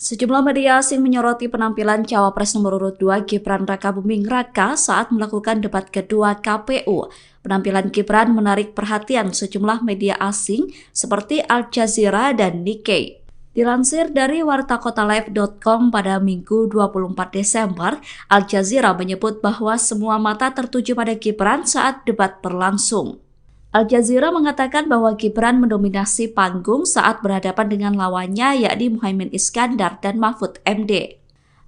Sejumlah media asing menyoroti penampilan Cawapres nomor urut 2 Gibran Rakabuming Raka saat melakukan debat kedua KPU. Penampilan Gibran menarik perhatian sejumlah media asing seperti Al Jazeera dan Nikkei. Dilansir dari wartakotalive.com pada Minggu 24 Desember, Al Jazeera menyebut bahwa semua mata tertuju pada Gibran saat debat berlangsung. Al Jazeera mengatakan bahwa Gibran mendominasi panggung saat berhadapan dengan lawannya yakni Muhaimin Iskandar dan Mahfud MD.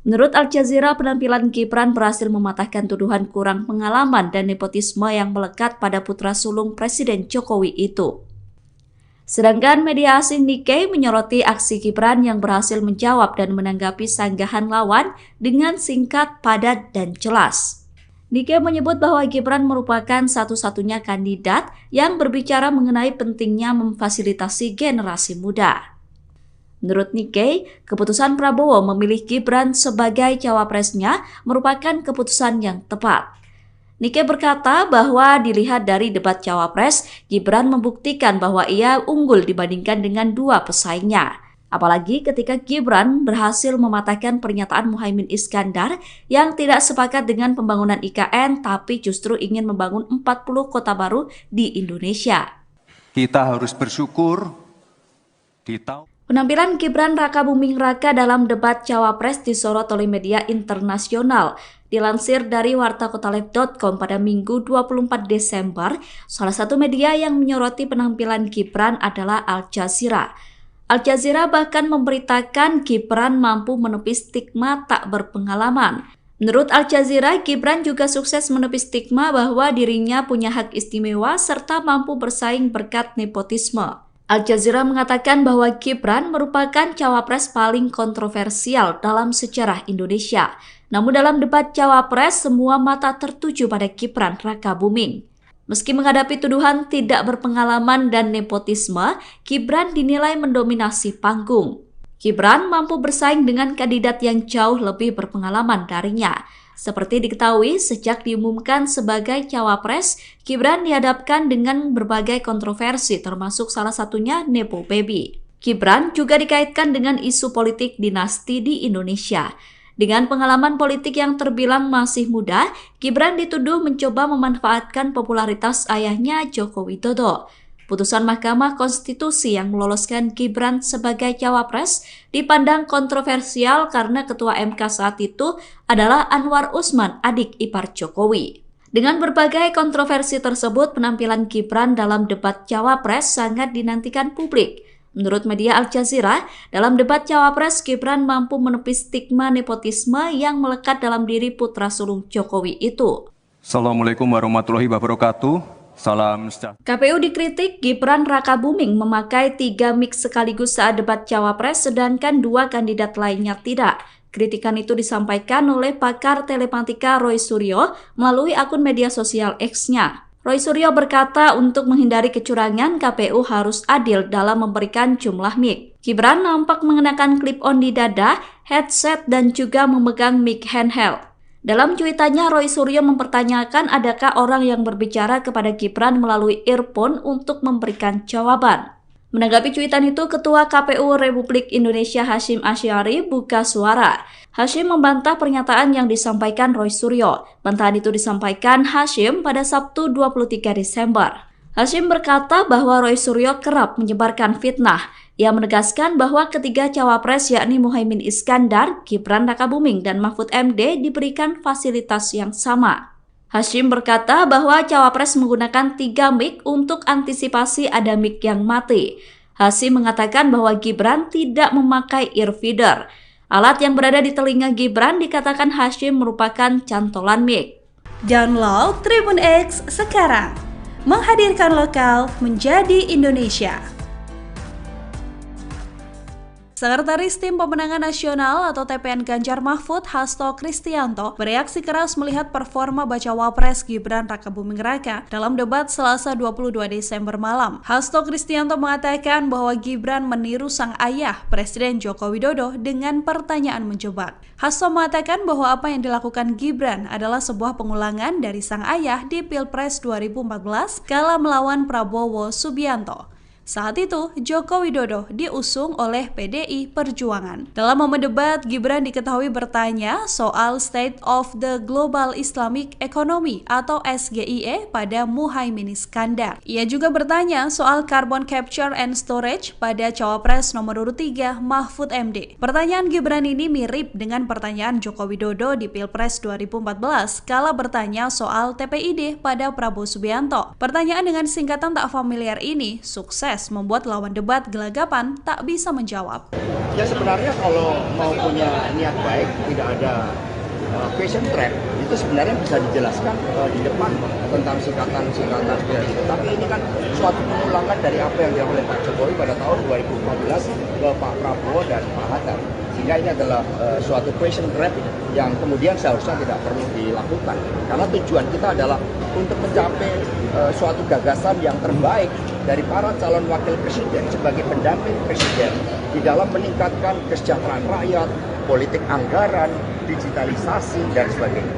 Menurut Al Jazeera, penampilan Gibran berhasil mematahkan tuduhan kurang pengalaman dan nepotisme yang melekat pada putra sulung Presiden Jokowi itu. Sedangkan media asing Nikkei menyoroti aksi Gibran yang berhasil menjawab dan menanggapi sanggahan lawan dengan singkat, padat, dan jelas. Nikkei menyebut bahwa Gibran merupakan satu-satunya kandidat yang berbicara mengenai pentingnya memfasilitasi generasi muda. Menurut Nikkei, keputusan Prabowo memilih Gibran sebagai cawapresnya merupakan keputusan yang tepat. Nikkei berkata bahwa dilihat dari debat cawapres, Gibran membuktikan bahwa ia unggul dibandingkan dengan dua pesaingnya. Apalagi ketika Gibran berhasil mematahkan pernyataan Muhaimin Iskandar yang tidak sepakat dengan pembangunan IKN tapi justru ingin membangun 40 kota baru di Indonesia. Kita harus bersyukur Penampilan Gibran Rakabuming Raka dalam debat Cawapres disorot oleh media internasional. Dilansir dari wartakotalive.com pada Minggu 24 Desember, salah satu media yang menyoroti penampilan Gibran adalah Al Jazeera. Al Jazeera bahkan memberitakan Gibran mampu menepis stigma tak berpengalaman. Menurut Al Jazeera, Gibran juga sukses menepis stigma bahwa dirinya punya hak istimewa serta mampu bersaing berkat nepotisme. Al Jazeera mengatakan bahwa Gibran merupakan cawapres paling kontroversial dalam sejarah Indonesia. Namun dalam debat cawapres, semua mata tertuju pada Gibran Rakabuming. Meski menghadapi tuduhan tidak berpengalaman dan nepotisme, Gibran dinilai mendominasi panggung. Gibran mampu bersaing dengan kandidat yang jauh lebih berpengalaman darinya. Seperti diketahui, sejak diumumkan sebagai cawapres, Gibran dihadapkan dengan berbagai kontroversi termasuk salah satunya Nepo Baby. Gibran juga dikaitkan dengan isu politik dinasti di Indonesia. Dengan pengalaman politik yang terbilang masih muda, Gibran dituduh mencoba memanfaatkan popularitas ayahnya Joko Widodo. Putusan Mahkamah Konstitusi yang meloloskan Gibran sebagai cawapres dipandang kontroversial karena Ketua MK saat itu adalah Anwar Usman, adik ipar Jokowi. Dengan berbagai kontroversi tersebut, penampilan Gibran dalam debat cawapres sangat dinantikan publik. Menurut media Al Jazeera, dalam debat cawapres Gibran mampu menepis stigma nepotisme yang melekat dalam diri putra sulung Jokowi itu. Assalamualaikum warahmatullahi wabarakatuh. Salam sejahtera. KPU dikritik Gibran Rakabuming memakai 3 mic sekaligus saat debat cawapres sedangkan 2 kandidat lainnya tidak. Kritikan itu disampaikan oleh pakar telematika Roy Suryo melalui akun media sosial X-nya. Roy Suryo berkata untuk menghindari kecurangan, KPU harus adil dalam memberikan jumlah mic. Gibran nampak mengenakan clip-on di dada, headset, dan juga memegang mic handheld. Dalam cuitannya, Roy Suryo mempertanyakan adakah orang yang berbicara kepada Gibran melalui earphone untuk memberikan jawaban. Menanggapi cuitan itu, Ketua KPU Republik Indonesia Hasyim Asy'ari buka suara. Hasyim membantah pernyataan yang disampaikan Roy Suryo. Bantahan itu disampaikan Hasyim pada Sabtu 23 Desember. Hasyim berkata bahwa Roy Suryo kerap menyebarkan fitnah. Ia menegaskan bahwa ketiga cawapres yakni Muhaimin Iskandar, Gibran Rakabuming, dan Mahfud MD diberikan fasilitas yang sama. Hasyim berkata bahwa cawapres menggunakan 3 mic untuk antisipasi ada mic yang mati. Hasyim mengatakan bahwa Gibran tidak memakai earfeeder. Alat yang berada di telinga Gibran dikatakan Hasyim merupakan cantolan mic. Download Tribun X sekarang. Menghadirkan lokal menjadi Indonesia. Sekretaris Tim Pemenangan Nasional atau TPN Ganjar Mahfud, Hasto Kristianto, bereaksi keras melihat performa bacawa pres Gibran Rakabuming Raka dalam debat Selasa 22 Desember malam. Hasto Kristianto mengatakan bahwa Gibran meniru sang ayah, Presiden Joko Widodo, dengan pertanyaan menjebak. Hasto mengatakan bahwa apa yang dilakukan Gibran adalah sebuah pengulangan dari sang ayah di Pilpres 2014 kala melawan Prabowo Subianto. Saat itu, Joko Widodo diusung oleh PDI Perjuangan. Dalam momen debat, Gibran diketahui bertanya soal State of the Global Islamic Economy atau SGIE pada Muhaimin Iskandar. Ia juga bertanya soal Carbon Capture and Storage pada Cawapres nomor urut 3 Mahfud MD. Pertanyaan Gibran ini mirip dengan pertanyaan Joko Widodo di Pilpres 2014 kala bertanya soal TPID pada Prabowo Subianto. Pertanyaan dengan singkatan tak familiar ini sukses membuat lawan debat gelagapan tak bisa menjawab. Ya sebenarnya kalau mau punya niat baik, tidak ada question trap, itu sebenarnya bisa dijelaskan di depan tentang singkatan-singkatan seperti itu. Tapi ini kan suatu pengulangan dari apa yang dilakukan oleh Pak Jokowi pada tahun 2014 ke Pak Prabowo dan Pak Hatta. Sehingga ini adalah suatu question trap yang kemudian seharusnya tidak perlu dilakukan. Karena tujuan kita adalah untuk mencapai suatu gagasan yang terbaik dari para calon wakil presiden sebagai pendamping presiden di dalam meningkatkan kesejahteraan rakyat, politik anggaran, digitalisasi, dan sebagainya.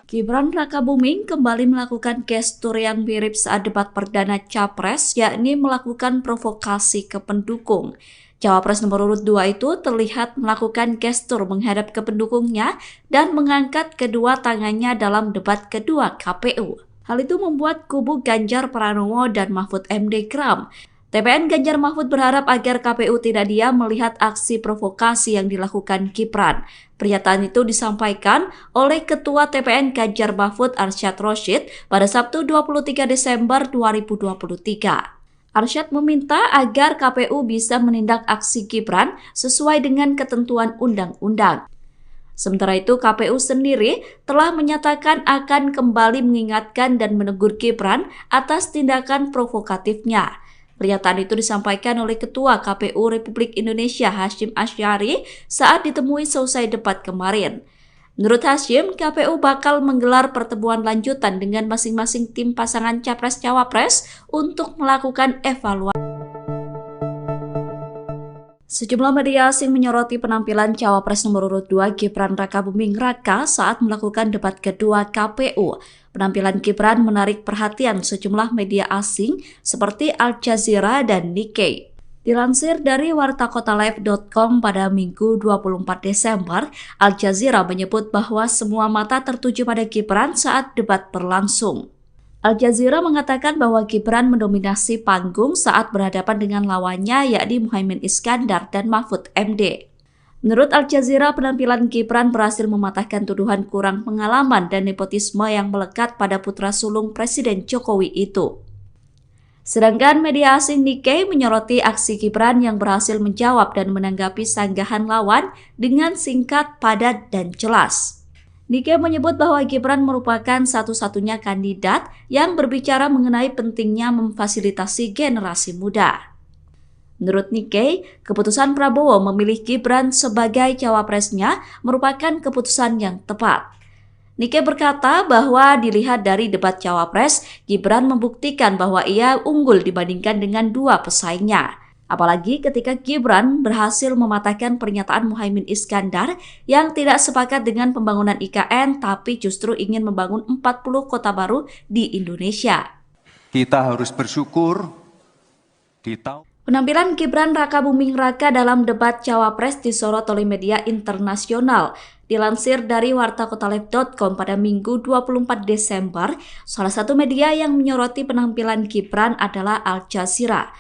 Gibran Rakabuming kembali melakukan gestur yang mirip saat debat perdana Capres, yakni melakukan provokasi ke pendukung. Cawapres nomor urut 2 itu terlihat melakukan gestur menghadap ke pendukungnya dan mengangkat kedua tangannya dalam debat kedua KPU. Hal itu membuat kubu Ganjar Pranowo dan Mahfud MD geram. TPN Ganjar Mahfud berharap agar KPU tidak diam melihat aksi provokasi yang dilakukan Gibran. Pernyataan itu disampaikan oleh Ketua TPN Ganjar Mahfud Arsyad Rashid pada Sabtu 23 Desember 2023. Arsyad meminta agar KPU bisa menindak aksi Gibran sesuai dengan ketentuan undang-undang. Sementara itu, KPU sendiri telah menyatakan akan kembali mengingatkan dan menegur Gibran atas tindakan provokatifnya. Pernyataan itu disampaikan oleh Ketua KPU Republik Indonesia Hasyim Asy'ari saat ditemui selesai debat kemarin. Menurut Hasyim, KPU bakal menggelar pertemuan lanjutan dengan masing-masing tim pasangan Capres-Cawapres untuk melakukan evaluasi. Sejumlah media asing menyoroti penampilan Cawapres nomor urut 2 Gibran Rakabuming Raka saat melakukan debat kedua KPU. Penampilan Gibran menarik perhatian sejumlah media asing seperti Al Jazeera dan Nikkei. Dilansir dari wartakotalive.com pada Minggu 24 Desember, Al Jazeera menyebut bahwa semua mata tertuju pada Gibran saat debat berlangsung. Al Jazeera mengatakan bahwa Gibran mendominasi panggung saat berhadapan dengan lawannya yakni Muhaimin Iskandar dan Mahfud MD. Menurut Al Jazeera, penampilan Gibran berhasil mematahkan tuduhan kurang pengalaman dan nepotisme yang melekat pada putra sulung Presiden Jokowi itu. Sedangkan media asing Nikkei menyoroti aksi Gibran yang berhasil menjawab dan menanggapi sanggahan lawan dengan singkat, padat, dan jelas. Nikkei menyebut bahwa Gibran merupakan satu-satunya kandidat yang berbicara mengenai pentingnya memfasilitasi generasi muda. Menurut Nikkei, keputusan Prabowo memilih Gibran sebagai cawapresnya merupakan keputusan yang tepat. Nikkei berkata bahwa dilihat dari debat cawapres, Gibran membuktikan bahwa ia unggul dibandingkan dengan dua pesaingnya. Apalagi ketika Gibran berhasil mematahkan pernyataan Muhaimin Iskandar yang tidak sepakat dengan pembangunan IKN tapi justru ingin membangun 40 kota baru di Indonesia. Kita harus bersyukur di tahun Penampilan Gibran Rakabuming Raka dalam debat Cawapres disorot oleh media internasional. Dilansir dari wartakotalive.com pada Minggu 24 Desember, salah satu media yang menyoroti penampilan Gibran adalah Al Jazeera.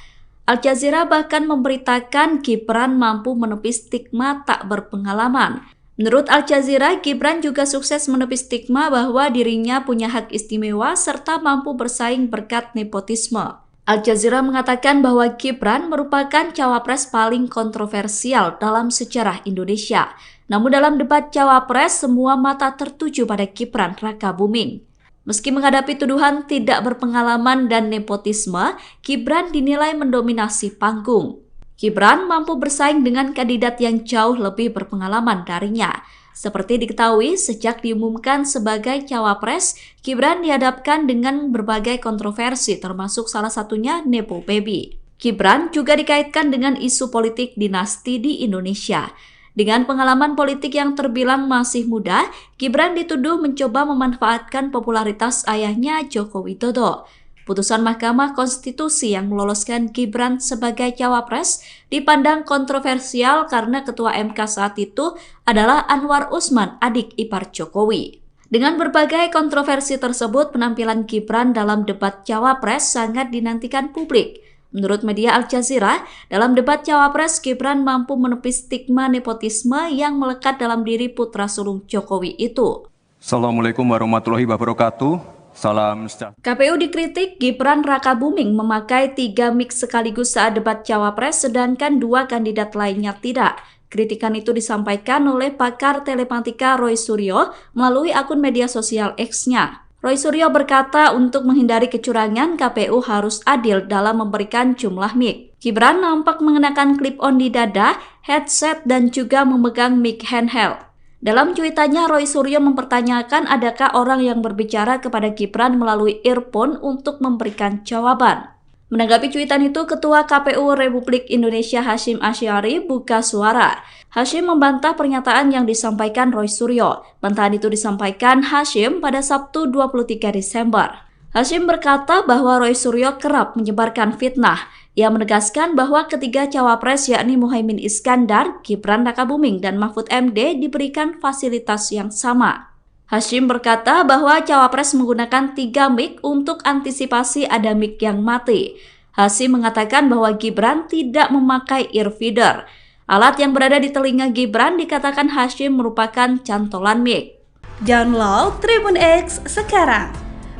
Al Jazeera bahkan memberitakan Gibran mampu menepis stigma tak berpengalaman. Menurut Al Jazeera, Gibran juga sukses menepis stigma bahwa dirinya punya hak istimewa serta mampu bersaing berkat nepotisme. Al Jazeera mengatakan bahwa Gibran merupakan cawapres paling kontroversial dalam sejarah Indonesia. Namun dalam debat cawapres, semua mata tertuju pada Gibran Rakabuming. Meski menghadapi tuduhan tidak berpengalaman dan nepotisme, Gibran dinilai mendominasi panggung. Gibran mampu bersaing dengan kandidat yang jauh lebih berpengalaman darinya. Seperti diketahui, sejak diumumkan sebagai cawapres, Gibran dihadapkan dengan berbagai kontroversi termasuk salah satunya Nepo Baby. Gibran juga dikaitkan dengan isu politik dinasti di Indonesia. Dengan pengalaman politik yang terbilang masih muda, Gibran dituduh mencoba memanfaatkan popularitas ayahnya Joko Widodo. putusan Mahkamah Konstitusi yang meloloskan Gibran sebagai cawapres dipandang kontroversial karena Ketua MK saat itu adalah Anwar Usman, adik ipar Jokowi. Dengan berbagai kontroversi tersebut, penampilan Gibran dalam debat cawapres sangat dinantikan publik. Menurut media Al Jazeera, dalam debat cawapres, Gibran mampu menepis stigma nepotisme yang melekat dalam diri putra sulung Jokowi itu. Assalamualaikum warahmatullahi wabarakatuh. Salam sejahtera. KPU dikritik Gibran Rakabuming memakai 3 mic sekaligus saat debat cawapres, sedangkan 2 kandidat lainnya tidak. Kritikan itu disampaikan oleh pakar telematika Roy Suryo melalui akun media sosial X-nya. Roy Suryo berkata untuk menghindari kecurangan, KPU harus adil dalam memberikan jumlah mic. Gibran nampak mengenakan clip-on di dada, headset, dan juga memegang mic handheld. Dalam cuitannya, Roy Suryo mempertanyakan adakah orang yang berbicara kepada Gibran melalui earphone untuk memberikan jawaban. Menanggapi cuitan itu, Ketua KPU Republik Indonesia Hasyim Asy'ari buka suara. Hasyim membantah pernyataan yang disampaikan Roy Suryo. Bantahan itu disampaikan Hasyim pada Sabtu 23 Desember. Hasyim berkata bahwa Roy Suryo kerap menyebarkan fitnah. Ia menegaskan bahwa ketiga cawapres yakni Muhaimin Iskandar, Gibran Rakabuming, dan Mahfud MD diberikan fasilitas yang sama. Hasyim berkata bahwa cawapres menggunakan 3 mic untuk antisipasi ada mic yang mati. Hasyim mengatakan bahwa Gibran tidak memakai earfeeder. Alat yang berada di telinga Gibran dikatakan Hasyim merupakan cantolan mic. Download Tribun X sekarang,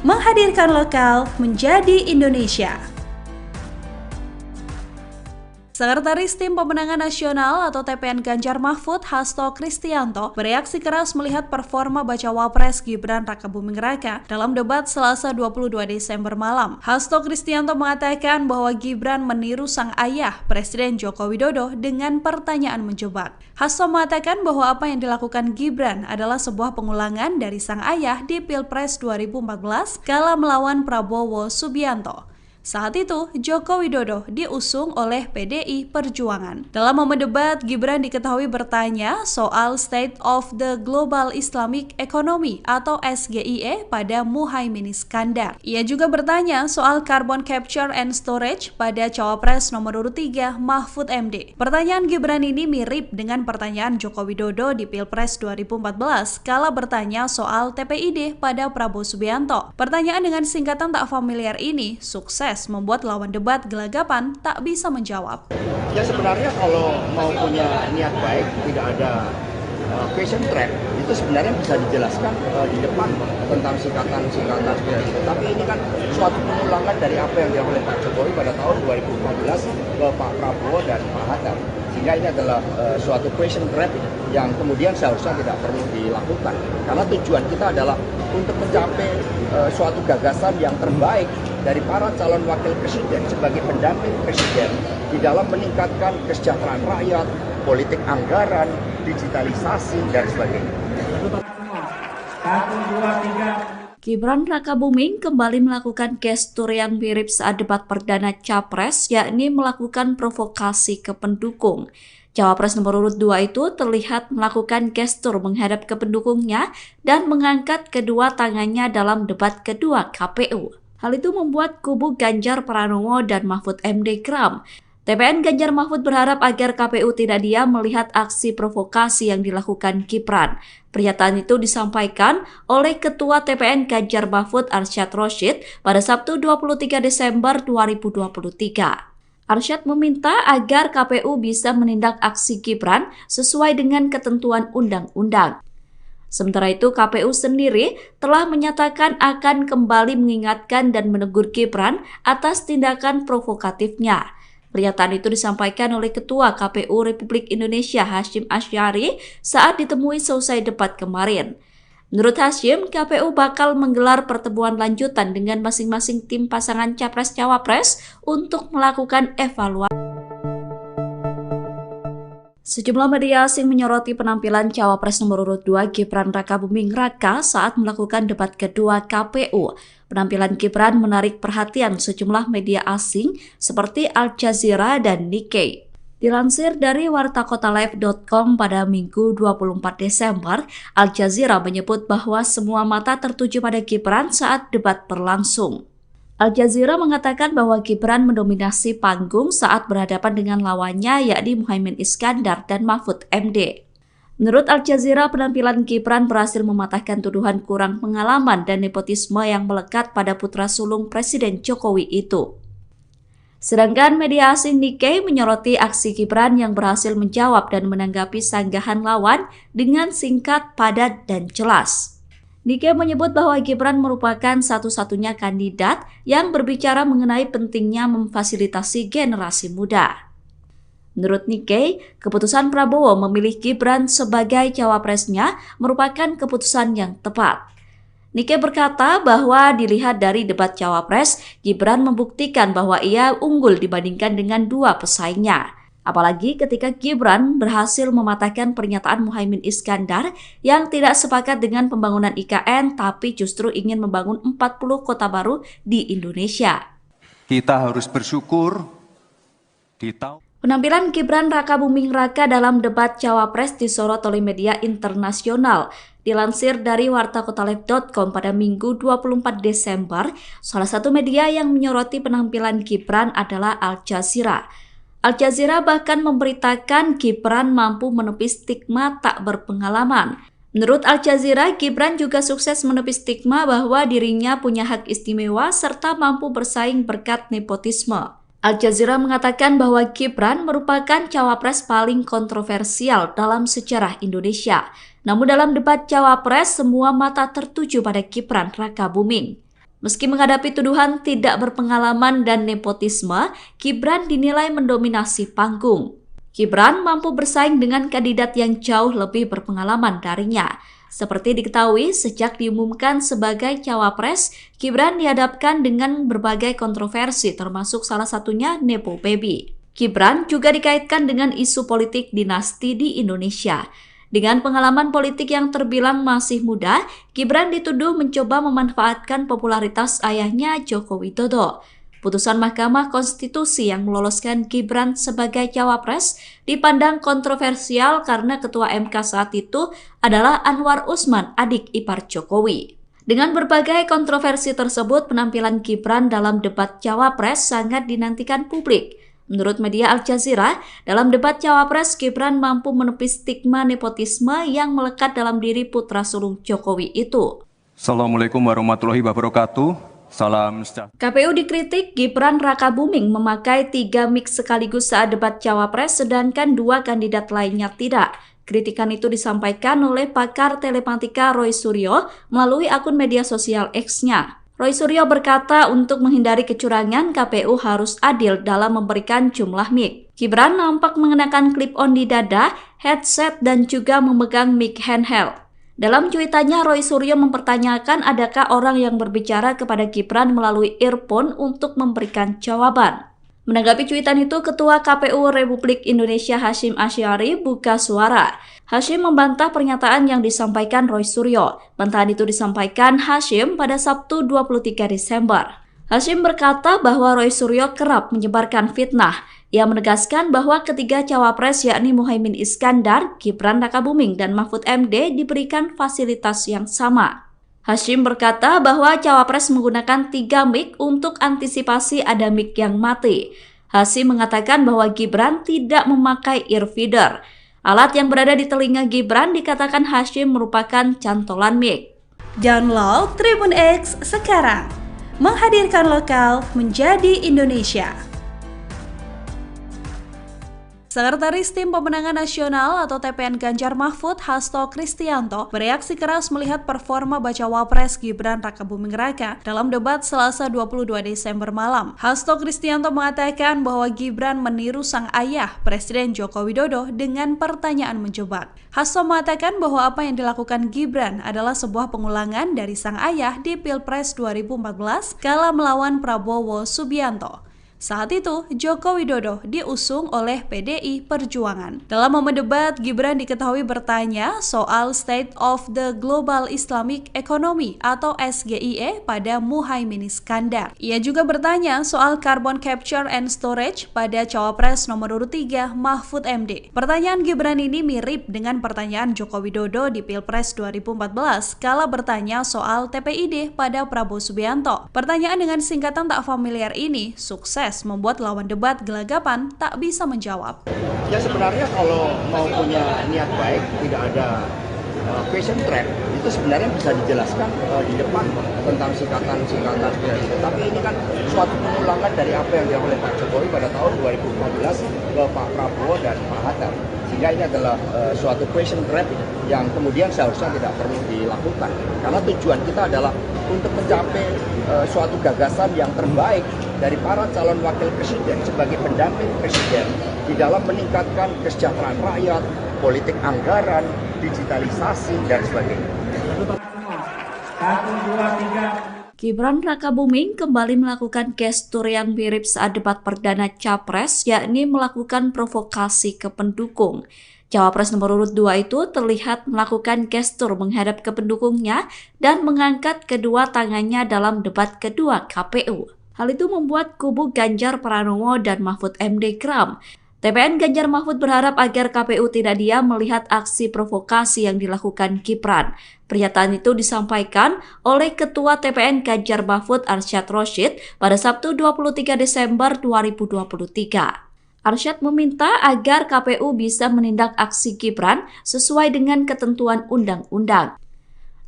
menghadirkan lokal menjadi Indonesia. Sekretaris Tim Pemenangan Nasional atau TPN Ganjar Mahfud, Hasto Kristianto, bereaksi keras melihat performa bacawa pres Gibran Rakabuming Raka dalam debat Selasa 22 Desember malam. Hasto Kristianto mengatakan bahwa Gibran meniru sang ayah, Presiden Joko Widodo, dengan pertanyaan menjebak. Hasto mengatakan bahwa apa yang dilakukan Gibran adalah sebuah pengulangan dari sang ayah di Pilpres 2014 kala melawan Prabowo Subianto. Saat itu, Joko Widodo diusung oleh PDI Perjuangan. Dalam momen debat, Gibran diketahui bertanya soal State of the Global Islamic Economy atau SGIE pada Muhaimin Iskandar. Ia juga bertanya soal Carbon Capture and Storage pada Cawapres nomor urut 3 Mahfud MD. Pertanyaan Gibran ini mirip dengan pertanyaan Joko Widodo di Pilpres 2014 kala bertanya soal TPID pada Prabowo Subianto. Pertanyaan dengan singkatan tak familiar ini sukses membuat lawan debat gelagapan tak bisa menjawab. Ya sebenarnya kalau mau punya niat baik, tidak ada question trap, itu sebenarnya bisa dijelaskan di depan tentang singkatan-singkatan seperti itu. Tapi ini kan suatu pengulangan dari apa yang dilakukan oleh Pak Jokowi pada tahun 2014 ke Pak Prabowo dan Pak Hatta. Sehingga ini adalah suatu question trap yang kemudian seharusnya tidak perlu dilakukan. Karena tujuan kita adalah untuk mencapai suatu gagasan yang terbaik dari para calon wakil presiden sebagai pendamping presiden di dalam meningkatkan kesejahteraan rakyat, politik anggaran, digitalisasi, dan sebagainya. Gibran Rakabuming kembali melakukan gestur yang mirip saat debat perdana Capres, yakni melakukan provokasi ke pendukung. Cawapres nomor urut 2 itu terlihat melakukan gestur menghadap ke pendukungnya dan mengangkat kedua tangannya dalam debat kedua KPU. Hal itu membuat kubu Ganjar Pranowo dan Mahfud MD geram. TPN Ganjar Mahfud berharap agar KPU tidak diam melihat aksi provokasi yang dilakukan Gibran. Pernyataan itu disampaikan oleh Ketua TPN Ganjar Mahfud Arsyad Rashid pada Sabtu 23 Desember 2023. Arsyad meminta agar KPU bisa menindak aksi Gibran sesuai dengan ketentuan undang-undang. Sementara itu, KPU sendiri telah menyatakan akan kembali mengingatkan dan menegur Gibran atas tindakan provokatifnya. Pernyataan itu disampaikan oleh Ketua KPU Republik Indonesia Hasyim Asy'ari saat ditemui selesai debat kemarin. Menurut Hasyim, KPU bakal menggelar pertemuan lanjutan dengan masing-masing tim pasangan Capres-Cawapres untuk melakukan evaluasi. Sejumlah media asing menyoroti penampilan Cawapres nomor urut 2 Gibran Rakabuming Raka saat melakukan debat kedua KPU. Penampilan Gibran menarik perhatian sejumlah media asing seperti Al Jazeera dan Nikkei. Dilansir dari wartakotalive.com pada Minggu 24 Desember, Al Jazeera menyebut bahwa semua mata tertuju pada Gibran saat debat berlangsung. Al Jazeera mengatakan bahwa Gibran mendominasi panggung saat berhadapan dengan lawannya yakni Muhaimin Iskandar dan Mahfud MD. Menurut Al Jazeera, penampilan Gibran berhasil mematahkan tuduhan kurang pengalaman dan nepotisme yang melekat pada putra sulung Presiden Jokowi itu. Sedangkan media asing Nikkei menyoroti aksi Gibran yang berhasil menjawab dan menanggapi sanggahan lawan dengan singkat, padat, dan jelas. Nikkei menyebut bahwa Gibran merupakan satu-satunya kandidat yang berbicara mengenai pentingnya memfasilitasi generasi muda. Menurut Nikkei, keputusan Prabowo memilih Gibran sebagai cawapresnya merupakan keputusan yang tepat. Nikkei berkata bahwa dilihat dari debat cawapres, Gibran membuktikan bahwa ia unggul dibandingkan dengan dua pesaingnya. Apalagi ketika Gibran berhasil mematahkan pernyataan Muhaimin Iskandar yang tidak sepakat dengan pembangunan IKN tapi justru ingin membangun 40 kota baru di Indonesia. Kita harus bersyukur di tahun Penampilan Gibran Rakabuming Raka dalam debat cawapres disorot oleh media internasional. Dilansir dari wartakotaleb.com pada Minggu 24 Desember, salah satu media yang menyoroti penampilan Gibran adalah Al Jazeera. Al Jazeera bahkan memberitakan Gibran mampu menepis stigma tak berpengalaman. Menurut Al Jazeera, Gibran juga sukses menepis stigma bahwa dirinya punya hak istimewa serta mampu bersaing berkat nepotisme. Al Jazeera mengatakan bahwa Gibran merupakan cawapres paling kontroversial dalam sejarah Indonesia. Namun dalam debat cawapres, semua mata tertuju pada Gibran Rakabuming. Meski menghadapi tuduhan tidak berpengalaman dan nepotisme, Gibran dinilai mendominasi panggung. Gibran mampu bersaing dengan kandidat yang jauh lebih berpengalaman darinya. Seperti diketahui, sejak diumumkan sebagai cawapres, Gibran dihadapkan dengan berbagai kontroversi termasuk salah satunya Nepo Baby. Gibran juga dikaitkan dengan isu politik dinasti di Indonesia. Dengan pengalaman politik yang terbilang masih muda, Gibran dituduh mencoba memanfaatkan popularitas ayahnya Joko Widodo. Putusan Mahkamah Konstitusi yang meloloskan Gibran sebagai cawapres dipandang kontroversial karena Ketua MK saat itu adalah Anwar Usman, adik ipar Jokowi. Dengan berbagai kontroversi tersebut, penampilan Gibran dalam debat cawapres sangat dinantikan publik. Menurut media Al Jazeera, dalam debat cawapres Gibran mampu menepis stigma nepotisme yang melekat dalam diri putra sulung Jokowi itu. Assalamualaikum warahmatullahi wabarakatuh. Salam sejahtera. KPU dikritik Gibran Rakabuming memakai 3 mic sekaligus saat debat cawapres sedangkan 2 kandidat lainnya tidak. Kritikan itu disampaikan oleh pakar telematika Roy Suryo melalui akun media sosial X-nya. Roy Suryo berkata untuk menghindari kecurangan, KPU harus adil dalam memberikan jumlah mic. Gibran nampak mengenakan clip-on di dada, headset, dan juga memegang mic handheld. Dalam cuitannya, Roy Suryo mempertanyakan adakah orang yang berbicara kepada Gibran melalui earphone untuk memberikan jawaban. Menanggapi cuitan itu, Ketua KPU Republik Indonesia Hasyim Asy'ari buka suara. Hasyim membantah pernyataan yang disampaikan Roy Suryo. Bantahan itu disampaikan Hasyim pada Sabtu 23 Desember. Hasyim berkata bahwa Roy Suryo kerap menyebarkan fitnah. Ia menegaskan bahwa ketiga cawapres yakni Muhaimin Iskandar, Gibran Rakabuming, dan Mahfud MD diberikan fasilitas yang sama. Hasyim berkata bahwa cawapres menggunakan 3 mic untuk antisipasi ada mic yang mati. Hasyim mengatakan bahwa Gibran tidak memakai earfeeder. Alat yang berada di telinga Gibran dikatakan Hasyim merupakan cantolan mic. Download Tribun X sekarang. Menghadirkan lokal menjadi Indonesia. Sekretaris Tim Pemenangan Nasional atau TPN Ganjar Mahfud, Hasto Kristianto, bereaksi keras melihat performa bacawa pres Gibran Rakabuming Raka dalam debat Selasa 22 Desember malam. Hasto Kristianto mengatakan bahwa Gibran meniru sang ayah, Presiden Joko Widodo, dengan pertanyaan menjebak. Hasto mengatakan bahwa apa yang dilakukan Gibran adalah sebuah pengulangan dari sang ayah di Pilpres 2014 kala melawan Prabowo Subianto. Saat itu, Joko Widodo diusung oleh PDI Perjuangan. Dalam momen debat, Gibran diketahui bertanya soal State of the Global Islamic Economy atau SGIE pada Muhaimin Iskandar. Ia juga bertanya soal Carbon Capture and Storage pada Cawapres nomor urut 3 Mahfud MD. Pertanyaan Gibran ini mirip dengan pertanyaan Joko Widodo di Pilpres 2014 kala bertanya soal TPID pada Prabowo Subianto. Pertanyaan dengan singkatan tak familiar ini sukses membuat lawan debat gelagapan tak bisa menjawab. Ya sebenarnya kalau mau punya niat baik, tidak ada question trap, itu sebenarnya bisa dijelaskan di depan tentang singkatan-singkatan seperti itu. Tapi ini kan suatu pengulangan dari apa yang dilakukan oleh Pak Jokowi pada tahun 2014 ke Pak Prabowo dan Pak Hatta. Sehingga ini adalah suatu question trap yang kemudian seharusnya tidak perlu dilakukan. Karena tujuan kita adalah untuk mencapai suatu gagasan yang terbaik dari para calon wakil presiden sebagai pendamping presiden di dalam meningkatkan kesejahteraan rakyat, politik anggaran, digitalisasi, dan sebagainya. Gibran Rakabuming kembali melakukan gestur yang mirip saat debat perdana Capres, yakni melakukan provokasi ke pendukung. Cawapres nomor urut 2 itu terlihat melakukan gestur menghadap ke pendukungnya dan mengangkat kedua tangannya dalam debat kedua KPU. Hal itu membuat kubu Ganjar Pranowo dan Mahfud MD geram. TPN Ganjar Mahfud berharap agar KPU tidak diam melihat aksi provokasi yang dilakukan Gibran. Pernyataan itu disampaikan oleh Ketua TPN Ganjar Mahfud Arsyad Rashid pada Sabtu 23 Desember 2023. Arsyad meminta agar KPU bisa menindak aksi Gibran sesuai dengan ketentuan undang-undang.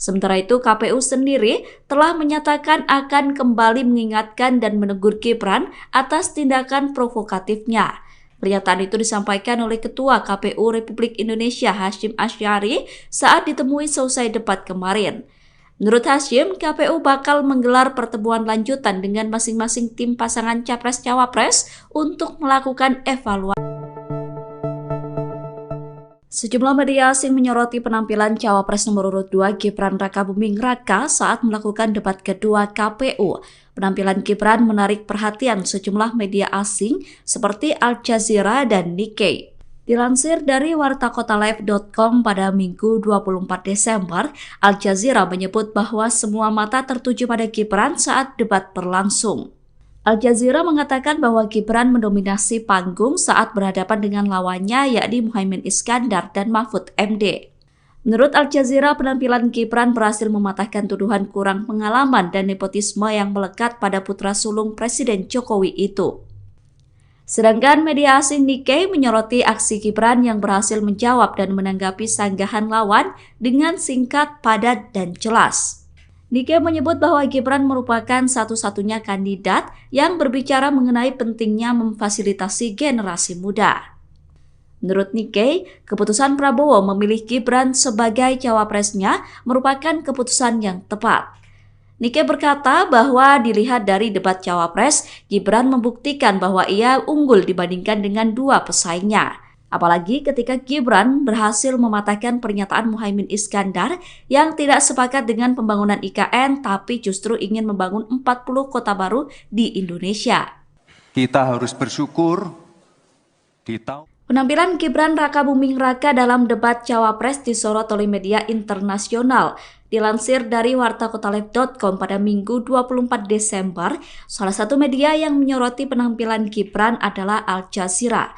Sementara itu, KPU sendiri telah menyatakan akan kembali mengingatkan dan menegur Gibran atas tindakan provokatifnya. Pernyataan itu disampaikan oleh Ketua KPU Republik Indonesia Hasyim Asy'ari saat ditemui selesai debat kemarin. Menurut Hasyim, KPU bakal menggelar pertemuan lanjutan dengan masing-masing tim pasangan Capres-Cawapres untuk melakukan evaluasi. Sejumlah media asing menyoroti penampilan Cawapres nomor urut 2 Gibran Rakabuming Raka saat melakukan debat kedua KPU. Penampilan Gibran menarik perhatian sejumlah media asing seperti Al Jazeera dan Nikkei. Dilansir dari wartakotalive.com pada Minggu 24 Desember, Al Jazeera menyebut bahwa semua mata tertuju pada Gibran saat debat berlangsung. Al Jazeera mengatakan bahwa Gibran mendominasi panggung saat berhadapan dengan lawannya yakni Muhaimin Iskandar dan Mahfud MD. Menurut Al Jazeera, penampilan Gibran berhasil mematahkan tuduhan kurang pengalaman dan nepotisme yang melekat pada putra sulung Presiden Jokowi itu. Sedangkan media asing Nikkei menyoroti aksi Gibran yang berhasil menjawab dan menanggapi sanggahan lawan dengan singkat, padat, dan jelas. Nikkei menyebut bahwa Gibran merupakan satu-satunya kandidat yang berbicara mengenai pentingnya memfasilitasi generasi muda. Menurut Nikkei, keputusan Prabowo memilih Gibran sebagai cawapresnya merupakan keputusan yang tepat. Nikkei berkata bahwa dilihat dari debat cawapres, Gibran membuktikan bahwa ia unggul dibandingkan dengan dua pesaingnya. Apalagi ketika Gibran berhasil mematahkan pernyataan Muhaimin Iskandar yang tidak sepakat dengan pembangunan IKN tapi justru ingin membangun 40 kota baru di Indonesia. Kita harus bersyukur di tahun Penampilan Gibran Rakabuming Raka dalam debat Cawapres disorot oleh media internasional. Dilansir dari wartakotalive.com pada Minggu 24 Desember, salah satu media yang menyoroti penampilan Gibran adalah Al Jazeera.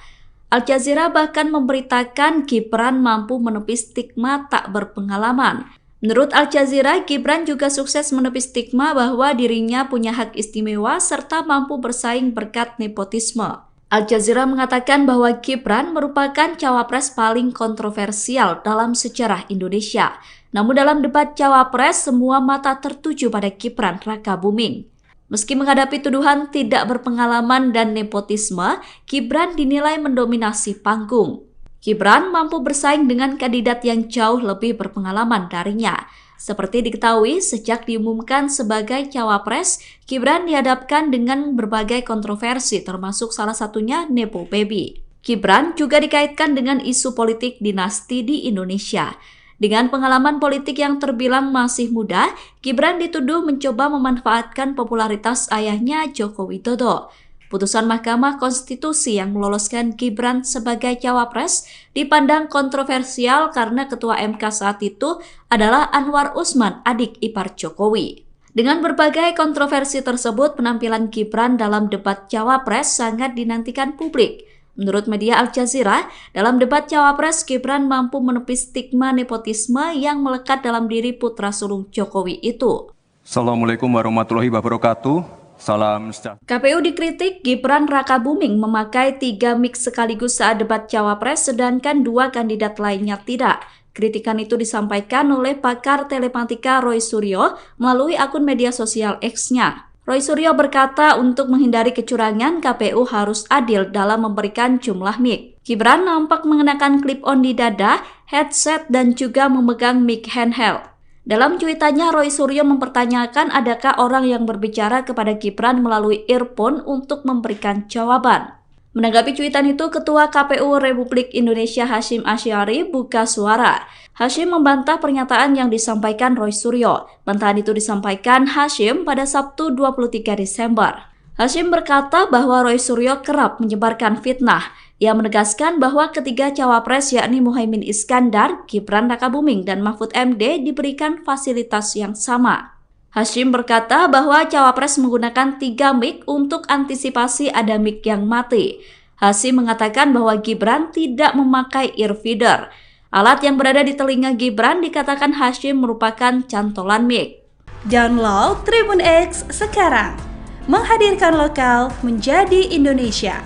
Al Jazeera bahkan memberitakan Gibran mampu menepis stigma tak berpengalaman. Menurut Al Jazeera, Gibran juga sukses menepis stigma bahwa dirinya punya hak istimewa serta mampu bersaing berkat nepotisme. Al Jazeera mengatakan bahwa Gibran merupakan cawapres paling kontroversial dalam sejarah Indonesia. Namun dalam debat cawapres, semua mata tertuju pada Gibran Rakabuming. Meski menghadapi tuduhan tidak berpengalaman dan nepotisme, Gibran dinilai mendominasi panggung. Gibran mampu bersaing dengan kandidat yang jauh lebih berpengalaman darinya. Seperti diketahui, sejak diumumkan sebagai cawapres, Gibran dihadapkan dengan berbagai kontroversi termasuk salah satunya Nepo Baby. Gibran juga dikaitkan dengan isu politik dinasti di Indonesia. Dengan pengalaman politik yang terbilang masih muda, Gibran dituduh mencoba memanfaatkan popularitas ayahnya Joko Widodo. Putusan Mahkamah Konstitusi yang meloloskan Gibran sebagai cawapres dipandang kontroversial karena Ketua MK saat itu adalah Anwar Usman, adik ipar Jokowi. Dengan berbagai kontroversi tersebut, penampilan Gibran dalam debat cawapres sangat dinantikan publik. Menurut media Al Jazeera, dalam debat cawapres, Gibran mampu menepis stigma nepotisme yang melekat dalam diri putra sulung Jokowi itu. Assalamualaikum warahmatullahi wabarakatuh. Salam sejahtera. KPU dikritik Gibran Rakabuming memakai 3 mic sekaligus saat debat cawapres sedangkan 2 kandidat lainnya tidak. Kritikan itu disampaikan oleh pakar telematika Roy Suryo melalui akun media sosial X-nya. Roy Suryo berkata untuk menghindari kecurangan, KPU harus adil dalam memberikan jumlah mic. Gibran nampak mengenakan clip-on di dada, headset, dan juga memegang mic handheld. Dalam cuitannya, Roy Suryo mempertanyakan adakah orang yang berbicara kepada Gibran melalui earphone untuk memberikan jawaban. Menanggapi cuitan itu, Ketua KPU Republik Indonesia Hasyim Asy'ari buka suara. Hasyim membantah pernyataan yang disampaikan Roy Suryo. Bantahan itu disampaikan Hasyim pada Sabtu 23 Desember. Hasyim berkata bahwa Roy Suryo kerap menyebarkan fitnah. Ia menegaskan bahwa ketiga cawapres yakni Muhaimin Iskandar, Gibran Rakabuming, dan Mahfud MD diberikan fasilitas yang sama. Hasyim berkata bahwa cawapres menggunakan 3 mic untuk antisipasi ada mic yang mati. Hasyim mengatakan bahwa Gibran tidak memakai earfeeder. Alat yang berada di telinga Gibran dikatakan Hasyim merupakan cantolan mic. Download Tribun X sekarang, menghadirkan lokal menjadi Indonesia.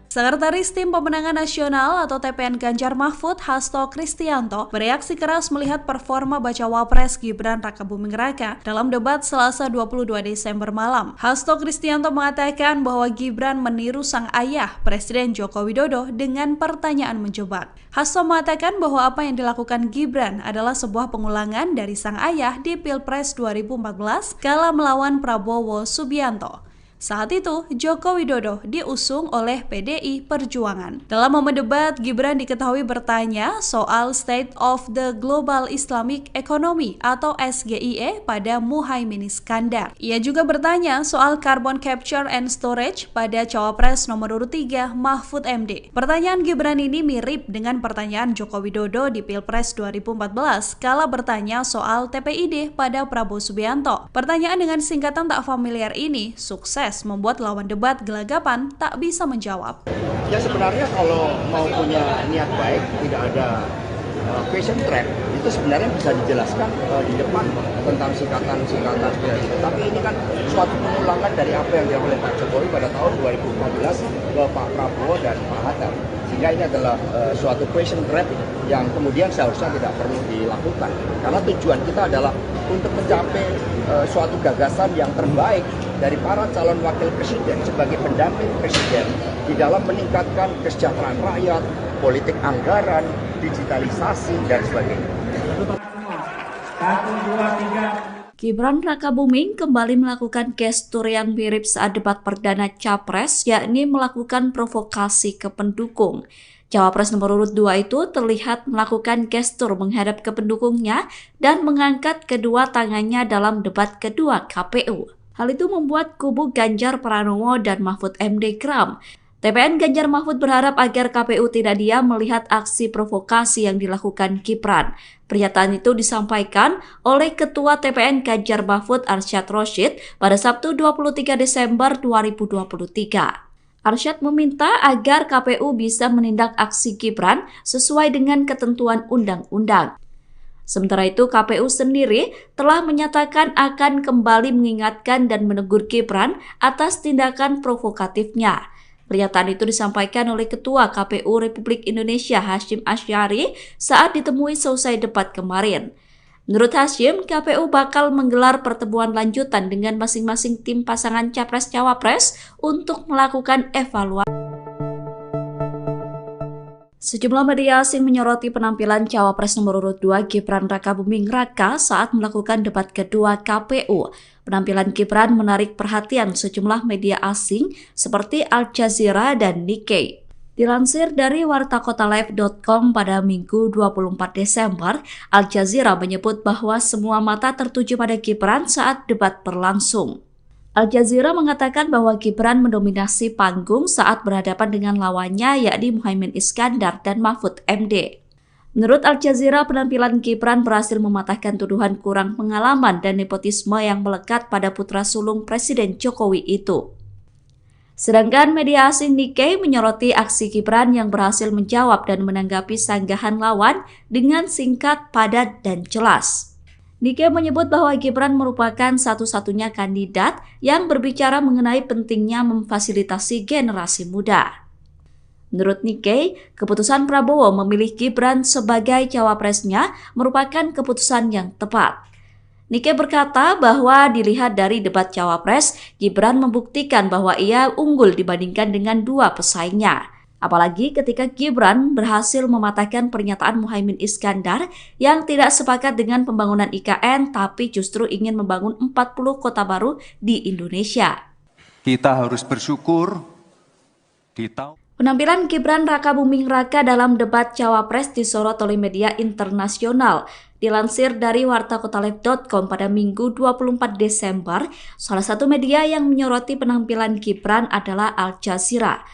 Sekretaris Tim Pemenangan Nasional atau TPN Ganjar Mahfud, Hasto Kristianto, bereaksi keras melihat performa bacawa pres Gibran Rakabuming Raka dalam debat Selasa 22 Desember malam. Hasto Kristianto mengatakan bahwa Gibran meniru sang ayah, Presiden Joko Widodo, dengan pertanyaan menjebak. Hasto mengatakan bahwa apa yang dilakukan Gibran adalah sebuah pengulangan dari sang ayah di Pilpres 2014 kala melawan Prabowo Subianto. Saat itu, Joko Widodo diusung oleh PDI Perjuangan. Dalam momen debat, Gibran diketahui bertanya soal State of the Global Islamic Economy atau SGIE pada Muhaimin Iskandar. Ia juga bertanya soal Carbon Capture and Storage pada Cawapres nomor urut 3 Mahfud MD. Pertanyaan Gibran ini mirip dengan pertanyaan Joko Widodo di Pilpres 2014 kala bertanya soal TPID pada Prabowo Subianto. Pertanyaan dengan singkatan tak familiar ini sukses membuat lawan debat gelagapan tak bisa menjawab. Ya sebenarnya kalau mau punya niat baik, tidak ada question trap, itu sebenarnya bisa dijelaskan di depan tentang singkatan-singkatan seperti itu. Tapi ini kan suatu pengulangan dari apa yang dilakukan oleh Pak Jokowi pada tahun 2014 ke Pak Prabowo dan Pak Hatta. Sehingga ini adalah suatu question trap yang kemudian seharusnya tidak perlu dilakukan. Karena tujuan kita adalah untuk mencapai suatu gagasan yang terbaik dari para calon wakil presiden sebagai pendamping presiden di dalam meningkatkan kesejahteraan rakyat, politik anggaran, digitalisasi, dan sebagainya. Gibran Rakabuming kembali melakukan gestur yang mirip saat debat perdana Capres, yakni melakukan provokasi ke pendukung. Cawapres nomor urut 2 itu terlihat melakukan gestur menghadap ke pendukungnya dan mengangkat kedua tangannya dalam debat kedua KPU. Hal itu membuat kubu Ganjar Pranowo dan Mahfud MD geram. TPN Ganjar Mahfud berharap agar KPU tidak diam melihat aksi provokasi yang dilakukan Gibran. Pernyataan itu disampaikan oleh Ketua TPN Ganjar Mahfud Arsyad Rashid pada Sabtu 23 Desember 2023. Arsyad meminta agar KPU bisa menindak aksi Gibran sesuai dengan ketentuan undang-undang. Sementara itu, KPU sendiri telah menyatakan akan kembali mengingatkan dan menegur Gibran atas tindakan provokatifnya. Pernyataan itu disampaikan oleh Ketua KPU Republik Indonesia Hasyim Asy'ari saat ditemui selesai debat kemarin. Menurut Hasyim, KPU bakal menggelar pertemuan lanjutan dengan masing-masing tim pasangan Capres-Cawapres untuk melakukan evaluasi. Sejumlah media asing menyoroti penampilan Cawapres nomor urut 2 Gibran Rakabuming Raka saat melakukan debat kedua KPU. Penampilan Gibran menarik perhatian sejumlah media asing seperti Al Jazeera dan Nikkei. Dilansir dari wartakotalive.com pada Minggu 24 Desember, Al Jazeera menyebut bahwa semua mata tertuju pada Gibran saat debat berlangsung. Al Jazeera mengatakan bahwa Gibran mendominasi panggung saat berhadapan dengan lawannya yakni Muhaimin Iskandar dan Mahfud MD. Menurut Al Jazeera, penampilan Gibran berhasil mematahkan tuduhan kurang pengalaman dan nepotisme yang melekat pada putra sulung Presiden Jokowi itu. Sedangkan media asing Nikkei menyoroti aksi Gibran yang berhasil menjawab dan menanggapi sanggahan lawan dengan singkat, padat, dan jelas. Nikkei menyebut bahwa Gibran merupakan satu-satunya kandidat yang berbicara mengenai pentingnya memfasilitasi generasi muda. Menurut Nikkei, keputusan Prabowo memilih Gibran sebagai cawapresnya merupakan keputusan yang tepat. Nikkei berkata bahwa dilihat dari debat cawapres, Gibran membuktikan bahwa ia unggul dibandingkan dengan dua pesaingnya. Apalagi ketika Gibran berhasil mematahkan pernyataan Muhaimin Iskandar yang tidak sepakat dengan pembangunan IKN tapi justru ingin membangun 40 kota baru di Indonesia. Kita harus bersyukur Penampilan Gibran Rakabuming Raka dalam debat cawapres disorot oleh media internasional. Dilansir dari wartakotaleb.com pada Minggu 24 Desember, salah satu media yang menyoroti penampilan Gibran adalah Al Jazeera.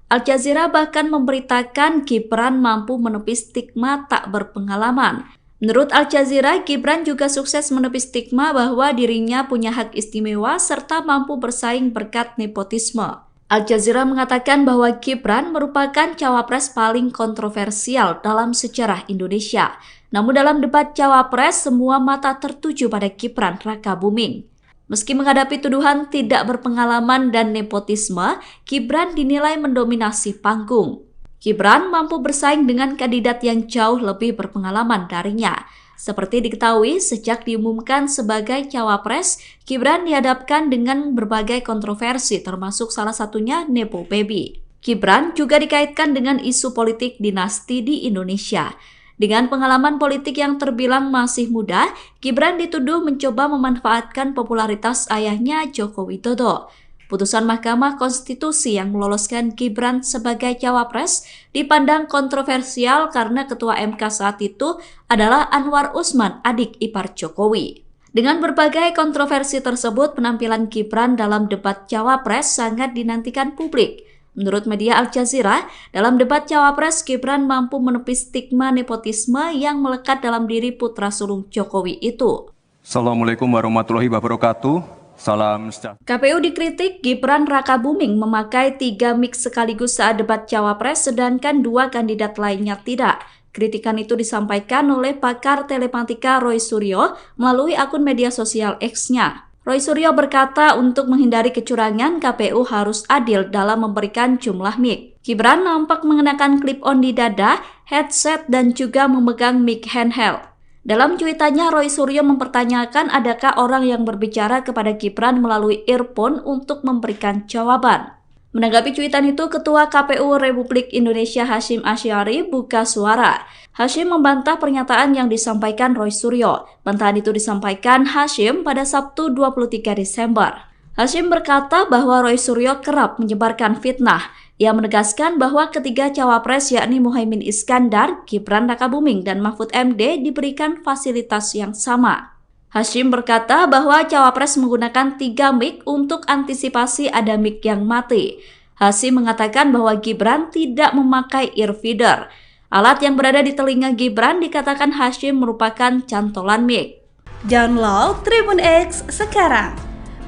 Al Jazeera bahkan memberitakan Gibran mampu menepis stigma tak berpengalaman. Menurut Al Jazeera, Gibran juga sukses menepis stigma bahwa dirinya punya hak istimewa serta mampu bersaing berkat nepotisme. Al Jazeera mengatakan bahwa Gibran merupakan cawapres paling kontroversial dalam sejarah Indonesia. Namun dalam debat cawapres, semua mata tertuju pada Gibran Rakabuming. Meski menghadapi tuduhan tidak berpengalaman dan nepotisme, Gibran dinilai mendominasi panggung. Gibran mampu bersaing dengan kandidat yang jauh lebih berpengalaman darinya. Seperti diketahui, sejak diumumkan sebagai cawapres, Gibran dihadapkan dengan berbagai kontroversi termasuk salah satunya Nepo Baby. Gibran juga dikaitkan dengan isu politik dinasti di Indonesia. Dengan pengalaman politik yang terbilang masih muda, Gibran dituduh mencoba memanfaatkan popularitas ayahnya Joko Widodo. Putusan Mahkamah Konstitusi yang meloloskan Gibran sebagai cawapres dipandang kontroversial karena Ketua MK saat itu adalah Anwar Usman, adik ipar Jokowi. Dengan berbagai kontroversi tersebut, penampilan Gibran dalam debat cawapres sangat dinantikan publik. Menurut media Al Jazeera, dalam debat cawapres, Gibran mampu menepis stigma nepotisme yang melekat dalam diri putra sulung Jokowi itu. Assalamualaikum warahmatullahi wabarakatuh. Salam sejahtera. KPU dikritik Gibran Rakabuming memakai 3 mic sekaligus saat debat cawapres sedangkan 2 kandidat lainnya tidak. Kritikan itu disampaikan oleh pakar telematika Roy Suryo melalui akun media sosial X-nya. Roy Suryo berkata untuk menghindari kecurangan, KPU harus adil dalam memberikan jumlah mic. Gibran nampak mengenakan clip-on di dada, headset, dan juga memegang mic handheld. Dalam cuitannya, Roy Suryo mempertanyakan adakah orang yang berbicara kepada Gibran melalui earphone untuk memberikan jawaban. Menanggapi cuitan itu, Ketua KPU Republik Indonesia Hasyim Asy'ari buka suara. Hasyim membantah pernyataan yang disampaikan Roy Suryo. Bantahan itu disampaikan Hasyim pada Sabtu 23 Desember. Hasyim berkata bahwa Roy Suryo kerap menyebarkan fitnah. Ia menegaskan bahwa ketiga cawapres yakni Muhaimin Iskandar, Gibran Rakabuming, dan Mahfud MD diberikan fasilitas yang sama. Hasyim berkata bahwa cawapres menggunakan 3 mic untuk antisipasi ada mic yang mati. Hasyim mengatakan bahwa Gibran tidak memakai earfeeder. Alat yang berada di telinga Gibran dikatakan Hasyim merupakan cantolan mic. Download Tribun X sekarang,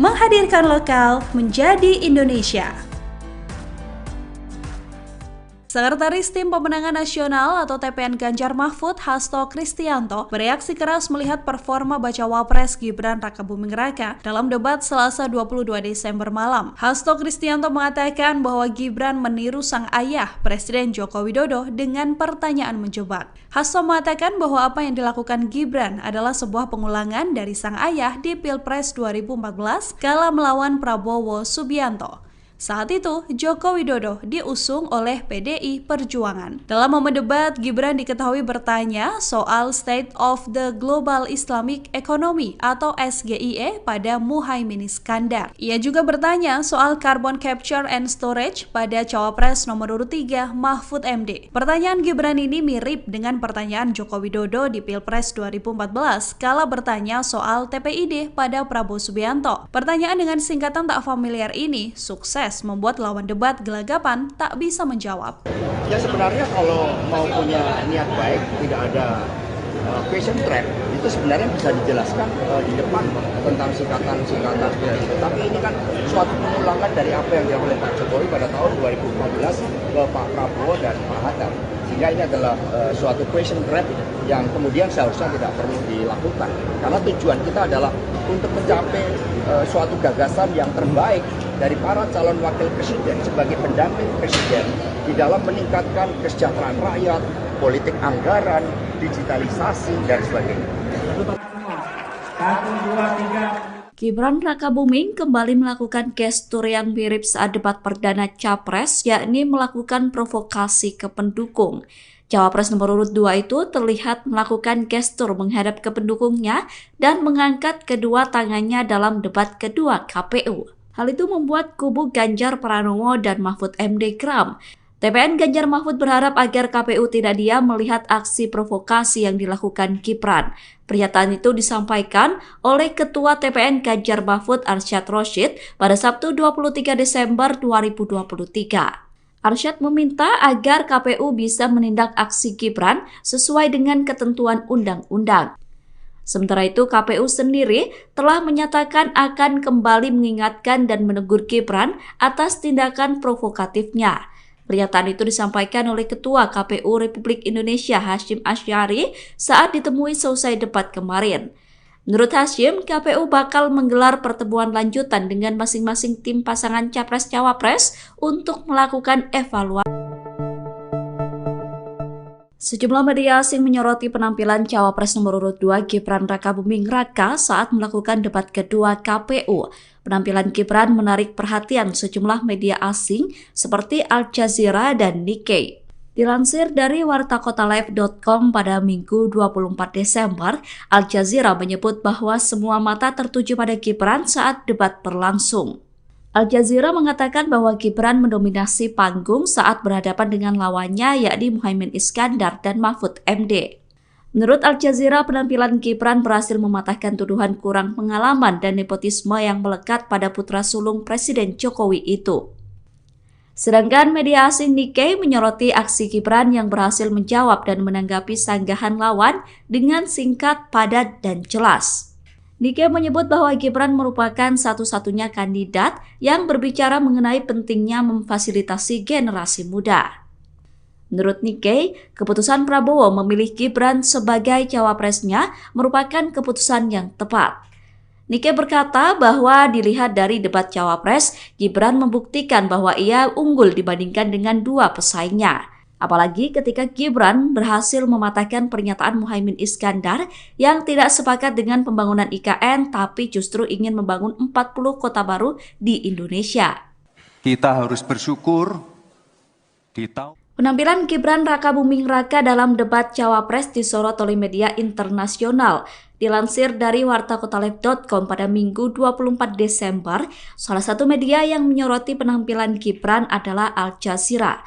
menghadirkan lokal menjadi Indonesia. Sekretaris Tim Pemenangan Nasional atau TPN Ganjar Mahfud, Hasto Kristianto, bereaksi keras melihat performa bacawa pres Gibran Rakabuming Raka dalam debat Selasa 22 Desember malam. Hasto Kristianto mengatakan bahwa Gibran meniru sang ayah, Presiden Joko Widodo, dengan pertanyaan menjebak. Hasto mengatakan bahwa apa yang dilakukan Gibran adalah sebuah pengulangan dari sang ayah di Pilpres 2014 kala melawan Prabowo Subianto. Saat itu, Joko Widodo diusung oleh PDI Perjuangan. Dalam momen debat, Gibran diketahui bertanya soal State of the Global Islamic Economy atau SGIE pada Muhaimin Iskandar. Ia juga bertanya soal Carbon Capture and Storage pada Cawapres nomor urut 3 Mahfud MD. Pertanyaan Gibran ini mirip dengan pertanyaan Joko Widodo di Pilpres 2014 kala bertanya soal TPID pada Prabowo Subianto. Pertanyaan dengan singkatan tak familiar ini sukses membuat lawan debat gelagapan tak bisa menjawab. Ya sebenarnya kalau mau punya niat baik, tidak ada question trap, itu sebenarnya bisa dijelaskan di depan tentang singkatan-singkatan seperti itu. Tapi ini kan suatu pengulangan dari apa yang dilakukan oleh Pak Jokowi pada tahun 2014 ke Pak Prabowo dan Pak Hatta. Sehingga ini adalah suatu question trap yang kemudian seharusnya tidak perlu dilakukan. Karena tujuan kita adalah untuk mencapai suatu gagasan yang terbaik dari para calon wakil presiden sebagai pendamping presiden di dalam meningkatkan kesejahteraan rakyat, politik anggaran, digitalisasi, dan sebagainya. Gibran Rakabuming kembali melakukan gestur yang mirip saat debat perdana Capres, yakni melakukan provokasi ke pendukung. Cawapres nomor urut 2 itu terlihat melakukan gestur menghadap ke pendukungnya dan mengangkat kedua tangannya dalam debat kedua KPU. Hal itu membuat kubu Ganjar Pranowo dan Mahfud MD geram. TPN Ganjar Mahfud berharap agar KPU tidak diam melihat aksi provokasi yang dilakukan Gibran. Pernyataan itu disampaikan oleh Ketua TPN Ganjar Mahfud Arsyad Rashid pada Sabtu 23 Desember 2023. Arsyad meminta agar KPU bisa menindak aksi Gibran sesuai dengan ketentuan undang-undang. Sementara itu, KPU sendiri telah menyatakan akan kembali mengingatkan dan menegur Gibran atas tindakan provokatifnya. Pernyataan itu disampaikan oleh Ketua KPU Republik Indonesia Hasyim Asy'ari saat ditemui selesai debat kemarin. Menurut Hasyim, KPU bakal menggelar pertemuan lanjutan dengan masing-masing tim pasangan Capres-Cawapres untuk melakukan evaluasi. Sejumlah media asing menyoroti penampilan Cawapres nomor urut 2 Gibran Rakabuming Raka saat melakukan debat kedua KPU. Penampilan Gibran menarik perhatian sejumlah media asing seperti Al Jazeera dan Nikkei. Dilansir dari wartakotalive.com pada Minggu 24 Desember, Al Jazeera menyebut bahwa semua mata tertuju pada Gibran saat debat berlangsung. Al Jazeera mengatakan bahwa Gibran mendominasi panggung saat berhadapan dengan lawannya yakni Muhaimin Iskandar dan Mahfud MD. Menurut Al Jazeera, penampilan Gibran berhasil mematahkan tuduhan kurang pengalaman dan nepotisme yang melekat pada putra sulung Presiden Jokowi itu. Sedangkan media asing Nikkei menyoroti aksi Gibran yang berhasil menjawab dan menanggapi sanggahan lawan dengan singkat, padat, dan jelas. Nikkei menyebut bahwa Gibran merupakan satu-satunya kandidat yang berbicara mengenai pentingnya memfasilitasi generasi muda. Menurut Nikkei, keputusan Prabowo memilih Gibran sebagai cawapresnya merupakan keputusan yang tepat. Nikkei berkata bahwa dilihat dari debat cawapres, Gibran membuktikan bahwa ia unggul dibandingkan dengan dua pesaingnya. Apalagi ketika Gibran berhasil mematahkan pernyataan Muhaimin Iskandar yang tidak sepakat dengan pembangunan IKN tapi justru ingin membangun 40 kota baru di Indonesia. Kita harus bersyukur Penampilan Gibran Rakabuming Raka dalam debat Cawapres disorot oleh media internasional. Dilansir dari wartakotalive.com pada Minggu 24 Desember, salah satu media yang menyoroti penampilan Gibran adalah Al Jazeera.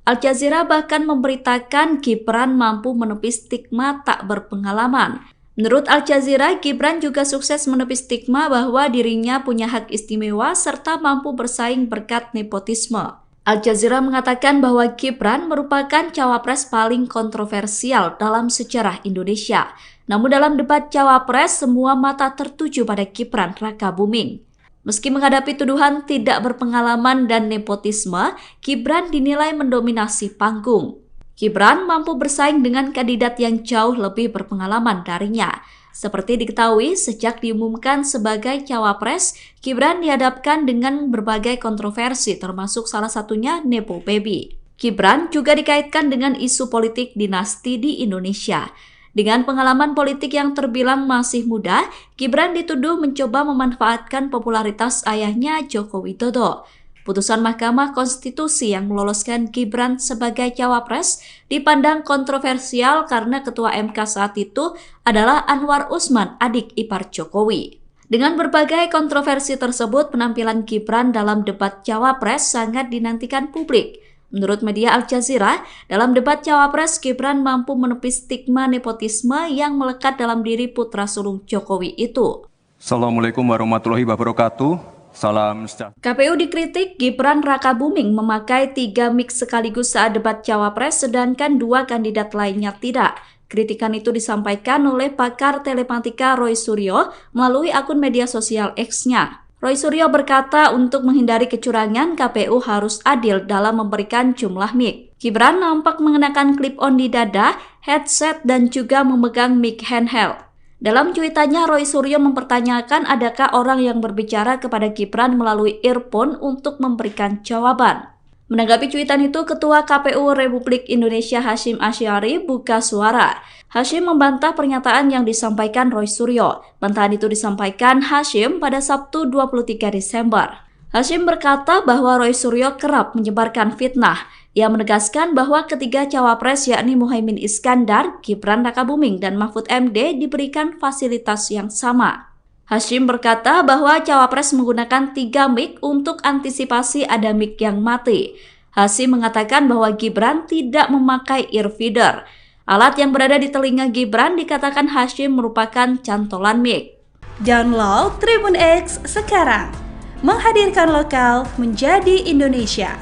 Al Jazeera bahkan memberitakan Gibran mampu menepis stigma tak berpengalaman. Menurut Al Jazeera, Gibran juga sukses menepis stigma bahwa dirinya punya hak istimewa serta mampu bersaing berkat nepotisme. Al Jazeera mengatakan bahwa Gibran merupakan cawapres paling kontroversial dalam sejarah Indonesia. Namun dalam debat cawapres, semua mata tertuju pada Gibran Rakabuming. Meski menghadapi tuduhan tidak berpengalaman dan nepotisme, Gibran dinilai mendominasi panggung. Gibran mampu bersaing dengan kandidat yang jauh lebih berpengalaman darinya. Seperti diketahui, sejak diumumkan sebagai cawapres, Gibran dihadapkan dengan berbagai kontroversi termasuk salah satunya Nepo Baby. Gibran juga dikaitkan dengan isu politik dinasti di Indonesia. Dengan pengalaman politik yang terbilang masih muda, Gibran dituduh mencoba memanfaatkan popularitas ayahnya Joko Widodo. Putusan Mahkamah Konstitusi yang meloloskan Gibran sebagai cawapres dipandang kontroversial karena Ketua MK saat itu adalah Anwar Usman, adik ipar Jokowi. Dengan berbagai kontroversi tersebut, penampilan Gibran dalam debat cawapres sangat dinantikan publik. Menurut media Al Jazeera, dalam debat cawapres, Gibran mampu menepis stigma nepotisme yang melekat dalam diri putra sulung Jokowi itu. Assalamualaikum warahmatullahi wabarakatuh. Salam sejahtera. KPU dikritik Gibran Rakabuming memakai 3 mic sekaligus saat debat cawapres, sedangkan 2 kandidat lainnya tidak. Kritikan itu disampaikan oleh pakar telematika Roy Suryo melalui akun media sosial X-nya. Roy Suryo berkata untuk menghindari kecurangan, KPU harus adil dalam memberikan jumlah mic. Gibran nampak mengenakan clip-on di dada, headset, dan juga memegang mic handheld. Dalam cuitannya, Roy Suryo mempertanyakan adakah orang yang berbicara kepada Gibran melalui earphone untuk memberikan jawaban. Menanggapi cuitan itu, Ketua KPU Republik Indonesia Hasyim Asy'ari buka suara. Hasyim membantah pernyataan yang disampaikan Roy Suryo. Bantahan itu disampaikan Hasyim pada Sabtu 23 Desember. Hasyim berkata bahwa Roy Suryo kerap menyebarkan fitnah. Ia menegaskan bahwa ketiga cawapres yakni Muhaimin Iskandar, Gibran Rakabuming, dan Mahfud MD diberikan fasilitas yang sama. Hasyim berkata bahwa cawapres menggunakan 3 mic untuk antisipasi ada mic yang mati. Hasyim mengatakan bahwa Gibran tidak memakai earfeeder. Alat yang berada di telinga Gibran dikatakan Hasyim merupakan cantolan mic. Download Tribun X sekarang, menghadirkan lokal menjadi Indonesia.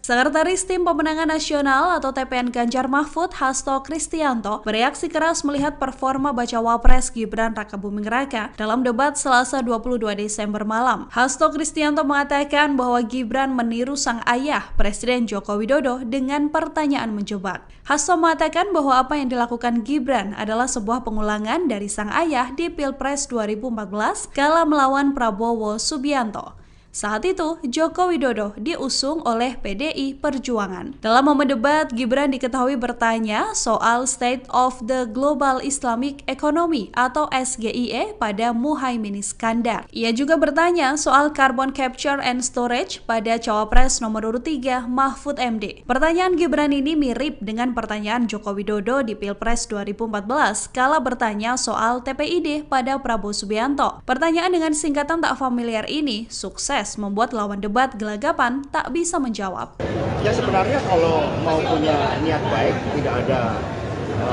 Sekretaris Tim Pemenangan Nasional atau TPN Ganjar Mahfud, Hasto Kristianto, bereaksi keras melihat performa bacawa pres Gibran Rakabuming Raka dalam debat Selasa 22 Desember malam. Hasto Kristianto mengatakan bahwa Gibran meniru sang ayah, Presiden Joko Widodo, dengan pertanyaan menjebak. Hasto mengatakan bahwa apa yang dilakukan Gibran adalah sebuah pengulangan dari sang ayah di Pilpres 2014 kala melawan Prabowo Subianto. Saat itu, Joko Widodo diusung oleh PDI Perjuangan. Dalam momen debat, Gibran diketahui bertanya soal State of the Global Islamic Economy atau SGIE pada Muhaimin Iskandar. Ia juga bertanya soal Carbon Capture and Storage pada Cawapres nomor urut 3 Mahfud MD. Pertanyaan Gibran ini mirip dengan pertanyaan Joko Widodo di Pilpres 2014 kala bertanya soal TPID pada Prabowo Subianto. Pertanyaan dengan singkatan tak familiar ini sukses membuat lawan debat gelagapan tak bisa menjawab. Ya sebenarnya kalau mau punya niat baik, tidak ada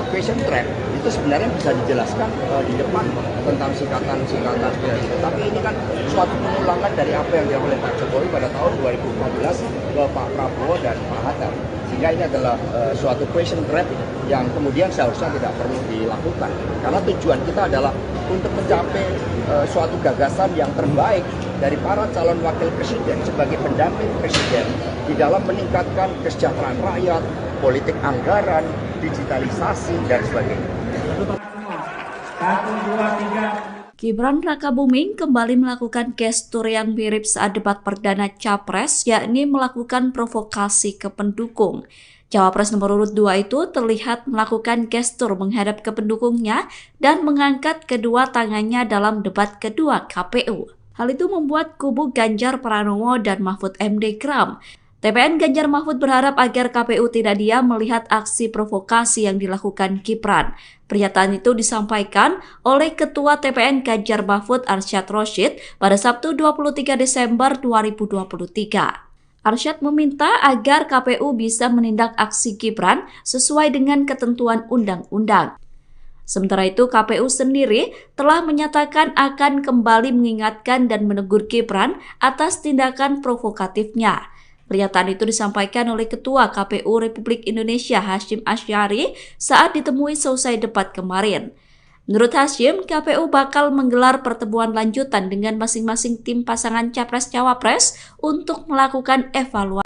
question trap, itu sebenarnya bisa dijelaskan di depan tentang singkatan-singkatan seperti itu. Tapi ini kan suatu pengulangan dari apa yang dilakukan oleh Pak Jokowi pada tahun 2014 ke Pak Prabowo dan Pak Hatta. Sehingga ini adalah suatu question trap yang kemudian seharusnya tidak perlu dilakukan. Karena tujuan kita adalah untuk mencapai suatu gagasan yang terbaik dari para calon wakil presiden sebagai pendamping presiden di dalam meningkatkan kesejahteraan rakyat, politik anggaran, digitalisasi, dan sebagainya. Gibran Rakabuming kembali melakukan gestur yang mirip saat debat perdana Capres, yakni melakukan provokasi ke pendukung. Cawapres nomor urut 2 itu terlihat melakukan gestur menghadap ke pendukungnya dan mengangkat kedua tangannya dalam debat kedua KPU. Hal itu membuat kubu Ganjar Pranowo dan Mahfud MD geram. TPN Ganjar Mahfud berharap agar KPU tidak diam melihat aksi provokasi yang dilakukan Gibran. Pernyataan itu disampaikan oleh Ketua TPN Ganjar Mahfud Arsyad Rashid pada Sabtu 23 Desember 2023. Arsyad meminta agar KPU bisa menindak aksi Gibran sesuai dengan ketentuan undang-undang. Sementara itu, KPU sendiri telah menyatakan akan kembali mengingatkan dan menegur Gibran atas tindakan provokatifnya. Pernyataan itu disampaikan oleh Ketua KPU Republik Indonesia Hasyim Asy'ari saat ditemui selesai debat kemarin. Menurut Hasyim, KPU bakal menggelar pertemuan lanjutan dengan masing-masing tim pasangan Capres-Cawapres untuk melakukan evaluasi.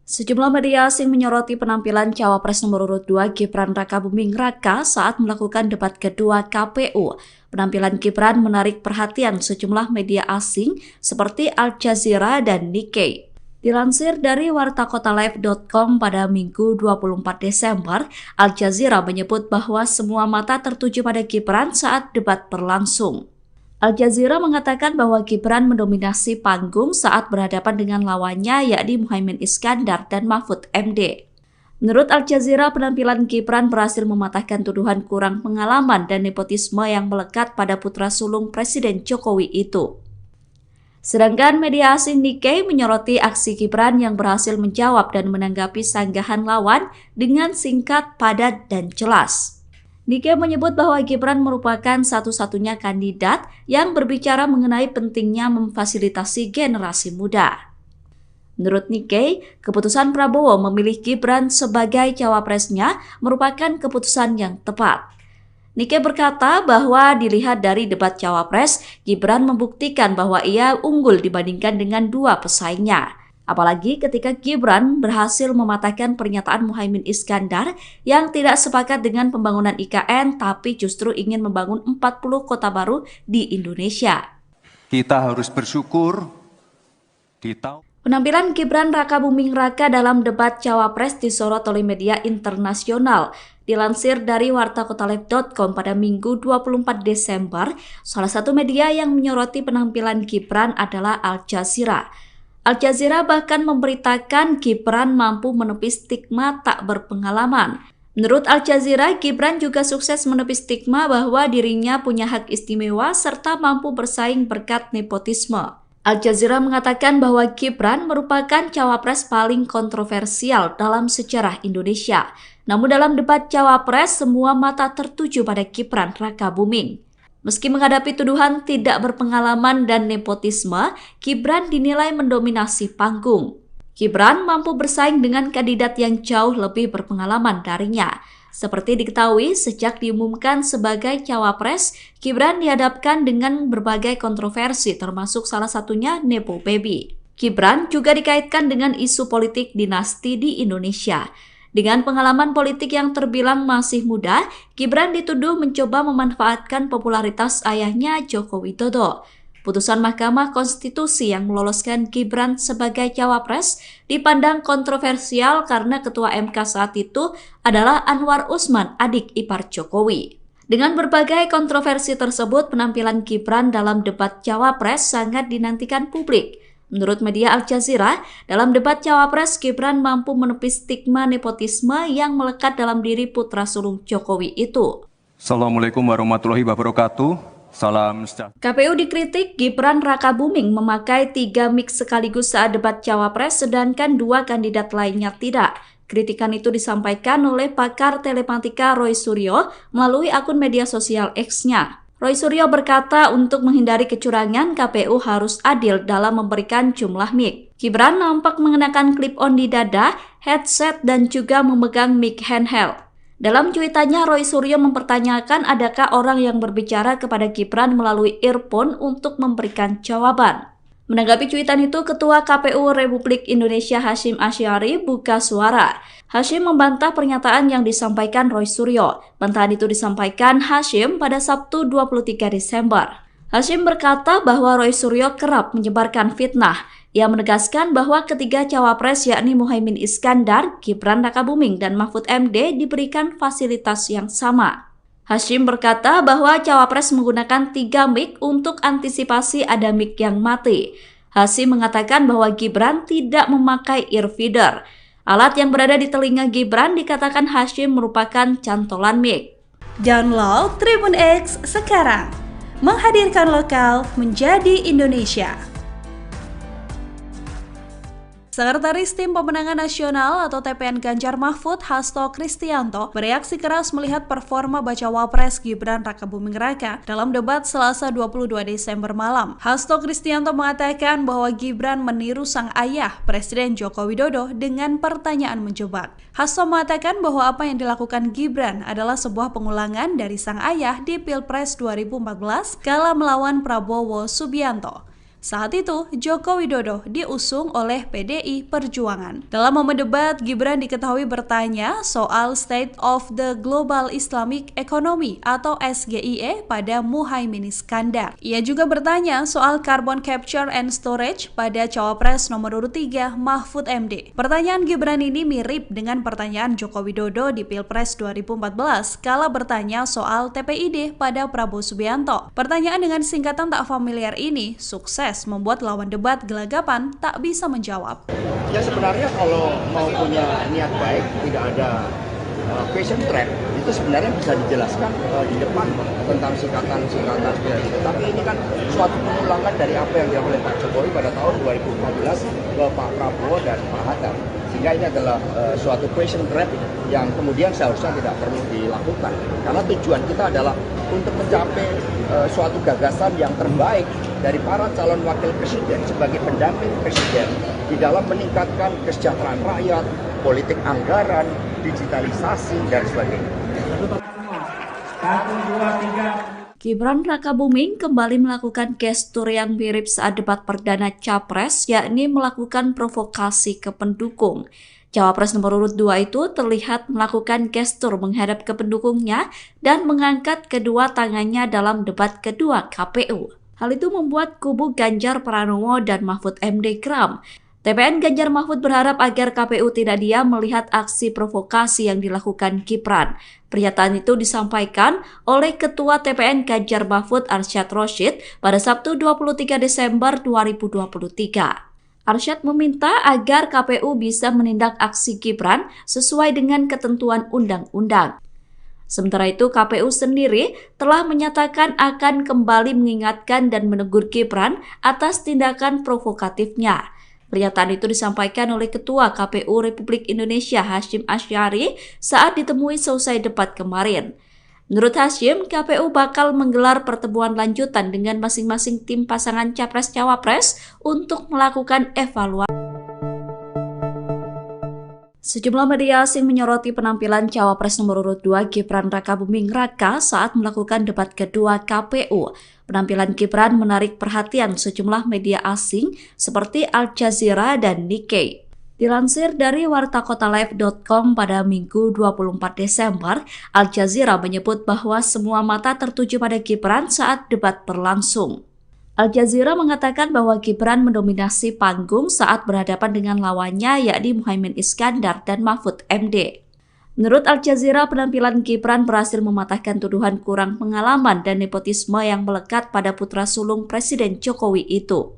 Sejumlah media asing menyoroti penampilan Cawapres nomor urut 2 Gibran Rakabuming Raka saat melakukan debat kedua KPU. Penampilan Gibran menarik perhatian sejumlah media asing seperti Al Jazeera dan Nikkei. Dilansir dari wartakotalive.com pada Minggu 24 Desember, Al Jazeera menyebut bahwa semua mata tertuju pada Gibran saat debat berlangsung. Al Jazeera mengatakan bahwa Gibran mendominasi panggung saat berhadapan dengan lawannya yakni Muhaimin Iskandar dan Mahfud MD. Menurut Al Jazeera, penampilan Gibran berhasil mematahkan tuduhan kurang pengalaman dan nepotisme yang melekat pada putra sulung Presiden Jokowi itu. Sedangkan media asing Nikkei menyoroti aksi Gibran yang berhasil menjawab dan menanggapi sanggahan lawan dengan singkat, padat, dan jelas. Nikkei menyebut bahwa Gibran merupakan satu-satunya kandidat yang berbicara mengenai pentingnya memfasilitasi generasi muda. Menurut Nikkei, keputusan Prabowo memilih Gibran sebagai cawapresnya merupakan keputusan yang tepat. Nikkei berkata bahwa dilihat dari debat cawapres, Gibran membuktikan bahwa ia unggul dibandingkan dengan dua pesaingnya. Apalagi ketika Gibran berhasil mematahkan pernyataan Muhaimin Iskandar yang tidak sepakat dengan pembangunan IKN tapi justru ingin membangun 40 kota baru di Indonesia. Kita harus bersyukur Penampilan Gibran Rakabuming Raka dalam debat cawapres disorot oleh media internasional. Dilansir dari wartakotaleb.com pada Minggu 24 Desember, salah satu media yang menyoroti penampilan Gibran adalah Al Jazeera. Al Jazeera bahkan memberitakan Gibran mampu menepis stigma tak berpengalaman. Menurut Al Jazeera, Gibran juga sukses menepis stigma bahwa dirinya punya hak istimewa serta mampu bersaing berkat nepotisme. Al Jazeera mengatakan bahwa Gibran merupakan cawapres paling kontroversial dalam sejarah Indonesia. Namun dalam debat cawapres, semua mata tertuju pada Gibran Rakabuming. Meski menghadapi tuduhan tidak berpengalaman dan nepotisme, Gibran dinilai mendominasi panggung. Gibran mampu bersaing dengan kandidat yang jauh lebih berpengalaman darinya. Seperti diketahui, sejak diumumkan sebagai cawapres, Gibran dihadapkan dengan berbagai kontroversi termasuk salah satunya Nepo Baby. Gibran juga dikaitkan dengan isu politik dinasti di Indonesia. Dengan pengalaman politik yang terbilang masih muda, Gibran dituduh mencoba memanfaatkan popularitas ayahnya Joko Widodo. Putusan Mahkamah Konstitusi yang meloloskan Gibran sebagai cawapres dipandang kontroversial karena Ketua MK saat itu adalah Anwar Usman, adik ipar Jokowi. Dengan berbagai kontroversi tersebut, penampilan Gibran dalam debat cawapres sangat dinantikan publik. Menurut media Al Jazeera, dalam debat cawapres Gibran mampu menepis stigma nepotisme yang melekat dalam diri putra sulung Jokowi itu. Assalamualaikum warahmatullahi wabarakatuh. Salam sejahtera. KPU dikritik Gibran Rakabuming memakai 3 mic sekaligus saat debat cawapres sedangkan 2 kandidat lainnya tidak. Kritikan itu disampaikan oleh pakar telematika Roy Suryo melalui akun media sosial X-nya. Roy Suryo berkata untuk menghindari kecurangan, KPU harus adil dalam memberikan jumlah mic. Gibran nampak mengenakan clip-on di dada, headset, dan juga memegang mic handheld. Dalam cuitannya, Roy Suryo mempertanyakan adakah orang yang berbicara kepada Gibran melalui earphone untuk memberikan jawaban. Menanggapi cuitan itu, Ketua KPU Republik Indonesia Hasyim Asy'ari buka suara. Hasyim membantah pernyataan yang disampaikan Roy Suryo. Bantahan itu disampaikan Hasyim pada Sabtu 23 Desember. Hasyim berkata bahwa Roy Suryo kerap menyebarkan fitnah. Ia menegaskan bahwa ketiga cawapres yakni Muhaimin Iskandar, Gibran Rakabuming, dan Mahfud MD diberikan fasilitas yang sama. Hasyim berkata bahwa cawapres menggunakan 3 mic untuk antisipasi ada mic yang mati. Hasyim mengatakan bahwa Gibran tidak memakai earfeeder. Alat yang berada di telinga Gibran dikatakan Hasyim merupakan cantolan mic. Download Tribun X sekarang. Menghadirkan lokal menjadi Indonesia. Sekretaris Tim Pemenangan Nasional atau TPN Ganjar Mahfud, Hasto Kristianto, bereaksi keras melihat performa bacawa pres Gibran Rakabuming Raka dalam debat Selasa 22 Desember malam. Hasto Kristianto mengatakan bahwa Gibran meniru sang ayah, Presiden Joko Widodo, dengan pertanyaan menjebak. Hasto mengatakan bahwa apa yang dilakukan Gibran adalah sebuah pengulangan dari sang ayah di Pilpres 2014 kala melawan Prabowo Subianto. Saat itu, Joko Widodo diusung oleh PDI Perjuangan. Dalam momen debat, Gibran diketahui bertanya soal State of the Global Islamic Economy atau SGIE pada Muhaimin Iskandar. Ia juga bertanya soal Carbon Capture and Storage pada Cawapres nomor urut 3 Mahfud MD. Pertanyaan Gibran ini mirip dengan pertanyaan Joko Widodo di Pilpres 2014 kala bertanya soal TPID pada Prabowo Subianto. Pertanyaan dengan singkatan tak familiar ini sukses membuat lawan debat gelagapan tak bisa menjawab. Ya sebenarnya kalau mau punya niat baik, tidak ada question trap, itu sebenarnya bisa dijelaskan di depan tentang singkatan-singkatan seperti itu. Tapi ini kan suatu pengulangan dari apa yang dilakukan oleh Pak Jokowi pada tahun 2014 ke Pak Prabowo dan Pak Hatta. Sehingga ini adalah suatu question trap yang kemudian seharusnya tidak perlu dilakukan. Karena tujuan kita adalah untuk mencapai suatu gagasan yang terbaik dari para calon wakil presiden sebagai pendamping presiden di dalam meningkatkan kesejahteraan rakyat, politik anggaran, digitalisasi, dan sebagainya. Gibran Rakabuming kembali melakukan gestur yang mirip saat debat perdana Capres, yakni melakukan provokasi ke pendukung. Cawapres nomor urut 2 itu terlihat melakukan gestur menghadap ke pendukungnya dan mengangkat kedua tangannya dalam debat kedua KPU. Hal itu membuat kubu Ganjar Pranowo dan Mahfud MD geram. TPN Ganjar Mahfud berharap agar KPU tidak diam melihat aksi provokasi yang dilakukan Gibran. Pernyataan itu disampaikan oleh Ketua TPN Ganjar Mahfud Arsyad Rashid pada Sabtu 23 Desember 2023. Arsyad meminta agar KPU bisa menindak aksi Gibran sesuai dengan ketentuan undang-undang. Sementara itu, KPU sendiri telah menyatakan akan kembali mengingatkan dan menegur Gibran atas tindakan provokatifnya. Pernyataan itu disampaikan oleh Ketua KPU Republik Indonesia Hasyim Asy'ari saat ditemui selesai debat kemarin. Menurut Hasyim, KPU bakal menggelar pertemuan lanjutan dengan masing-masing tim pasangan Capres-Cawapres untuk melakukan evaluasi. Sejumlah media asing menyoroti penampilan Cawapres nomor urut 2 Gibran Rakabuming Raka saat melakukan debat kedua KPU. Penampilan Gibran menarik perhatian sejumlah media asing seperti Al Jazeera dan Nikkei. Dilansir dari wartakotalive.com pada Minggu 24 Desember, Al Jazeera menyebut bahwa semua mata tertuju pada Gibran saat debat berlangsung. Al Jazeera mengatakan bahwa Gibran mendominasi panggung saat berhadapan dengan lawannya yakni Muhaimin Iskandar dan Mahfud MD. Menurut Al Jazeera, penampilan Gibran berhasil mematahkan tuduhan kurang pengalaman dan nepotisme yang melekat pada putra sulung Presiden Jokowi itu.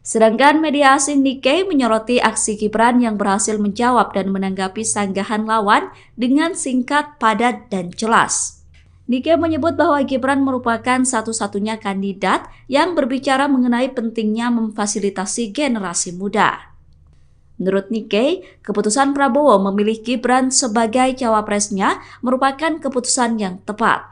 Sedangkan media asing Nikkei menyoroti aksi Gibran yang berhasil menjawab dan menanggapi sanggahan lawan dengan singkat, padat, dan jelas. Nikkei menyebut bahwa Gibran merupakan satu-satunya kandidat yang berbicara mengenai pentingnya memfasilitasi generasi muda. Menurut Nikkei, keputusan Prabowo memilih Gibran sebagai cawapresnya merupakan keputusan yang tepat.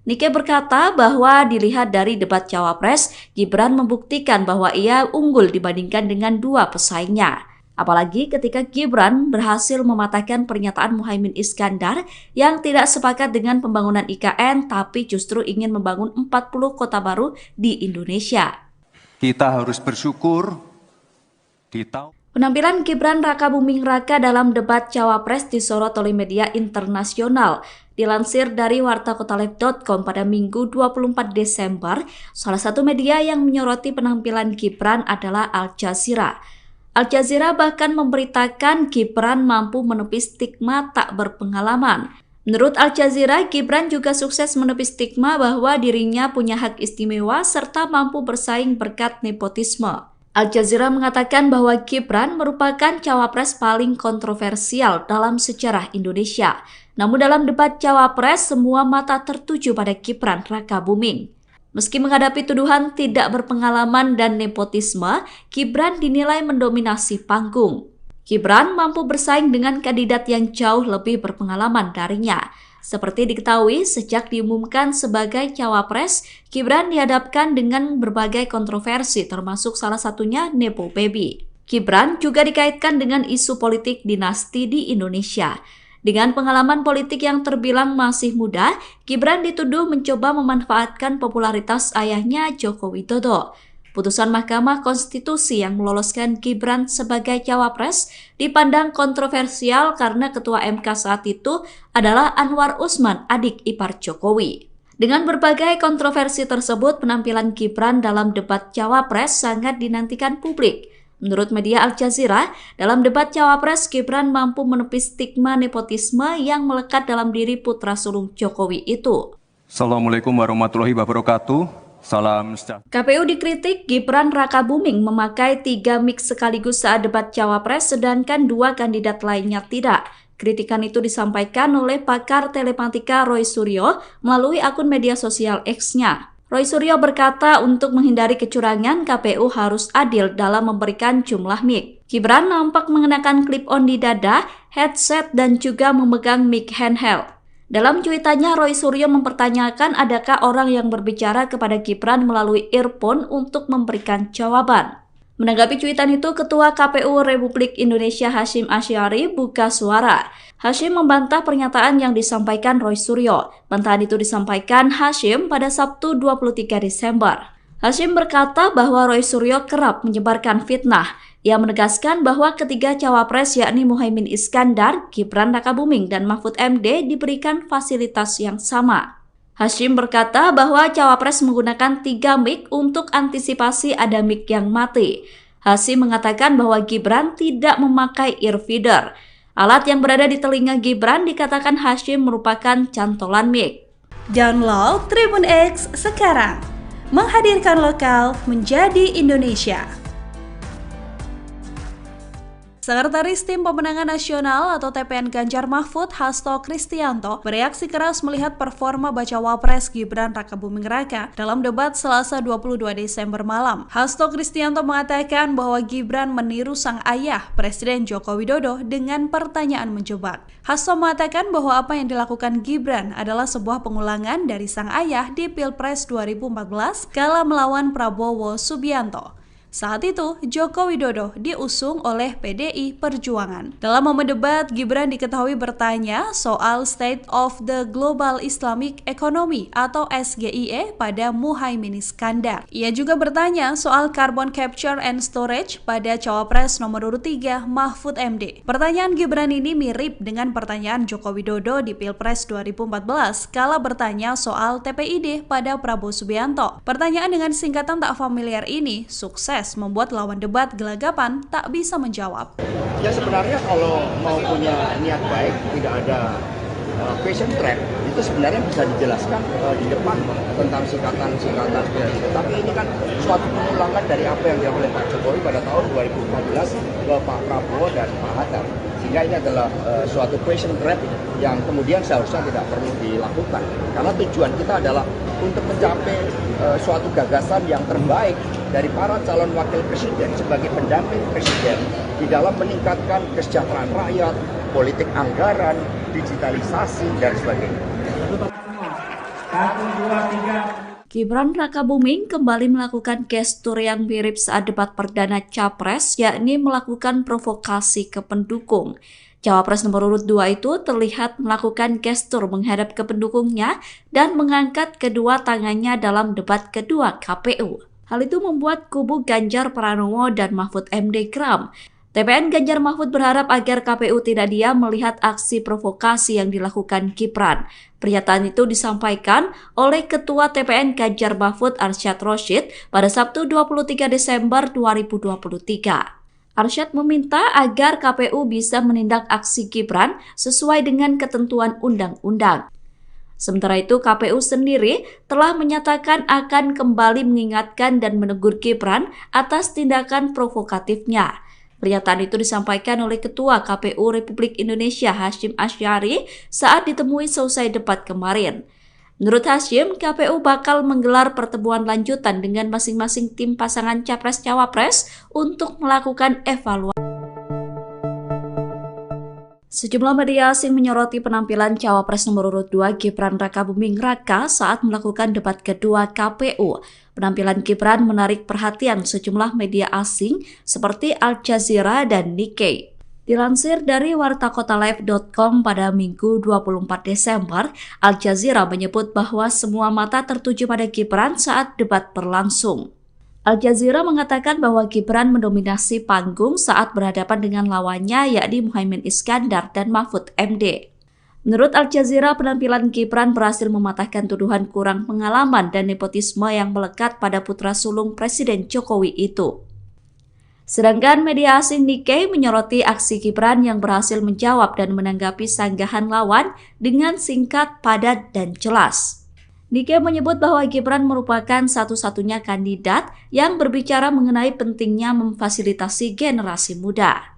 Nikkei berkata bahwa dilihat dari debat cawapres, Gibran membuktikan bahwa ia unggul dibandingkan dengan dua pesaingnya. Apalagi ketika Gibran berhasil mematahkan pernyataan Muhaimin Iskandar yang tidak sepakat dengan pembangunan IKN tapi justru ingin membangun 40 kota baru di Indonesia. Kita harus bersyukur di tahun Penampilan Gibran Rakabuming Raka dalam debat Cawapres disorot oleh media internasional. Dilansir dari wartakotalive.com pada Minggu 24 Desember, salah satu media yang menyoroti penampilan Gibran adalah Al Jazeera. Al Jazeera bahkan memberitakan Gibran mampu menepis stigma tak berpengalaman. Menurut Al Jazeera, Gibran juga sukses menepis stigma bahwa dirinya punya hak istimewa serta mampu bersaing berkat nepotisme. Al Jazeera mengatakan bahwa Gibran merupakan cawapres paling kontroversial dalam sejarah Indonesia. Namun dalam debat cawapres, semua mata tertuju pada Gibran Rakabuming. Meski menghadapi tuduhan tidak berpengalaman dan nepotisme, Gibran dinilai mendominasi panggung. Gibran mampu bersaing dengan kandidat yang jauh lebih berpengalaman darinya. Seperti diketahui, sejak diumumkan sebagai cawapres, Gibran dihadapkan dengan berbagai kontroversi termasuk salah satunya Nepo Baby. Gibran juga dikaitkan dengan isu politik dinasti di Indonesia. Dengan pengalaman politik yang terbilang masih muda, Gibran dituduh mencoba memanfaatkan popularitas ayahnya Joko Widodo. Putusan Mahkamah Konstitusi yang meloloskan Gibran sebagai cawapres dipandang kontroversial karena Ketua MK saat itu adalah Anwar Usman, adik ipar Jokowi. Dengan berbagai kontroversi tersebut, penampilan Gibran dalam debat cawapres sangat dinantikan publik. Menurut media Al Jazeera, dalam debat cawapres, Gibran mampu menepis stigma nepotisme yang melekat dalam diri putra sulung Jokowi itu. Assalamualaikum warahmatullahi wabarakatuh. Salam sejahtera. KPU dikritik Gibran Rakabuming memakai 3 mic sekaligus saat debat cawapres, sedangkan 2 kandidat lainnya tidak. Kritikan itu disampaikan oleh pakar telematika Roy Suryo melalui akun media sosial X-nya. Roy Suryo berkata untuk menghindari kecurangan, KPU harus adil dalam memberikan jumlah mic. Gibran nampak mengenakan clip-on di dada, headset, dan juga memegang mic handheld. Dalam cuitannya, Roy Suryo mempertanyakan adakah orang yang berbicara kepada Gibran melalui earphone untuk memberikan jawaban. Menanggapi cuitan itu, Ketua KPU Republik Indonesia Hasyim Asy'ari buka suara. Hasyim membantah pernyataan yang disampaikan Roy Suryo. Bantahan itu disampaikan Hasyim pada Sabtu 23 Desember. Hasyim berkata bahwa Roy Suryo kerap menyebarkan fitnah. Ia menegaskan bahwa ketiga cawapres yakni Muhaimin Iskandar, Gibran Rakabuming, dan Mahfud MD diberikan fasilitas yang sama. Hasyim berkata bahwa cawapres menggunakan 3 mic untuk antisipasi ada mic yang mati. Hasyim mengatakan bahwa Gibran tidak memakai earfeeder. Alat yang berada di telinga Gibran dikatakan Hasyim merupakan cantolan mic. Download Tribun X sekarang, menghadirkan lokal menjadi Indonesia. Sekretaris Tim Pemenangan Nasional atau TPN Ganjar Mahfud, Hasto Kristianto, bereaksi keras melihat performa bacawa pres Gibran Rakabuming Raka dalam debat Selasa 22 Desember malam. Hasto Kristianto mengatakan bahwa Gibran meniru sang ayah, Presiden Joko Widodo, dengan pertanyaan menjebak. Hasto mengatakan bahwa apa yang dilakukan Gibran adalah sebuah pengulangan dari sang ayah di Pilpres 2014 kala melawan Prabowo Subianto. Saat itu, Joko Widodo diusung oleh PDI Perjuangan. Dalam momen debat, Gibran diketahui bertanya soal State of the Global Islamic Economy atau SGIE pada Muhaimin Iskandar. Ia juga bertanya soal Carbon Capture and Storage pada Cawapres nomor urut 3 Mahfud MD. Pertanyaan Gibran ini mirip dengan pertanyaan Joko Widodo di Pilpres 2014 kala bertanya soal TPID pada Prabowo Subianto. Pertanyaan dengan singkatan tak familiar ini sukses membuat lawan debat gelagapan tak bisa menjawab. Ya sebenarnya kalau mau punya niat baik, tidak ada question trap, itu sebenarnya bisa dijelaskan di depan tentang singkatan-singkatan seperti itu. Tapi ini kan suatu pengulangan dari apa yang dilakukan oleh Pak Jokowi pada tahun 2014 ke Pak Prabowo dan Pak Hatta. Sehingga ini adalah suatu question trap yang kemudian seharusnya tidak perlu dilakukan. Karena tujuan kita adalah untuk mencapai suatu gagasan yang terbaik dari para calon wakil presiden sebagai pendamping presiden di dalam meningkatkan kesejahteraan rakyat, politik anggaran, digitalisasi, dan sebagainya. Gibran Rakabuming kembali melakukan gestur yang mirip saat debat perdana Capres, yakni melakukan provokasi ke pendukung. Cawapres nomor urut 2 itu terlihat melakukan gestur menghadap ke pendukungnya dan mengangkat kedua tangannya dalam debat kedua KPU. Hal itu membuat kubu Ganjar Pranowo dan Mahfud MD geram. TPN Ganjar Mahfud berharap agar KPU tidak diam melihat aksi provokasi yang dilakukan Gibran. Pernyataan itu disampaikan oleh Ketua TPN Ganjar Mahfud Arsyad Rashid pada Sabtu 23 Desember 2023. Arsyad meminta agar KPU bisa menindak aksi Gibran sesuai dengan ketentuan undang-undang. Sementara itu, KPU sendiri telah menyatakan akan kembali mengingatkan dan menegur Gibran atas tindakan provokatifnya. Pernyataan itu disampaikan oleh Ketua KPU Republik Indonesia Hasyim Asy'ari saat ditemui selesai debat kemarin. Menurut Hasyim, KPU bakal menggelar pertemuan lanjutan dengan masing-masing tim pasangan Capres-Cawapres untuk melakukan evaluasi. Sejumlah media asing menyoroti penampilan Cawapres nomor urut 2 Gibran Rakabuming Raka saat melakukan debat kedua KPU. Penampilan Gibran menarik perhatian sejumlah media asing seperti Al Jazeera dan Nikkei. Dilansir dari wartakotalive.com pada Minggu 24 Desember, Al Jazeera menyebut bahwa semua mata tertuju pada Gibran saat debat berlangsung. Al Jazeera mengatakan bahwa Gibran mendominasi panggung saat berhadapan dengan lawannya yakni Muhaimin Iskandar dan Mahfud MD. Menurut Al Jazeera, penampilan Gibran berhasil mematahkan tuduhan kurang pengalaman dan nepotisme yang melekat pada putra sulung Presiden Jokowi itu. Sedangkan media asing Nikkei menyoroti aksi Gibran yang berhasil menjawab dan menanggapi sanggahan lawan dengan singkat, padat, dan jelas. Nikkei menyebut bahwa Gibran merupakan satu-satunya kandidat yang berbicara mengenai pentingnya memfasilitasi generasi muda.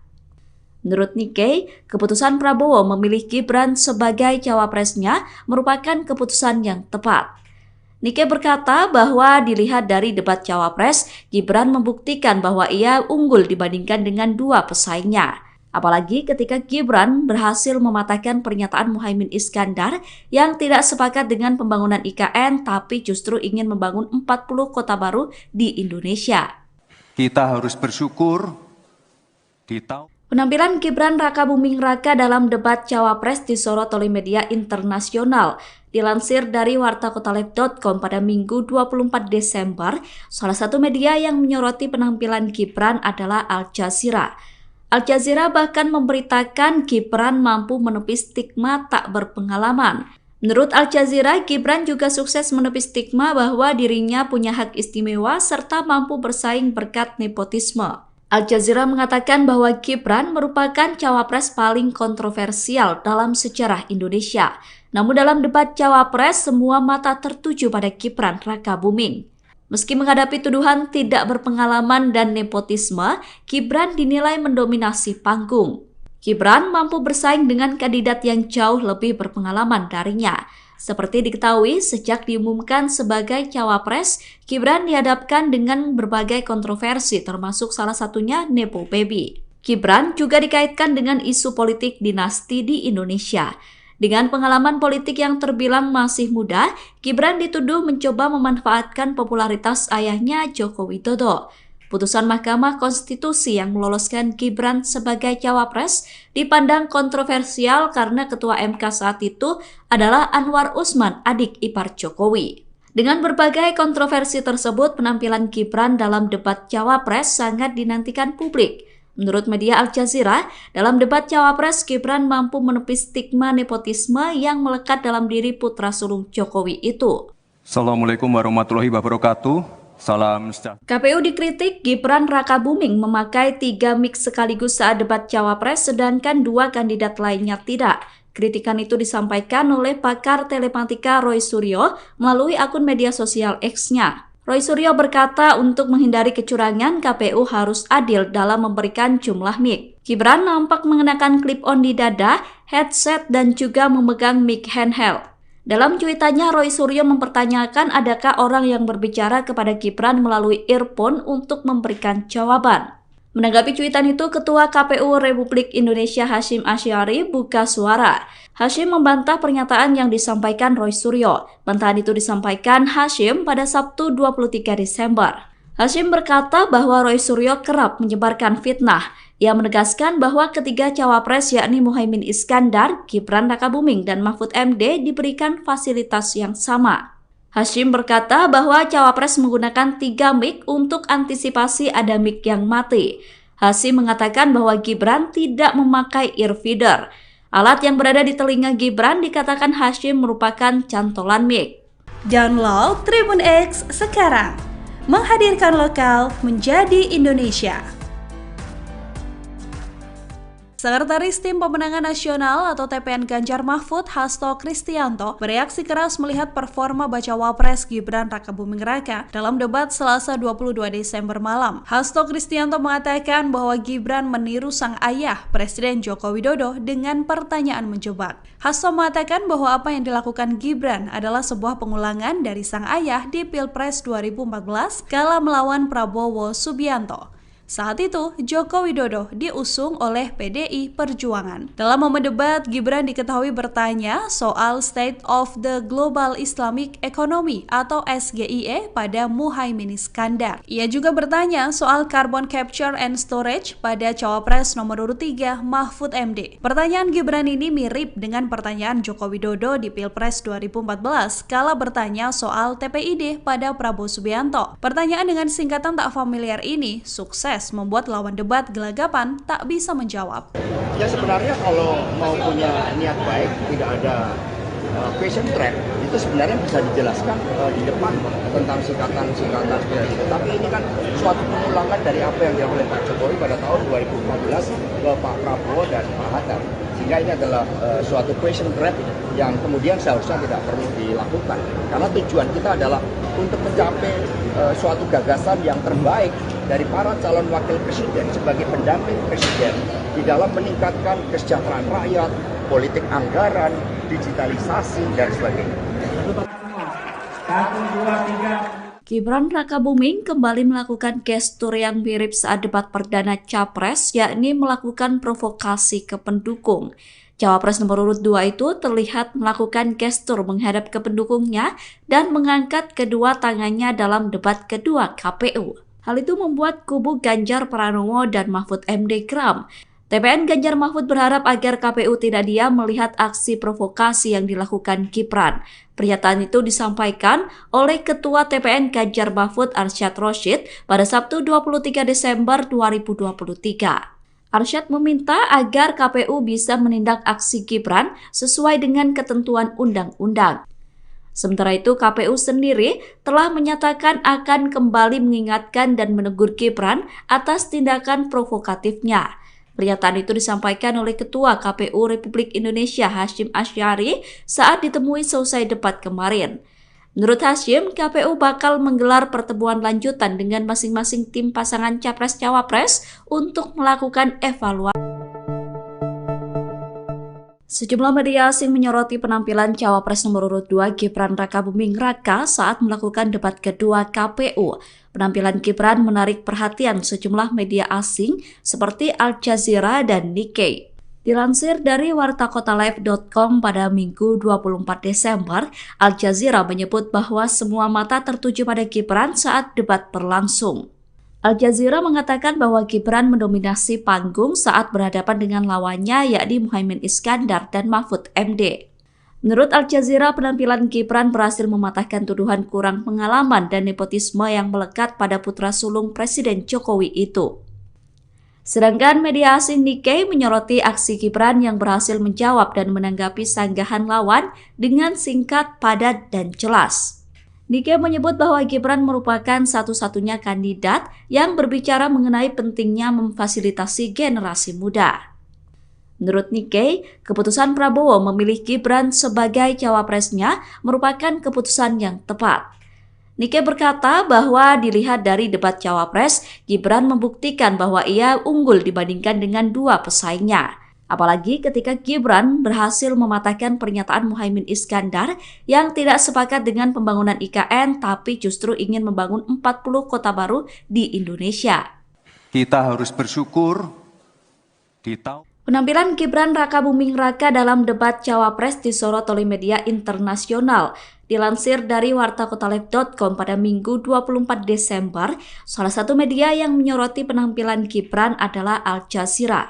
Menurut Nikkei, keputusan Prabowo memilih Gibran sebagai cawapresnya merupakan keputusan yang tepat. Nikkei berkata bahwa dilihat dari debat cawapres, Gibran membuktikan bahwa ia unggul dibandingkan dengan dua pesaingnya. Apalagi ketika Gibran berhasil mematahkan pernyataan Muhaimin Iskandar yang tidak sepakat dengan pembangunan IKN tapi justru ingin membangun 40 kota baru di Indonesia. Kita harus bersyukur di tahun Penampilan Gibran Rakabuming Raka dalam debat cawapres disorot oleh media internasional. Dilansir dari wartakotaleb.com pada Minggu 24 Desember, salah satu media yang menyoroti penampilan Gibran adalah Al Jazeera. Al Jazeera bahkan memberitakan Gibran mampu menepis stigma tak berpengalaman. Menurut Al Jazeera, Gibran juga sukses menepis stigma bahwa dirinya punya hak istimewa serta mampu bersaing berkat nepotisme. Al Jazeera mengatakan bahwa Gibran merupakan cawapres paling kontroversial dalam sejarah Indonesia. Namun dalam debat cawapres, semua mata tertuju pada Gibran Rakabuming. Meski menghadapi tuduhan tidak berpengalaman dan nepotisme, Gibran dinilai mendominasi panggung. Gibran mampu bersaing dengan kandidat yang jauh lebih berpengalaman darinya. Seperti diketahui, sejak diumumkan sebagai cawapres, Gibran dihadapkan dengan berbagai kontroversi termasuk salah satunya Nepo Baby. Gibran juga dikaitkan dengan isu politik dinasti di Indonesia. Dengan pengalaman politik yang terbilang masih muda, Gibran dituduh mencoba memanfaatkan popularitas ayahnya Joko Widodo. Putusan Mahkamah Konstitusi yang meloloskan Gibran sebagai cawapres dipandang kontroversial karena Ketua MK saat itu adalah Anwar Usman, adik ipar Jokowi. Dengan berbagai kontroversi tersebut, penampilan Gibran dalam debat cawapres sangat dinantikan publik. Menurut media Al Jazeera, dalam debat cawapres, Gibran mampu menepis stigma nepotisme yang melekat dalam diri putra sulung Jokowi itu. Assalamualaikum warahmatullahi wabarakatuh. Salam sejahtera. KPU dikritik Gibran Rakabuming memakai 3 mic sekaligus saat debat cawapres sedangkan 2 kandidat lainnya tidak. Kritikan itu disampaikan oleh pakar telematika Roy Suryo melalui akun media sosial X-nya. Roy Suryo berkata untuk menghindari kecurangan, KPU harus adil dalam memberikan jumlah mic. Gibran nampak mengenakan clip-on di dada, headset, dan juga memegang mic handheld. Dalam cuitannya, Roy Suryo mempertanyakan adakah orang yang berbicara kepada Gibran melalui earphone untuk memberikan jawaban. Menanggapi cuitan itu, Ketua KPU Republik Indonesia Hasyim Asy'ari buka suara. Hasyim membantah pernyataan yang disampaikan Roy Suryo. Bantahan itu disampaikan Hasyim pada Sabtu 23 Desember. Hasyim berkata bahwa Roy Suryo kerap menyebarkan fitnah. Ia menegaskan bahwa ketiga cawapres yakni Muhaimin Iskandar, Gibran Rakabuming, dan Mahfud MD diberikan fasilitas yang sama. Hasyim berkata bahwa cawapres menggunakan 3 mic untuk antisipasi ada mic yang mati. Hasyim mengatakan bahwa Gibran tidak memakai earfeeder. Alat yang berada di telinga Gibran dikatakan Hasyim merupakan cantolan mic. Download Tribun X sekarang, menghadirkan lokal menjadi Indonesia. Sekretaris Tim Pemenangan Nasional atau TPN Ganjar Mahfud, Hasto Kristianto, bereaksi keras melihat performa bacawa pres Gibran Rakabuming Raka dalam debat Selasa 22 Desember malam. Hasto Kristianto mengatakan bahwa Gibran meniru sang ayah, Presiden Joko Widodo, dengan pertanyaan menjebak. Hasto mengatakan bahwa apa yang dilakukan Gibran adalah sebuah pengulangan dari sang ayah di Pilpres 2014 kala melawan Prabowo Subianto. Saat itu, Joko Widodo diusung oleh PDI Perjuangan. Dalam momen debat, Gibran diketahui bertanya soal State of the Global Islamic Economy atau SGIE pada Muhaimin Iskandar. Ia juga bertanya soal Carbon Capture and Storage pada Cawapres nomor urut 3 Mahfud MD. Pertanyaan Gibran ini mirip dengan pertanyaan Joko Widodo di Pilpres 2014 kala bertanya soal TPID pada Prabowo Subianto. Pertanyaan dengan singkatan tak familiar ini sukses membuat lawan debat gelagapan tak bisa menjawab. Ya sebenarnya kalau mau punya niat baik, tidak ada question trap, itu sebenarnya bisa dijelaskan di depan tentang singkatan-singkatan seperti itu. Tapi ini kan suatu pengulangan dari apa yang dilakukan oleh Pak Jokowi pada tahun 2014 ke Pak Prabowo dan Pak Hatta. Sehingga ini adalah suatu question trap yang kemudian seharusnya tidak perlu dilakukan. Karena tujuan kita adalah untuk mencapai suatu gagasan yang terbaik dari para calon wakil presiden sebagai pendamping presiden di dalam meningkatkan kesejahteraan rakyat, politik anggaran, digitalisasi, dan sebagainya. Gibran Rakabuming kembali melakukan gestur yang mirip saat debat perdana Capres, yakni melakukan provokasi ke pendukung. Cawapres nomor urut 2 itu terlihat melakukan gestur menghadap ke pendukungnya dan mengangkat kedua tangannya dalam debat kedua KPU. Hal itu membuat kubu Ganjar Pranowo dan Mahfud MD geram. TPN Ganjar Mahfud berharap agar KPU tidak diam melihat aksi provokasi yang dilakukan Gibran. Pernyataan itu disampaikan oleh Ketua TPN Ganjar Mahfud Arsyad Rashid pada Sabtu 23 Desember 2023. Arsyad meminta agar KPU bisa menindak aksi Gibran sesuai dengan ketentuan undang-undang. Sementara itu, KPU sendiri telah menyatakan akan kembali mengingatkan dan menegur Gibran atas tindakan provokatifnya. Pernyataan itu disampaikan oleh Ketua KPU Republik Indonesia Hasyim Asy'ari saat ditemui selesai debat kemarin. Menurut Hasyim, KPU bakal menggelar pertemuan lanjutan dengan masing-masing tim pasangan Capres-Cawapres untuk melakukan evaluasi. Sejumlah media asing menyoroti penampilan Cawapres nomor urut 2 Gibran Rakabuming Raka saat melakukan debat kedua KPU. Penampilan Gibran menarik perhatian sejumlah media asing seperti Al Jazeera dan Nikkei. Dilansir dari wartakotalive.com pada Minggu 24 Desember, Al Jazeera menyebut bahwa semua mata tertuju pada Gibran saat debat berlangsung. Al Jazeera mengatakan bahwa Gibran mendominasi panggung saat berhadapan dengan lawannya yakni Muhaimin Iskandar dan Mahfud MD. Menurut Al Jazeera, penampilan Gibran berhasil mematahkan tuduhan kurang pengalaman dan nepotisme yang melekat pada putra sulung Presiden Jokowi itu. Sedangkan media asing Nikkei menyoroti aksi Gibran yang berhasil menjawab dan menanggapi sanggahan lawan dengan singkat, padat, dan jelas. Nikkei menyebut bahwa Gibran merupakan satu-satunya kandidat yang berbicara mengenai pentingnya memfasilitasi generasi muda. Menurut Nikkei, keputusan Prabowo memilih Gibran sebagai cawapresnya merupakan keputusan yang tepat. Nikkei berkata bahwa dilihat dari debat cawapres, Gibran membuktikan bahwa ia unggul dibandingkan dengan dua pesaingnya. Apalagi ketika Gibran berhasil mematahkan pernyataan Muhaimin Iskandar yang tidak sepakat dengan pembangunan IKN tapi justru ingin membangun 40 kota baru di Indonesia. Kita harus bersyukur di tahun Penampilan Gibran Rakabuming Raka dalam debat Cawapres disorot oleh media internasional. Dilansir dari wartakotalive.com pada Minggu 24 Desember, salah satu media yang menyoroti penampilan Gibran adalah Al Jazeera.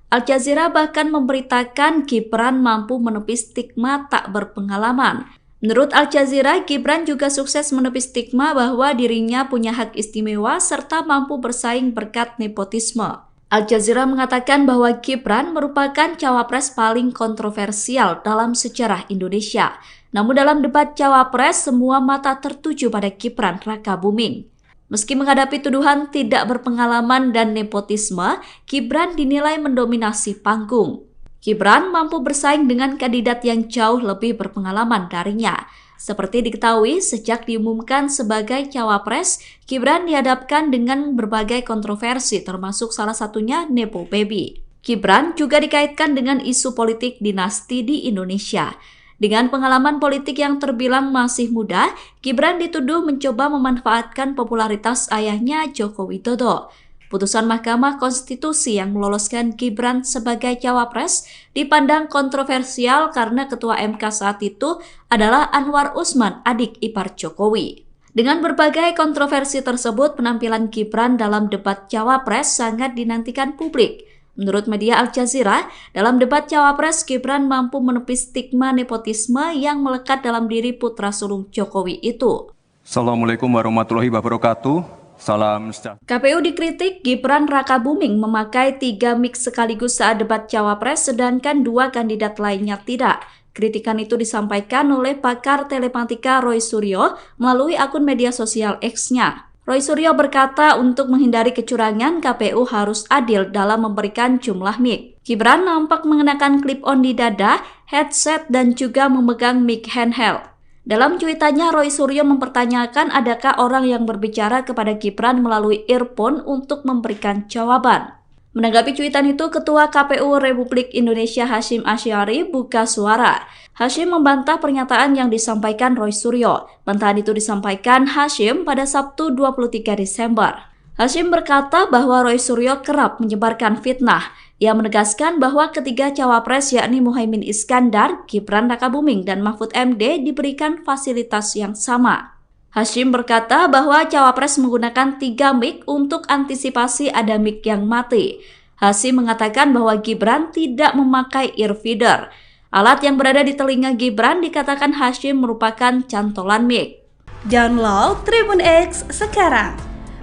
Al Jazeera bahkan memberitakan Gibran mampu menepis stigma tak berpengalaman. Menurut Al Jazeera, Gibran juga sukses menepis stigma bahwa dirinya punya hak istimewa serta mampu bersaing berkat nepotisme. Al Jazeera mengatakan bahwa Gibran merupakan cawapres paling kontroversial dalam sejarah Indonesia. Namun dalam debat cawapres, semua mata tertuju pada Gibran Rakabuming. Meski menghadapi tuduhan tidak berpengalaman dan nepotisme, Gibran dinilai mendominasi panggung. Gibran mampu bersaing dengan kandidat yang jauh lebih berpengalaman darinya. Seperti diketahui, sejak diumumkan sebagai cawapres, Gibran dihadapkan dengan berbagai kontroversi termasuk salah satunya Nepo Baby. Gibran juga dikaitkan dengan isu politik dinasti di Indonesia. Dengan pengalaman politik yang terbilang masih muda, Gibran dituduh mencoba memanfaatkan popularitas ayahnya Joko Widodo. putusan Mahkamah Konstitusi yang meloloskan Gibran sebagai cawapres dipandang kontroversial karena Ketua MK saat itu adalah Anwar Usman, adik ipar Jokowi. Dengan berbagai kontroversi tersebut, penampilan Gibran dalam debat cawapres sangat dinantikan publik. Menurut media Al Jazeera, dalam debat cawapres, Gibran mampu menepis stigma nepotisme yang melekat dalam diri putra sulung Jokowi itu. Assalamualaikum warahmatullahi wabarakatuh. Salam sejahtera. KPU dikritik Gibran Rakabuming memakai 3 mic sekaligus saat debat cawapres, sedangkan 2 kandidat lainnya tidak. Kritikan itu disampaikan oleh pakar telematika Roy Suryo melalui akun media sosial X-nya. Roy Suryo berkata untuk menghindari kecurangan, KPU harus adil dalam memberikan jumlah mic. Gibran nampak mengenakan clip-on di dada, headset, dan juga memegang mic handheld. Dalam cuitannya, Roy Suryo mempertanyakan adakah orang yang berbicara kepada Gibran melalui earphone untuk memberikan jawaban. Menanggapi cuitan itu, Ketua KPU Republik Indonesia Hasyim Asy'ari buka suara. Hasyim membantah pernyataan yang disampaikan Roy Suryo. Bantahan itu disampaikan Hasyim pada Sabtu 23 Desember. Hasyim berkata bahwa Roy Suryo kerap menyebarkan fitnah. Ia menegaskan bahwa ketiga cawapres yakni Muhaimin Iskandar, Gibran Rakabuming, dan Mahfud MD diberikan fasilitas yang sama. Hasyim berkata bahwa cawapres menggunakan 3 mic untuk antisipasi ada mic yang mati. Hasyim mengatakan bahwa Gibran tidak memakai earfeeder. Alat yang berada di telinga Gibran dikatakan Hasyim merupakan cantolan mic. Download Tribun X sekarang,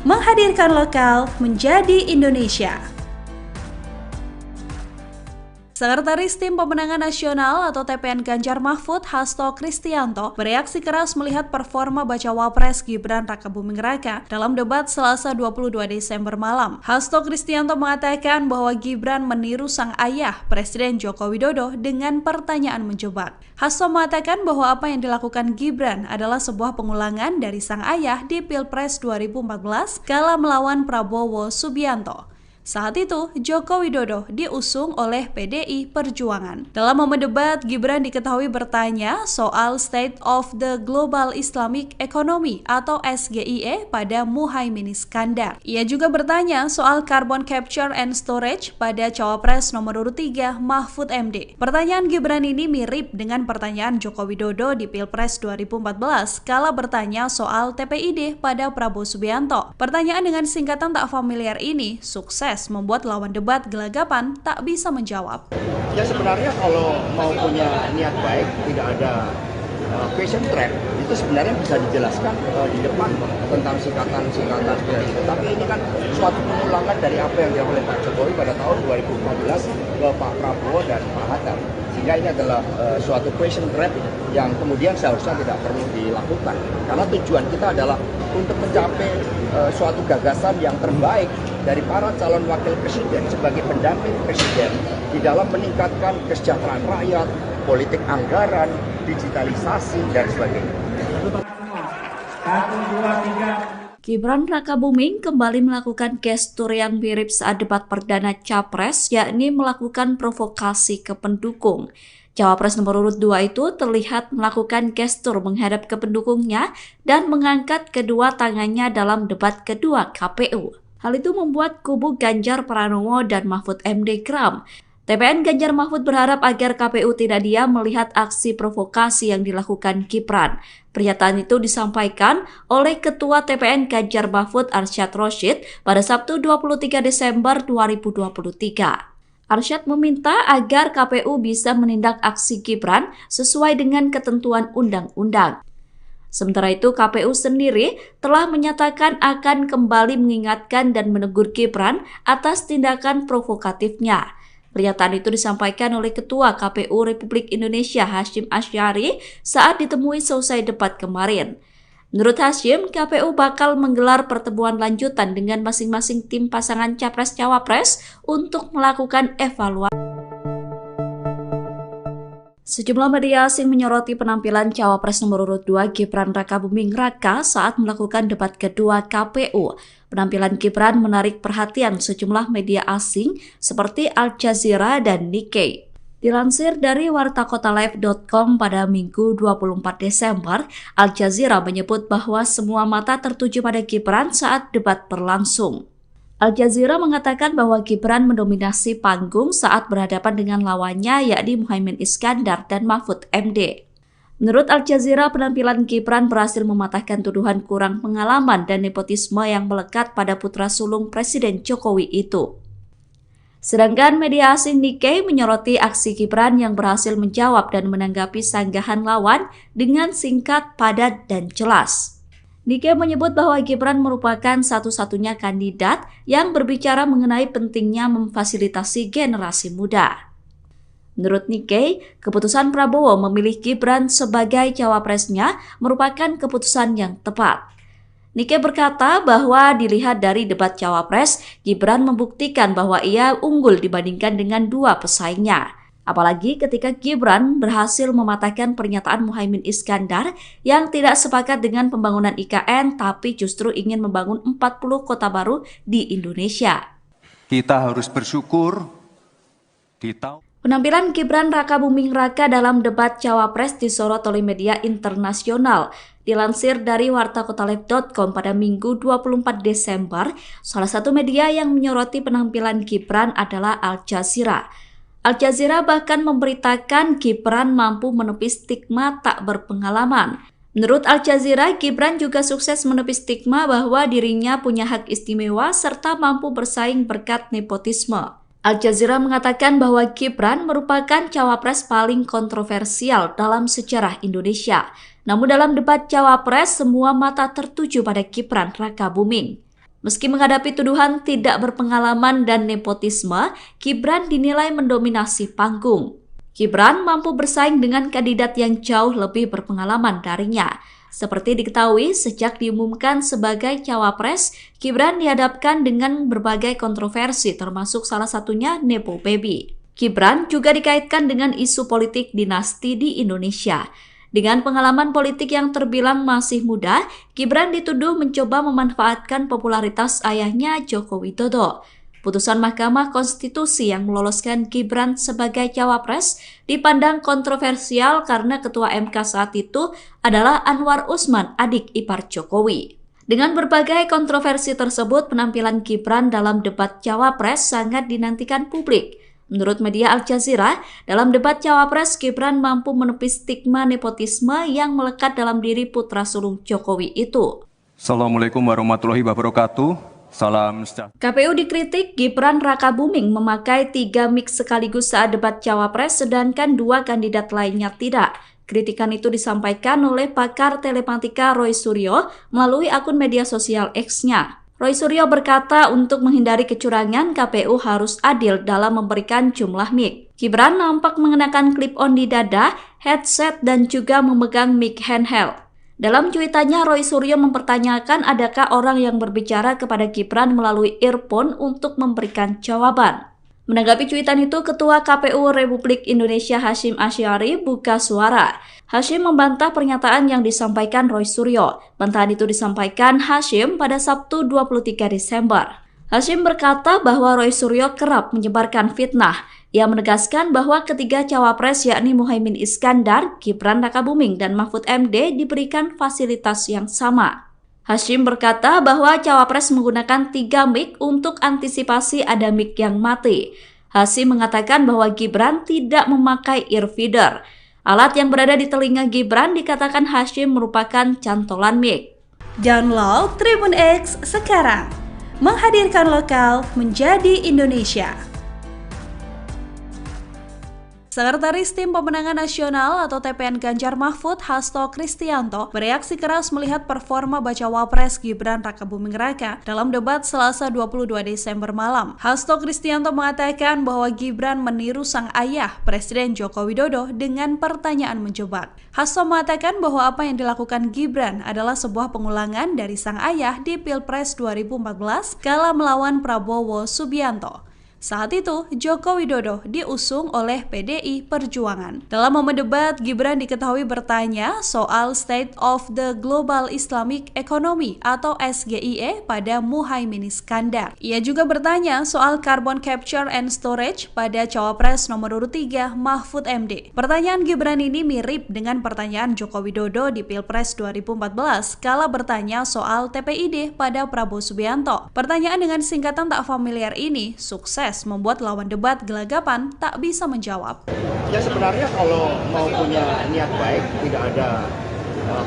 menghadirkan lokal menjadi Indonesia. Sekretaris Tim Pemenangan Nasional atau TPN Ganjar Mahfud, Hasto Kristianto, bereaksi keras melihat performa bacawa pres Gibran Rakabuming Raka dalam debat Selasa 22 Desember malam. Hasto Kristianto mengatakan bahwa Gibran meniru sang ayah, Presiden Joko Widodo, dengan pertanyaan menjebak. Hasto mengatakan bahwa apa yang dilakukan Gibran adalah sebuah pengulangan dari sang ayah di Pilpres 2014 kala melawan Prabowo Subianto. Saat itu, Joko Widodo diusung oleh PDI Perjuangan. Dalam momen debat, Gibran diketahui bertanya soal State of the Global Islamic Economy atau SGIE pada Muhaimin Iskandar. Ia juga bertanya soal Carbon Capture and Storage pada Cawapres nomor urut 3 Mahfud MD. Pertanyaan Gibran ini mirip dengan pertanyaan Joko Widodo di Pilpres 2014 kala bertanya soal TPID pada Prabowo Subianto. Pertanyaan dengan singkatan tak familiar ini sukses membuat lawan debat gelagapan tak bisa menjawab. Ya sebenarnya kalau mau punya niat baik, tidak ada question trap, itu sebenarnya bisa dijelaskan di depan tentang singkatan-singkatan seperti itu. Tapi ini kan suatu pengulangan dari apa yang dilakukan oleh Pak Jokowi pada tahun 2014 ke Pak Prabowo dan Pak Hatta. Sehingga ini adalah suatu question trap yang kemudian seharusnya tidak perlu dilakukan. Karena tujuan kita adalah untuk mencapai suatu gagasan yang terbaik dari para calon wakil presiden sebagai pendamping presiden di dalam meningkatkan kesejahteraan rakyat, politik anggaran, digitalisasi, dan sebagainya. Gibran Rakabuming kembali melakukan gestur yang mirip saat debat perdana Capres, yakni melakukan provokasi ke pendukung. Cawapres nomor urut 2 itu terlihat melakukan gestur menghadap ke pendukungnya dan mengangkat kedua tangannya dalam debat kedua KPU. Hal itu membuat kubu Ganjar Pranowo dan Mahfud MD geram. TPN Ganjar Mahfud berharap agar KPU tidak diam melihat aksi provokasi yang dilakukan Gibran. Pernyataan itu disampaikan oleh Ketua TPN Ganjar Mahfud Arsyad Rashid pada Sabtu 23 Desember 2023. Arsyad meminta agar KPU bisa menindak aksi Gibran sesuai dengan ketentuan undang-undang. Sementara itu, KPU sendiri telah menyatakan akan kembali mengingatkan dan menegur Gibran atas tindakan provokatifnya. Pernyataan itu disampaikan oleh Ketua KPU Republik Indonesia Hasyim Asy'ari saat ditemui selesai debat kemarin. Menurut Hasyim, KPU bakal menggelar pertemuan lanjutan dengan masing-masing tim pasangan Capres-Cawapres untuk melakukan evaluasi. Sejumlah media asing menyoroti penampilan Cawapres nomor urut 2 Gibran Rakabuming Raka saat melakukan debat kedua KPU. Penampilan Gibran menarik perhatian sejumlah media asing seperti Al Jazeera dan Nikkei. Dilansir dari wartakotalive.com pada Minggu 24 Desember, Al Jazeera menyebut bahwa semua mata tertuju pada Gibran saat debat berlangsung. Al Jazeera mengatakan bahwa Gibran mendominasi panggung saat berhadapan dengan lawannya yakni Muhaimin Iskandar dan Mahfud MD. Menurut Al Jazeera, penampilan Gibran berhasil mematahkan tuduhan kurang pengalaman dan nepotisme yang melekat pada putra sulung Presiden Jokowi itu. Sedangkan media asing Nikkei menyoroti aksi Gibran yang berhasil menjawab dan menanggapi sanggahan lawan dengan singkat, padat, dan jelas. Nikkei menyebut bahwa Gibran merupakan satu-satunya kandidat yang berbicara mengenai pentingnya memfasilitasi generasi muda. Menurut Nikkei, keputusan Prabowo memilih Gibran sebagai cawapresnya merupakan keputusan yang tepat. Nikkei berkata bahwa dilihat dari debat cawapres, Gibran membuktikan bahwa ia unggul dibandingkan dengan dua pesaingnya. Apalagi ketika Gibran berhasil mematahkan pernyataan Muhaimin Iskandar yang tidak sepakat dengan pembangunan IKN tapi justru ingin membangun 40 kota baru di Indonesia. Kita harus bersyukur di tahun Penampilan Gibran Rakabuming Raka dalam debat cawapres disorot oleh media internasional. Dilansir dari wartakotaleb.com pada Minggu 24 Desember, salah satu media yang menyoroti penampilan Gibran adalah Al Jazeera. Al Jazeera bahkan memberitakan Gibran mampu menepis stigma tak berpengalaman. Menurut Al Jazeera, Gibran juga sukses menepis stigma bahwa dirinya punya hak istimewa serta mampu bersaing berkat nepotisme. Al Jazeera mengatakan bahwa Gibran merupakan cawapres paling kontroversial dalam sejarah Indonesia. Namun dalam debat cawapres, semua mata tertuju pada Gibran Rakabuming. Meski menghadapi tuduhan tidak berpengalaman dan nepotisme, Gibran dinilai mendominasi panggung. Gibran mampu bersaing dengan kandidat yang jauh lebih berpengalaman darinya. Seperti diketahui, sejak diumumkan sebagai cawapres, Gibran dihadapkan dengan berbagai kontroversi termasuk salah satunya Nepo Baby. Gibran juga dikaitkan dengan isu politik dinasti di Indonesia. Dengan pengalaman politik yang terbilang masih muda, Gibran dituduh mencoba memanfaatkan popularitas ayahnya Joko Widodo. Putusan Mahkamah Konstitusi yang meloloskan Gibran sebagai cawapres dipandang kontroversial karena Ketua MK saat itu adalah Anwar Usman, adik ipar Jokowi. Dengan berbagai kontroversi tersebut, penampilan Gibran dalam debat cawapres sangat dinantikan publik. Menurut media Al Jazeera, dalam debat cawapres, Gibran mampu menepis stigma nepotisme yang melekat dalam diri putra sulung Jokowi itu. Assalamualaikum warahmatullahi wabarakatuh. Salam sejahtera. KPU dikritik Gibran Rakabuming memakai 3 mic sekaligus saat debat cawapres sedangkan 2 kandidat lainnya tidak. Kritikan itu disampaikan oleh pakar telematika Roy Suryo melalui akun media sosial X-nya. Roy Suryo berkata untuk menghindari kecurangan, KPU harus adil dalam memberikan jumlah mic. Gibran nampak mengenakan clip-on di dada, headset, dan juga memegang mic handheld. Dalam cuitannya, Roy Suryo mempertanyakan adakah orang yang berbicara kepada Gibran melalui earphone untuk memberikan jawaban. Menanggapi cuitan itu, Ketua KPU Republik Indonesia Hasyim Asy'ari buka suara. Hasyim membantah pernyataan yang disampaikan Roy Suryo. Bantahan itu disampaikan Hasyim pada Sabtu 23 Desember. Hasyim berkata bahwa Roy Suryo kerap menyebarkan fitnah. Ia menegaskan bahwa ketiga cawapres yakni Muhaimin Iskandar, Gibran Rakabuming, dan Mahfud MD diberikan fasilitas yang sama. Hasyim berkata bahwa cawapres menggunakan 3 mic untuk antisipasi ada mic yang mati. Hasyim mengatakan bahwa Gibran tidak memakai earfeeder. Alat yang berada di telinga Gibran dikatakan Hasyim merupakan cantolan mic. Download Tribun X sekarang. Menghadirkan lokal menjadi Indonesia. Sekretaris Tim Pemenangan Nasional atau TPN Ganjar Mahfud, Hasto Kristianto, bereaksi keras melihat performa bacawa pres Gibran Rakabuming Raka dalam debat Selasa 22 Desember malam. Hasto Kristianto mengatakan bahwa Gibran meniru sang ayah, Presiden Joko Widodo, dengan pertanyaan menjebak. Hasto mengatakan bahwa apa yang dilakukan Gibran adalah sebuah pengulangan dari sang ayah di Pilpres 2014 kala melawan Prabowo Subianto. Saat itu, Joko Widodo diusung oleh PDI Perjuangan. Dalam momen debat, Gibran diketahui bertanya soal State of the Global Islamic Economy atau SGIE pada Muhaimin Iskandar. Ia juga bertanya soal Carbon Capture and Storage pada Cawapres nomor urut 3 Mahfud MD. Pertanyaan Gibran ini mirip dengan pertanyaan Joko Widodo di Pilpres 2014 kala bertanya soal TPID pada Prabowo Subianto. Pertanyaan dengan singkatan tak familiar ini sukses membuat lawan debat gelagapan tak bisa menjawab. Ya sebenarnya kalau mau punya niat baik, tidak ada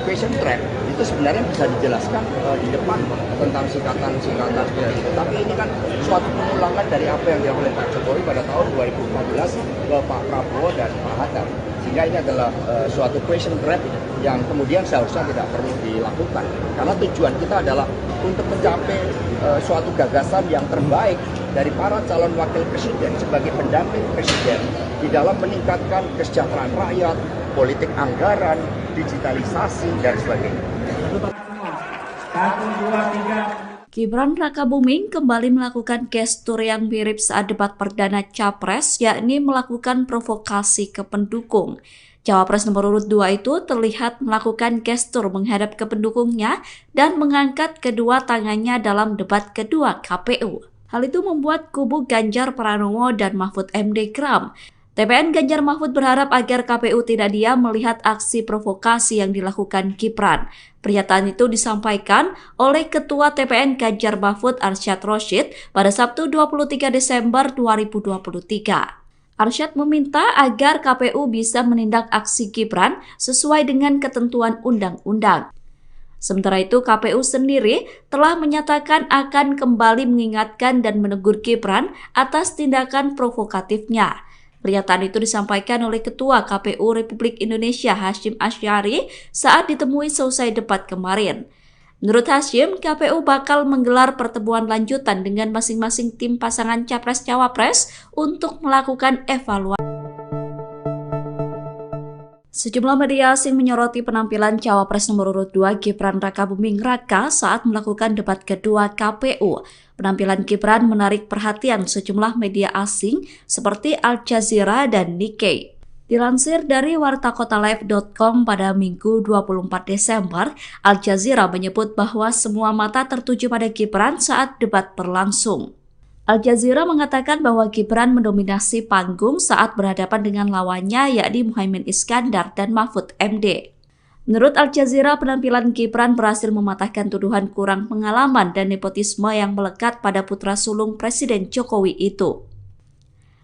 question trap, itu sebenarnya bisa dijelaskan di depan tentang singkatan-singkatan seperti itu. Tapi ini kan suatu pengulangan dari apa yang dilakukan oleh Pak Jokowi pada tahun 2014 ke Pak Prabowo dan Pak Hatta. Sehingga ini adalah suatu question trap yang kemudian seharusnya tidak perlu dilakukan. Karena tujuan kita adalah untuk mencapai suatu gagasan yang terbaik dari para calon wakil presiden sebagai pendamping presiden di dalam meningkatkan kesejahteraan rakyat, politik anggaran, digitalisasi, dan sebagainya. Gibran Rakabuming kembali melakukan gestur yang mirip saat debat perdana Capres, yakni melakukan provokasi ke pendukung. Cawapres nomor urut 2 itu terlihat melakukan gestur menghadap ke pendukungnya dan mengangkat kedua tangannya dalam debat kedua KPU. Hal itu membuat kubu Ganjar Pranowo dan Mahfud MD geram. TPN Ganjar Mahfud berharap agar KPU tidak diam melihat aksi provokasi yang dilakukan Gibran. Pernyataan itu disampaikan oleh Ketua TPN Ganjar Mahfud Arsyad Rashid pada Sabtu 23 Desember 2023. Arsyad meminta agar KPU bisa menindak aksi Gibran sesuai dengan ketentuan undang-undang. Sementara itu, KPU sendiri telah menyatakan akan kembali mengingatkan dan menegur Gibran atas tindakan provokatifnya. Pernyataan itu disampaikan oleh Ketua KPU Republik Indonesia Hasyim Asy'ari saat ditemui selesai debat kemarin. Menurut Hasyim, KPU bakal menggelar pertemuan lanjutan dengan masing-masing tim pasangan Capres-Cawapres untuk melakukan evaluasi. Sejumlah media asing menyoroti penampilan Cawapres nomor urut 2 Gibran Rakabuming Raka saat melakukan debat kedua KPU. Penampilan Gibran menarik perhatian sejumlah media asing seperti Al Jazeera dan Nikkei. Dilansir dari wartakotalive.com pada Minggu 24 Desember, Al Jazeera menyebut bahwa semua mata tertuju pada Gibran saat debat berlangsung. Al Jazeera mengatakan bahwa Gibran mendominasi panggung saat berhadapan dengan lawannya yakni Muhaimin Iskandar dan Mahfud MD. Menurut Al Jazeera, penampilan Gibran berhasil mematahkan tuduhan kurang pengalaman dan nepotisme yang melekat pada putra sulung Presiden Jokowi itu.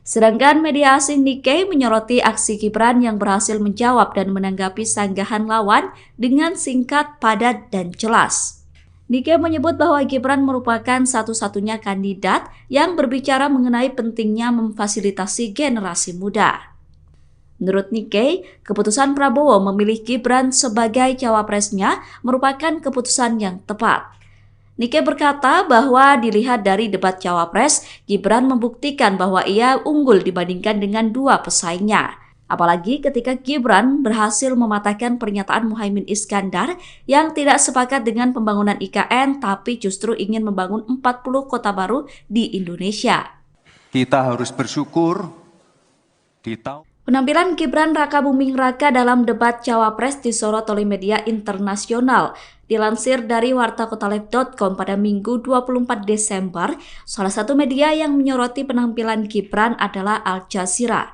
Sedangkan media asing Nikkei menyoroti aksi Gibran yang berhasil menjawab dan menanggapi sanggahan lawan dengan singkat, padat, dan jelas. Nikkei menyebut bahwa Gibran merupakan satu-satunya kandidat yang berbicara mengenai pentingnya memfasilitasi generasi muda. Menurut Nikkei, keputusan Prabowo memilih Gibran sebagai cawapresnya merupakan keputusan yang tepat. Nikkei berkata bahwa dilihat dari debat cawapres, Gibran membuktikan bahwa ia unggul dibandingkan dengan dua pesaingnya. Apalagi ketika Gibran berhasil mematahkan pernyataan Muhaimin Iskandar yang tidak sepakat dengan pembangunan IKN tapi justru ingin membangun 40 kota baru di Indonesia. Kita harus bersyukur di tahun Penampilan Gibran Rakabuming Raka dalam debat Cawapres disorot oleh media internasional. Dilansir dari wartakotalive.com pada Minggu 24 Desember, salah satu media yang menyoroti penampilan Gibran adalah Al Jazeera.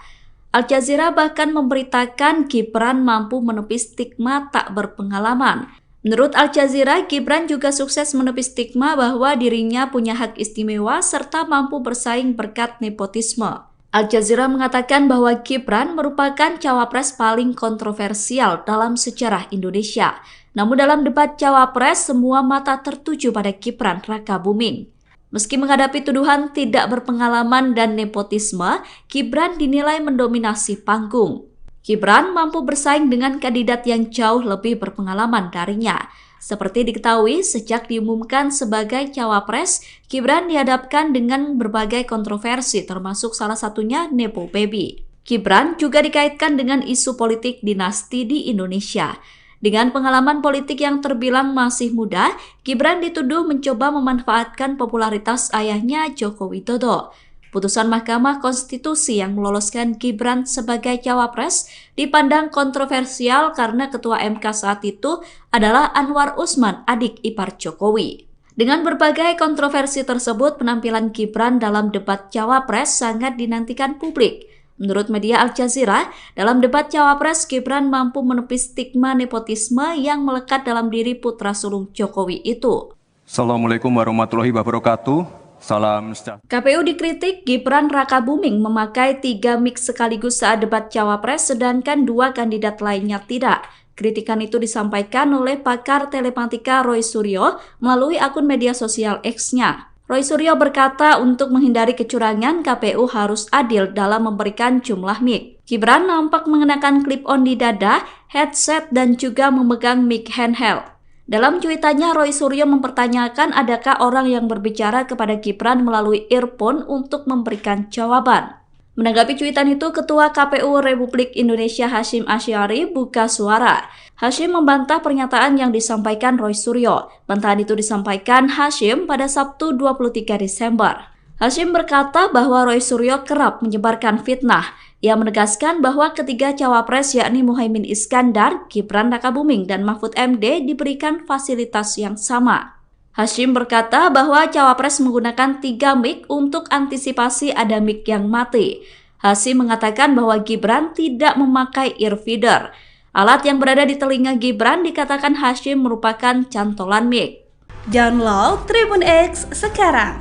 Al Jazeera bahkan memberitakan Gibran mampu menepis stigma tak berpengalaman. Menurut Al Jazeera, Gibran juga sukses menepis stigma bahwa dirinya punya hak istimewa serta mampu bersaing berkat nepotisme. Al Jazeera mengatakan bahwa Gibran merupakan cawapres paling kontroversial dalam sejarah Indonesia. Namun dalam debat cawapres, semua mata tertuju pada Gibran Rakabuming. Meski menghadapi tuduhan tidak berpengalaman dan nepotisme, Gibran dinilai mendominasi panggung. Gibran mampu bersaing dengan kandidat yang jauh lebih berpengalaman darinya. Seperti diketahui, sejak diumumkan sebagai cawapres, Gibran dihadapkan dengan berbagai kontroversi termasuk salah satunya Nepo Baby. Gibran juga dikaitkan dengan isu politik dinasti di Indonesia. Dengan pengalaman politik yang terbilang masih muda, Gibran dituduh mencoba memanfaatkan popularitas ayahnya Joko Widodo. Putusan Mahkamah Konstitusi yang meloloskan Gibran sebagai cawapres dipandang kontroversial karena Ketua MK saat itu adalah Anwar Usman, adik ipar Jokowi. Dengan berbagai kontroversi tersebut, penampilan Gibran dalam debat cawapres sangat dinantikan publik. Menurut media Al Jazeera, dalam debat cawapres, Gibran mampu menepis stigma nepotisme yang melekat dalam diri putra sulung Jokowi itu. Assalamualaikum warahmatullahi wabarakatuh. Salam sejahtera. KPU dikritik Gibran Rakabuming memakai 3 mic sekaligus saat debat cawapres, sedangkan 2 kandidat lainnya tidak. Kritikan itu disampaikan oleh pakar telematika Roy Suryo melalui akun media sosial X-nya. Roy Suryo berkata untuk menghindari kecurangan, KPU harus adil dalam memberikan jumlah mic. Gibran nampak mengenakan clip-on di dada, headset, dan juga memegang mic handheld. Dalam cuitannya, Roy Suryo mempertanyakan adakah orang yang berbicara kepada Gibran melalui earphone untuk memberikan jawaban. Menanggapi cuitan itu, Ketua KPU Republik Indonesia Hasyim Asy'ari buka suara. Hasyim membantah pernyataan yang disampaikan Roy Suryo. Bantahan itu disampaikan Hasyim pada Sabtu 23 Desember. Hasyim berkata bahwa Roy Suryo kerap menyebarkan fitnah. Ia menegaskan bahwa ketiga cawapres yakni Muhaimin Iskandar, Gibran Rakabuming, dan Mahfud MD diberikan fasilitas yang sama. Hasyim berkata bahwa cawapres menggunakan 3 mic untuk antisipasi ada mic yang mati. Hasyim mengatakan bahwa Gibran tidak memakai earfeeder. Alat yang berada di telinga Gibran dikatakan Hasyim merupakan cantolan mic. Download Tribun X sekarang,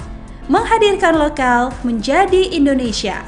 menghadirkan lokal menjadi Indonesia.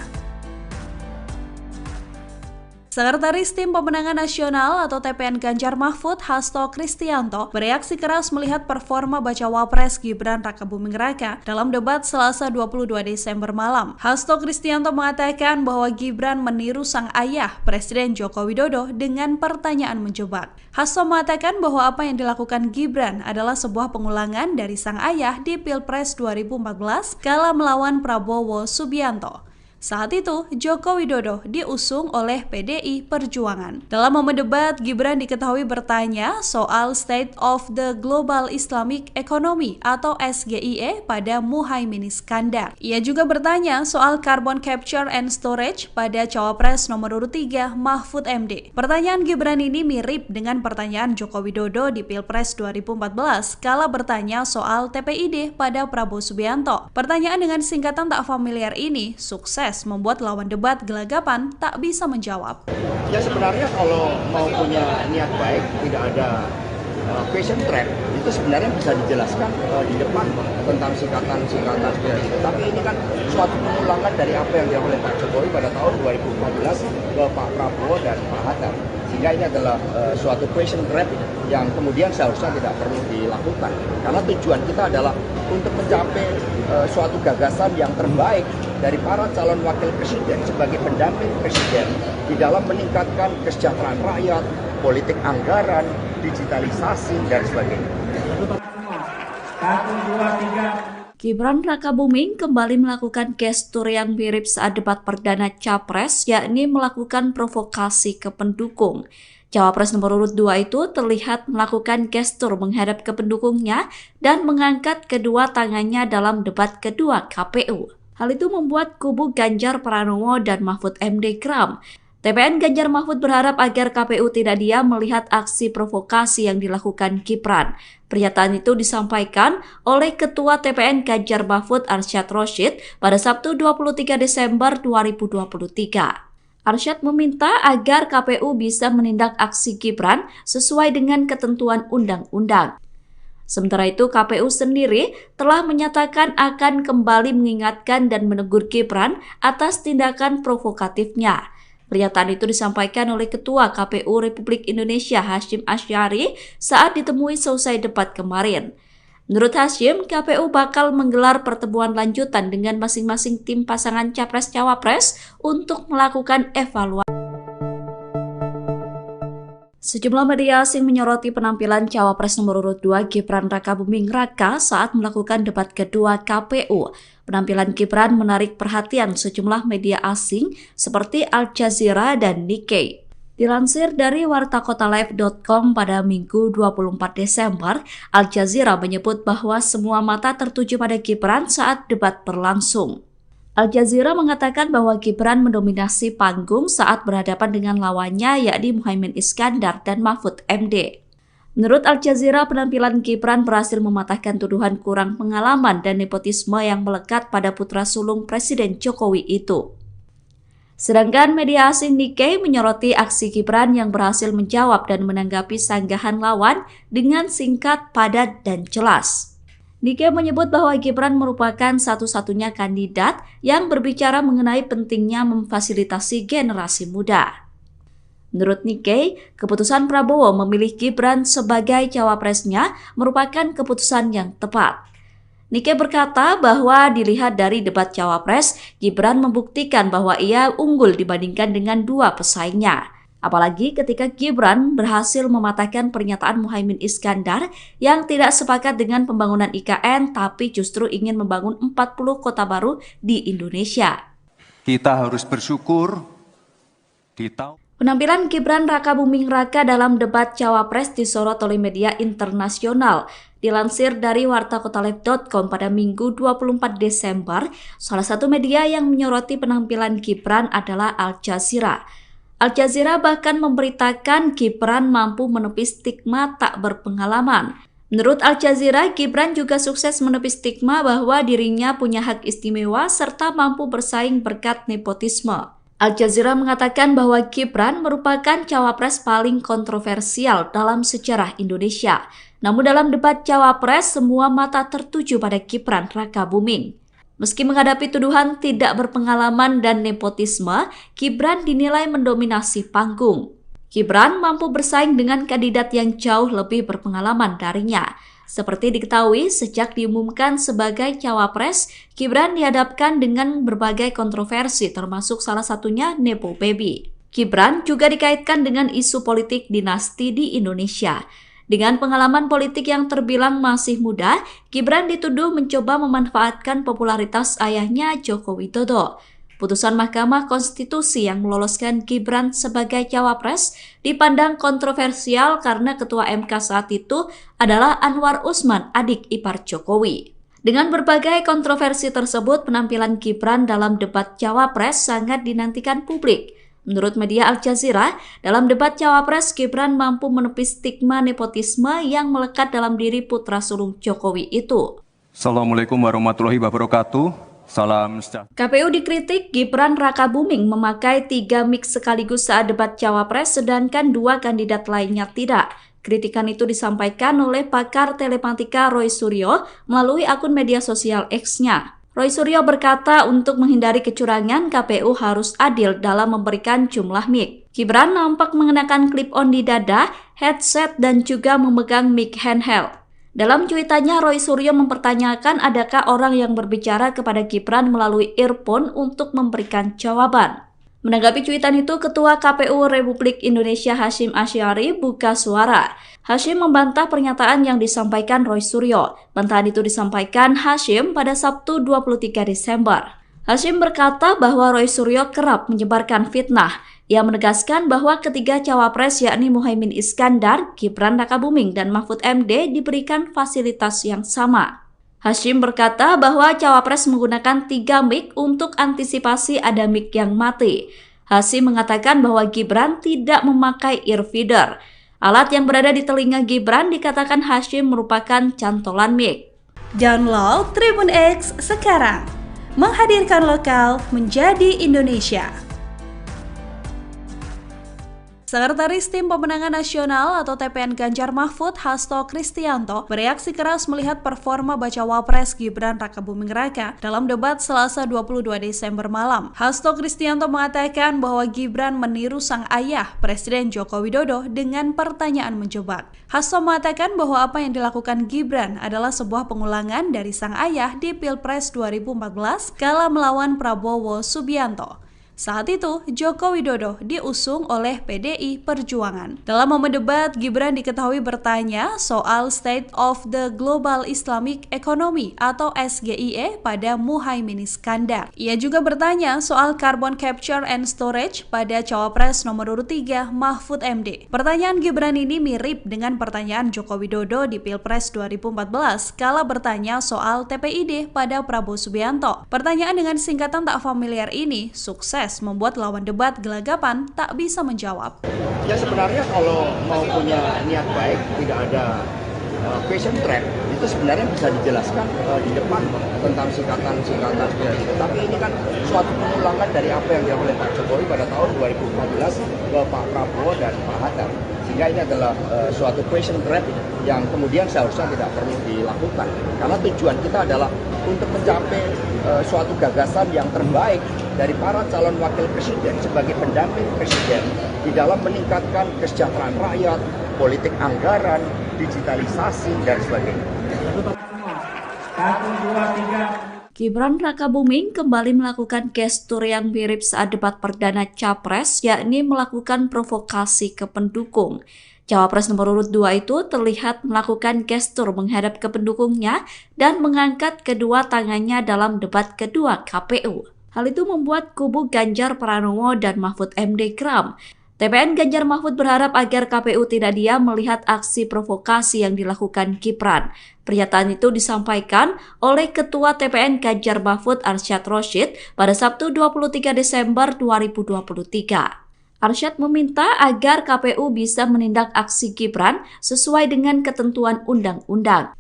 Sekretaris Tim Pemenangan Nasional atau TPN Ganjar Mahfud, Hasto Kristianto, bereaksi keras melihat performa bacawa pres Gibran Rakabuming Raka dalam debat Selasa 22 Desember malam. Hasto Kristianto mengatakan bahwa Gibran meniru sang ayah, Presiden Joko Widodo, dengan pertanyaan menjebak. Hasto mengatakan bahwa apa yang dilakukan Gibran adalah sebuah pengulangan dari sang ayah di Pilpres 2014 kala melawan Prabowo Subianto. Saat itu, Joko Widodo diusung oleh PDI Perjuangan. Dalam momen debat, Gibran diketahui bertanya soal State of the Global Islamic Economy atau SGIE pada Muhaimin Iskandar. Ia juga bertanya soal Carbon Capture and Storage pada Cawapres nomor urut 3 Mahfud MD. Pertanyaan Gibran ini mirip dengan pertanyaan Joko Widodo di Pilpres 2014 kala bertanya soal TPID pada Prabowo Subianto. Pertanyaan dengan singkatan tak familiar ini sukses membuat lawan debat gelagapan tak bisa menjawab. Ya sebenarnya kalau mau punya niat baik, tidak ada question trap, itu sebenarnya bisa dijelaskan di depan tentang singkatan-singkatan seperti itu. Tapi ini kan suatu pengulangan dari apa yang dilakukan oleh Pak Jokowi pada tahun 2014 ke Pak Prabowo dan Pak Hatta. Sehingga ini adalah suatu question trap yang kemudian seharusnya tidak perlu dilakukan. Karena tujuan kita adalah untuk mencapai suatu gagasan yang terbaik dari para calon wakil presiden sebagai pendamping presiden di dalam meningkatkan kesejahteraan rakyat, politik anggaran, digitalisasi, dan sebagainya. Gibran Rakabuming kembali melakukan gestur yang mirip saat debat perdana Capres, yakni melakukan provokasi ke pendukung. Cawapres nomor urut 2 itu terlihat melakukan gestur menghadap ke pendukungnya dan mengangkat kedua tangannya dalam debat kedua KPU. Hal itu membuat kubu Ganjar Pranowo dan Mahfud MD geram. TPN Ganjar Mahfud berharap agar KPU tidak diam melihat aksi provokasi yang dilakukan Gibran. Pernyataan itu disampaikan oleh Ketua TPN Ganjar Mahfud Arsyad Rashid pada Sabtu 23 Desember 2023. Arsyad meminta agar KPU bisa menindak aksi Gibran sesuai dengan ketentuan undang-undang. Sementara itu, KPU sendiri telah menyatakan akan kembali mengingatkan dan menegur Gibran atas tindakan provokatifnya. Pernyataan itu disampaikan oleh Ketua KPU Republik Indonesia Hasyim Asy'ari saat ditemui selesai debat kemarin. Menurut Hasyim, KPU bakal menggelar pertemuan lanjutan dengan masing-masing tim pasangan Capres-Cawapres untuk melakukan evaluasi. Sejumlah media asing menyoroti penampilan Cawapres nomor urut 2 Gibran Rakabuming Raka saat melakukan debat kedua KPU. Penampilan Gibran menarik perhatian sejumlah media asing seperti Al Jazeera dan Nikkei. Dilansir dari wartakotalive.com pada Minggu 24 Desember, Al Jazeera menyebut bahwa semua mata tertuju pada Gibran saat debat berlangsung. Al Jazeera mengatakan bahwa Gibran mendominasi panggung saat berhadapan dengan lawannya yakni Muhaimin Iskandar dan Mahfud MD. Menurut Al Jazeera, penampilan Gibran berhasil mematahkan tuduhan kurang pengalaman dan nepotisme yang melekat pada putra sulung Presiden Jokowi itu. Sedangkan media asing Nikkei menyoroti aksi Gibran yang berhasil menjawab dan menanggapi sanggahan lawan dengan singkat, padat, dan jelas. Nikkei menyebut bahwa Gibran merupakan satu-satunya kandidat yang berbicara mengenai pentingnya memfasilitasi generasi muda. Menurut Nikkei, keputusan Prabowo memilih Gibran sebagai cawapresnya merupakan keputusan yang tepat. Nikkei berkata bahwa dilihat dari debat cawapres, Gibran membuktikan bahwa ia unggul dibandingkan dengan dua pesaingnya. Apalagi ketika Gibran berhasil mematahkan pernyataan Muhaimin Iskandar yang tidak sepakat dengan pembangunan IKN tapi justru ingin membangun 40 kota baru di Indonesia. Kita harus bersyukur di tahun Penampilan Gibran Rakabuming Raka dalam debat cawapres disorot oleh media internasional. Dilansir dari wartakotaleb.com pada Minggu 24 Desember, salah satu media yang menyoroti penampilan Gibran adalah Al Jazeera. Al Jazeera bahkan memberitakan Gibran mampu menepis stigma tak berpengalaman. Menurut Al Jazeera, Gibran juga sukses menepis stigma bahwa dirinya punya hak istimewa serta mampu bersaing berkat nepotisme. Al Jazeera mengatakan bahwa Gibran merupakan cawapres paling kontroversial dalam sejarah Indonesia. Namun dalam debat cawapres, semua mata tertuju pada Gibran Rakabuming. Meski menghadapi tuduhan tidak berpengalaman dan nepotisme, Gibran dinilai mendominasi panggung. Gibran mampu bersaing dengan kandidat yang jauh lebih berpengalaman darinya. Seperti diketahui, sejak diumumkan sebagai cawapres, Gibran dihadapkan dengan berbagai kontroversi termasuk salah satunya Nepo Baby. Gibran juga dikaitkan dengan isu politik dinasti di Indonesia. Dengan pengalaman politik yang terbilang masih muda, Gibran dituduh mencoba memanfaatkan popularitas ayahnya Joko Widodo. Putusan Mahkamah Konstitusi yang meloloskan Gibran sebagai cawapres dipandang kontroversial karena Ketua MK saat itu adalah Anwar Usman, adik ipar Jokowi. Dengan berbagai kontroversi tersebut, penampilan Gibran dalam debat cawapres sangat dinantikan publik. Menurut media Al Jazeera, dalam debat cawapres Gibran mampu menepis stigma nepotisme yang melekat dalam diri putra sulung Jokowi itu. Assalamualaikum warahmatullahi wabarakatuh. Salam sejahtera. KPU dikritik Gibran Rakabuming memakai 3 mic sekaligus saat debat cawapres sedangkan 2 kandidat lainnya tidak. Kritikan itu disampaikan oleh pakar telematika Roy Suryo melalui akun media sosial X-nya. Roy Suryo berkata untuk menghindari kecurangan, KPU harus adil dalam memberikan jumlah mic. Gibran nampak mengenakan clip-on di dada, headset, dan juga memegang mic handheld. Dalam cuitannya, Roy Suryo mempertanyakan adakah orang yang berbicara kepada Gibran melalui earphone untuk memberikan jawaban. Menanggapi cuitan itu, Ketua KPU Republik Indonesia Hasyim Asy'ari buka suara. Hasyim membantah pernyataan yang disampaikan Roy Suryo. Bantahan itu disampaikan Hasyim pada Sabtu 23 Desember. Hasyim berkata bahwa Roy Suryo kerap menyebarkan fitnah. Ia menegaskan bahwa ketiga cawapres yakni Muhaimin Iskandar, Gibran Rakabuming, dan Mahfud MD diberikan fasilitas yang sama. Hasyim berkata bahwa cawapres menggunakan 3 mic untuk antisipasi ada mic yang mati. Hasyim mengatakan bahwa Gibran tidak memakai earfeeder. Alat yang berada di telinga Gibran dikatakan Hasyim merupakan cantolan mic. Download Tribun X sekarang. Menghadirkan lokal menjadi Indonesia. Sekretaris Tim Pemenangan Nasional atau TPN Ganjar Mahfud, Hasto Kristianto, bereaksi keras melihat performa bacawa pres Gibran Rakabuming Raka dalam debat Selasa 22 Desember malam. Hasto Kristianto mengatakan bahwa Gibran meniru sang ayah, Presiden Joko Widodo, dengan pertanyaan menjebak. Hasto mengatakan bahwa apa yang dilakukan Gibran adalah sebuah pengulangan dari sang ayah di Pilpres 2014 kala melawan Prabowo Subianto. Saat itu, Joko Widodo diusung oleh PDI Perjuangan. Dalam momen debat, Gibran diketahui bertanya soal State of the Global Islamic Economy atau SGIE pada Muhaimin Iskandar. Ia juga bertanya soal Carbon Capture and Storage pada Cawapres nomor urut 3 Mahfud MD. Pertanyaan Gibran ini mirip dengan pertanyaan Joko Widodo di Pilpres 2014 kala bertanya soal TPID pada Prabowo Subianto. Pertanyaan dengan singkatan tak familiar ini sukses membuat lawan debat gelagapan tak bisa menjawab. Ya sebenarnya kalau mau punya niat baik, tidak ada question trap, itu sebenarnya bisa dijelaskan di depan tentang singkatan-singkatan seperti itu. Tapi ini kan suatu pengulangan dari apa yang dilakukan oleh Pak Jokowi pada tahun 2014 ke Pak Prabowo dan Pak Hatta. Sehingga ini adalah suatu question trap yang kemudian seharusnya tidak perlu dilakukan. Karena tujuan kita adalah untuk mencapai suatu gagasan yang terbaik dari para calon wakil presiden sebagai pendamping presiden di dalam meningkatkan kesejahteraan rakyat, politik anggaran, digitalisasi, dan sebagainya. Gibran Rakabuming kembali melakukan gestur yang mirip saat debat perdana Capres, yakni melakukan provokasi ke pendukung. Cawapres nomor urut 2 itu terlihat melakukan gestur menghadap ke pendukungnya dan mengangkat kedua tangannya dalam debat kedua KPU. Hal itu membuat kubu Ganjar Pranowo dan Mahfud MD geram. TPN Ganjar Mahfud berharap agar KPU tidak diam melihat aksi provokasi yang dilakukan Gibran. Pernyataan itu disampaikan oleh Ketua TPN Ganjar Mahfud Arsyad Rashid pada Sabtu 23 Desember 2023. Arsyad meminta agar KPU bisa menindak aksi Gibran sesuai dengan ketentuan undang-undang.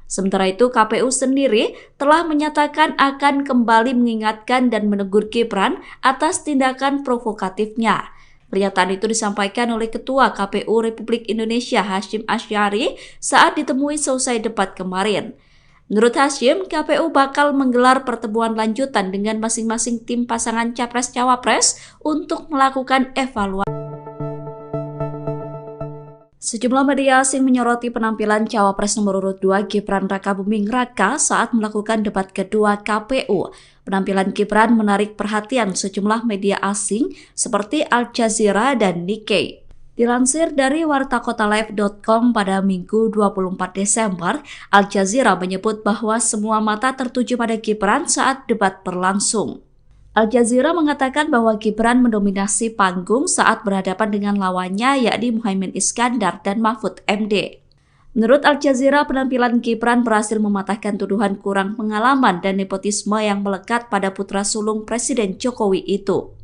Sementara itu, KPU sendiri telah menyatakan akan kembali mengingatkan dan menegur Gibran atas tindakan provokatifnya. Pernyataan itu disampaikan oleh Ketua KPU Republik Indonesia Hasyim Asy'ari saat ditemui selesai debat kemarin. Menurut Hasyim, KPU bakal menggelar pertemuan lanjutan dengan masing-masing tim pasangan Capres-Cawapres untuk melakukan evaluasi. Sejumlah media asing menyoroti penampilan Cawapres nomor urut 2 Gibran Rakabuming Raka saat melakukan debat kedua KPU. Penampilan Gibran menarik perhatian sejumlah media asing seperti Al Jazeera dan Nikkei. Dilansir dari wartakotalive.com pada Minggu 24 Desember, Al Jazeera menyebut bahwa semua mata tertuju pada Gibran saat debat berlangsung. Al Jazeera mengatakan bahwa Gibran mendominasi panggung saat berhadapan dengan lawannya yakni Muhaimin Iskandar dan Mahfud MD. Menurut Al Jazeera, penampilan Gibran berhasil mematahkan tuduhan kurang pengalaman dan nepotisme yang melekat pada putra sulung Presiden Jokowi itu.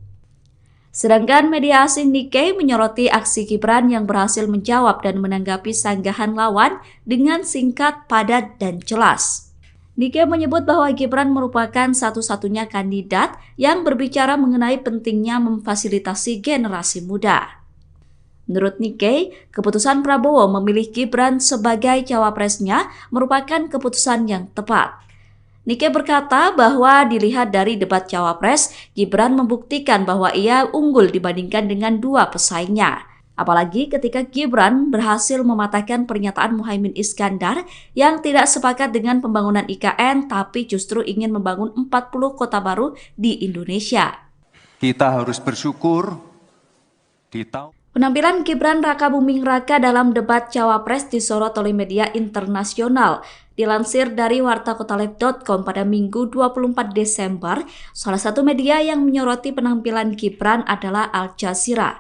Sedangkan media asing Nikkei menyoroti aksi Gibran yang berhasil menjawab dan menanggapi sanggahan lawan dengan singkat, padat, dan jelas. Nikkei menyebut bahwa Gibran merupakan satu-satunya kandidat yang berbicara mengenai pentingnya memfasilitasi generasi muda. Menurut Nikkei, keputusan Prabowo memilih Gibran sebagai cawapresnya merupakan keputusan yang tepat. Nikkei berkata bahwa dilihat dari debat cawapres, Gibran membuktikan bahwa ia unggul dibandingkan dengan dua pesaingnya. Apalagi ketika Gibran berhasil mematahkan pernyataan Muhaimin Iskandar yang tidak sepakat dengan pembangunan IKN tapi justru ingin membangun 40 kota baru di Indonesia. Kita harus bersyukur Penampilan Gibran Rakabuming Raka dalam debat Cawapres disorot oleh media internasional. Dilansir dari wartakotalive.com pada Minggu 24 Desember, salah satu media yang menyoroti penampilan Gibran adalah Al Jazeera.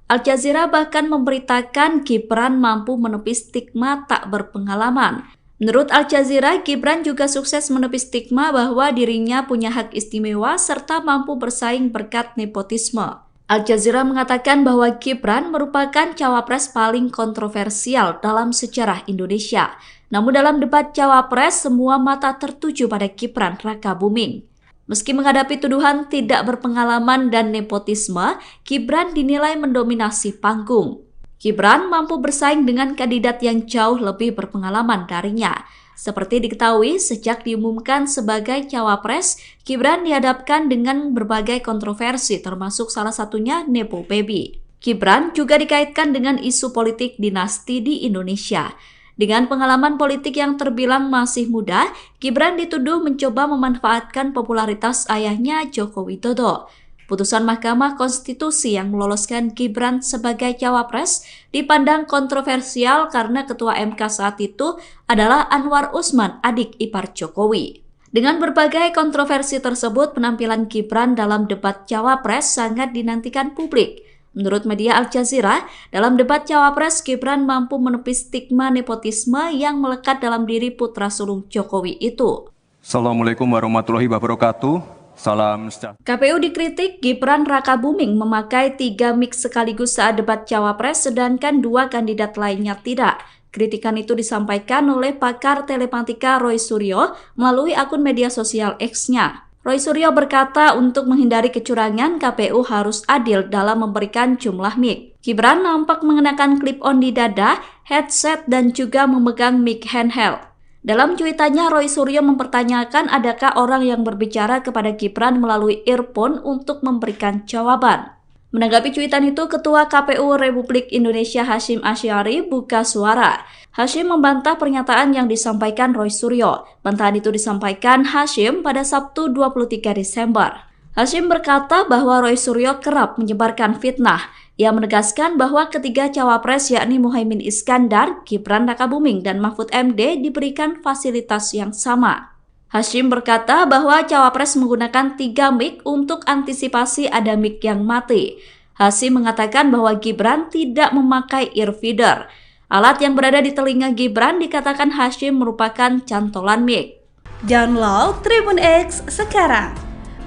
Al Jazeera bahkan memberitakan Gibran mampu menepis stigma tak berpengalaman. Menurut Al Jazeera, Gibran juga sukses menepis stigma bahwa dirinya punya hak istimewa serta mampu bersaing berkat nepotisme. Al Jazeera mengatakan bahwa Gibran merupakan cawapres paling kontroversial dalam sejarah Indonesia. Namun dalam debat cawapres, semua mata tertuju pada Gibran Rakabuming. Meski menghadapi tuduhan tidak berpengalaman dan nepotisme, Gibran dinilai mendominasi panggung. Gibran mampu bersaing dengan kandidat yang jauh lebih berpengalaman darinya. Seperti diketahui, sejak diumumkan sebagai cawapres, Gibran dihadapkan dengan berbagai kontroversi termasuk salah satunya Nepo Baby. Gibran juga dikaitkan dengan isu politik dinasti di Indonesia. Dengan pengalaman politik yang terbilang masih muda, Gibran dituduh mencoba memanfaatkan popularitas ayahnya Joko Widodo. Putusan Mahkamah Konstitusi yang meloloskan Gibran sebagai cawapres dipandang kontroversial karena Ketua MK saat itu adalah Anwar Usman, adik ipar Jokowi. Dengan berbagai kontroversi tersebut, penampilan Gibran dalam debat cawapres sangat dinantikan publik. Menurut media Al Jazeera, dalam debat cawapres, Gibran mampu menepis stigma nepotisme yang melekat dalam diri putra sulung Jokowi itu. Assalamualaikum warahmatullahi wabarakatuh. Salam sejahtera. KPU dikritik Gibran Rakabuming memakai 3 mic sekaligus saat debat cawapres, sedangkan 2 kandidat lainnya tidak. Kritikan itu disampaikan oleh pakar telematika Roy Suryo melalui akun media sosial X-nya. Roy Suryo berkata untuk menghindari kecurangan, KPU harus adil dalam memberikan jumlah mic. Gibran nampak mengenakan clip-on di dada, headset, dan juga memegang mic handheld. Dalam cuitannya, Roy Suryo mempertanyakan adakah orang yang berbicara kepada Gibran melalui earphone untuk memberikan jawaban. Menanggapi cuitan itu, Ketua KPU Republik Indonesia Hasyim Asy'ari buka suara. Hasyim membantah pernyataan yang disampaikan Roy Suryo. Bantahan itu disampaikan Hasyim pada Sabtu 23 Desember. Hasyim berkata bahwa Roy Suryo kerap menyebarkan fitnah. Ia menegaskan bahwa ketiga cawapres yakni Muhaimin Iskandar, Gibran Rakabuming, dan Mahfud MD diberikan fasilitas yang sama. Hasyim berkata bahwa cawapres menggunakan 3 mic untuk antisipasi ada mic yang mati. Hasyim mengatakan bahwa Gibran tidak memakai earfeeder. Alat yang berada di telinga Gibran dikatakan Hasyim merupakan cantolan mic. Download Tribun X sekarang,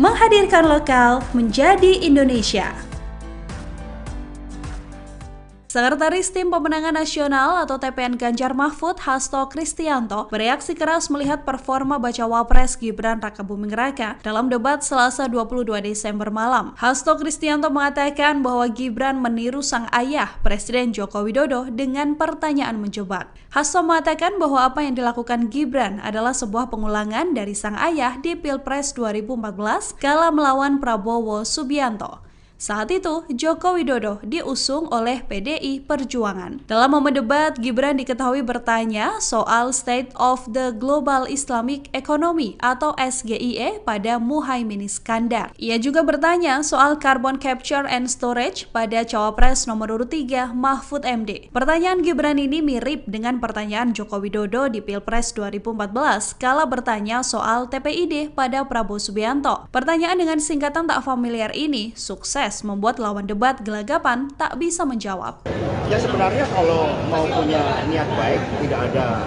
menghadirkan lokal menjadi Indonesia. Sekretaris Tim Pemenangan Nasional atau TPN Ganjar Mahfud, Hasto Kristianto, bereaksi keras melihat performa bacawa pres Gibran Rakabuming Raka dalam debat Selasa 22 Desember malam. Hasto Kristianto mengatakan bahwa Gibran meniru sang ayah, Presiden Joko Widodo, dengan pertanyaan menjebak. Hasto mengatakan bahwa apa yang dilakukan Gibran adalah sebuah pengulangan dari sang ayah di Pilpres 2014 kala melawan Prabowo Subianto. Saat itu, Joko Widodo diusung oleh PDI Perjuangan. Dalam momen debat, Gibran diketahui bertanya soal State of the Global Islamic Economy atau SGIE pada Muhaimin Iskandar. Ia juga bertanya soal Carbon Capture and Storage pada Cawapres nomor urut 3 Mahfud MD. Pertanyaan Gibran ini mirip dengan pertanyaan Joko Widodo di Pilpres 2014 kala bertanya soal TPID pada Prabowo Subianto. Pertanyaan dengan singkatan tak familiar ini sukses membuat lawan debat gelagapan tak bisa menjawab. Ya sebenarnya kalau mau punya niat baik, tidak ada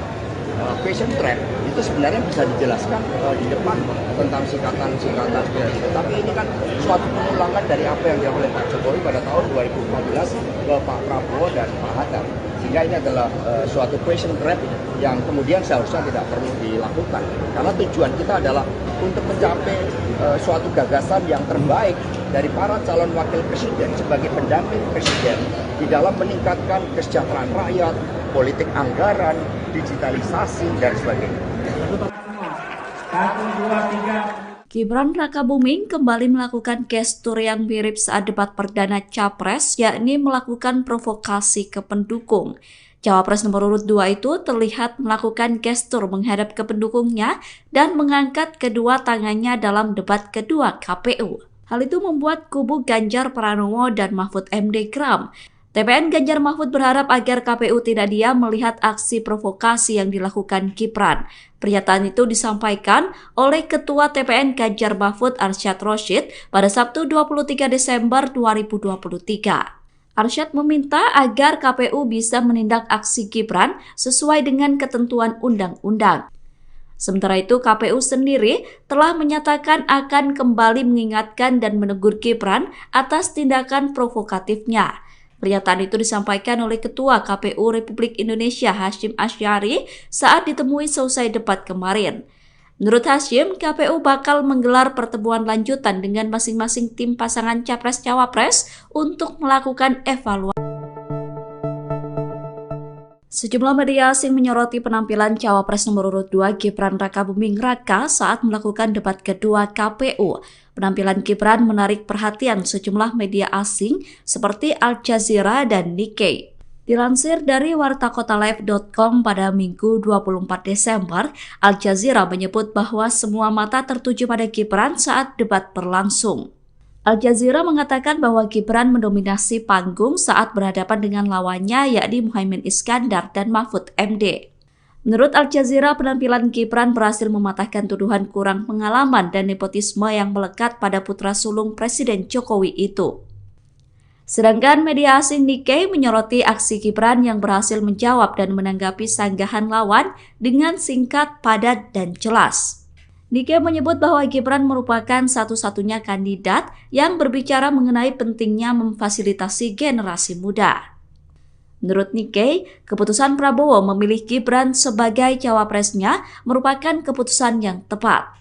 question trap, itu sebenarnya bisa dijelaskan di depan tentang singkatan-singkatan seperti itu. Tapi ini kan suatu pengulangan dari apa yang dilakukan oleh Pak Jokowi pada tahun 2014 ke Pak Prabowo dan Pak Hatta. Sehingga ini adalah suatu question trap yang kemudian seharusnya tidak perlu dilakukan. Karena tujuan kita adalah untuk mencapai suatu gagasan yang terbaik dari para calon wakil presiden sebagai pendamping presiden di dalam meningkatkan kesejahteraan rakyat, politik anggaran, digitalisasi, dan sebagainya. Gibran Rakabuming kembali melakukan gestur yang mirip saat debat perdana Capres, yakni melakukan provokasi ke pendukung. Cawapres nomor urut 2 itu terlihat melakukan gestur menghadap ke pendukungnya dan mengangkat kedua tangannya dalam debat kedua KPU. Hal itu membuat kubu Ganjar Pranowo dan Mahfud MD geram. TPN Ganjar Mahfud berharap agar KPU tidak diam melihat aksi provokasi yang dilakukan Gibran. Pernyataan itu disampaikan oleh Ketua TPN Ganjar Mahfud Arsyad Rashid pada Sabtu 23 Desember 2023. Arsyad meminta agar KPU bisa menindak aksi Gibran sesuai dengan ketentuan undang-undang. Sementara itu, KPU sendiri telah menyatakan akan kembali mengingatkan dan menegur Gibran atas tindakan provokatifnya. Pernyataan itu disampaikan oleh Ketua KPU Republik Indonesia Hasyim Asy'ari saat ditemui selesai debat kemarin. Menurut Hasyim, KPU bakal menggelar pertemuan lanjutan dengan masing-masing tim pasangan Capres-Cawapres untuk melakukan evaluasi. Sejumlah media asing menyoroti penampilan Cawapres nomor urut 2 Gibran Rakabuming Raka saat melakukan debat kedua KPU. Penampilan Gibran menarik perhatian sejumlah media asing seperti Al Jazeera dan Nikkei. Dilansir dari wartakotalive.com pada Minggu 24 Desember, Al Jazeera menyebut bahwa semua mata tertuju pada Gibran saat debat berlangsung. Al Jazeera mengatakan bahwa Gibran mendominasi panggung saat berhadapan dengan lawannya yakni Muhaimin Iskandar dan Mahfud MD. Menurut Al Jazeera, penampilan Gibran berhasil mematahkan tuduhan kurang pengalaman dan nepotisme yang melekat pada putra sulung Presiden Jokowi itu. Sedangkan media asing Nikkei menyoroti aksi Gibran yang berhasil menjawab dan menanggapi sanggahan lawan dengan singkat, padat, dan jelas. Nikkei menyebut bahwa Gibran merupakan satu-satunya kandidat yang berbicara mengenai pentingnya memfasilitasi generasi muda. Menurut Nikkei, keputusan Prabowo memilih Gibran sebagai cawapresnya merupakan keputusan yang tepat.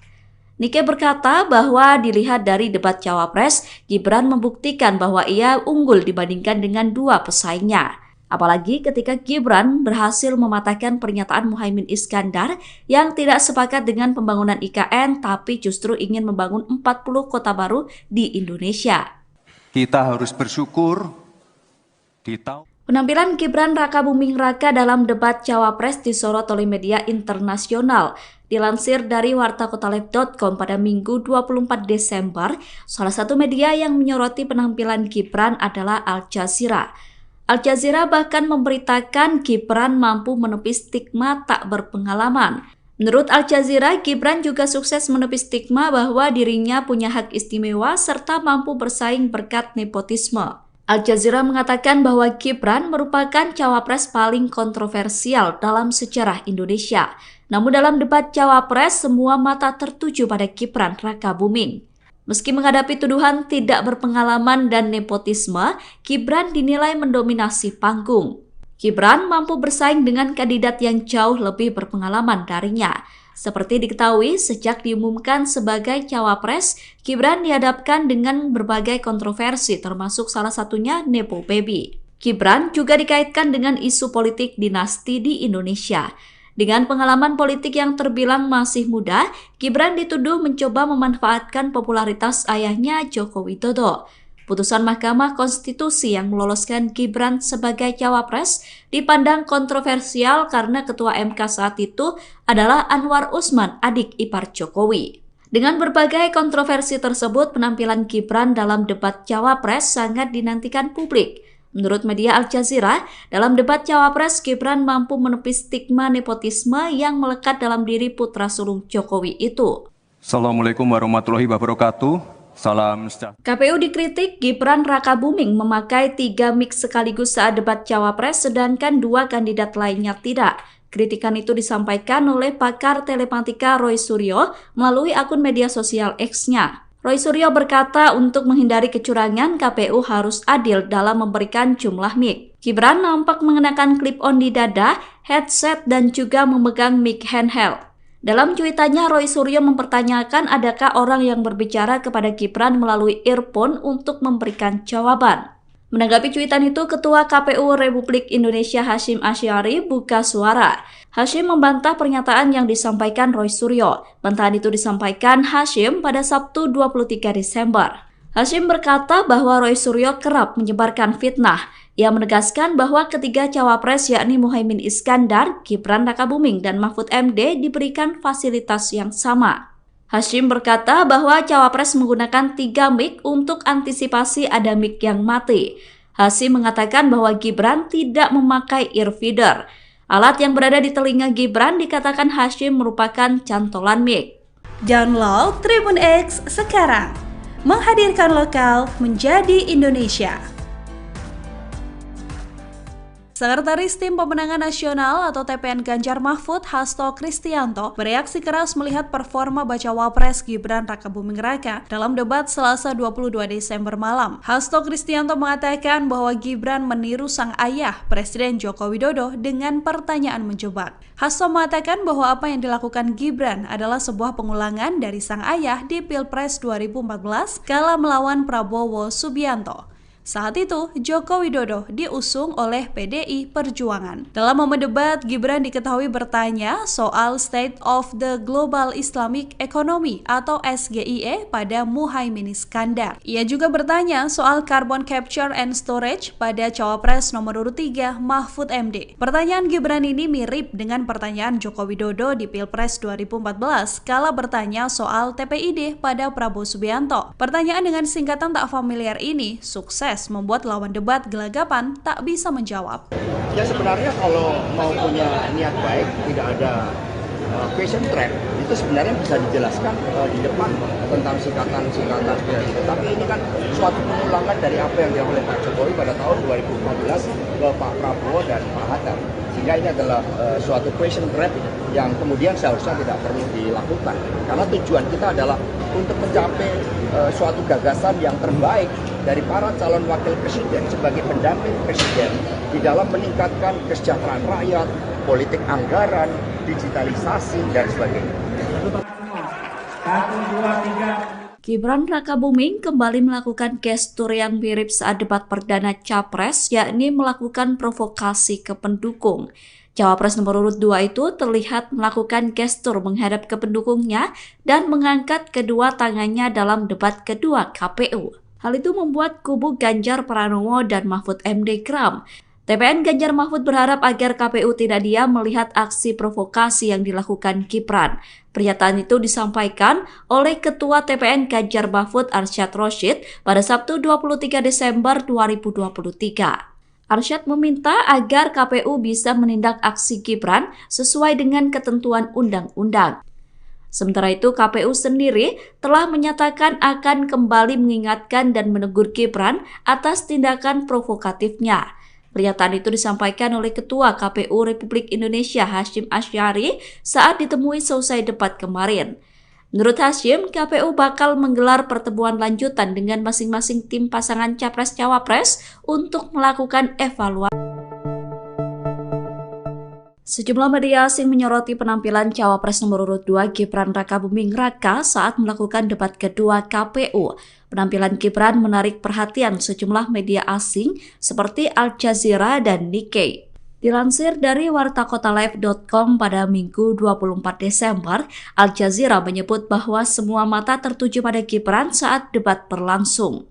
Nikkei berkata bahwa dilihat dari debat cawapres, Gibran membuktikan bahwa ia unggul dibandingkan dengan dua pesaingnya. Apalagi ketika Gibran berhasil mematahkan pernyataan Muhaimin Iskandar yang tidak sepakat dengan pembangunan IKN tapi justru ingin membangun 40 kota baru di Indonesia. Kita harus bersyukur Penampilan Gibran Rakabuming Raka dalam debat Cawapres disorot oleh media internasional. Dilansir dari wartakotaleb.com pada Minggu 24 Desember, salah satu media yang menyoroti penampilan Gibran adalah Al Jazeera. Al Jazeera bahkan memberitakan Gibran mampu menepis stigma tak berpengalaman. Menurut Al Jazeera, Gibran juga sukses menepis stigma bahwa dirinya punya hak istimewa serta mampu bersaing berkat nepotisme. Al Jazeera mengatakan bahwa Gibran merupakan cawapres paling kontroversial dalam sejarah Indonesia. Namun dalam debat cawapres, semua mata tertuju pada Gibran Rakabuming. Meski menghadapi tuduhan tidak berpengalaman dan nepotisme, Gibran dinilai mendominasi panggung. Gibran mampu bersaing dengan kandidat yang jauh lebih berpengalaman darinya. Seperti diketahui, sejak diumumkan sebagai cawapres, Gibran dihadapkan dengan berbagai kontroversi termasuk salah satunya Nepo Baby. Gibran juga dikaitkan dengan isu politik dinasti di Indonesia. Dengan pengalaman politik yang terbilang masih muda, Gibran dituduh mencoba memanfaatkan popularitas ayahnya Joko Widodo. Putusan Mahkamah Konstitusi yang meloloskan Gibran sebagai cawapres dipandang kontroversial karena Ketua MK saat itu adalah Anwar Usman, adik ipar Jokowi. Dengan berbagai kontroversi tersebut, penampilan Gibran dalam debat cawapres sangat dinantikan publik. Menurut media Al Jazeera, dalam debat cawapres, Gibran mampu menepis stigma nepotisme yang melekat dalam diri putra sulung Jokowi itu. Assalamualaikum warahmatullahi wabarakatuh. Salam sejahtera. KPU dikritik Gibran Rakabuming memakai 3 mic sekaligus saat debat cawapres sedangkan 2 kandidat lainnya tidak. Kritikan itu disampaikan oleh pakar telematika Roy Suryo melalui akun media sosial X-nya. Roy Suryo berkata untuk menghindari kecurangan, KPU harus adil dalam memberikan jumlah mic. Gibran nampak mengenakan clip-on di dada, headset, dan juga memegang mic handheld. Dalam cuitannya, Roy Suryo mempertanyakan adakah orang yang berbicara kepada Gibran melalui earphone untuk memberikan jawaban. Menanggapi cuitan itu, Ketua KPU Republik Indonesia Hasyim Asy'ari buka suara. Hasyim membantah pernyataan yang disampaikan Roy Suryo. Bantahan itu disampaikan Hasyim pada Sabtu 23 Desember. Hasyim berkata bahwa Roy Suryo kerap menyebarkan fitnah. Ia menegaskan bahwa ketiga cawapres yakni Muhaimin Iskandar, Gibran Rakabuming, dan Mahfud MD diberikan fasilitas yang sama. Hasyim berkata bahwa cawapres menggunakan 3 mic untuk antisipasi ada mic yang mati. Hasyim mengatakan bahwa Gibran tidak memakai earfeeder. Alat yang berada di telinga Gibran dikatakan Hasyim merupakan cantolan mic. Download Tribun X sekarang. Menghadirkan lokal menjadi Indonesia. Sekretaris Tim Pemenangan Nasional atau TPN Ganjar Mahfud, Hasto Kristianto, bereaksi keras melihat performa bacawa pres Gibran Rakabuming Raka dalam debat Selasa 22 Desember malam. Hasto Kristianto mengatakan bahwa Gibran meniru sang ayah, Presiden Joko Widodo, dengan pertanyaan menjebak. Hasto mengatakan bahwa apa yang dilakukan Gibran adalah sebuah pengulangan dari sang ayah di Pilpres 2014 kala melawan Prabowo Subianto. Saat itu, Joko Widodo diusung oleh PDI Perjuangan. Dalam momen debat, Gibran diketahui bertanya soal State of the Global Islamic Economy atau SGIE pada Muhaimin Iskandar. Ia juga bertanya soal Carbon Capture and Storage pada Cawapres nomor urut 3 Mahfud MD. Pertanyaan Gibran ini mirip dengan pertanyaan Joko Widodo di Pilpres 2014 kala bertanya soal TPID pada Prabowo Subianto. Pertanyaan dengan singkatan tak familiar ini sukses membuat lawan debat gelagapan tak bisa menjawab. Ya sebenarnya kalau mau punya niat baik, tidak ada question trap, itu sebenarnya bisa dijelaskan di depan tentang singkatan-singkatan seperti itu. Tapi ini kan suatu pengulangan dari apa yang dilakukan oleh Pak Jokowi pada tahun 2014 ke Pak Prabowo dan Pak Hatta. Sehingga ini adalah suatu question trap yang kemudian seharusnya tidak perlu dilakukan. Karena tujuan kita adalah untuk mencapai suatu gagasan yang terbaik dari para calon wakil presiden sebagai pendamping presiden di dalam meningkatkan kesejahteraan rakyat, politik anggaran, digitalisasi, dan sebagainya. Gibran Rakabuming kembali melakukan gestur yang mirip saat debat perdana Capres, yakni melakukan provokasi ke pendukung. Cawapres nomor urut 2 itu terlihat melakukan gestur menghadap ke pendukungnya dan mengangkat kedua tangannya dalam debat kedua KPU. Hal itu membuat kubu Ganjar Pranowo dan Mahfud MD geram. TPN Ganjar Mahfud berharap agar KPU tidak diam melihat aksi provokasi yang dilakukan Gibran. Pernyataan itu disampaikan oleh Ketua TPN Ganjar Mahfud Arsyad Rashid pada Sabtu 23 Desember 2023. Arsyad meminta agar KPU bisa menindak aksi Gibran sesuai dengan ketentuan undang-undang. Sementara itu, KPU sendiri telah menyatakan akan kembali mengingatkan dan menegur Gibran atas tindakan provokatifnya. Pernyataan itu disampaikan oleh Ketua KPU Republik Indonesia Hasyim Asy'ari saat ditemui selesai debat kemarin. Menurut Hasyim, KPU bakal menggelar pertemuan lanjutan dengan masing-masing tim pasangan Capres-Cawapres untuk melakukan evaluasi. Sejumlah media asing menyoroti penampilan Cawapres nomor urut 2 Gibran Rakabuming Raka saat melakukan debat kedua KPU. Penampilan Gibran menarik perhatian sejumlah media asing seperti Al Jazeera dan Nikkei. Dilansir dari wartakotalive.com pada Minggu 24 Desember, Al Jazeera menyebut bahwa semua mata tertuju pada Gibran saat debat berlangsung.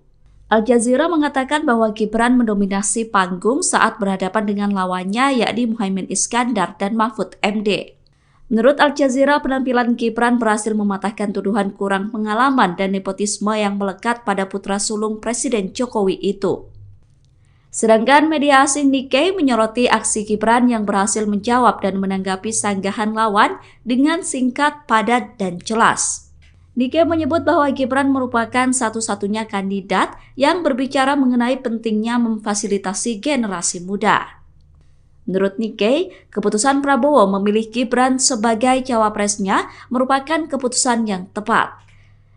Al Jazeera mengatakan bahwa Gibran mendominasi panggung saat berhadapan dengan lawannya yakni Muhaimin Iskandar dan Mahfud MD. Menurut Al Jazeera, penampilan Gibran berhasil mematahkan tuduhan kurang pengalaman dan nepotisme yang melekat pada putra sulung Presiden Jokowi itu. Sedangkan media asing Nikkei menyoroti aksi Gibran yang berhasil menjawab dan menanggapi sanggahan lawan dengan singkat, padat, dan jelas. Nikkei menyebut bahwa Gibran merupakan satu-satunya kandidat yang berbicara mengenai pentingnya memfasilitasi generasi muda. Menurut Nikkei, keputusan Prabowo memilih Gibran sebagai cawapresnya merupakan keputusan yang tepat.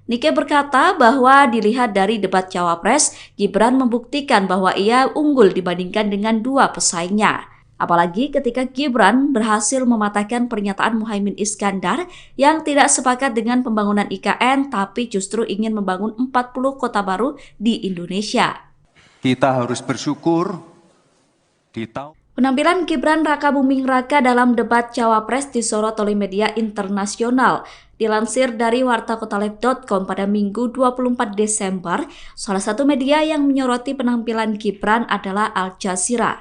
Nikkei berkata bahwa dilihat dari debat cawapres, Gibran membuktikan bahwa ia unggul dibandingkan dengan dua pesaingnya. Apalagi ketika Gibran berhasil mematahkan pernyataan Muhaimin Iskandar yang tidak sepakat dengan pembangunan IKN tapi justru ingin membangun 40 kota baru di Indonesia. Kita harus bersyukur di tahun Penampilan Gibran Rakabuming Raka dalam debat Cawapres disorot oleh media internasional. Dilansir dari wartakotalive.com pada Minggu 24 Desember, salah satu media yang menyoroti penampilan Gibran adalah Al Jazeera.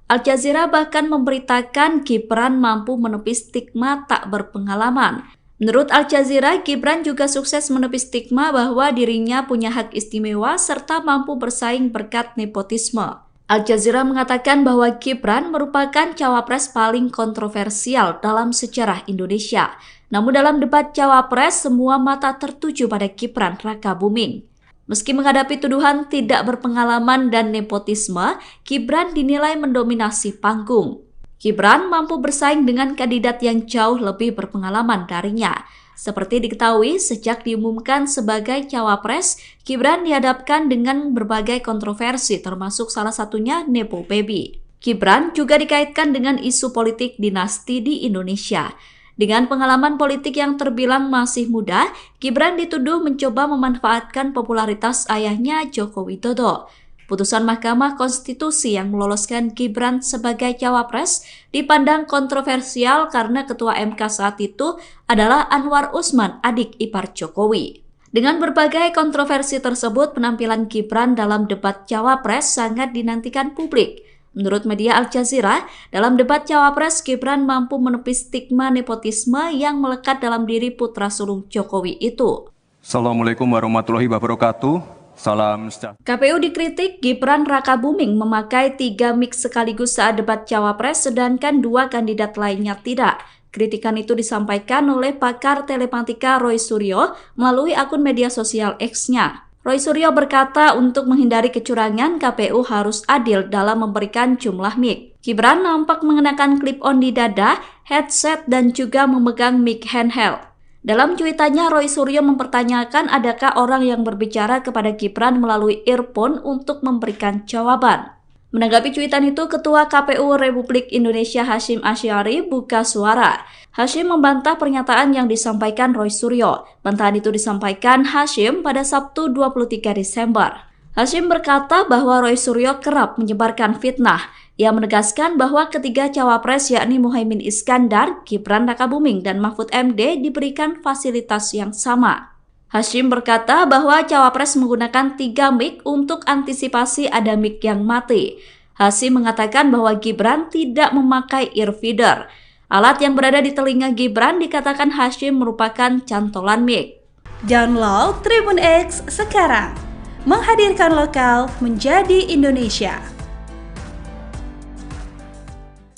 Al Jazeera bahkan memberitakan Gibran mampu menepis stigma tak berpengalaman. Menurut Al Jazeera, Gibran juga sukses menepis stigma bahwa dirinya punya hak istimewa serta mampu bersaing berkat nepotisme. Al Jazeera mengatakan bahwa Gibran merupakan cawapres paling kontroversial dalam sejarah Indonesia. Namun dalam debat cawapres, semua mata tertuju pada Gibran Rakabuming. Meski menghadapi tuduhan tidak berpengalaman dan nepotisme, Gibran dinilai mendominasi panggung. Gibran mampu bersaing dengan kandidat yang jauh lebih berpengalaman darinya. Seperti diketahui, sejak diumumkan sebagai cawapres, Gibran dihadapkan dengan berbagai kontroversi termasuk salah satunya Nepo Baby. Gibran juga dikaitkan dengan isu politik dinasti di Indonesia. Dengan pengalaman politik yang terbilang masih muda, Gibran dituduh mencoba memanfaatkan popularitas ayahnya Joko Widodo. Putusan Mahkamah Konstitusi yang meloloskan Gibran sebagai cawapres dipandang kontroversial karena Ketua MK saat itu adalah Anwar Usman, adik ipar Jokowi. Dengan berbagai kontroversi tersebut, penampilan Gibran dalam debat cawapres sangat dinantikan publik. Menurut media Al Jazeera, dalam debat cawapres, Gibran mampu menepis stigma nepotisme yang melekat dalam diri putra sulung Jokowi itu. Assalamualaikum warahmatullahi wabarakatuh. Salam sejahtera. KPU dikritik Gibran Rakabuming memakai 3 mic sekaligus saat debat cawapres, sedangkan 2 kandidat lainnya tidak. Kritikan itu disampaikan oleh pakar telematika Roy Suryo melalui akun media sosial X-nya. Roy Suryo berkata untuk menghindari kecurangan, KPU harus adil dalam memberikan jumlah mic. Gibran nampak mengenakan clip-on di dada, headset, dan juga memegang mic handheld. Dalam cuitannya, Roy Suryo mempertanyakan adakah orang yang berbicara kepada Gibran melalui earphone untuk memberikan jawaban. Menanggapi cuitan itu, Ketua KPU Republik Indonesia Hasyim Asy'ari buka suara. Hasyim membantah pernyataan yang disampaikan Roy Suryo. Bantahan itu disampaikan Hasyim pada Sabtu 23 Desember. Hasyim berkata bahwa Roy Suryo kerap menyebarkan fitnah. Ia menegaskan bahwa ketiga cawapres yakni Muhaimin Iskandar, Gibran Rakabuming, dan Mahfud MD diberikan fasilitas yang sama. Hasyim berkata bahwa cawapres menggunakan 3 mic untuk antisipasi ada mic yang mati. Hasyim mengatakan bahwa Gibran tidak memakai earfeeder. Alat yang berada di telinga Gibran dikatakan Hasyim merupakan cantolan mic. Download Tribun X sekarang, menghadirkan lokal menjadi Indonesia.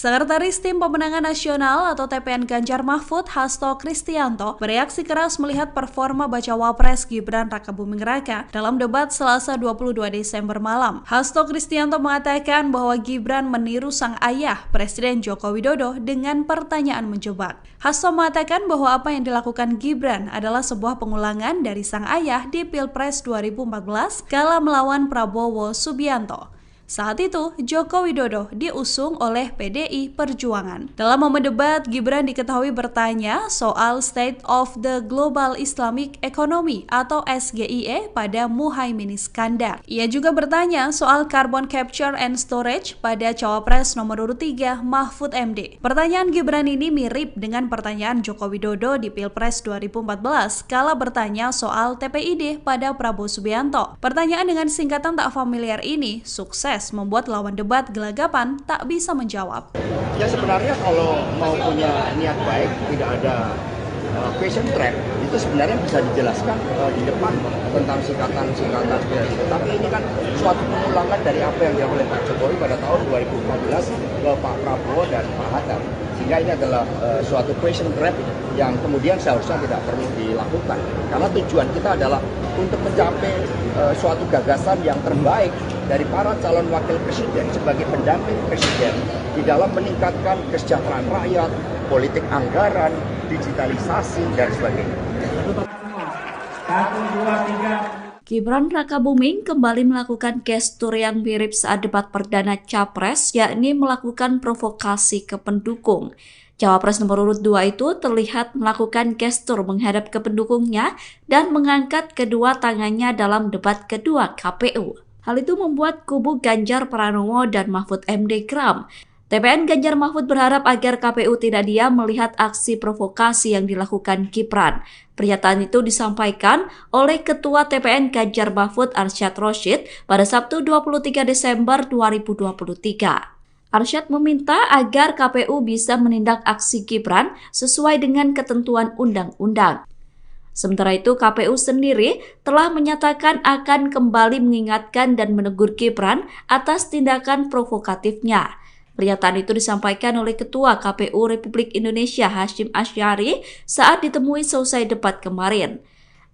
Sekretaris Tim Pemenangan Nasional atau TPN Ganjar Mahfud, Hasto Kristianto, bereaksi keras melihat performa bacawa pres Gibran Rakabuming Raka dalam debat Selasa 22 Desember malam. Hasto Kristianto mengatakan bahwa Gibran meniru sang ayah, Presiden Joko Widodo, dengan pertanyaan menjebak. Hasto mengatakan bahwa apa yang dilakukan Gibran adalah sebuah pengulangan dari sang ayah di Pilpres 2014 kala melawan Prabowo Subianto. Saat itu, Joko Widodo diusung oleh PDI Perjuangan. Dalam momen debat, Gibran diketahui bertanya soal State of the Global Islamic Economy atau SGIE pada Muhaimin Iskandar. Ia juga bertanya soal Carbon Capture and Storage pada Cawapres nomor urut 3 Mahfud MD. Pertanyaan Gibran ini mirip dengan pertanyaan Joko Widodo di Pilpres 2014 kala bertanya soal TPID pada Prabowo Subianto. Pertanyaan dengan singkatan tak familiar ini sukses membuat lawan debat gelagapan tak bisa menjawab. Ya sebenarnya kalau mau punya niat baik, tidak ada question trap, itu sebenarnya bisa dijelaskan di depan tentang singkatan-singkatan seperti itu. Tapi ini kan suatu pengulangan dari apa yang dilakukan oleh Pak Jokowi pada tahun 2014 ke Pak Prabowo dan Pak Hatta. Sehingga ini adalah suatu question trap yang kemudian seharusnya tidak perlu dilakukan. Karena tujuan kita adalah untuk mencapai suatu gagasan yang terbaik dari para calon wakil presiden sebagai pendamping presiden di dalam meningkatkan kesejahteraan rakyat, politik anggaran, digitalisasi, dan sebagainya. Gibran Rakabuming kembali melakukan gestur yang mirip saat debat perdana Capres, yakni melakukan provokasi ke pendukung. Cawapres nomor urut 2 itu terlihat melakukan gestur menghadap ke pendukungnya dan mengangkat kedua tangannya dalam debat kedua KPU. Hal itu membuat kubu Ganjar Pranowo dan Mahfud MD geram. TPN Ganjar Mahfud berharap agar KPU tidak diam melihat aksi provokasi yang dilakukan Gibran. Pernyataan itu disampaikan oleh Ketua TPN Ganjar Mahfud Arsyad Rashid pada Sabtu 23 Desember 2023. Arsyad meminta agar KPU bisa menindak aksi Gibran sesuai dengan ketentuan undang-undang. Sementara itu, KPU sendiri telah menyatakan akan kembali mengingatkan dan menegur Gibran atas tindakan provokatifnya. Pernyataan itu disampaikan oleh Ketua KPU Republik Indonesia Hasyim Asy'ari saat ditemui selesai debat kemarin.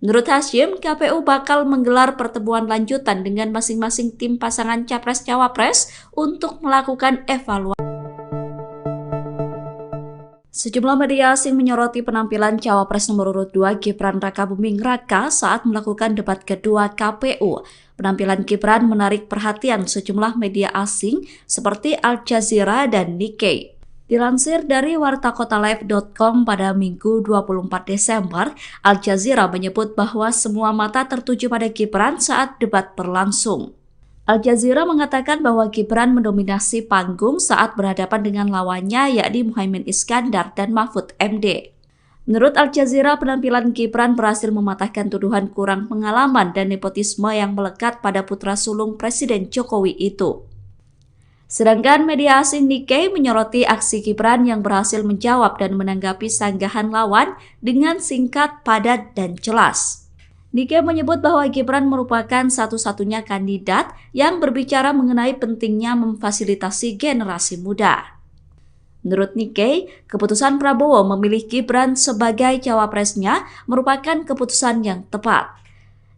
Menurut Hasyim, KPU bakal menggelar pertemuan lanjutan dengan masing-masing tim pasangan Capres-Cawapres untuk melakukan evaluasi. Sejumlah media asing menyoroti penampilan Cawapres nomor urut 2 Gibran Rakabuming Raka saat melakukan debat kedua KPU. Penampilan Gibran menarik perhatian sejumlah media asing seperti Al Jazeera dan Nikkei. Dilansir dari wartakotalive.com pada Minggu 24 Desember, Al Jazeera menyebut bahwa semua mata tertuju pada Gibran saat debat berlangsung. Al Jazeera mengatakan bahwa Gibran mendominasi panggung saat berhadapan dengan lawannya yakni Muhaimin Iskandar dan Mahfud MD. Menurut Al Jazeera, penampilan Gibran berhasil mematahkan tuduhan kurang pengalaman dan nepotisme yang melekat pada putra sulung Presiden Jokowi itu. Sedangkan media asing Nikkei menyoroti aksi Gibran yang berhasil menjawab dan menanggapi sanggahan lawan dengan singkat, padat, dan jelas. Nikkei menyebut bahwa Gibran merupakan satu-satunya kandidat yang berbicara mengenai pentingnya memfasilitasi generasi muda. Menurut Nikkei, keputusan Prabowo memilih Gibran sebagai cawapresnya merupakan keputusan yang tepat.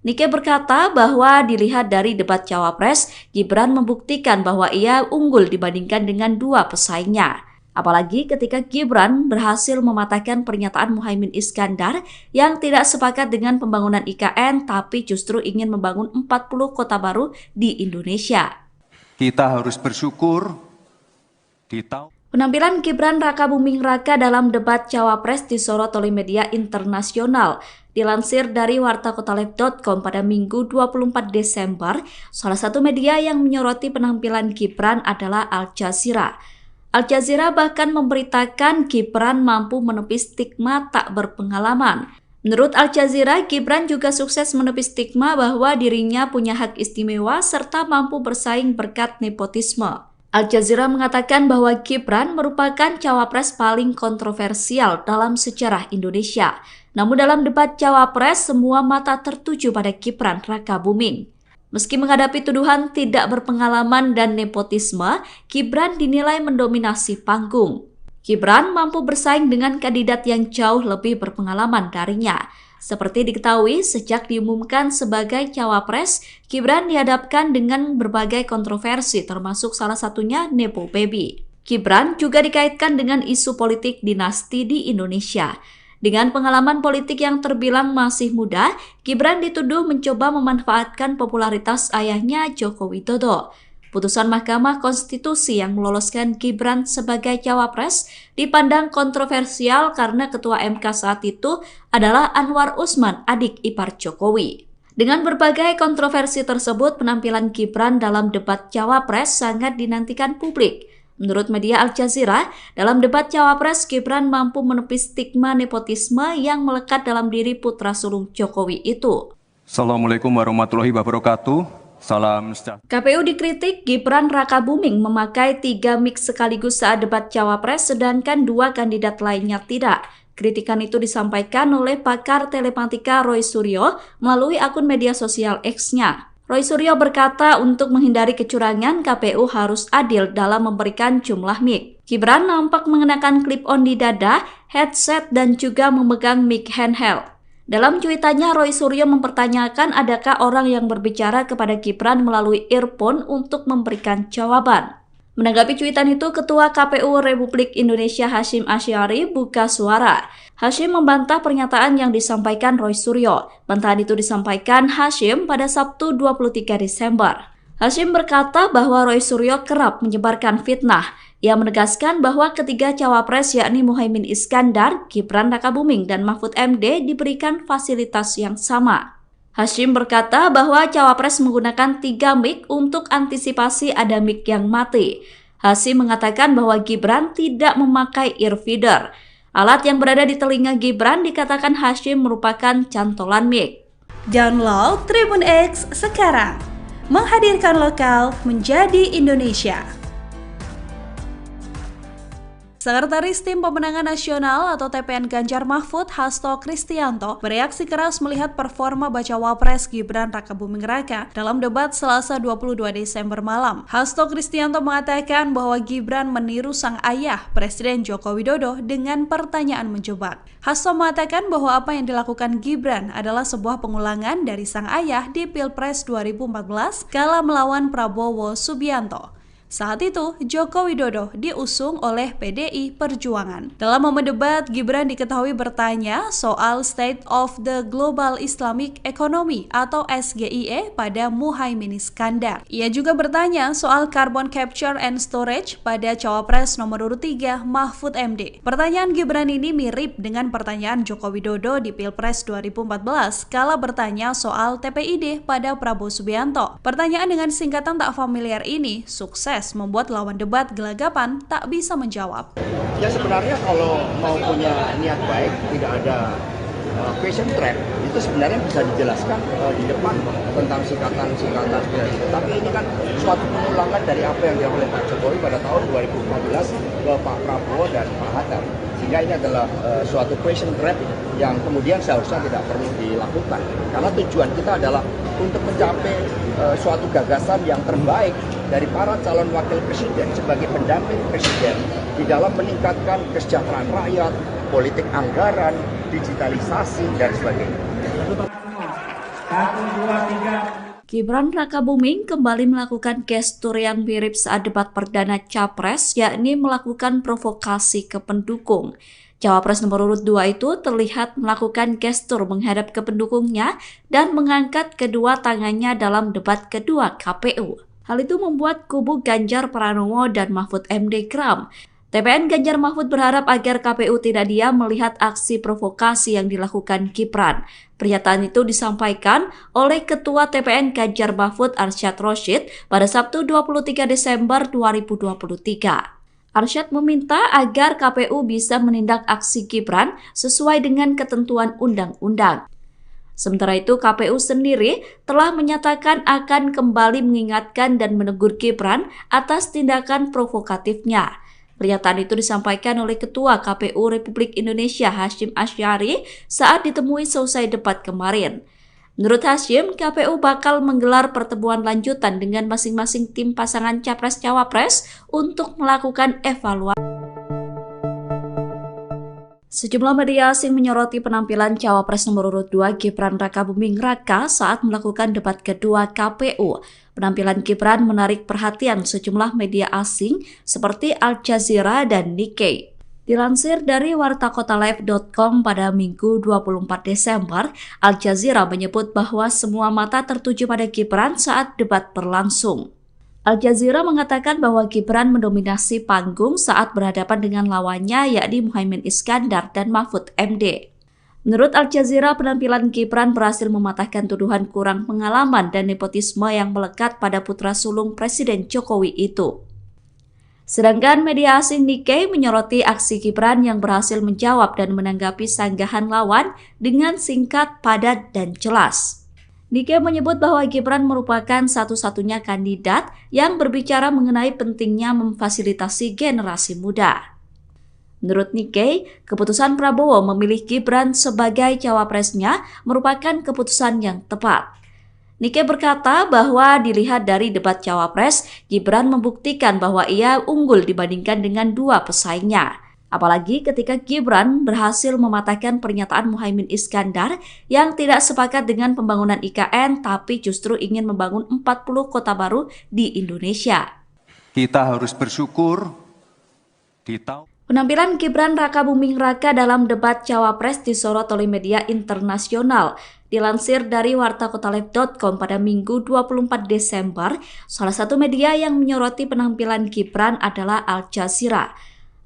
Nikkei berkata bahwa dilihat dari debat cawapres, Gibran membuktikan bahwa ia unggul dibandingkan dengan dua pesaingnya. Apalagi ketika Gibran berhasil mematahkan pernyataan Muhaimin Iskandar yang tidak sepakat dengan pembangunan IKN tapi justru ingin membangun 40 kota baru di Indonesia. Kita harus bersyukur di tahun Penampilan Gibran Rakabuming Raka dalam debat cawapres disorot oleh media internasional. Dilansir dari wartakotaleb.com pada Minggu 24 Desember, salah satu media yang menyoroti penampilan Gibran adalah Al Jazeera. Al Jazeera bahkan memberitakan Gibran mampu menepis stigma tak berpengalaman. Menurut Al Jazeera, Gibran juga sukses menepis stigma bahwa dirinya punya hak istimewa serta mampu bersaing berkat nepotisme. Al Jazeera mengatakan bahwa Gibran merupakan cawapres paling kontroversial dalam sejarah Indonesia. Namun dalam debat cawapres, semua mata tertuju pada Gibran Rakabuming. Meski menghadapi tuduhan tidak berpengalaman dan nepotisme, Gibran dinilai mendominasi panggung. Gibran mampu bersaing dengan kandidat yang jauh lebih berpengalaman darinya. Seperti diketahui, sejak diumumkan sebagai cawapres, Gibran dihadapkan dengan berbagai kontroversi termasuk salah satunya Nepo Baby. Gibran juga dikaitkan dengan isu politik dinasti di Indonesia. Dengan pengalaman politik yang terbilang masih muda, Gibran dituduh mencoba memanfaatkan popularitas ayahnya Joko Widodo. Putusan Mahkamah Konstitusi yang meloloskan Gibran sebagai cawapres dipandang kontroversial karena Ketua MK saat itu adalah Anwar Usman, adik ipar Jokowi. Dengan berbagai kontroversi tersebut, penampilan Gibran dalam debat cawapres sangat dinantikan publik. Menurut media Al Jazeera, dalam debat cawapres Gibran mampu menepis stigma nepotisme yang melekat dalam diri putra sulung Jokowi itu. Assalamualaikum warahmatullahi wabarakatuh. Salam sejahtera. KPU dikritik Gibran Rakabuming memakai 3 mic sekaligus saat debat cawapres sedangkan 2 kandidat lainnya tidak. Kritikan itu disampaikan oleh pakar telematika Roy Suryo melalui akun media sosial X-nya. Roy Suryo berkata untuk menghindari kecurangan, KPU harus adil dalam memberikan jumlah mic. Gibran nampak mengenakan clip-on di dada, headset, dan juga memegang mic handheld. Dalam cuitannya, Roy Suryo mempertanyakan adakah orang yang berbicara kepada Gibran melalui earphone untuk memberikan jawaban. Menanggapi cuitan itu, Ketua KPU Republik Indonesia Hasyim Asy'ari buka suara. Hasyim membantah pernyataan yang disampaikan Roy Suryo. Bantahan itu disampaikan Hasyim pada Sabtu 23 Desember. Hasyim berkata bahwa Roy Suryo kerap menyebarkan fitnah. Ia menegaskan bahwa ketiga cawapres yakni Muhaimin Iskandar, Gibran Rakabuming, dan Mahfud MD diberikan fasilitas yang sama. Hasyim berkata bahwa cawapres menggunakan 3 mic untuk antisipasi ada mic yang mati. Hasyim mengatakan bahwa Gibran tidak memakai earfeeder. Alat yang berada di telinga Gibran dikatakan Hasyim merupakan cantolan mic. Download Tribun X sekarang. Menghadirkan lokal menjadi Indonesia. Sekretaris Tim Pemenangan Nasional atau TPN Ganjar Mahfud, Hasto Kristianto, bereaksi keras melihat performa bacawa pres Gibran Rakabuming Raka dalam debat Selasa 22 Desember malam. Hasto Kristianto mengatakan bahwa Gibran meniru sang ayah, Presiden Joko Widodo, dengan pertanyaan menjebak. Hasto mengatakan bahwa apa yang dilakukan Gibran adalah sebuah pengulangan dari sang ayah di Pilpres 2014 kala melawan Prabowo Subianto. Saat itu, Joko Widodo diusung oleh PDI Perjuangan. Dalam momen debat, Gibran diketahui bertanya soal State of the Global Islamic Economy atau SGIE pada Muhaimin Iskandar. Ia juga bertanya soal Carbon Capture and Storage pada Cawapres nomor urut 3 Mahfud MD. Pertanyaan Gibran ini mirip dengan pertanyaan Joko Widodo di Pilpres 2014 kala bertanya soal TPID pada Prabowo Subianto. Pertanyaan dengan singkatan tak familiar ini sukses membuat lawan debat gelagapan tak bisa menjawab. Ya sebenarnya kalau mau punya niat baik, tidak ada question trap, itu sebenarnya bisa dijelaskan di depan tentang singkatan-singkatan seperti itu. Tapi ini kan suatu pengulangan dari apa yang dilakukan oleh Pak Jokowi pada tahun 2014 ke Pak Prabowo dan Pak Hatta. Sehingga ini adalah suatu question trap yang kemudian seharusnya tidak perlu dilakukan. Karena tujuan kita adalah untuk mencapai suatu gagasan yang terbaik dari para calon wakil presiden sebagai pendamping presiden di dalam meningkatkan kesejahteraan rakyat, politik anggaran, digitalisasi, dan sebagainya. Gibran Rakabuming kembali melakukan gestur yang mirip saat debat perdana Capres, yakni melakukan provokasi ke pendukung. Cawapres nomor urut 2 itu terlihat melakukan gestur menghadap ke pendukungnya dan mengangkat kedua tangannya dalam debat kedua KPU. Hal itu membuat kubu Ganjar Pranowo dan Mahfud MD geram. TPN Ganjar Mahfud berharap agar KPU tidak diam melihat aksi provokasi yang dilakukan Gibran. Pernyataan itu disampaikan oleh Ketua TPN Ganjar Mahfud Arsyad Rashid pada Sabtu 23 Desember 2023. Arsyad meminta agar KPU bisa menindak aksi Gibran sesuai dengan ketentuan undang-undang. Sementara itu, KPU sendiri telah menyatakan akan kembali mengingatkan dan menegur Gibran atas tindakan provokatifnya. Pernyataan itu disampaikan oleh Ketua KPU Republik Indonesia Hasyim Asy'ari saat ditemui selesai debat kemarin. Menurut Hasyim, KPU bakal menggelar pertemuan lanjutan dengan masing-masing tim pasangan Capres-Cawapres untuk melakukan evaluasi. Sejumlah media asing menyoroti penampilan Cawapres nomor urut 2 Gibran Rakabuming Raka saat melakukan debat kedua KPU. Penampilan Gibran menarik perhatian sejumlah media asing seperti Al Jazeera dan Nikkei. Dilansir dari wartakotalive.com pada Minggu 24 Desember, Al Jazeera menyebut bahwa semua mata tertuju pada Gibran saat debat berlangsung. Al Jazeera mengatakan bahwa Gibran mendominasi panggung saat berhadapan dengan lawannya yakni Muhaimin Iskandar dan Mahfud MD. Menurut Al Jazeera, penampilan Gibran berhasil mematahkan tuduhan kurang pengalaman dan nepotisme yang melekat pada putra sulung Presiden Jokowi itu. Sedangkan media asing Nikkei menyoroti aksi Gibran yang berhasil menjawab dan menanggapi sanggahan lawan dengan singkat, padat, dan jelas. Nikkei menyebut bahwa Gibran merupakan satu-satunya kandidat yang berbicara mengenai pentingnya memfasilitasi generasi muda. Menurut Nikkei, keputusan Prabowo memilih Gibran sebagai cawapresnya merupakan keputusan yang tepat. Nikkei berkata bahwa dilihat dari debat cawapres, Gibran membuktikan bahwa ia unggul dibandingkan dengan dua pesaingnya. Apalagi ketika Gibran berhasil mematahkan pernyataan Muhaimin Iskandar yang tidak sepakat dengan pembangunan IKN tapi justru ingin membangun 40 kota baru di Indonesia. Kita harus bersyukur di tahun Penampilan Gibran Rakabuming Raka dalam debat Cawapres disorot oleh media internasional. Dilansir dari wartakotalive.com pada Minggu 24 Desember, salah satu media yang menyoroti penampilan Gibran adalah Al Jazeera.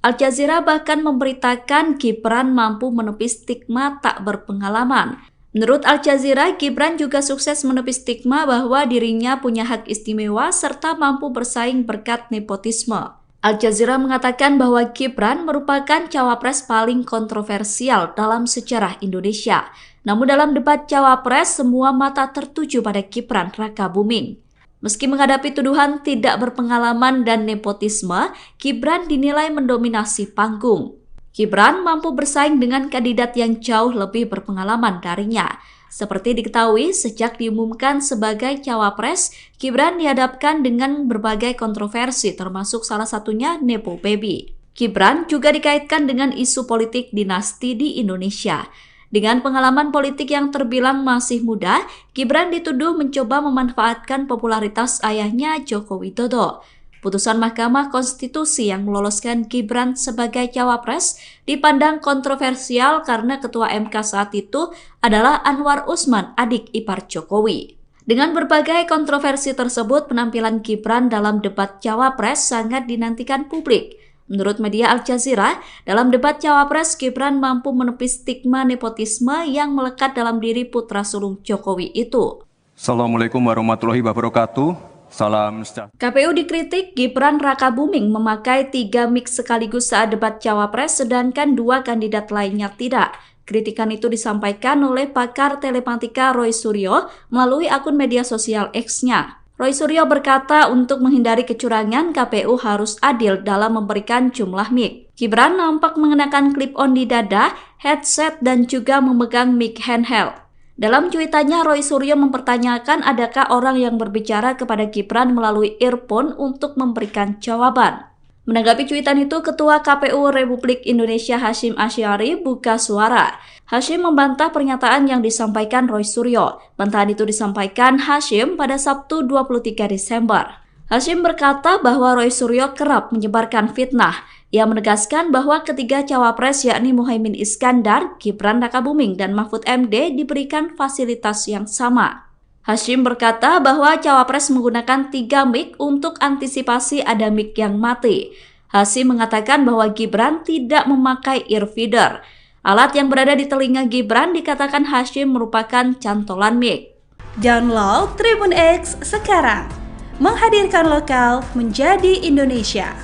Al Jazeera bahkan memberitakan Gibran mampu menepis stigma tak berpengalaman. Menurut Al Jazeera, Gibran juga sukses menepis stigma bahwa dirinya punya hak istimewa serta mampu bersaing berkat nepotisme. Al Jazeera mengatakan bahwa Gibran merupakan cawapres paling kontroversial dalam sejarah Indonesia. Namun dalam debat cawapres, semua mata tertuju pada Gibran Rakabuming. Meski menghadapi tuduhan tidak berpengalaman dan nepotisme, Gibran dinilai mendominasi panggung. Gibran mampu bersaing dengan kandidat yang jauh lebih berpengalaman darinya. Seperti diketahui, sejak diumumkan sebagai cawapres, Gibran dihadapkan dengan berbagai kontroversi termasuk salah satunya Nepo Baby. Gibran juga dikaitkan dengan isu politik dinasti di Indonesia. Dengan pengalaman politik yang terbilang masih muda, Gibran dituduh mencoba memanfaatkan popularitas ayahnya Joko Widodo. Putusan Mahkamah Konstitusi yang meloloskan Gibran sebagai cawapres dipandang kontroversial karena Ketua MK saat itu adalah Anwar Usman, adik ipar Jokowi. Dengan berbagai kontroversi tersebut, penampilan Gibran dalam debat cawapres sangat dinantikan publik. Menurut media Al Jazeera, dalam debat cawapres, Gibran mampu menepis stigma nepotisme yang melekat dalam diri putra sulung Jokowi itu. Assalamualaikum warahmatullahi wabarakatuh. Salam sejahtera. KPU dikritik Gibran Rakabuming memakai 3 mic sekaligus saat debat cawapres, sedangkan 2 kandidat lainnya tidak. Kritikan itu disampaikan oleh pakar telematika Roy Suryo melalui akun media sosial X-nya. Roy Suryo berkata untuk menghindari kecurangan, KPU harus adil dalam memberikan jumlah mic. Gibran nampak mengenakan clip-on di dada, headset, dan juga memegang mic handheld. Dalam cuitannya, Roy Suryo mempertanyakan adakah orang yang berbicara kepada Gibran melalui earphone untuk memberikan jawaban. Menanggapi cuitan itu, Ketua KPU Republik Indonesia Hasyim Asy'ari buka suara. Hasyim membantah pernyataan yang disampaikan Roy Suryo. Bantahan itu disampaikan Hasyim pada Sabtu 23 Desember. Hasyim berkata bahwa Roy Suryo kerap menyebarkan fitnah. Ia menegaskan bahwa ketiga cawapres yakni Muhaimin Iskandar, Gibran Rakabuming, dan Mahfud MD diberikan fasilitas yang sama. Hasyim berkata bahwa cawapres menggunakan 3 mic untuk antisipasi ada mic yang mati. Hasyim mengatakan bahwa Gibran tidak memakai earfeeder. Alat yang berada di telinga Gibran dikatakan Hasyim merupakan cantolan mic. Download Tribun X sekarang, menghadirkan lokal menjadi Indonesia.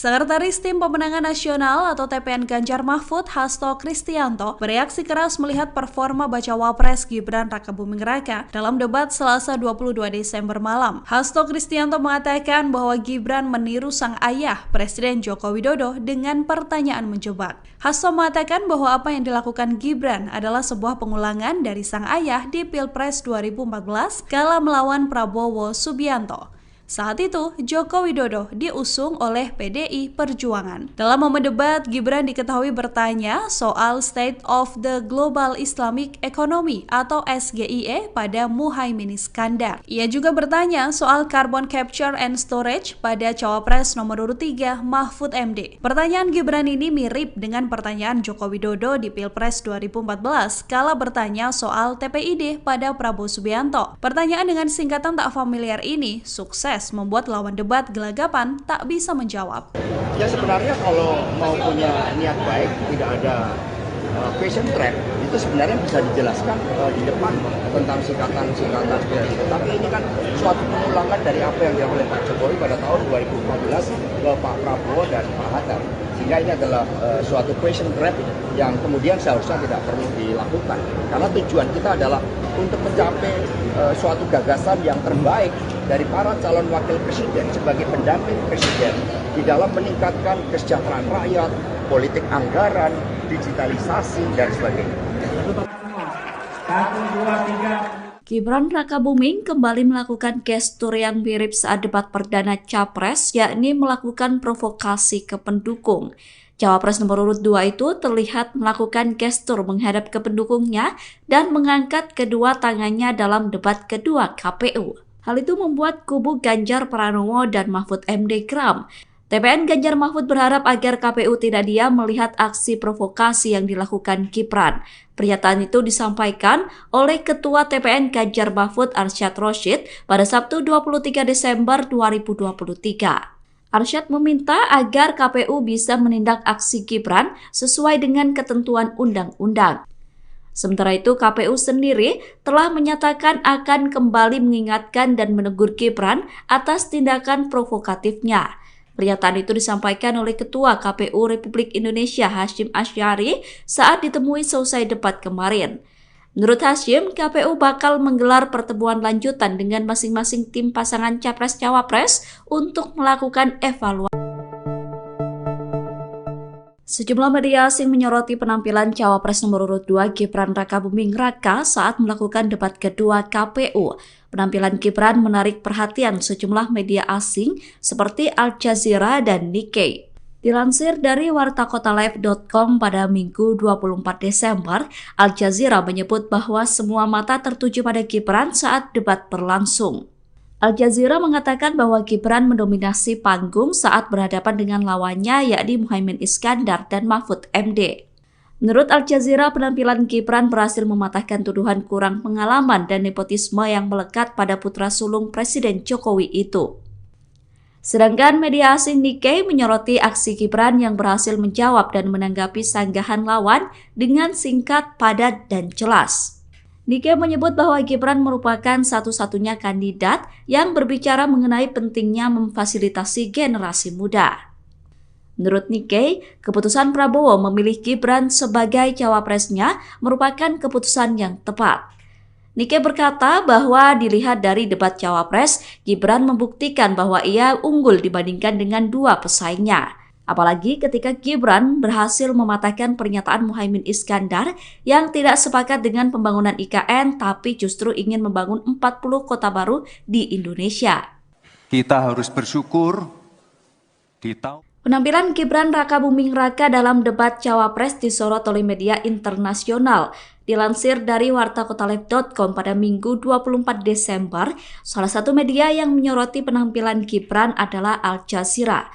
Sekretaris Tim Pemenangan Nasional atau TPN Ganjar Mahfud, Hasto Kristianto, bereaksi keras melihat performa bacawa pres Gibran Rakabuming Raka dalam debat Selasa 22 Desember malam. Hasto Kristianto mengatakan bahwa Gibran meniru sang ayah, Presiden Joko Widodo, dengan pertanyaan menjebak. Hasto mengatakan bahwa apa yang dilakukan Gibran adalah sebuah pengulangan dari sang ayah di Pilpres 2014 kala melawan Prabowo Subianto. Saat itu, Joko Widodo diusung oleh PDI Perjuangan. Dalam momen debat, Gibran diketahui bertanya soal State of the Global Islamic Economy atau SGIE pada Muhaimin Iskandar. Ia juga bertanya soal Carbon Capture and Storage pada Cawapres nomor urut 3 Mahfud MD. Pertanyaan Gibran ini mirip dengan pertanyaan Joko Widodo di Pilpres 2014 kala bertanya soal TPID pada Prabowo Subianto. Pertanyaan dengan singkatan tak familiar ini sukses membuat lawan debat gelagapan tak bisa menjawab. Ya sebenarnya kalau mau punya niat baik, tidak ada question trap, itu sebenarnya bisa dijelaskan di depan tentang singkatan-singkatan seperti itu. Tapi ini kan suatu pengulangan dari apa yang dilakukan oleh Pak Jokowi pada tahun 2014 ke Pak Prabowo dan Pak Hatta. Sehingga ini adalah suatu question trap yang kemudian seharusnya tidak perlu dilakukan. Karena tujuan kita adalah untuk mencapai suatu gagasan yang terbaik dari para calon wakil presiden sebagai pendamping presiden di dalam meningkatkan kesejahteraan rakyat, politik anggaran, digitalisasi, dan sebagainya. Gibran Rakabuming kembali melakukan gestur yang mirip saat debat perdana Capres, yakni melakukan provokasi ke pendukung. Cawapres nomor urut 2 itu terlihat melakukan gestur menghadap ke pendukungnya dan mengangkat kedua tangannya dalam debat kedua KPU. Hal itu membuat kubu Ganjar Pranowo dan Mahfud MD geram. TPN Ganjar Mahfud berharap agar KPU tidak diam melihat aksi provokasi yang dilakukan Gibran. Pernyataan itu disampaikan oleh Ketua TPN Ganjar Mahfud Arsyad Rashid pada Sabtu 23 Desember 2023. Arsyad meminta agar KPU bisa menindak aksi Gibran sesuai dengan ketentuan undang-undang. Sementara itu, KPU sendiri telah menyatakan akan kembali mengingatkan dan menegur Gibran atas tindakan provokatifnya. Pernyataan itu disampaikan oleh Ketua KPU Republik Indonesia Hasyim Asy'ari saat ditemui selesai debat kemarin. Menurut Hasyim, KPU bakal menggelar pertemuan lanjutan dengan masing-masing tim pasangan Capres-Cawapres untuk melakukan evaluasi. Sejumlah media asing menyoroti penampilan Cawapres nomor urut 2 Gibran Rakabuming Raka saat melakukan debat kedua KPU. Penampilan Gibran menarik perhatian sejumlah media asing seperti Al Jazeera dan Nikkei. Dilansir dari wartakotalive.com pada Minggu 24 Desember, Al Jazeera menyebut bahwa semua mata tertuju pada Gibran saat debat berlangsung. Al Jazeera mengatakan bahwa Gibran mendominasi panggung saat berhadapan dengan lawannya yakni Muhaimin Iskandar dan Mahfud MD. Menurut Al Jazeera, penampilan Gibran berhasil mematahkan tuduhan kurang pengalaman dan nepotisme yang melekat pada putra sulung Presiden Jokowi itu. Sedangkan media asing Nikkei menyoroti aksi Gibran yang berhasil menjawab dan menanggapi sanggahan lawan dengan singkat, padat, dan jelas. Nikkei menyebut bahwa Gibran merupakan satu-satunya kandidat yang berbicara mengenai pentingnya memfasilitasi generasi muda. Menurut Nikkei, keputusan Prabowo memilih Gibran sebagai cawapresnya merupakan keputusan yang tepat. Nikkei berkata bahwa dilihat dari debat cawapres, Gibran membuktikan bahwa ia unggul dibandingkan dengan dua pesaingnya. Apalagi ketika Gibran berhasil mematahkan pernyataan Muhaimin Iskandar yang tidak sepakat dengan pembangunan IKN tapi justru ingin membangun 40 kota baru di Indonesia. Kita harus bersyukur Penampilan Gibran Rakabuming Raka dalam debat cawapres disorot oleh media internasional. Dilansir dari wartakotaleb.com pada Minggu 24 Desember, salah satu media yang menyoroti penampilan Gibran adalah Al Jazeera.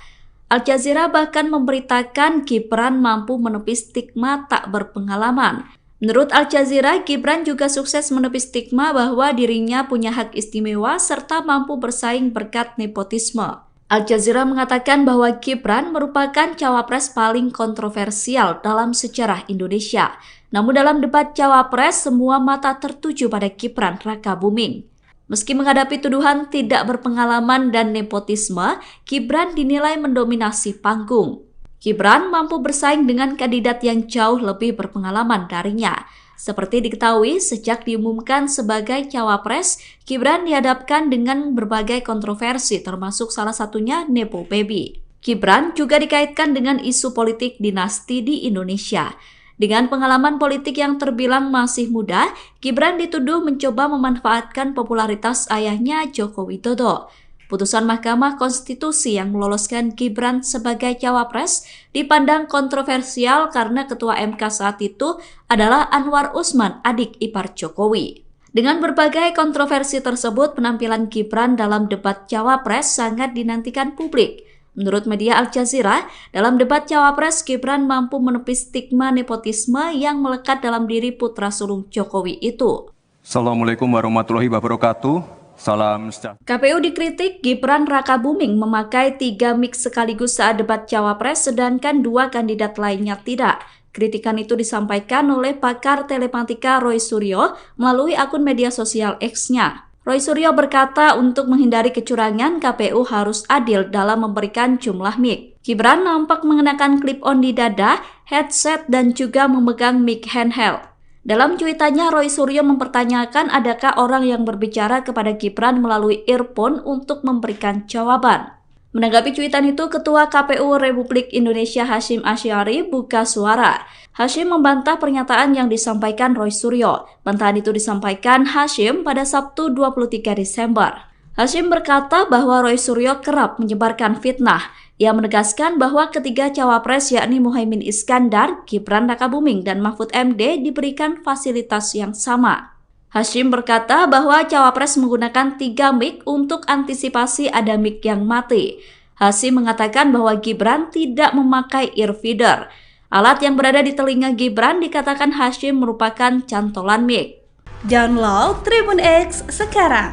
Al Jazeera bahkan memberitakan Gibran mampu menepis stigma tak berpengalaman. Menurut Al Jazeera, Gibran juga sukses menepis stigma bahwa dirinya punya hak istimewa serta mampu bersaing berkat nepotisme. Al Jazeera mengatakan bahwa Gibran merupakan cawapres paling kontroversial dalam sejarah Indonesia. Namun dalam debat cawapres, semua mata tertuju pada Gibran Rakabuming. Meski menghadapi tuduhan tidak berpengalaman dan nepotisme, Gibran dinilai mendominasi panggung. Gibran mampu bersaing dengan kandidat yang jauh lebih berpengalaman darinya. Seperti diketahui, sejak diumumkan sebagai cawapres, Gibran dihadapkan dengan berbagai kontroversi termasuk salah satunya Nepo Baby. Gibran juga dikaitkan dengan isu politik dinasti di Indonesia. Dengan pengalaman politik yang terbilang masih muda, Gibran dituduh mencoba memanfaatkan popularitas ayahnya Joko Widodo. Putusan Mahkamah Konstitusi yang meloloskan Gibran sebagai cawapres dipandang kontroversial karena Ketua MK saat itu adalah Anwar Usman, adik ipar Jokowi. Dengan berbagai kontroversi tersebut, penampilan Gibran dalam debat cawapres sangat dinantikan publik. Menurut media Al Jazeera, dalam debat cawapres Gibran mampu menepis stigma nepotisme yang melekat dalam diri putra sulung Jokowi itu. Assalamualaikum warahmatullahi wabarakatuh. Salam sejahtera. KPU dikritik Gibran Rakabuming memakai 3 mic sekaligus saat debat cawapres sedangkan 2 kandidat lainnya tidak. Kritikan itu disampaikan oleh pakar telematika Roy Suryo melalui akun media sosial X-nya. Roy Suryo berkata untuk menghindari kecurangan, KPU harus adil dalam memberikan jumlah mic. Gibran nampak mengenakan clip-on di dada, headset, dan juga memegang mic handheld. Dalam cuitannya, Roy Suryo mempertanyakan adakah orang yang berbicara kepada Gibran melalui earphone untuk memberikan jawaban. Menanggapi cuitan itu, Ketua KPU Republik Indonesia Hasyim Asy'ari buka suara. Hasyim membantah pernyataan yang disampaikan Roy Suryo. Bantahan itu disampaikan Hasyim pada Sabtu 23 Desember. Hasyim berkata bahwa Roy Suryo kerap menyebarkan fitnah. Ia menegaskan bahwa ketiga cawapres yakni Muhaimin Iskandar, Gibran Rakabuming, dan Mahfud MD diberikan fasilitas yang sama. Hasyim berkata bahwa cawapres menggunakan 3 mic untuk antisipasi ada mic yang mati. Hasyim mengatakan bahwa Gibran tidak memakai earfeeder. Alat yang berada di telinga Gibran dikatakan Hasyim merupakan cantolan mic. Download Tribun X sekarang.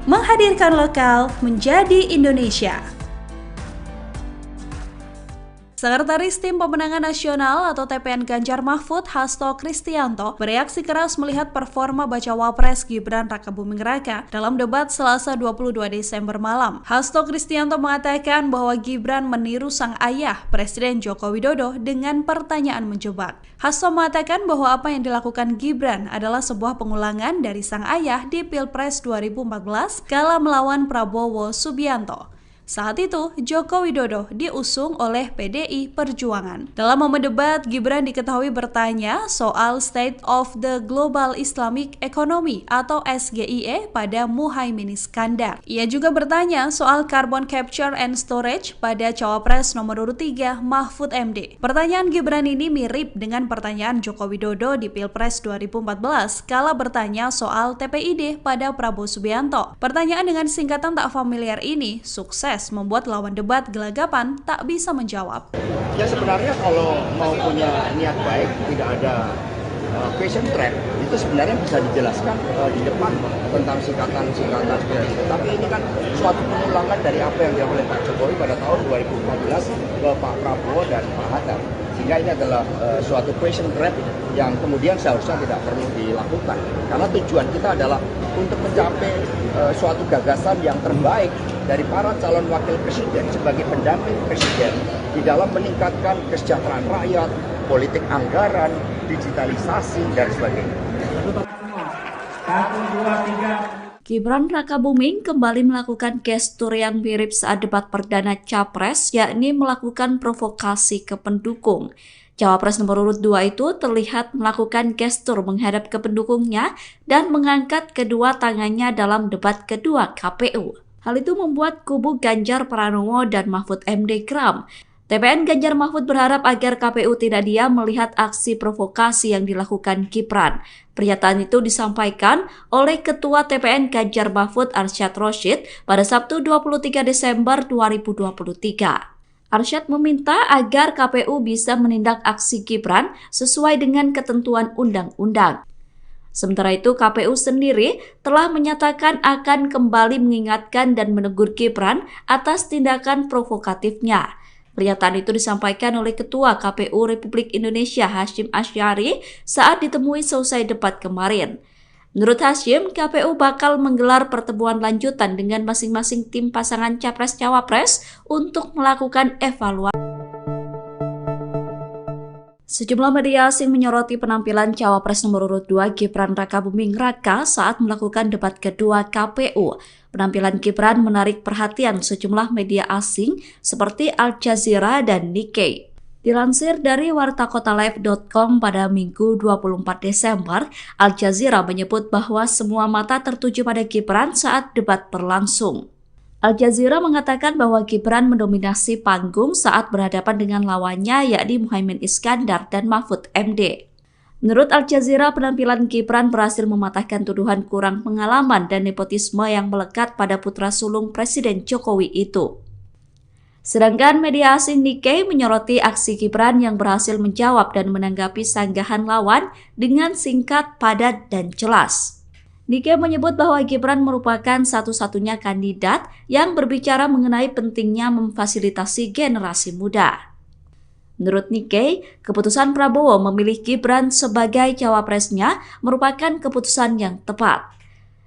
Menghadirkan lokal menjadi Indonesia. Sekretaris Tim Pemenangan Nasional atau TPN Ganjar Mahfud, Hasto Kristianto, bereaksi keras melihat performa bacawa pres Gibran Rakabuming Raka dalam debat Selasa 22 Desember malam. Hasto Kristianto mengatakan bahwa Gibran meniru sang ayah, Presiden Joko Widodo, dengan pertanyaan menjebak. Hasto mengatakan bahwa apa yang dilakukan Gibran adalah sebuah pengulangan dari sang ayah di Pilpres 2014 kala melawan Prabowo Subianto. Saat itu, Joko Widodo diusung oleh PDI Perjuangan. Dalam momen debat, Gibran diketahui bertanya soal State of the Global Islamic Economy atau SGIE pada Muhaimin Iskandar. Ia juga bertanya soal Carbon Capture and Storage pada Cawapres nomor urut 3 Mahfud MD. Pertanyaan Gibran ini mirip dengan pertanyaan Joko Widodo di Pilpres 2014 kala bertanya soal TPID pada Prabowo Subianto. Pertanyaan dengan singkatan tak familiar ini sukses membuat lawan debat gelagapan tak bisa menjawab. Ya sebenarnya kalau mau punya niat baik, tidak ada question trap, itu sebenarnya bisa dijelaskan di depan tentang singkatan-singkatan seperti itu. Tapi ini kan suatu pengulangan dari apa yang dilakukan oleh Pak Jokowi pada tahun 2014 ke Pak Prabowo dan Pak Hatta. Sehingga ini adalah suatu question trap yang kemudian seharusnya tidak perlu dilakukan. Karena tujuan kita adalah untuk mencapai suatu gagasan yang terbaik dari para calon wakil presiden sebagai pendamping presiden di dalam meningkatkan kesejahteraan rakyat, politik anggaran, digitalisasi, dan sebagainya. Gibran Rakabuming kembali melakukan gestur yang mirip saat debat perdana Capres, yakni melakukan provokasi ke pendukung. Cawapres nomor urut 2 itu terlihat melakukan gestur menghadap ke pendukungnya dan mengangkat kedua tangannya dalam debat kedua KPU. Hal itu membuat kubu Ganjar Pranowo dan Mahfud MD geram. TPN Ganjar Mahfud berharap agar KPU tidak diam melihat aksi provokasi yang dilakukan Gibran. Pernyataan itu disampaikan oleh Ketua TPN Ganjar Mahfud Arsyad Rashid pada Sabtu 23 Desember 2023. Arsyad meminta agar KPU bisa menindak aksi Gibran sesuai dengan ketentuan undang-undang. Sementara itu, KPU sendiri telah menyatakan akan kembali mengingatkan dan menegur Gibran atas tindakan provokatifnya. Pernyataan itu disampaikan oleh Ketua KPU Republik Indonesia Hasyim Asy'ari saat ditemui selesai debat kemarin. Menurut Hasyim, KPU bakal menggelar pertemuan lanjutan dengan masing-masing tim pasangan Capres-Cawapres untuk melakukan evaluasi. Sejumlah media asing menyoroti penampilan Cawapres nomor urut 2 Gibran Rakabuming Raka saat melakukan debat kedua KPU. Penampilan Gibran menarik perhatian sejumlah media asing seperti Al Jazeera dan Nikkei. Dilansir dari wartakotalive.com pada Minggu 24 Desember, Al Jazeera menyebut bahwa semua mata tertuju pada Gibran saat debat berlangsung. Al Jazeera mengatakan bahwa Gibran mendominasi panggung saat berhadapan dengan lawannya yakni Muhaimin Iskandar dan Mahfud MD. Menurut Al Jazeera, penampilan Gibran berhasil mematahkan tuduhan kurang pengalaman dan nepotisme yang melekat pada putra sulung Presiden Jokowi itu. Sedangkan media asing Nikkei menyoroti aksi Gibran yang berhasil menjawab dan menanggapi sanggahan lawan dengan singkat, padat, dan jelas. Nikkei menyebut bahwa Gibran merupakan satu-satunya kandidat yang berbicara mengenai pentingnya memfasilitasi generasi muda. Menurut Nikkei, keputusan Prabowo memilih Gibran sebagai cawapresnya merupakan keputusan yang tepat.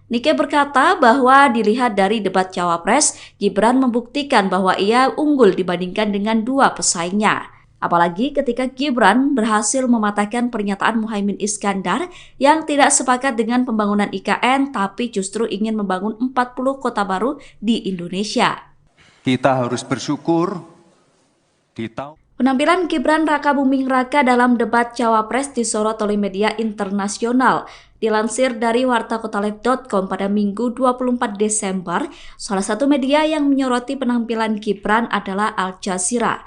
Nikkei berkata bahwa dilihat dari debat cawapres, Gibran membuktikan bahwa ia unggul dibandingkan dengan dua pesaingnya. Apalagi ketika Gibran berhasil mematahkan pernyataan Muhaimin Iskandar yang tidak sepakat dengan pembangunan IKN tapi justru ingin membangun 40 kota baru di Indonesia. Kita harus bersyukur di tahun Penampilan Gibran Rakabuming Raka dalam debat Cawapres disorot oleh media internasional. Dilansir dari wartakotalive.com pada Minggu 24 Desember, salah satu media yang menyoroti penampilan Gibran adalah Al Jazeera.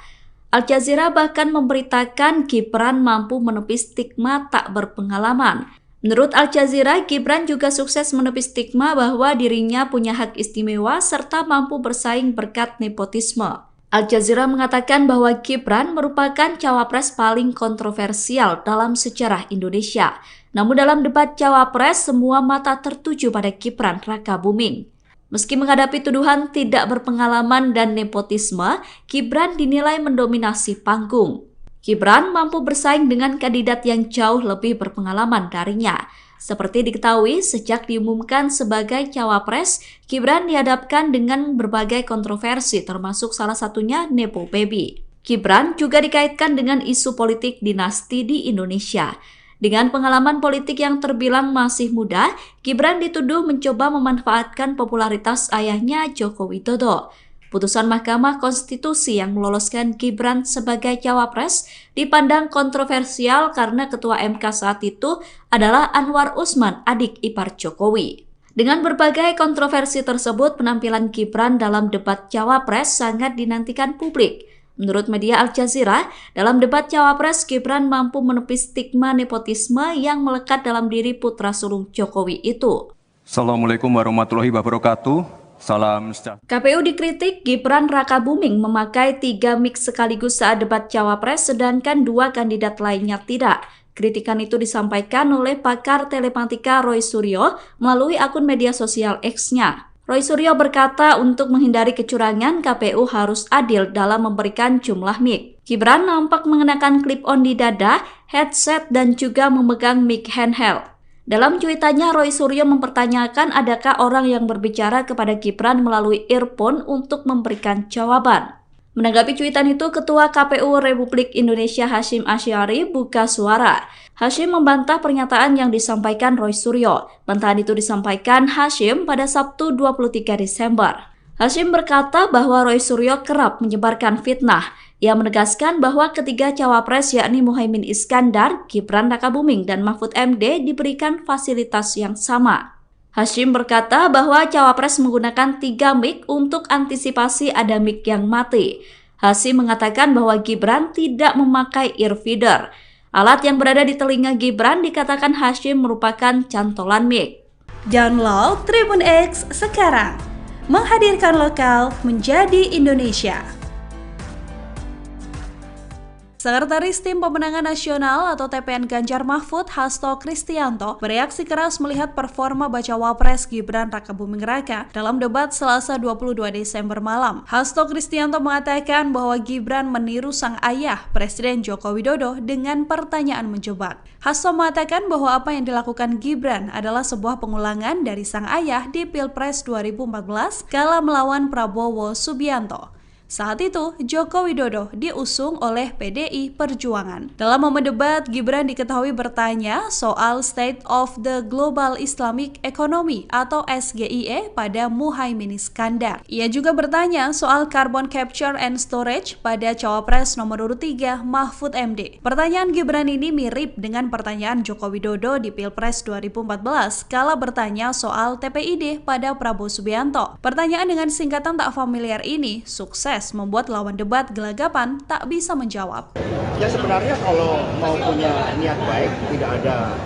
Al Jazeera bahkan memberitakan Gibran mampu menepis stigma tak berpengalaman. Menurut Al Jazeera, Gibran juga sukses menepis stigma bahwa dirinya punya hak istimewa serta mampu bersaing berkat nepotisme. Al Jazeera mengatakan bahwa Gibran merupakan cawapres paling kontroversial dalam sejarah Indonesia. Namun dalam debat cawapres, semua mata tertuju pada Gibran Rakabuming. Meski menghadapi tuduhan tidak berpengalaman dan nepotisme, Gibran dinilai mendominasi panggung. Gibran mampu bersaing dengan kandidat yang jauh lebih berpengalaman darinya. Seperti diketahui, sejak diumumkan sebagai cawapres, Gibran dihadapkan dengan berbagai kontroversi termasuk salah satunya Nepo Baby. Gibran juga dikaitkan dengan isu politik dinasti di Indonesia. Dengan pengalaman politik yang terbilang masih muda, Gibran dituduh mencoba memanfaatkan popularitas ayahnya Joko Widodo. Putusan Mahkamah Konstitusi yang meloloskan Gibran sebagai cawapres dipandang kontroversial karena Ketua MK saat itu adalah Anwar Usman, adik ipar Jokowi. Dengan berbagai kontroversi tersebut, penampilan Gibran dalam debat cawapres sangat dinantikan publik. Menurut media Al Jazeera, dalam debat cawapres, Gibran mampu menepis stigma nepotisme yang melekat dalam diri putra sulung Jokowi itu. Assalamualaikum warahmatullahi wabarakatuh. Salam sejahtera. KPU dikritik Gibran Rakabuming memakai 3 mic sekaligus saat debat cawapres, sedangkan 2 kandidat lainnya tidak. Kritikan itu disampaikan oleh pakar telematika Roy Suryo melalui akun media sosial X-nya. Roy Suryo berkata untuk menghindari kecurangan, KPU harus adil dalam memberikan jumlah mic. Gibran nampak mengenakan clip-on di dada, headset, dan juga memegang mic handheld. Dalam cuitannya, Roy Suryo mempertanyakan adakah orang yang berbicara kepada Gibran melalui earphone untuk memberikan jawaban. Menanggapi cuitan itu, Ketua KPU Republik Indonesia Hasyim Asy'ari buka suara. Hasyim membantah pernyataan yang disampaikan Roy Suryo. Bantahan itu disampaikan Hasyim pada Sabtu 23 Desember. Hasyim berkata bahwa Roy Suryo kerap menyebarkan fitnah. Ia menegaskan bahwa ketiga cawapres yakni Muhaimin Iskandar, Gibran Rakabuming, dan Mahfud MD diberikan fasilitas yang sama. Hasyim berkata bahwa cawapres menggunakan 3 mic untuk antisipasi ada mic yang mati. Hasyim mengatakan bahwa Gibran tidak memakai earfeeder. Alat yang berada di telinga Gibran dikatakan Hasyim merupakan cantolan mic. Download Tribun X sekarang, menghadirkan lokal menjadi Indonesia. Sekretaris Tim Pemenangan Nasional atau TPN Ganjar Mahfud, Hasto Kristianto, bereaksi keras melihat performa bacawa pres Gibran Rakabuming Raka dalam debat Selasa 22 Desember malam. Hasto Kristianto mengatakan bahwa Gibran meniru sang ayah, Presiden Joko Widodo, dengan pertanyaan menjebak. Hasto mengatakan bahwa apa yang dilakukan Gibran adalah sebuah pengulangan dari sang ayah di Pilpres 2014 kala melawan Prabowo Subianto. Saat itu, Joko Widodo diusung oleh PDI Perjuangan. Dalam momen debat, Gibran diketahui bertanya soal State of the Global Islamic Economy atau SGIE pada Muhaimin Iskandar. Ia juga bertanya soal Carbon Capture and Storage pada Cawapres nomor urut 3 Mahfud MD. Pertanyaan Gibran ini mirip dengan pertanyaan Joko Widodo di Pilpres 2014 kala bertanya soal TPID pada Prabowo Subianto. Pertanyaan dengan singkatan tak familiar ini sukses membuat lawan debat gelagapan tak bisa menjawab. Ya sebenarnya kalau mau punya niat baik, tidak ada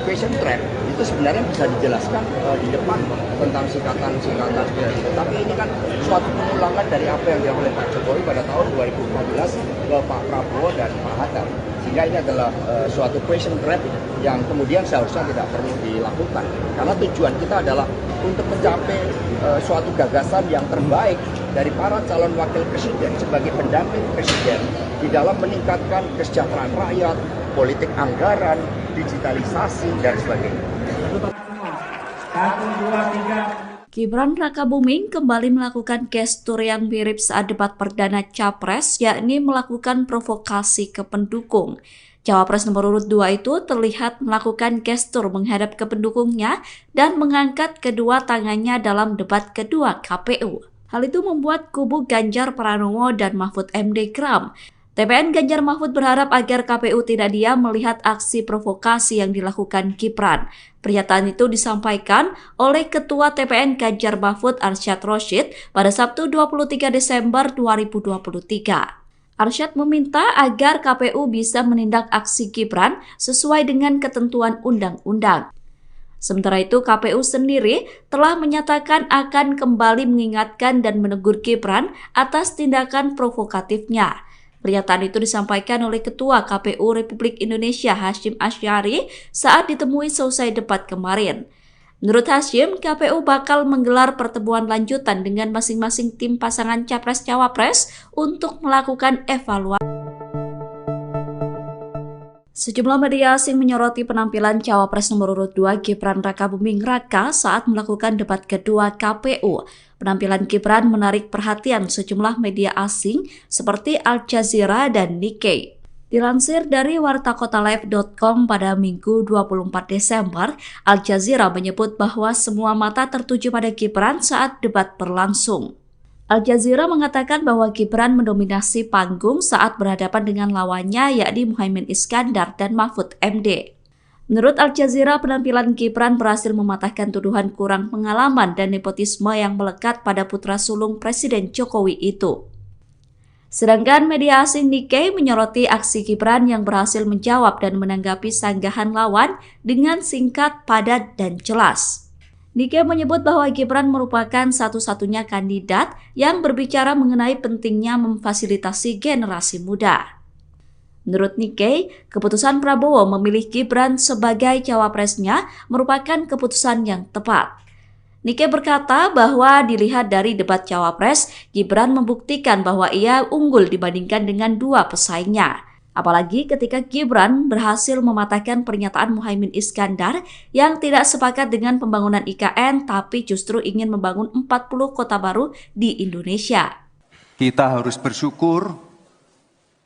question trap, itu sebenarnya bisa dijelaskan di depan tentang singkatan-singkatan seperti itu. Tapi ini kan suatu pengulangan dari apa yang dilakukan oleh Pak Jokowi pada tahun 2014 ke Pak Prabowo dan Pak Hatta. Sehingga ini adalah suatu question trap yang kemudian seharusnya tidak perlu dilakukan. Karena tujuan kita adalah untuk mencapai suatu gagasan yang terbaik dari para calon wakil presiden sebagai pendamping presiden di dalam meningkatkan kesejahteraan rakyat, politik anggaran, digitalisasi, dan sebagainya. Gibran Rakabuming kembali melakukan gestur yang mirip saat debat perdana Capres, yakni melakukan provokasi ke pendukung. Cawapres nomor urut 2 itu terlihat melakukan gestur menghadap ke pendukungnya dan mengangkat kedua tangannya dalam debat kedua KPU. Hal itu membuat kubu Ganjar Pranowo dan Mahfud MD geram. TPN Ganjar Mahfud berharap agar KPU tidak diam melihat aksi provokasi yang dilakukan Gibran. Pernyataan itu disampaikan oleh Ketua TPN Ganjar Mahfud Arsyad Rashid pada Sabtu 23 Desember 2023. Arsyad meminta agar KPU bisa menindak aksi Gibran sesuai dengan ketentuan undang-undang. Sementara itu, KPU sendiri telah menyatakan akan kembali mengingatkan dan menegur Gibran atas tindakan provokatifnya. Pernyataan itu disampaikan oleh Ketua KPU Republik Indonesia Hasyim Asy'ari saat ditemui selesai debat kemarin. Menurut Hasyim, KPU bakal menggelar pertemuan lanjutan dengan masing-masing tim pasangan Capres-Cawapres untuk melakukan evaluasi. Sejumlah media asing menyoroti penampilan Cawapres nomor urut 2 Gibran Rakabuming Raka saat melakukan debat kedua KPU. Penampilan Gibran menarik perhatian sejumlah media asing seperti Al Jazeera dan Nikkei. Dilansir dari wartakotalive.com pada Minggu 24 Desember, Al Jazeera menyebut bahwa semua mata tertuju pada Gibran saat debat berlangsung. Al Jazeera mengatakan bahwa Gibran mendominasi panggung saat berhadapan dengan lawannya yakni Muhaimin Iskandar dan Mahfud MD. Menurut Al Jazeera, penampilan Gibran berhasil mematahkan tuduhan kurang pengalaman dan nepotisme yang melekat pada putra sulung Presiden Jokowi itu. Sedangkan media asing Nikkei menyoroti aksi Gibran yang berhasil menjawab dan menanggapi sanggahan lawan dengan singkat, padat, dan jelas. Nikkei menyebut bahwa Gibran merupakan satu-satunya kandidat yang berbicara mengenai pentingnya memfasilitasi generasi muda. Menurut Nikkei, keputusan Prabowo memilih Gibran sebagai cawapresnya merupakan keputusan yang tepat. Nikkei berkata bahwa dilihat dari debat cawapres, Gibran membuktikan bahwa ia unggul dibandingkan dengan dua pesaingnya. Apalagi ketika Gibran berhasil mematahkan pernyataan Muhaimin Iskandar yang tidak sepakat dengan pembangunan IKN tapi justru ingin membangun 40 kota baru di Indonesia. Kita harus bersyukur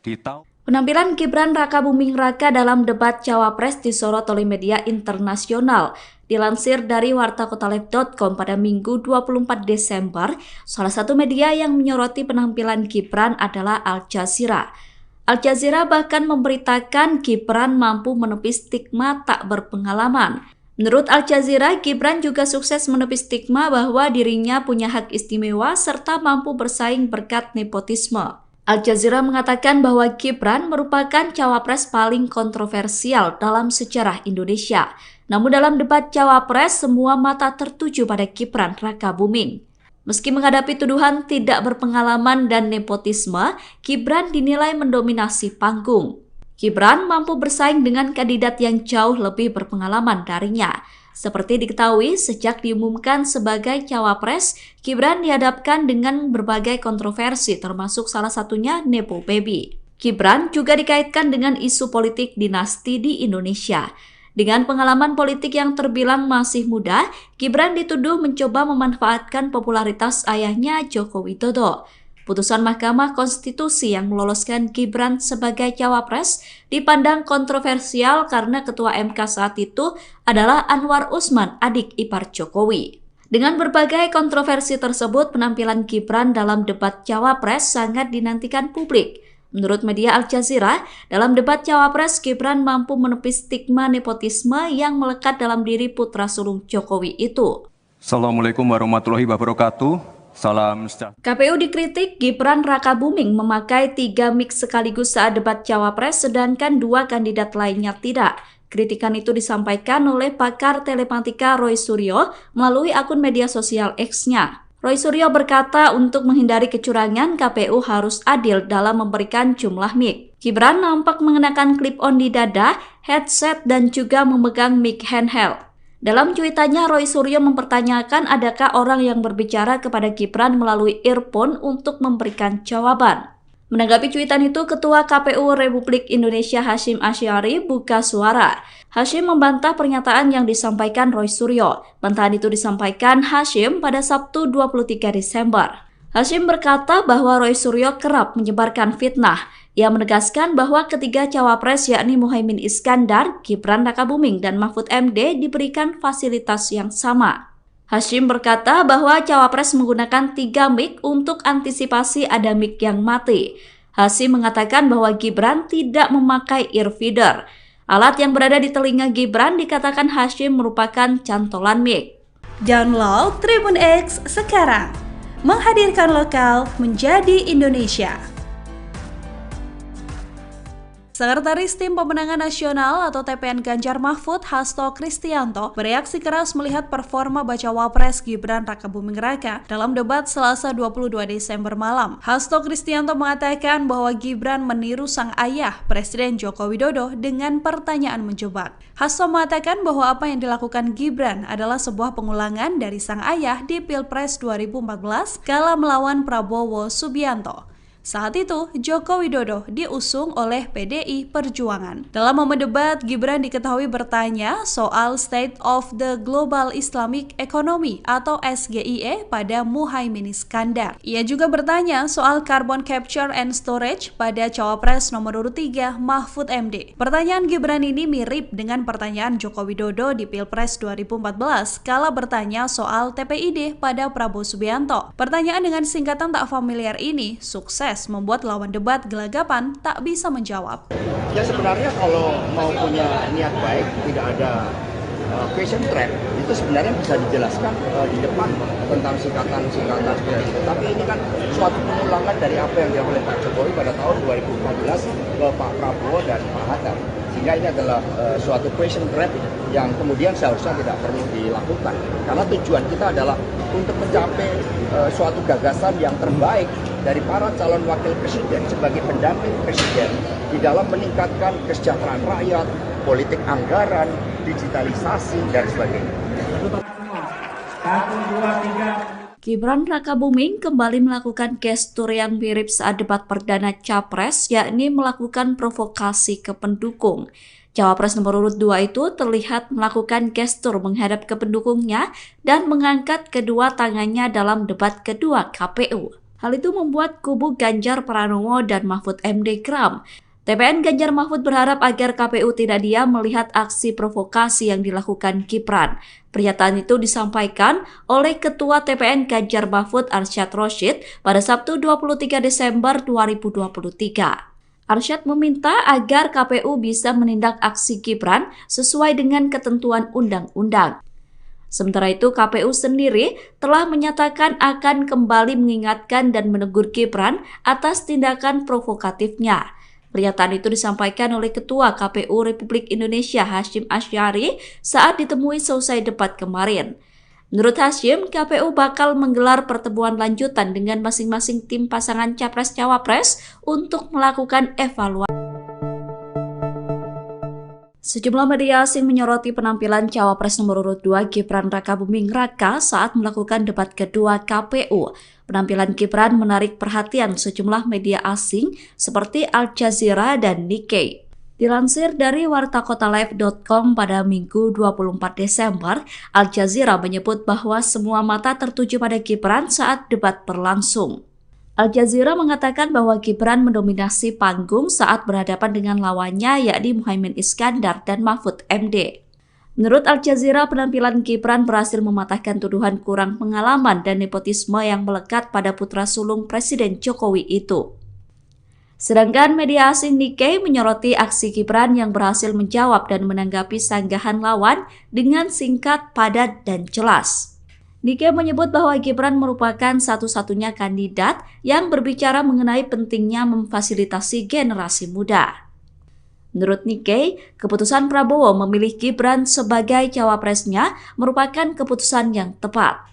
di tahun Penampilan Gibran Rakabuming Raka dalam debat cawapres disorot oleh media internasional. Dilansir dari wartakotaleb.com pada Minggu 24 Desember, salah satu media yang menyoroti penampilan Gibran adalah Al Jazeera. Al Jazeera bahkan memberitakan Gibran mampu menepis stigma tak berpengalaman. Menurut Al Jazeera, Gibran juga sukses menepis stigma bahwa dirinya punya hak istimewa serta mampu bersaing berkat nepotisme. Al Jazeera mengatakan bahwa Gibran merupakan cawapres paling kontroversial dalam sejarah Indonesia. Namun dalam debat cawapres, semua mata tertuju pada Gibran Rakabuming. Meski menghadapi tuduhan tidak berpengalaman dan nepotisme, Gibran dinilai mendominasi panggung. Gibran mampu bersaing dengan kandidat yang jauh lebih berpengalaman darinya. Seperti diketahui, sejak diumumkan sebagai cawapres, Gibran dihadapkan dengan berbagai kontroversi termasuk salah satunya Nepo Baby. Gibran juga dikaitkan dengan isu politik dinasti di Indonesia. Dengan pengalaman politik yang terbilang masih muda, Gibran dituduh mencoba memanfaatkan popularitas ayahnya Joko Widodo. Putusan Mahkamah Konstitusi yang meloloskan Gibran sebagai cawapres dipandang kontroversial karena Ketua MK saat itu adalah Anwar Usman, adik ipar Jokowi. Dengan berbagai kontroversi tersebut, penampilan Gibran dalam debat cawapres sangat dinantikan publik. Menurut media Al Jazeera, dalam debat cawapres Gibran mampu menepis stigma nepotisme yang melekat dalam diri putra sulung Jokowi itu. Assalamualaikum warahmatullahi wabarakatuh. Salam sejahtera. KPU dikritik Gibran Rakabuming memakai 3 mic sekaligus saat debat cawapres sedangkan 2 kandidat lainnya tidak. Kritikan itu disampaikan oleh pakar telematika Roy Suryo melalui akun media sosial X-nya. Roy Suryo berkata untuk menghindari kecurangan, KPU harus adil dalam memberikan jumlah mic. Gibran nampak mengenakan clip-on di dada, headset, dan juga memegang mic handheld. Dalam cuitannya, Roy Suryo mempertanyakan adakah orang yang berbicara kepada Gibran melalui earphone untuk memberikan jawaban. Menanggapi cuitan itu, Ketua KPU Republik Indonesia Hasyim Asy'ari buka suara. Hasyim membantah pernyataan yang disampaikan Roy Suryo. Bantahan itu disampaikan Hasyim pada Sabtu 23 Desember. Hasyim berkata bahwa Roy Suryo kerap menyebarkan fitnah. Ia menegaskan bahwa ketiga cawapres yakni Muhaimin Iskandar, Gibran Rakabuming, dan Mahfud MD diberikan fasilitas yang sama. Hasyim berkata bahwa cawapres menggunakan 3 mic untuk antisipasi ada mic yang mati. Hasyim mengatakan bahwa Gibran tidak memakai earfeeder. Alat yang berada di telinga Gibran dikatakan Hasyim merupakan cantolan mic. Download Tribun X sekarang. Menghadirkan lokal menjadi Indonesia. Sekretaris Tim Pemenangan Nasional atau TPN Ganjar Mahfud, Hasto Kristianto, bereaksi keras melihat performa bacawa pres Gibran Rakabuming Raka dalam debat Selasa 22 Desember malam. Hasto Kristianto mengatakan bahwa Gibran meniru sang ayah, Presiden Joko Widodo, dengan pertanyaan menjebak. Hasto mengatakan bahwa apa yang dilakukan Gibran adalah sebuah pengulangan dari sang ayah di Pilpres 2014 kala melawan Prabowo Subianto. Saat itu, Joko Widodo diusung oleh PDI Perjuangan. Dalam momen debat, Gibran diketahui bertanya soal State of the Global Islamic Economy atau SGIE pada Muhaimin Iskandar. Ia juga bertanya soal Carbon Capture and Storage pada Cawapres nomor urut 3 Mahfud MD. Pertanyaan Gibran ini mirip dengan pertanyaan Joko Widodo di Pilpres 2014 kala bertanya soal TPID pada Prabowo Subianto. Pertanyaan dengan singkatan tak familiar ini sukses membuat lawan debat gelagapan tak bisa menjawab. Ya sebenarnya kalau mau punya niat baik, tidak ada question trap, itu sebenarnya bisa dijelaskan di depan tentang singkatan-singkatan seperti itu. Tapi ini kan suatu pengulangan dari apa yang dilakukan oleh Pak Jokowi pada tahun 2014 ke Pak Prabowo dan Pak Hatta. Sehingga ini adalah suatu question trap yang kemudian seharusnya tidak perlu dilakukan. Karena tujuan kita adalah untuk mencapai suatu gagasan yang terbaik dari para calon wakil presiden sebagai pendamping presiden di dalam meningkatkan kesejahteraan rakyat, politik anggaran, digitalisasi, dan sebagainya. Gibran Rakabuming kembali melakukan gestur yang mirip saat debat perdana Capres, yakni melakukan provokasi ke pendukung. Cawapres nomor urut 2 itu terlihat melakukan gestur menghadap ke pendukungnya dan mengangkat kedua tangannya dalam debat kedua KPU. Hal itu membuat kubu Ganjar Pranowo dan Mahfud MD geram. TPN Ganjar Mahfud berharap agar KPU tidak diam melihat aksi provokasi yang dilakukan Gibran. Pernyataan itu disampaikan oleh Ketua TPN Ganjar Mahfud Arsyad Rashid pada Sabtu 23 Desember 2023. Arsyad meminta agar KPU bisa menindak aksi Gibran sesuai dengan ketentuan undang-undang. Sementara itu, KPU sendiri telah menyatakan akan kembali mengingatkan dan menegur Gibran atas tindakan provokatifnya. Pernyataan itu disampaikan oleh Ketua KPU Republik Indonesia Hasyim Asy'ari saat ditemui selesai debat kemarin. Menurut Hasyim, KPU bakal menggelar pertemuan lanjutan dengan masing-masing tim pasangan Capres-Cawapres untuk melakukan evaluasi. Sejumlah media asing menyoroti penampilan Cawapres nomor urut 2 Gibran Rakabuming Raka saat melakukan debat kedua KPU. Penampilan Gibran menarik perhatian sejumlah media asing seperti Al Jazeera dan Nikkei. Dilansir dari wartakotalive.com pada Minggu 24 Desember, Al Jazeera menyebut bahwa semua mata tertuju pada Gibran saat debat berlangsung. Al Jazeera mengatakan bahwa Gibran mendominasi panggung saat berhadapan dengan lawannya yakni Muhaimin Iskandar dan Mahfud MD. Menurut Al Jazeera, penampilan Gibran berhasil mematahkan tuduhan kurang pengalaman dan nepotisme yang melekat pada putra sulung Presiden Jokowi itu. Sedangkan media asing Nikkei menyoroti aksi Gibran yang berhasil menjawab dan menanggapi sanggahan lawan dengan singkat, padat, dan jelas. Nikkei menyebut bahwa Gibran merupakan satu-satunya kandidat yang berbicara mengenai pentingnya memfasilitasi generasi muda. Menurut Nikkei, keputusan Prabowo memilih Gibran sebagai cawapresnya merupakan keputusan yang tepat.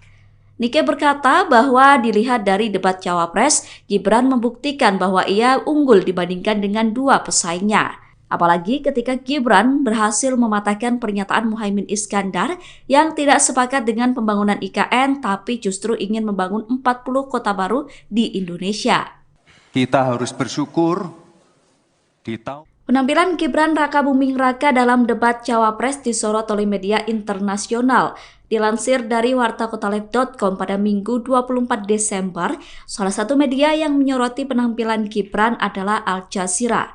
Nikkei berkata bahwa dilihat dari debat cawapres, Gibran membuktikan bahwa ia unggul dibandingkan dengan dua pesaingnya. Apalagi ketika Gibran berhasil mematahkan pernyataan Muhaimin Iskandar yang tidak sepakat dengan pembangunan IKN tapi justru ingin membangun 40 kota baru di Indonesia. Kita harus bersyukur di tahun Penampilan Gibran Rakabuming Raka dalam debat Cawapres disorot oleh media internasional. Dilansir dari wartakotalive.com pada Minggu 24 Desember, salah satu media yang menyoroti penampilan Gibran adalah Al Jazeera.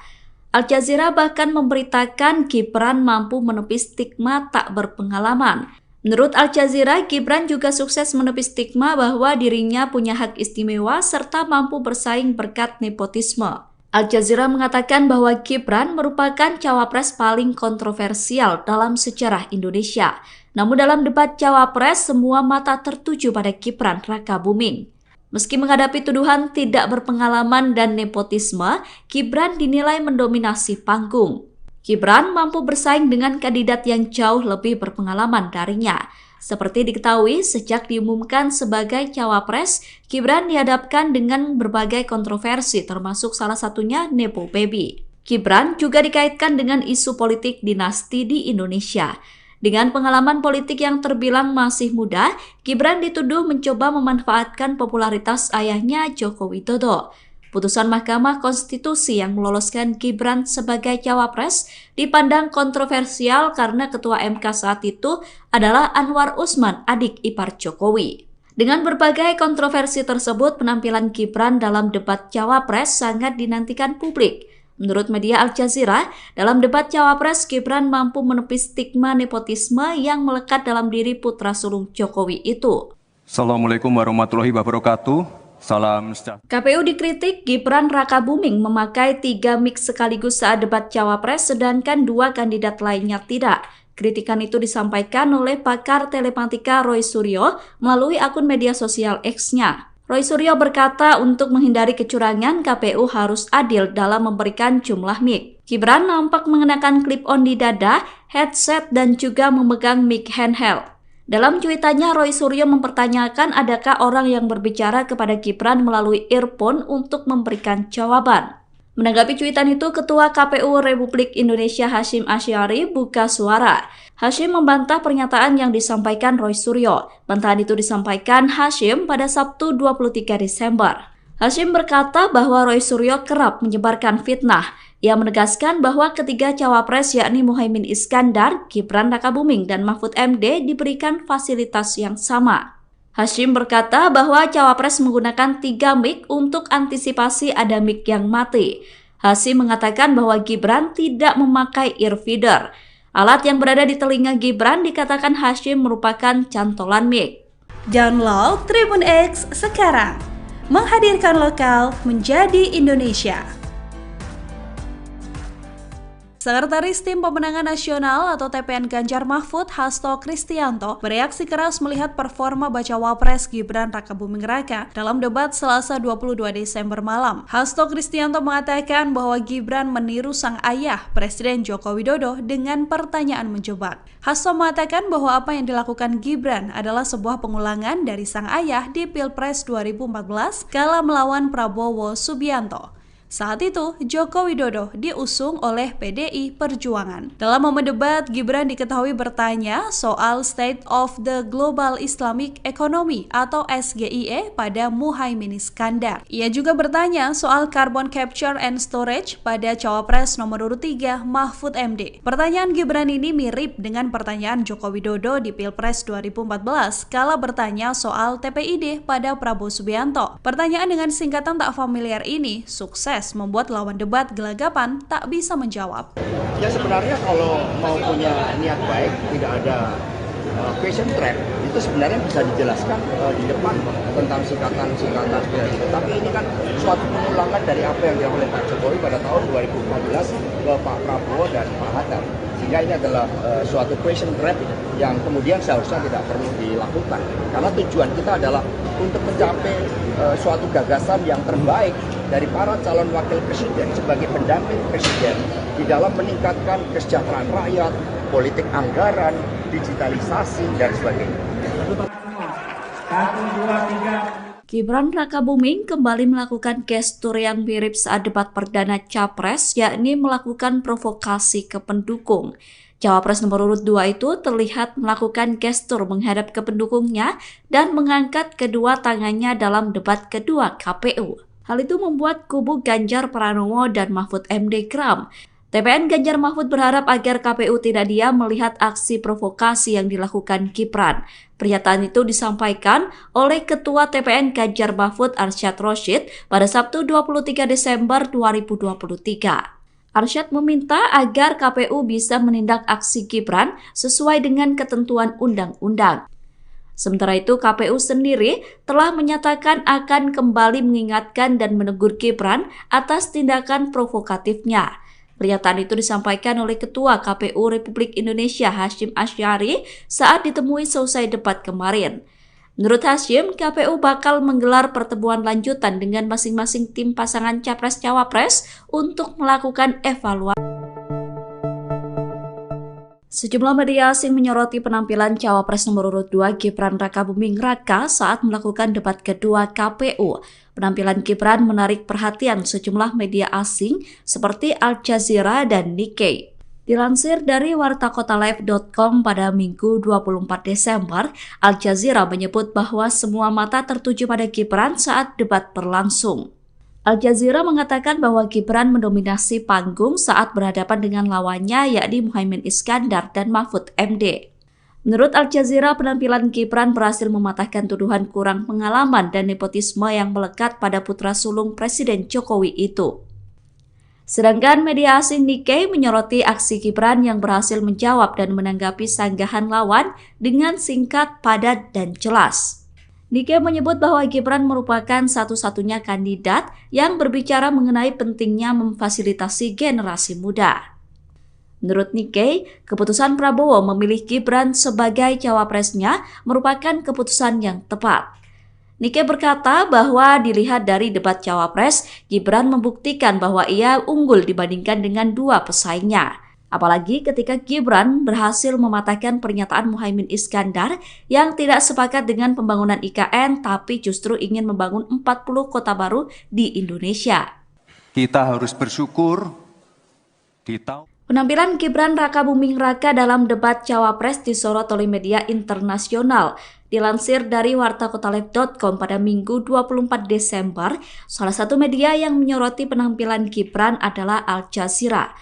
Al Jazeera bahkan memberitakan Gibran mampu menepis stigma tak berpengalaman. Menurut Al Jazeera, Gibran juga sukses menepis stigma bahwa dirinya punya hak istimewa serta mampu bersaing berkat nepotisme. Al Jazeera mengatakan bahwa Gibran merupakan cawapres paling kontroversial dalam sejarah Indonesia. Namun dalam debat cawapres, semua mata tertuju pada Gibran Rakabuming. Meski menghadapi tuduhan tidak berpengalaman dan nepotisme, Gibran dinilai mendominasi panggung. Gibran mampu bersaing dengan kandidat yang jauh lebih berpengalaman darinya. Seperti diketahui, sejak diumumkan sebagai cawapres, Gibran dihadapkan dengan berbagai kontroversi termasuk salah satunya Nepo Baby. Gibran juga dikaitkan dengan isu politik dinasti di Indonesia. Dengan pengalaman politik yang terbilang masih muda, Gibran dituduh mencoba memanfaatkan popularitas ayahnya Joko Widodo. Putusan Mahkamah Konstitusi yang meloloskan Gibran sebagai cawapres dipandang kontroversial karena Ketua MK saat itu adalah Anwar Usman, adik ipar Jokowi. Dengan berbagai kontroversi tersebut, penampilan Gibran dalam debat cawapres sangat dinantikan publik. Menurut media Al Jazeera, dalam debat cawapres, Gibran mampu menepis stigma nepotisme yang melekat dalam diri putra sulung Jokowi itu. Assalamualaikum warahmatullahi wabarakatuh. Salam sejahtera. KPU dikritik Gibran Rakabuming memakai 3 mic sekaligus saat debat cawapres, sedangkan 2 kandidat lainnya tidak. Kritikan itu disampaikan oleh pakar telematika Roy Suryo melalui akun media sosial X-nya. Roy Suryo berkata untuk menghindari kecurangan, KPU harus adil dalam memberikan jumlah mic. Gibran nampak mengenakan clip-on di dada, headset, dan juga memegang mic handheld. Dalam cuitannya, Roy Suryo mempertanyakan adakah orang yang berbicara kepada Gibran melalui earphone untuk memberikan jawaban. Menanggapi cuitan itu, Ketua KPU Republik Indonesia Hasyim Asy'ari buka suara. Hasyim membantah pernyataan yang disampaikan Roy Suryo. Bantahan itu disampaikan Hasyim pada Sabtu 23 Desember. Hasyim berkata bahwa Roy Suryo kerap menyebarkan fitnah. Ia menegaskan bahwa ketiga cawapres yakni Muhaimin Iskandar, Gibran Rakabuming, dan Mahfud MD diberikan fasilitas yang sama. Hasyim berkata bahwa cawapres menggunakan 3 mic untuk antisipasi ada mic yang mati. Hasyim mengatakan bahwa Gibran tidak memakai earfeeder. Alat yang berada di telinga Gibran dikatakan Hasyim merupakan cantolan mic. Download Tribun X sekarang, menghadirkan lokal menjadi Indonesia. Sekretaris Tim Pemenangan Nasional atau TPN Ganjar Mahfud, Hasto Kristianto, bereaksi keras melihat performa bacawa pres Gibran Rakabuming Raka dalam debat Selasa 22 Desember malam. Hasto Kristianto mengatakan bahwa Gibran meniru sang ayah, Presiden Joko Widodo, dengan pertanyaan menjebak. Hasto mengatakan bahwa apa yang dilakukan Gibran adalah sebuah pengulangan dari sang ayah di Pilpres 2014 kala melawan Prabowo Subianto. Saat itu, Joko Widodo diusung oleh PDI Perjuangan. Dalam momen debat, Gibran diketahui bertanya soal State of the Global Islamic Economy atau SGIE pada Muhaimin Iskandar. Ia juga bertanya soal Carbon Capture and Storage pada Cawapres nomor urut 3 Mahfud MD. Pertanyaan Gibran ini mirip dengan pertanyaan Joko Widodo di Pilpres 2014 kala bertanya soal TPID pada Prabowo Subianto. Pertanyaan dengan singkatan tak familiar ini sukses membuat lawan debat gelagapan tak bisa menjawab. Ya sebenarnya kalau mau punya niat baik, tidak ada question trap, itu sebenarnya bisa dijelaskan di depan tentang singkatan-singkatan seperti itu. Tapi ini kan suatu pengulangan dari apa yang dilakukan oleh Pak Jokowi pada tahun 2014 ke Pak Prabowo dan Pak Hatta. Sehingga ini adalah suatu question trap yang kemudian seharusnya tidak perlu dilakukan. Karena tujuan kita adalah untuk mencapai suatu gagasan yang terbaik dari para calon wakil presiden sebagai pendamping presiden di dalam meningkatkan kesejahteraan rakyat, politik anggaran, digitalisasi, dan sebagainya. Gibran Rakabuming kembali melakukan gestur yang mirip saat debat perdana Capres, yakni melakukan provokasi ke pendukung. Cawapres nomor urut 2 itu terlihat melakukan gestur menghadap ke pendukungnya dan mengangkat kedua tangannya dalam debat kedua KPU. Hal itu membuat kubu Ganjar Pranowo dan Mahfud MD geram. TPN Ganjar Mahfud berharap agar KPU tidak diam melihat aksi provokasi yang dilakukan Gibran. Pernyataan itu disampaikan oleh Ketua TPN Ganjar Mahfud Arsyad Rashid pada Sabtu 23 Desember 2023. Arsyad meminta agar KPU bisa menindak aksi Gibran sesuai dengan ketentuan undang-undang. Sementara itu, KPU sendiri telah menyatakan akan kembali mengingatkan dan menegur Gibran atas tindakan provokatifnya. Pernyataan itu disampaikan oleh Ketua KPU Republik Indonesia Hasyim Asy'ari saat ditemui selesai debat kemarin. Menurut Hasyim, KPU bakal menggelar pertemuan lanjutan dengan masing-masing tim pasangan Capres-Cawapres untuk melakukan evaluasi. Sejumlah media asing menyoroti penampilan Cawapres nomor urut 2 Gibran Rakabuming Raka saat melakukan debat kedua KPU. Penampilan Gibran menarik perhatian sejumlah media asing seperti Al Jazeera dan Nikkei. Dilansir dari wartakotalive.com pada Minggu 24 Desember, Al Jazeera menyebut bahwa semua mata tertuju pada Gibran saat debat berlangsung. Al Jazeera mengatakan bahwa Gibran mendominasi panggung saat berhadapan dengan lawannya yakni Muhaimin Iskandar dan Mahfud MD. Menurut Al Jazeera, penampilan Gibran berhasil mematahkan tuduhan kurang pengalaman dan nepotisme yang melekat pada putra sulung Presiden Jokowi itu. Sedangkan media asing Nikkei menyoroti aksi Gibran yang berhasil menjawab dan menanggapi sanggahan lawan dengan singkat, padat, dan jelas. Nikkei menyebut bahwa Gibran merupakan satu-satunya kandidat yang berbicara mengenai pentingnya memfasilitasi generasi muda. Menurut Nikkei, keputusan Prabowo memilih Gibran sebagai cawapresnya merupakan keputusan yang tepat. Nikkei berkata bahwa dilihat dari debat cawapres, Gibran membuktikan bahwa ia unggul dibandingkan dengan dua pesaingnya. Apalagi ketika Gibran berhasil mematahkan pernyataan Muhaimin Iskandar yang tidak sepakat dengan pembangunan IKN tapi justru ingin membangun 40 kota baru di Indonesia. Kita harus bersyukur di tahun Penampilan Gibran Rakabuming Raka dalam debat cawapres disorot oleh media internasional. Dilansir dari wartakotaleb.com pada Minggu 24 Desember, salah satu media yang menyoroti penampilan Gibran adalah Al Jazeera.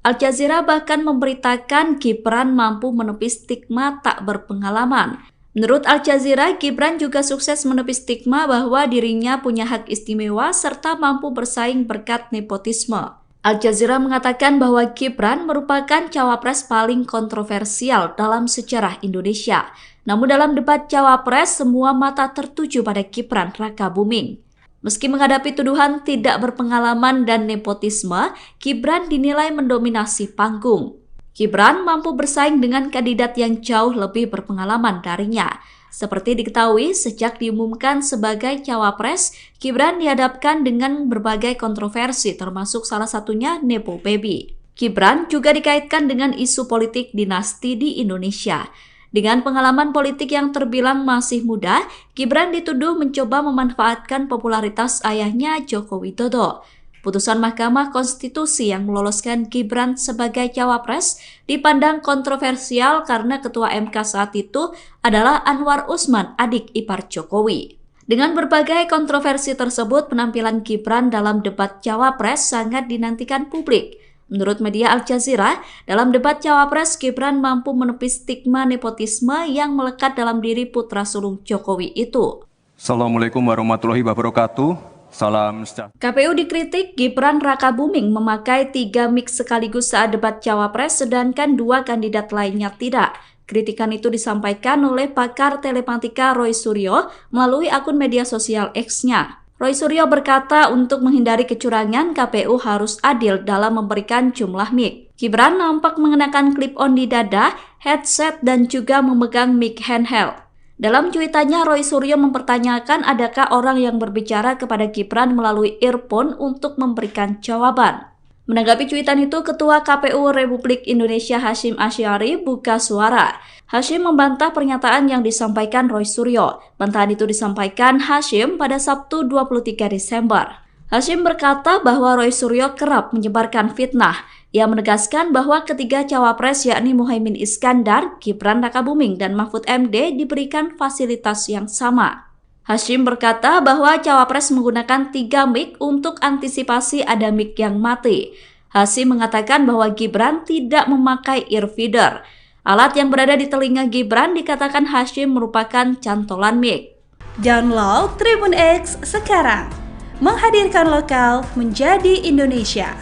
Al Jazeera bahkan memberitakan Gibran mampu menepis stigma tak berpengalaman. Menurut Al Jazeera, Gibran juga sukses menepis stigma bahwa dirinya punya hak istimewa serta mampu bersaing berkat nepotisme. Al Jazeera mengatakan bahwa Gibran merupakan cawapres paling kontroversial dalam sejarah Indonesia. Namun dalam debat cawapres, semua mata tertuju pada Gibran Rakabuming. Meski menghadapi tuduhan tidak berpengalaman dan nepotisme, Gibran dinilai mendominasi panggung. Gibran mampu bersaing dengan kandidat yang jauh lebih berpengalaman darinya. Seperti diketahui, sejak diumumkan sebagai cawapres, Gibran dihadapkan dengan berbagai kontroversi termasuk salah satunya Nepo Baby. Gibran juga dikaitkan dengan isu politik dinasti di Indonesia. Dengan pengalaman politik yang terbilang masih muda, Gibran dituduh mencoba memanfaatkan popularitas ayahnya Joko Widodo. Putusan Mahkamah Konstitusi yang meloloskan Gibran sebagai cawapres dipandang kontroversial karena Ketua MK saat itu adalah Anwar Usman, adik ipar Jokowi. Dengan berbagai kontroversi tersebut, penampilan Gibran dalam debat cawapres sangat dinantikan publik. Menurut media Al Jazeera, dalam debat cawapres Gibran mampu menepis stigma nepotisme yang melekat dalam diri putra sulung Jokowi itu. Assalamualaikum warahmatullahi wabarakatuh. Salam sejahtera. KPU dikritik Gibran Rakabuming memakai 3 mic sekaligus saat debat cawapres sedangkan 2 kandidat lainnya tidak. Kritikan itu disampaikan oleh pakar telematika Roy Suryo melalui akun media sosial X-nya. Roy Suryo berkata untuk menghindari kecurangan, KPU harus adil dalam memberikan jumlah mic. Gibran nampak mengenakan clip-on di dada, headset, dan juga memegang mic handheld. Dalam cuitannya, Roy Suryo mempertanyakan adakah orang yang berbicara kepada Gibran melalui earphone untuk memberikan jawaban. Menanggapi cuitan itu, Ketua KPU Republik Indonesia Hasyim Asy'ari buka suara. Hasyim membantah pernyataan yang disampaikan Roy Suryo. Bantahan itu disampaikan Hasyim pada Sabtu 23 Desember. Hasyim berkata bahwa Roy Suryo kerap menyebarkan fitnah. Ia menegaskan bahwa ketiga cawapres yakni Muhaimin Iskandar, Gibran Rakabuming, dan Mahfud MD diberikan fasilitas yang sama. Hasyim berkata bahwa cawapres menggunakan 3 mic untuk antisipasi ada mic yang mati. Hasyim mengatakan bahwa Gibran tidak memakai earfeeder. Alat yang berada di telinga Gibran dikatakan Hasyim merupakan cantolan mic. Download Tribun X sekarang. Menghadirkan lokal menjadi Indonesia.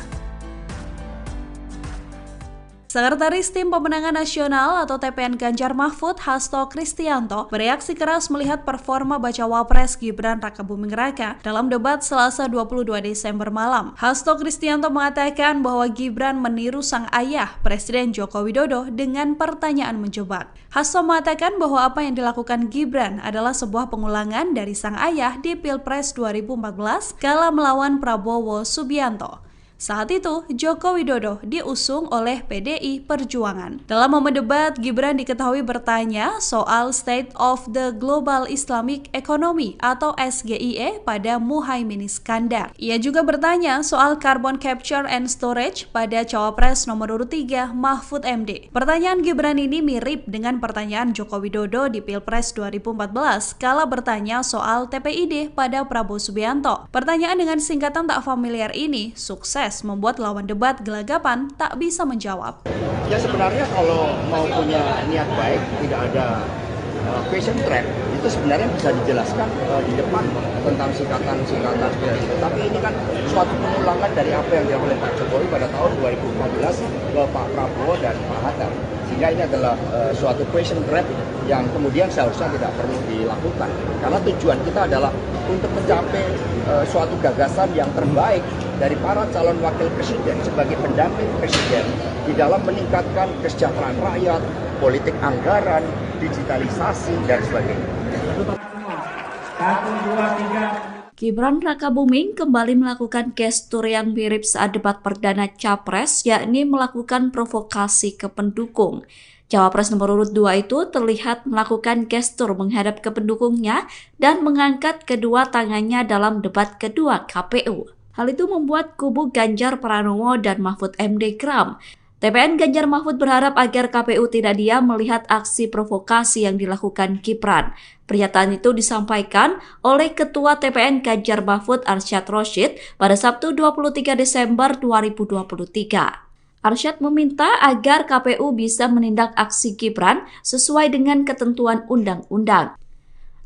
Sekretaris Tim Pemenangan Nasional atau TPN Ganjar Mahfud, Hasto Kristianto, bereaksi keras melihat performa bacawa pres Gibran Rakabuming Raka dalam debat Selasa 22 Desember malam. Hasto Kristianto mengatakan bahwa Gibran meniru sang ayah, Presiden Joko Widodo, dengan pertanyaan menjebak. Hasto mengatakan bahwa apa yang dilakukan Gibran adalah sebuah pengulangan dari sang ayah di Pilpres 2014 kala melawan Prabowo Subianto. Saat itu, Joko Widodo diusung oleh PDI Perjuangan. Dalam momen debat, Gibran diketahui bertanya soal State of the Global Islamic Economy atau SGIE pada Muhaimin Iskandar. Ia juga bertanya soal Carbon Capture and Storage pada Cawapres nomor urut 3 Mahfud MD. Pertanyaan Gibran ini mirip dengan pertanyaan Joko Widodo di Pilpres 2014 kala bertanya soal TPID pada Prabowo Subianto. Pertanyaan dengan singkatan tak familiar ini sukses membuat lawan debat gelagapan tak bisa menjawab. Ya sebenarnya kalau mau punya niat baik, tidak ada question trap, itu sebenarnya bisa dijelaskan di depan tentang singkatan-singkatan seperti itu. Tapi ini kan suatu pengulangan dari apa yang dilakukan oleh Pak Jokowi pada tahun 2014 ke Pak Prabowo dan Pak Hatta. Sehingga ini adalah suatu question trap yang kemudian seharusnya tidak perlu dilakukan. Karena tujuan kita adalah untuk mencapai suatu gagasan yang terbaik dari para calon wakil presiden sebagai pendamping presiden di dalam meningkatkan kesejahteraan rakyat, politik anggaran, digitalisasi, dan sebagainya. Gibran Rakabuming kembali melakukan gestur yang mirip saat debat perdana Capres, yakni melakukan provokasi ke pendukung. Cawapres nomor urut 2 itu terlihat melakukan gestur menghadap ke pendukungnya dan mengangkat kedua tangannya dalam debat kedua KPU. Hal itu membuat kubu Ganjar Pranowo dan Mahfud MD geram. TPN Ganjar Mahfud berharap agar KPU tidak diam melihat aksi provokasi yang dilakukan Gibran. Pernyataan itu disampaikan oleh Ketua TPN Ganjar Mahfud Arsyad Rashid pada Sabtu 23 Desember 2023. Arsyad meminta agar KPU bisa menindak aksi Gibran sesuai dengan ketentuan undang-undang.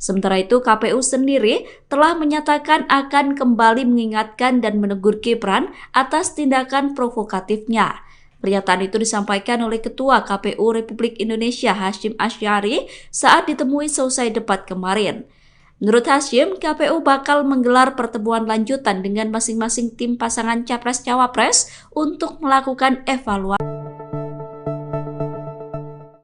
Sementara itu, KPU sendiri telah menyatakan akan kembali mengingatkan dan menegur Gibran atas tindakan provokatifnya. Pernyataan itu disampaikan oleh Ketua KPU Republik Indonesia Hasyim Asy'ari saat ditemui selesai debat kemarin. Menurut Hasyim, KPU bakal menggelar pertemuan lanjutan dengan masing-masing tim pasangan Capres-Cawapres untuk melakukan evaluasi.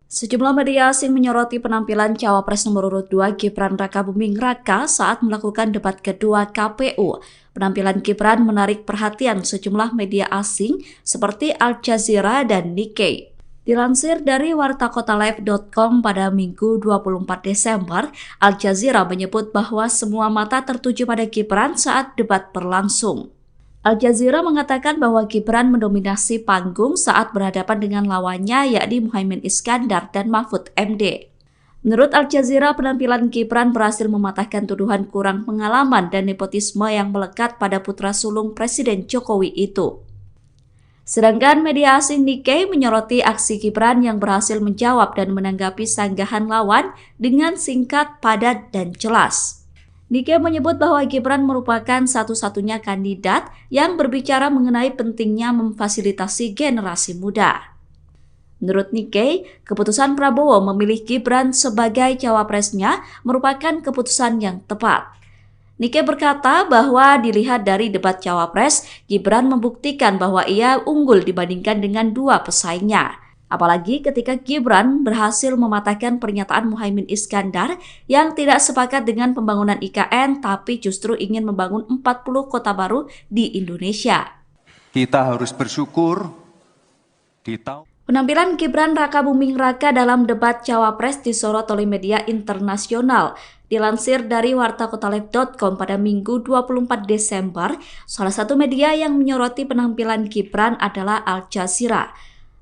Sejumlah media asing menyoroti penampilan Cawapres nomor urut 2 Gibran Rakabuming Raka saat melakukan debat kedua KPU. Penampilan Gibran menarik perhatian sejumlah media asing seperti Al Jazeera dan Nikkei. Dilansir dari wartakotalive.com pada Minggu 24 Desember, Al Jazeera menyebut bahwa semua mata tertuju pada Gibran saat debat berlangsung. Al Jazeera mengatakan bahwa Gibran mendominasi panggung saat berhadapan dengan lawannya yakni Muhaimin Iskandar dan Mahfud MD. Menurut Al Jazeera, penampilan Gibran berhasil mematahkan tuduhan kurang pengalaman dan nepotisme yang melekat pada putra sulung Presiden Jokowi itu. Sedangkan media asing Nikkei menyoroti aksi Gibran yang berhasil menjawab dan menanggapi sanggahan lawan dengan singkat, padat, dan jelas. Nikkei menyebut bahwa Gibran merupakan satu-satunya kandidat yang berbicara mengenai pentingnya memfasilitasi generasi muda. Menurut Nikkei, keputusan Prabowo memilih Gibran sebagai cawapresnya merupakan keputusan yang tepat. Nikkei berkata bahwa dilihat dari debat cawapres, Gibran membuktikan bahwa ia unggul dibandingkan dengan dua pesaingnya. Apalagi ketika Gibran berhasil mematahkan pernyataan Muhaimin Iskandar yang tidak sepakat dengan pembangunan IKN tapi justru ingin membangun 40 kota baru di Indonesia. Kita harus bersyukur di tahun Penampilan Gibran Rakabuming Raka dalam debat Cawapres disorot oleh media internasional. Dilansir dari wartakotalive.com pada Minggu 24 Desember, salah satu media yang menyoroti penampilan Gibran adalah Al Jazeera.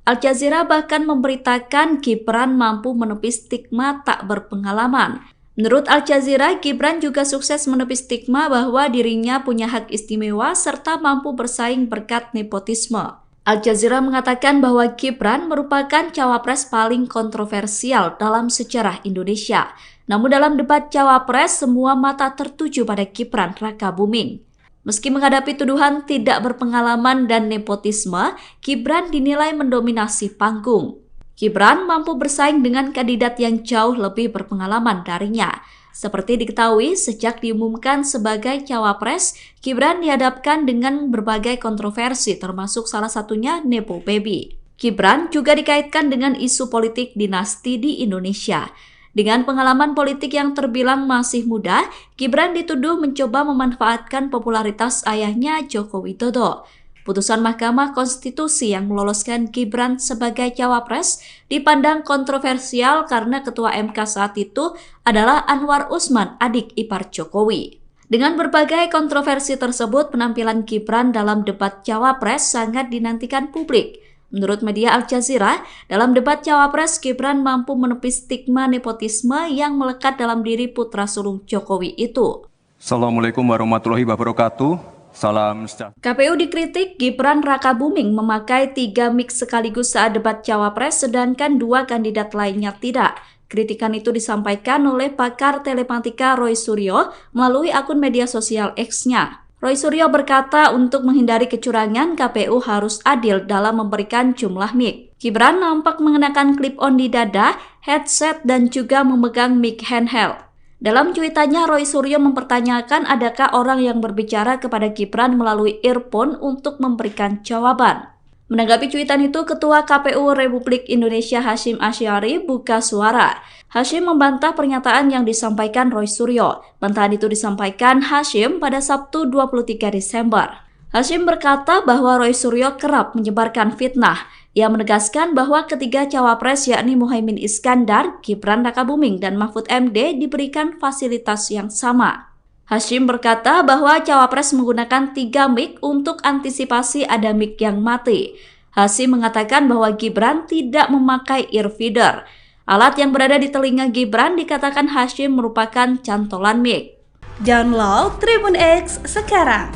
Al Jazeera bahkan memberitakan Gibran mampu menepis stigma tak berpengalaman. Menurut Al Jazeera, Gibran juga sukses menepis stigma bahwa dirinya punya hak istimewa serta mampu bersaing berkat nepotisme. Al Jazeera mengatakan bahwa Gibran merupakan cawapres paling kontroversial dalam sejarah Indonesia. Namun dalam debat cawapres, semua mata tertuju pada Gibran Rakabuming. Meski menghadapi tuduhan tidak berpengalaman dan nepotisme, Gibran dinilai mendominasi panggung. Gibran mampu bersaing dengan kandidat yang jauh lebih berpengalaman darinya. Seperti diketahui, sejak diumumkan sebagai cawapres, Gibran dihadapkan dengan berbagai kontroversi termasuk salah satunya Nepo Baby. Gibran juga dikaitkan dengan isu politik dinasti di Indonesia. Dengan pengalaman politik yang terbilang masih muda, Gibran dituduh mencoba memanfaatkan popularitas ayahnya Joko Widodo. Putusan Mahkamah Konstitusi yang meloloskan Gibran sebagai cawapres dipandang kontroversial karena Ketua MK saat itu adalah Anwar Usman, adik ipar Jokowi. Dengan berbagai kontroversi tersebut, penampilan Gibran dalam debat cawapres sangat dinantikan publik. Menurut media Al Jazeera, dalam debat cawapres, Gibran mampu menepis stigma nepotisme yang melekat dalam diri putra sulung Jokowi itu. Assalamualaikum warahmatullahi wabarakatuh. Salam sejahtera. KPU dikritik Gibran Rakabuming memakai 3 mic sekaligus saat debat cawapres, sedangkan 2 kandidat lainnya tidak. Kritikan itu disampaikan oleh pakar telematika Roy Suryo melalui akun media sosial X-nya. Roy Suryo berkata untuk menghindari kecurangan, KPU harus adil dalam memberikan jumlah mic. Gibran nampak mengenakan clip-on di dada, headset, dan juga memegang mic handheld. Dalam cuitannya, Roy Suryo mempertanyakan adakah orang yang berbicara kepada Gibran melalui earphone untuk memberikan jawaban. Menanggapi cuitan itu, Ketua KPU Republik Indonesia Hasyim Asy'ari buka suara. Hasyim membantah pernyataan yang disampaikan Roy Suryo. Bantahan itu disampaikan Hasyim pada Sabtu 23 Desember. Hasyim berkata bahwa Roy Suryo kerap menyebarkan fitnah. Ia menegaskan bahwa ketiga cawapres yakni Muhaimin Iskandar, Gibran Rakabuming, dan Mahfud MD diberikan fasilitas yang sama. Hasyim berkata bahwa cawapres menggunakan 3 mic untuk antisipasi ada mic yang mati. Hasyim mengatakan bahwa Gibran tidak memakai earfeeder. Alat yang berada di telinga Gibran dikatakan Hasyim merupakan cantolan mic. Download Tribun X sekarang,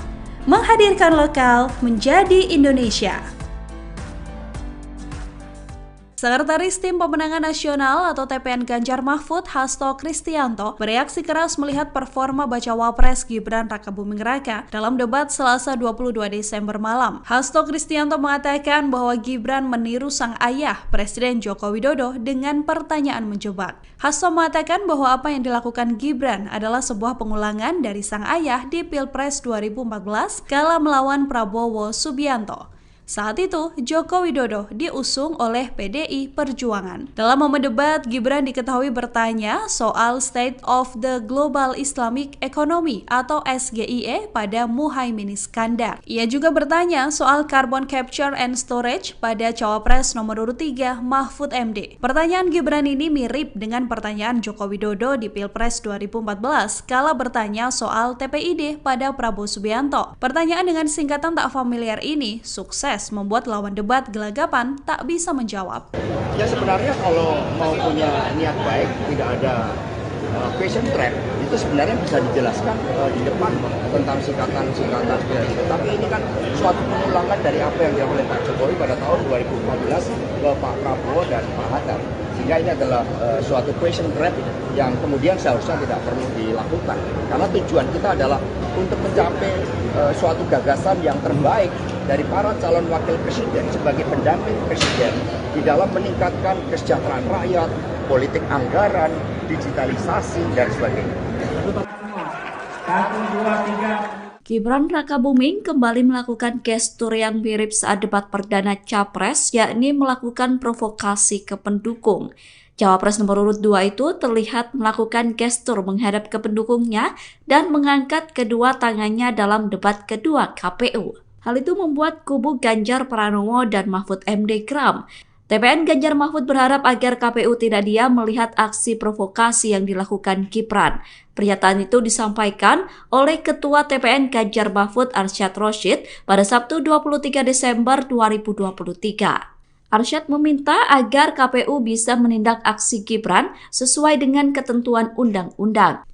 menghadirkan lokal menjadi Indonesia. Sekretaris Tim Pemenangan Nasional atau TPN Ganjar Mahfud, Hasto Kristianto, bereaksi keras melihat performa bacawa pres Gibran Rakabuming Raka dalam debat Selasa 22 Desember malam. Hasto Kristianto mengatakan bahwa Gibran meniru sang ayah, Presiden Joko Widodo, dengan pertanyaan menjebak. Hasto mengatakan bahwa apa yang dilakukan Gibran adalah sebuah pengulangan dari sang ayah di Pilpres 2014 kala melawan Prabowo Subianto. Saat itu, Joko Widodo diusung oleh PDI Perjuangan. Dalam momen debat, Gibran diketahui bertanya soal State of the Global Islamic Economy atau SGIE pada Muhaimin Iskandar. Ia juga bertanya soal Carbon Capture and Storage pada cawapres nomor urut 3 Mahfud MD. Pertanyaan Gibran ini mirip dengan pertanyaan Joko Widodo di Pilpres 2014 kala bertanya soal TPID pada Prabowo Subianto. Pertanyaan dengan singkatan tak familiar ini sukses membuat lawan debat gelagapan tak bisa menjawab. Ya sebenarnya kalau mau punya niat baik, tidak ada question trap, itu sebenarnya bisa dijelaskan di depan tentang singkatan-singkatan seperti itu. Tapi ini kan suatu pengulangan dari apa yang dilakukan oleh Pak Jokowi pada tahun 2014 ke Pak Prabowo dan Pak Hatta. Sehingga ini adalah suatu question trap yang kemudian seharusnya tidak perlu dilakukan. Karena tujuan kita adalah untuk mencapai suatu gagasan yang terbaik dari para calon wakil presiden sebagai pendamping presiden di dalam meningkatkan kesejahteraan rakyat, politik anggaran, digitalisasi, dan sebagainya. Gibran Rakabuming kembali melakukan gestur yang mirip saat debat perdana Capres, yakni melakukan provokasi ke pendukung. Cawapres nomor urut 2 itu terlihat melakukan gestur menghadap ke pendukungnya dan mengangkat kedua tangannya dalam debat kedua KPU. Hal itu membuat kubu Ganjar Pranowo dan Mahfud MD geram. TPN Ganjar Mahfud berharap agar KPU tidak diam melihat aksi provokasi yang dilakukan Gibran. Pernyataan itu disampaikan oleh Ketua TPN Ganjar Mahfud Arsyad Rashid pada Sabtu 23 Desember 2023. Arsyad meminta agar KPU bisa menindak aksi Gibran sesuai dengan ketentuan undang-undang.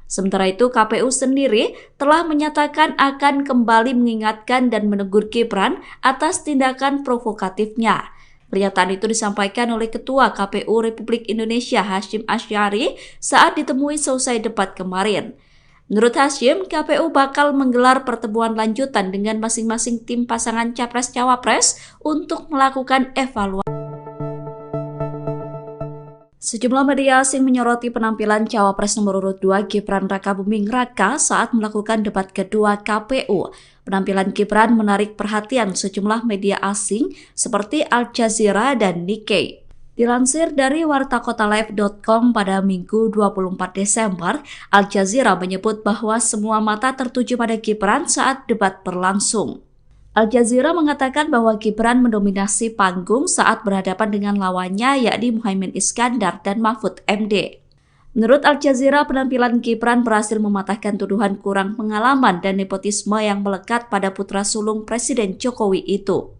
Sementara itu, KPU sendiri telah menyatakan akan kembali mengingatkan dan menegur Gibran atas tindakan provokatifnya. Pernyataan itu disampaikan oleh Ketua KPU Republik Indonesia Hasyim Asy'ari saat ditemui selesai debat kemarin. Menurut Hasyim, KPU bakal menggelar pertemuan lanjutan dengan masing-masing tim pasangan Capres-Cawapres untuk melakukan evaluasi. Sejumlah media asing menyoroti penampilan Cawapres nomor urut 2 Gibran Rakabuming Raka saat melakukan debat kedua KPU. Penampilan Gibran menarik perhatian sejumlah media asing seperti Al Jazeera dan Nikkei. Dilansir dari wartakotalive.com pada Minggu 24 Desember, Al Jazeera menyebut bahwa semua mata tertuju pada Gibran saat debat berlangsung. Al Jazeera mengatakan bahwa Gibran mendominasi panggung saat berhadapan dengan lawannya yakni Muhaimin Iskandar dan Mahfud MD. Menurut Al Jazeera, penampilan Gibran berhasil mematahkan tuduhan kurang pengalaman dan nepotisme yang melekat pada putra sulung Presiden Jokowi itu.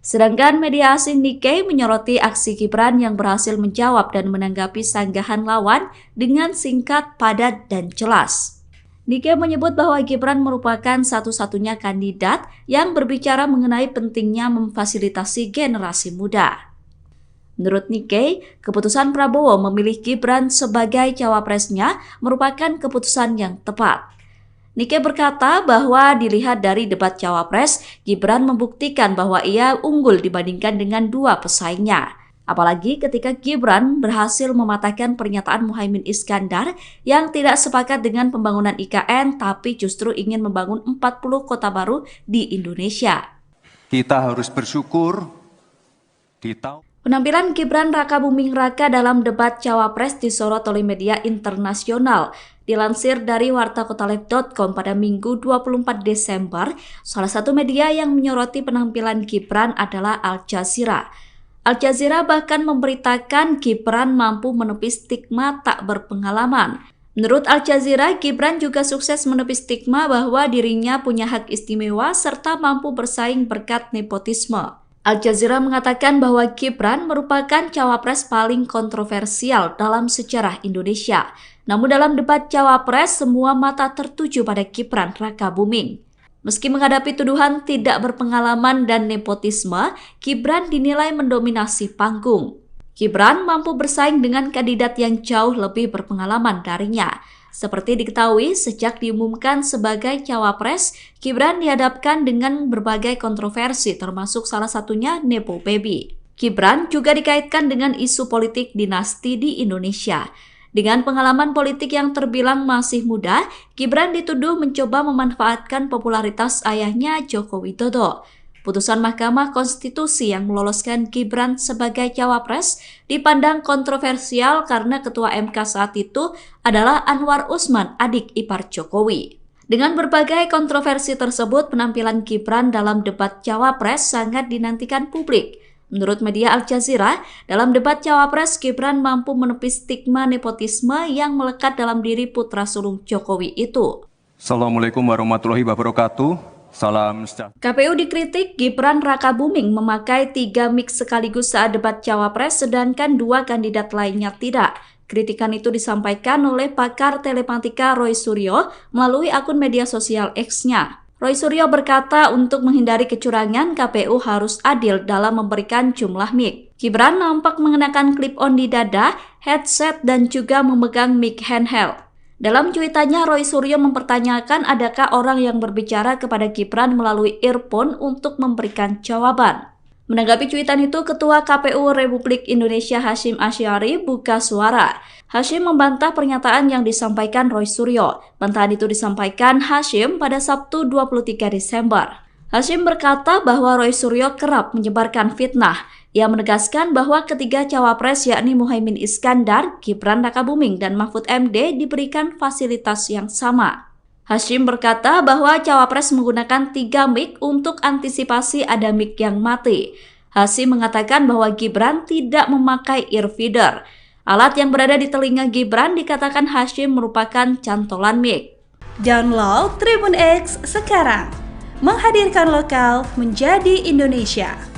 Sedangkan media asing Nikkei menyoroti aksi Gibran yang berhasil menjawab dan menanggapi sanggahan lawan dengan singkat, padat, dan jelas. Nikkei menyebut bahwa Gibran merupakan satu-satunya kandidat yang berbicara mengenai pentingnya memfasilitasi generasi muda. Menurut Nikkei, keputusan Prabowo memilih Gibran sebagai cawapresnya merupakan keputusan yang tepat. Nikkei berkata bahwa dilihat dari debat cawapres, Gibran membuktikan bahwa ia unggul dibandingkan dengan dua pesaingnya. Apalagi ketika Gibran berhasil mematahkan pernyataan Muhaimin Iskandar yang tidak sepakat dengan pembangunan IKN tapi justru ingin membangun 40 kota baru di Indonesia. Kita harus bersyukur di tahun Penampilan Gibran Rakabuming Raka dalam debat cawapres disorot oleh media internasional. Dilansir dari wartakotaleb.com pada Minggu 24 Desember, salah satu media yang menyoroti penampilan Gibran adalah Al Jazeera. Al Jazeera bahkan memberitakan Gibran mampu menepis stigma tak berpengalaman. Menurut Al Jazeera, Gibran juga sukses menepis stigma bahwa dirinya punya hak istimewa serta mampu bersaing berkat nepotisme. Al Jazeera mengatakan bahwa Gibran merupakan cawapres paling kontroversial dalam sejarah Indonesia. Namun dalam debat cawapres, semua mata tertuju pada Gibran Rakabuming. Meski menghadapi tuduhan tidak berpengalaman dan nepotisme, Gibran dinilai mendominasi panggung. Gibran mampu bersaing dengan kandidat yang jauh lebih berpengalaman darinya. Seperti diketahui, sejak diumumkan sebagai cawapres, Gibran dihadapkan dengan berbagai kontroversi termasuk salah satunya Nepo Baby. Gibran juga dikaitkan dengan isu politik dinasti di Indonesia. Dengan pengalaman politik yang terbilang masih muda, Gibran dituduh mencoba memanfaatkan popularitas ayahnya Joko Widodo. Putusan Mahkamah Konstitusi yang meloloskan Gibran sebagai cawapres dipandang kontroversial karena Ketua MK saat itu adalah Anwar Usman, adik ipar Jokowi. Dengan berbagai kontroversi tersebut, penampilan Gibran dalam debat cawapres sangat dinantikan publik. Menurut media Al Jazeera, dalam debat cawapres, Gibran mampu menepis stigma nepotisme yang melekat dalam diri putra sulung Jokowi itu. Assalamualaikum warahmatullahi wabarakatuh. Salam sejahtera. KPU dikritik Gibran Rakabuming memakai 3 mic sekaligus saat debat cawapres sedangkan 2 kandidat lainnya tidak. Kritikan itu disampaikan oleh pakar telematika Roy Suryo melalui akun media sosial X-nya. Roy Suryo berkata untuk menghindari kecurangan, KPU harus adil dalam memberikan jumlah mic. Gibran nampak mengenakan clip-on di dada, headset, dan juga memegang mic handheld. Dalam cuitannya, Roy Suryo mempertanyakan adakah orang yang berbicara kepada Gibran melalui earphone untuk memberikan jawaban. Menanggapi cuitan itu, Ketua KPU Republik Indonesia Hasyim Asy'ari buka suara. Hasyim membantah pernyataan yang disampaikan Roy Suryo. Bantahan itu disampaikan Hasyim pada Sabtu 23 Desember. Hasyim berkata bahwa Roy Suryo kerap menyebarkan fitnah. Ia menegaskan bahwa ketiga cawapres yakni Muhaimin Iskandar, Gibran Rakabuming, dan Mahfud MD diberikan fasilitas yang sama. Hasyim berkata bahwa cawapres menggunakan 3 mic untuk antisipasi ada mic yang mati. Hasyim mengatakan bahwa Gibran tidak memakai earfeeder. Alat yang berada di telinga Gibran dikatakan Hasyim merupakan cantolan mic. Download Tribun X sekarang. Menghadirkan lokal menjadi Indonesia.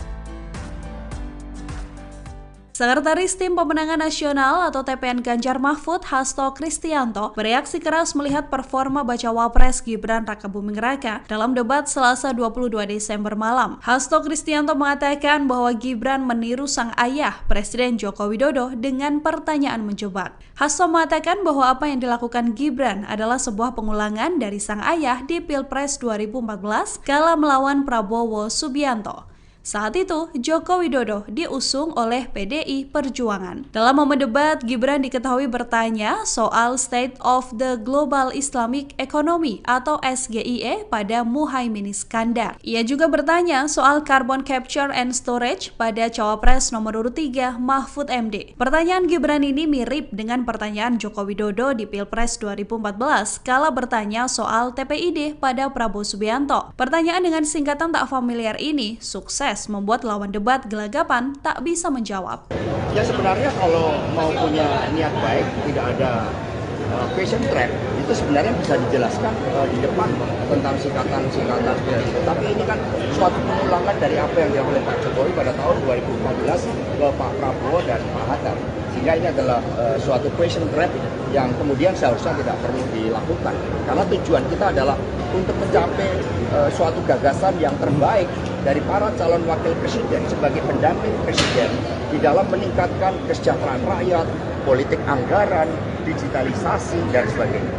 Sekretaris Tim Pemenangan Nasional atau TPN Ganjar Mahfud, Hasto Kristianto, bereaksi keras melihat performa bacawa pres Gibran Rakabuming Raka dalam debat Selasa 22 Desember malam. Hasto Kristianto mengatakan bahwa Gibran meniru sang ayah, Presiden Joko Widodo, dengan pertanyaan menjebak. Hasto mengatakan bahwa apa yang dilakukan Gibran adalah sebuah pengulangan dari sang ayah di Pilpres 2014 kala melawan Prabowo Subianto. Saat itu, Joko Widodo diusung oleh PDI Perjuangan. Dalam momen debat, Gibran diketahui bertanya soal State of the Global Islamic Economy atau SGIE pada Muhaimin Iskandar. Ia juga bertanya soal Carbon Capture and Storage pada Cawapres nomor urut 3 Mahfud MD. Pertanyaan Gibran ini mirip dengan pertanyaan Joko Widodo di Pilpres 2014 kala bertanya soal TPID pada Prabowo Subianto. Pertanyaan dengan singkatan tak familiar ini sukses membuat lawan debat gelagapan tak bisa menjawab. Ya sebenarnya kalau mau punya niat baik, tidak ada question trap, itu sebenarnya bisa dijelaskan di depan tentang singkatan-singkatan seperti itu. Tapi ini kan suatu pengulangan dari apa yang dilakukan oleh Pak Jokowi pada tahun 2014 ke Pak Prabowo dan Pak Hatta. Sehingga ini adalah suatu question trap yang kemudian seharusnya tidak perlu dilakukan. Karena tujuan kita adalah untuk mencapai suatu gagasan yang terbaik dari para calon wakil presiden sebagai pendamping presiden di dalam meningkatkan kesejahteraan rakyat, politik anggaran, digitalisasi, dan sebagainya.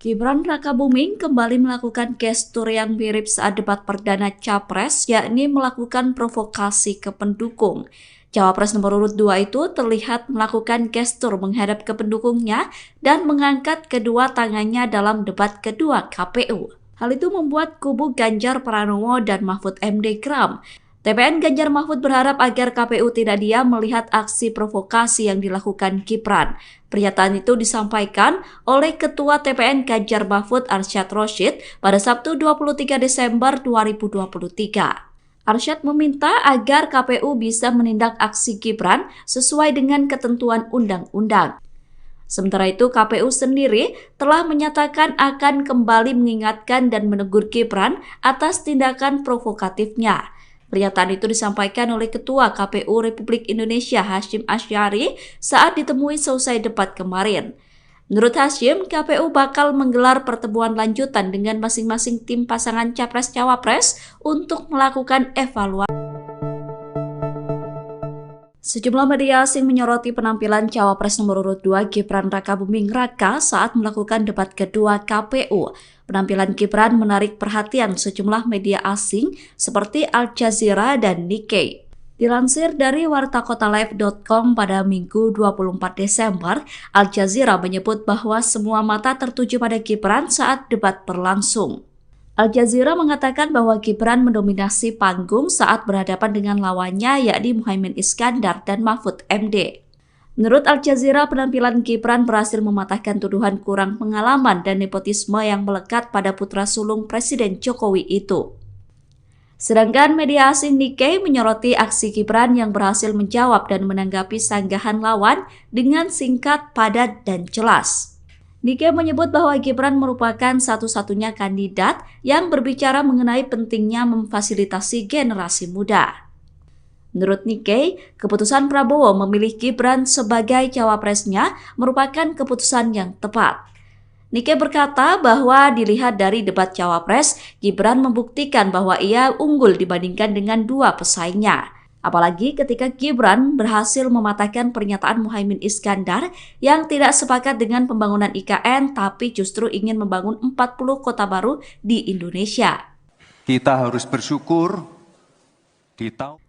Gibran Rakabuming kembali melakukan gestur yang mirip saat debat perdana Capres, yakni melakukan provokasi ke pendukung. Cawapres nomor urut 2 itu terlihat melakukan gestur menghadap ke pendukungnya dan mengangkat kedua tangannya dalam debat kedua KPU. Hal itu membuat kubu Ganjar Pranowo dan Mahfud MD geram. TPN Ganjar Mahfud berharap agar KPU tidak diam melihat aksi provokasi yang dilakukan Gibran. Pernyataan itu disampaikan oleh Ketua TPN Ganjar Mahfud Arsyad Rashid pada Sabtu 23 Desember 2023. Arsyad meminta agar KPU bisa menindak aksi Gibran sesuai dengan ketentuan undang-undang. Sementara itu, KPU sendiri telah menyatakan akan kembali mengingatkan dan menegur Gibran atas tindakan provokatifnya. Pernyataan itu disampaikan oleh Ketua KPU Republik Indonesia Hasyim Asy'ari saat ditemui selesai debat kemarin. Menurut Hasyim, KPU bakal menggelar pertemuan lanjutan dengan masing-masing tim pasangan Capres-Cawapres untuk melakukan evaluasi. Sejumlah media asing menyoroti penampilan Cawapres nomor urut 2 Gibran Rakabuming Raka saat melakukan debat kedua KPU. Penampilan Gibran menarik perhatian sejumlah media asing seperti Al Jazeera dan Nikkei. Dilansir dari wartakotalive.com pada Minggu 24 Desember, Al Jazeera menyebut bahwa semua mata tertuju pada Gibran saat debat berlangsung. Al Jazeera mengatakan bahwa Gibran mendominasi panggung saat berhadapan dengan lawannya yakni Muhaimin Iskandar dan Mahfud MD. Menurut Al Jazeera, penampilan Gibran berhasil mematahkan tuduhan kurang pengalaman dan nepotisme yang melekat pada putra sulung Presiden Jokowi itu. Sedangkan media asing Nikkei menyoroti aksi Gibran yang berhasil menjawab dan menanggapi sanggahan lawan dengan singkat, padat, dan jelas. Nikkei menyebut bahwa Gibran merupakan satu-satunya kandidat yang berbicara mengenai pentingnya memfasilitasi generasi muda. Menurut Nikkei, keputusan Prabowo memilih Gibran sebagai cawapresnya merupakan keputusan yang tepat. Nikkei berkata bahwa dilihat dari debat cawapres, Gibran membuktikan bahwa ia unggul dibandingkan dengan dua pesaingnya. Apalagi ketika Gibran berhasil mematahkan pernyataan Muhaimin Iskandar yang tidak sepakat dengan pembangunan IKN tapi justru ingin membangun 40 kota baru di Indonesia. Kita harus bersyukur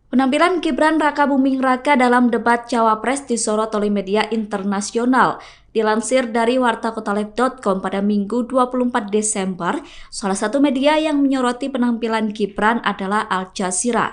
Penampilan Gibran Rakabuming Raka dalam debat Cawapres disorot oleh media internasional. Dilansir dari wartakotalive.com pada Minggu 24 Desember, salah satu media yang menyoroti penampilan Gibran adalah Al Jazeera.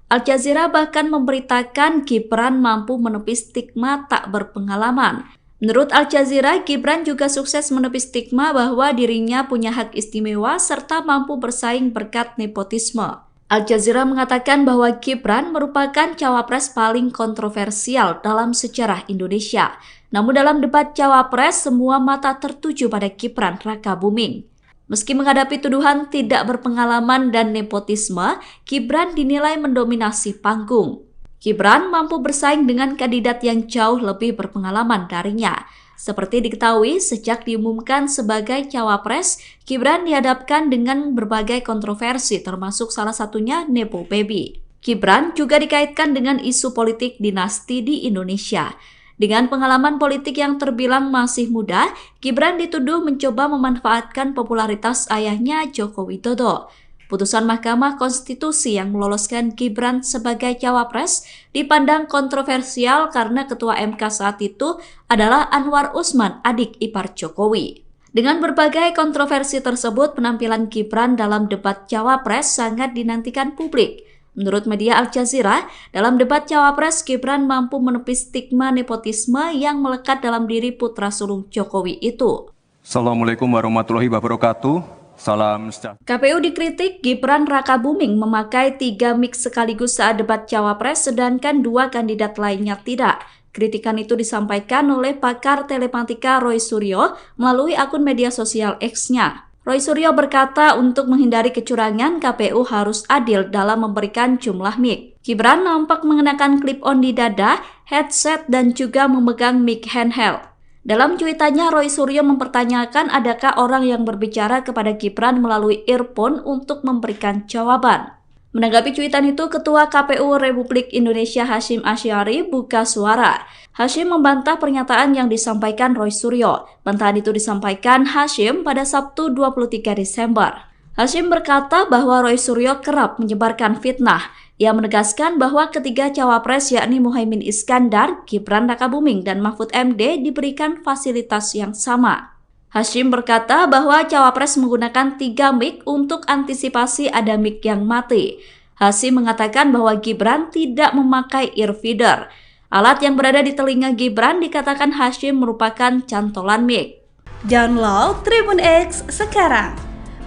Al Jazeera bahkan memberitakan Gibran mampu menepis stigma tak berpengalaman. Menurut Al Jazeera, Gibran juga sukses menepis stigma bahwa dirinya punya hak istimewa serta mampu bersaing berkat nepotisme. Al Jazeera mengatakan bahwa Gibran merupakan cawapres paling kontroversial dalam sejarah Indonesia. Namun dalam debat cawapres, semua mata tertuju pada Gibran Rakabuming. Meski menghadapi tuduhan tidak berpengalaman dan nepotisme, Gibran dinilai mendominasi panggung. Gibran mampu bersaing dengan kandidat yang jauh lebih berpengalaman darinya. Seperti diketahui, sejak diumumkan sebagai cawapres, Gibran dihadapkan dengan berbagai kontroversi termasuk salah satunya Nepo Baby. Gibran juga dikaitkan dengan isu politik dinasti di Indonesia. Dengan pengalaman politik yang terbilang masih muda, Gibran dituduh mencoba memanfaatkan popularitas ayahnya Joko Widodo. Putusan Mahkamah Konstitusi yang meloloskan Gibran sebagai cawapres dipandang kontroversial karena Ketua MK saat itu adalah Anwar Usman, adik ipar Jokowi. Dengan berbagai kontroversi tersebut, penampilan Gibran dalam debat cawapres sangat dinantikan publik. Menurut media Al Jazeera, dalam debat cawapres, Gibran mampu menepis stigma nepotisme yang melekat dalam diri putra sulung Jokowi itu. Assalamualaikum warahmatullahi wabarakatuh. Salam sejahtera. KPU dikritik Gibran Rakabuming memakai 3 mic sekaligus saat debat cawapres, sedangkan 2 kandidat lainnya tidak. Kritikan itu disampaikan oleh pakar telematika Roy Suryo melalui akun media sosial X-nya. Roy Suryo berkata untuk menghindari kecurangan, KPU harus adil dalam memberikan jumlah mic. Gibran nampak mengenakan clip-on di dada, headset, dan juga memegang mic handheld. Dalam cuitannya, Roy Suryo mempertanyakan adakah orang yang berbicara kepada Gibran melalui earphone untuk memberikan jawaban. Menanggapi cuitan itu, Ketua KPU Republik Indonesia Hasyim Asy'ari buka suara. Hasyim membantah pernyataan yang disampaikan Roy Suryo. Bantahan itu disampaikan Hasyim pada Sabtu 23 Desember. Hasyim berkata bahwa Roy Suryo kerap menyebarkan fitnah. Ia menegaskan bahwa ketiga cawapres yakni Muhaimin Iskandar, Gibran Rakabuming, dan Mahfud MD diberikan fasilitas yang sama. Hasyim berkata bahwa cawapres menggunakan 3 mic untuk antisipasi ada mic yang mati. Hasyim mengatakan bahwa Gibran tidak memakai earfeeder. Alat yang berada di telinga Gibran dikatakan Hasyim merupakan cantolan mic. Download Tribun X sekarang,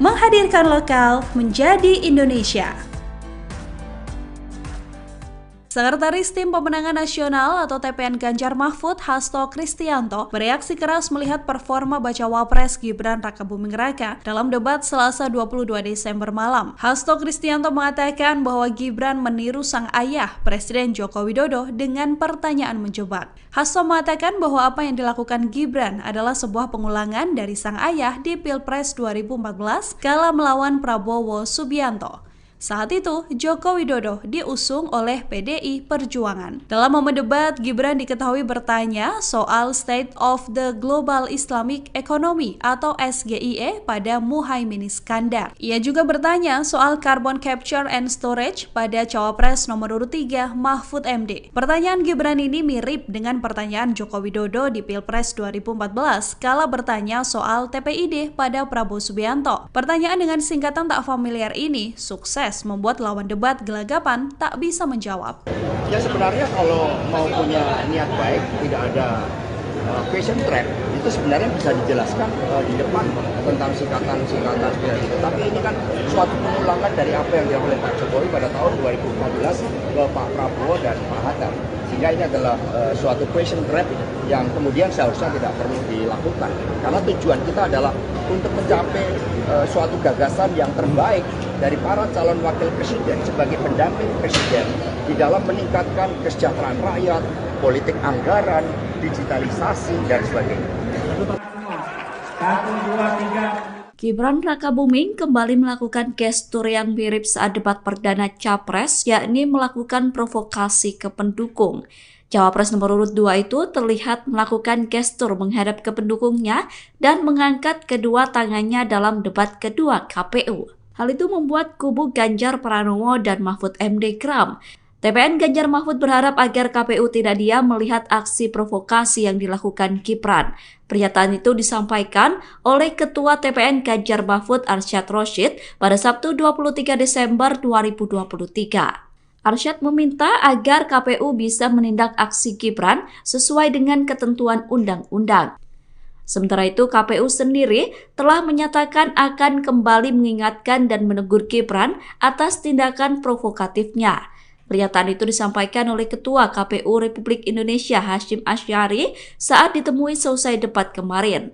menghadirkan lokal menjadi Indonesia. Sekretaris Tim Pemenangan Nasional atau TPN Ganjar Mahfud, Hasto Kristianto, bereaksi keras melihat performa bacawa pres Gibran Rakabuming Raka dalam debat Selasa 22 Desember malam. Hasto Kristianto mengatakan bahwa Gibran meniru sang ayah, Presiden Joko Widodo, dengan pertanyaan menjebak. Hasto mengatakan bahwa apa yang dilakukan Gibran adalah sebuah pengulangan dari sang ayah di Pilpres 2014 kala melawan Prabowo Subianto. Saat itu, Joko Widodo diusung oleh PDI Perjuangan. Dalam momen debat, Gibran diketahui bertanya soal State of the Global Islamic Economy atau SGIE pada Muhaimin Iskandar. Ia juga bertanya soal Carbon Capture and Storage pada cawapres nomor urut 3 Mahfud MD. Pertanyaan Gibran ini mirip dengan pertanyaan Joko Widodo di Pilpres 2014 kala bertanya soal TPID pada Prabowo Subianto. Pertanyaan dengan singkatan tak familiar ini sukses membuat lawan debat gelagapan tak bisa menjawab. Ya sebenarnya kalau mau punya niat baik, tidak ada question trap, itu sebenarnya bisa dijelaskan di depan tentang singkatan-singkatan seperti itu. Tapi ini kan suatu pengulangan dari apa yang dilakukan oleh Pak Jokowi pada tahun 2014 ke Pak Prabowo dan Pak Hatta. Sehingga ini adalah suatu question trap yang kemudian seharusnya tidak perlu dilakukan. Karena tujuan kita adalah untuk mencapai suatu gagasan yang terbaik dari para calon wakil presiden sebagai pendamping presiden di dalam meningkatkan kesejahteraan rakyat, politik anggaran, digitalisasi, dan sebagainya. Gibran Rakabuming kembali melakukan gestur yang mirip saat debat perdana Capres, yakni melakukan provokasi ke pendukung. Cawapres nomor urut 2 itu terlihat melakukan gestur menghadap ke pendukungnya dan mengangkat kedua tangannya dalam debat kedua KPU. Hal itu membuat kubu Ganjar Pranowo dan Mahfud MD geram. TPN Ganjar Mahfud berharap agar KPU tidak diam melihat aksi provokasi yang dilakukan Gibran. Pernyataan itu disampaikan oleh Ketua TPN Ganjar Mahfud Arsyad Rashid pada Sabtu 23 Desember 2023. Arsyad meminta agar KPU bisa menindak aksi Gibran sesuai dengan ketentuan undang-undang. Sementara itu, KPU sendiri telah menyatakan akan kembali mengingatkan dan menegur Gibran atas tindakan provokatifnya. Pernyataan itu disampaikan oleh Ketua KPU Republik Indonesia Hasyim Asy'ari saat ditemui selesai debat kemarin.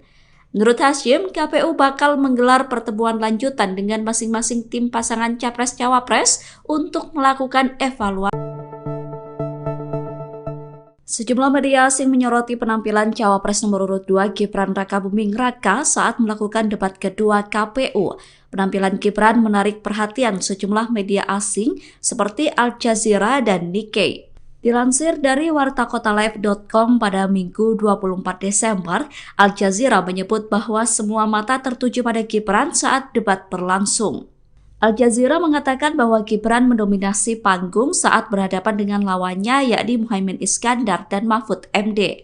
Menurut Hasyim, KPU bakal menggelar pertemuan lanjutan dengan masing-masing tim pasangan Capres-Cawapres untuk melakukan evaluasi. Sejumlah media asing menyoroti penampilan Cawapres nomor urut 2 Gibran Rakabuming Raka saat melakukan debat kedua KPU. Penampilan Gibran menarik perhatian sejumlah media asing seperti Al Jazeera dan Nikkei. Dilansir dari wartakotalive.com pada Minggu 24 Desember, Al Jazeera menyebut bahwa semua mata tertuju pada Gibran saat debat berlangsung. Al Jazeera mengatakan bahwa Gibran mendominasi panggung saat berhadapan dengan lawannya yakni Muhaimin Iskandar dan Mahfud MD.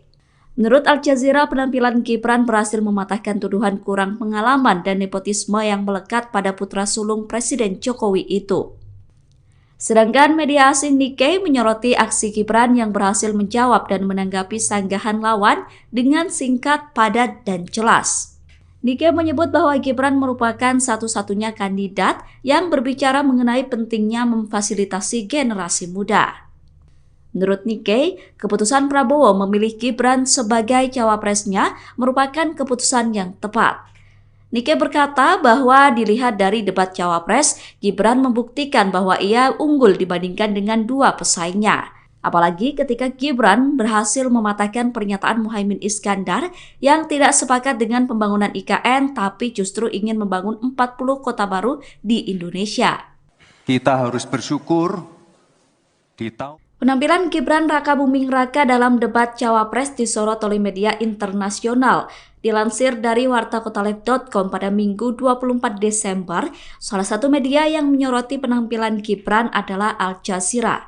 Menurut Al Jazeera, penampilan Gibran berhasil mematahkan tuduhan kurang pengalaman dan nepotisme yang melekat pada putra sulung Presiden Jokowi itu. Sedangkan media asing Nikkei menyoroti aksi Gibran yang berhasil menjawab dan menanggapi sanggahan lawan dengan singkat, padat, dan jelas. Nikkei menyebut bahwa Gibran merupakan satu-satunya kandidat yang berbicara mengenai pentingnya memfasilitasi generasi muda. Menurut Nikkei, keputusan Prabowo memilih Gibran sebagai cawapresnya merupakan keputusan yang tepat. Nikkei berkata bahwa dilihat dari debat cawapres, Gibran membuktikan bahwa ia unggul dibandingkan dengan dua pesaingnya. Apalagi ketika Gibran berhasil mematahkan pernyataan Muhaimin Iskandar yang tidak sepakat dengan pembangunan IKN tapi justru ingin membangun 40 kota baru di Indonesia. Kita harus bersyukur di tahun Penampilan Gibran Rakabuming Raka dalam debat cawapres disorot oleh media internasional. Dilansir dari wartakotaleb.com pada Minggu 24 Desember, salah satu media yang menyoroti penampilan Gibran adalah Al Jazeera.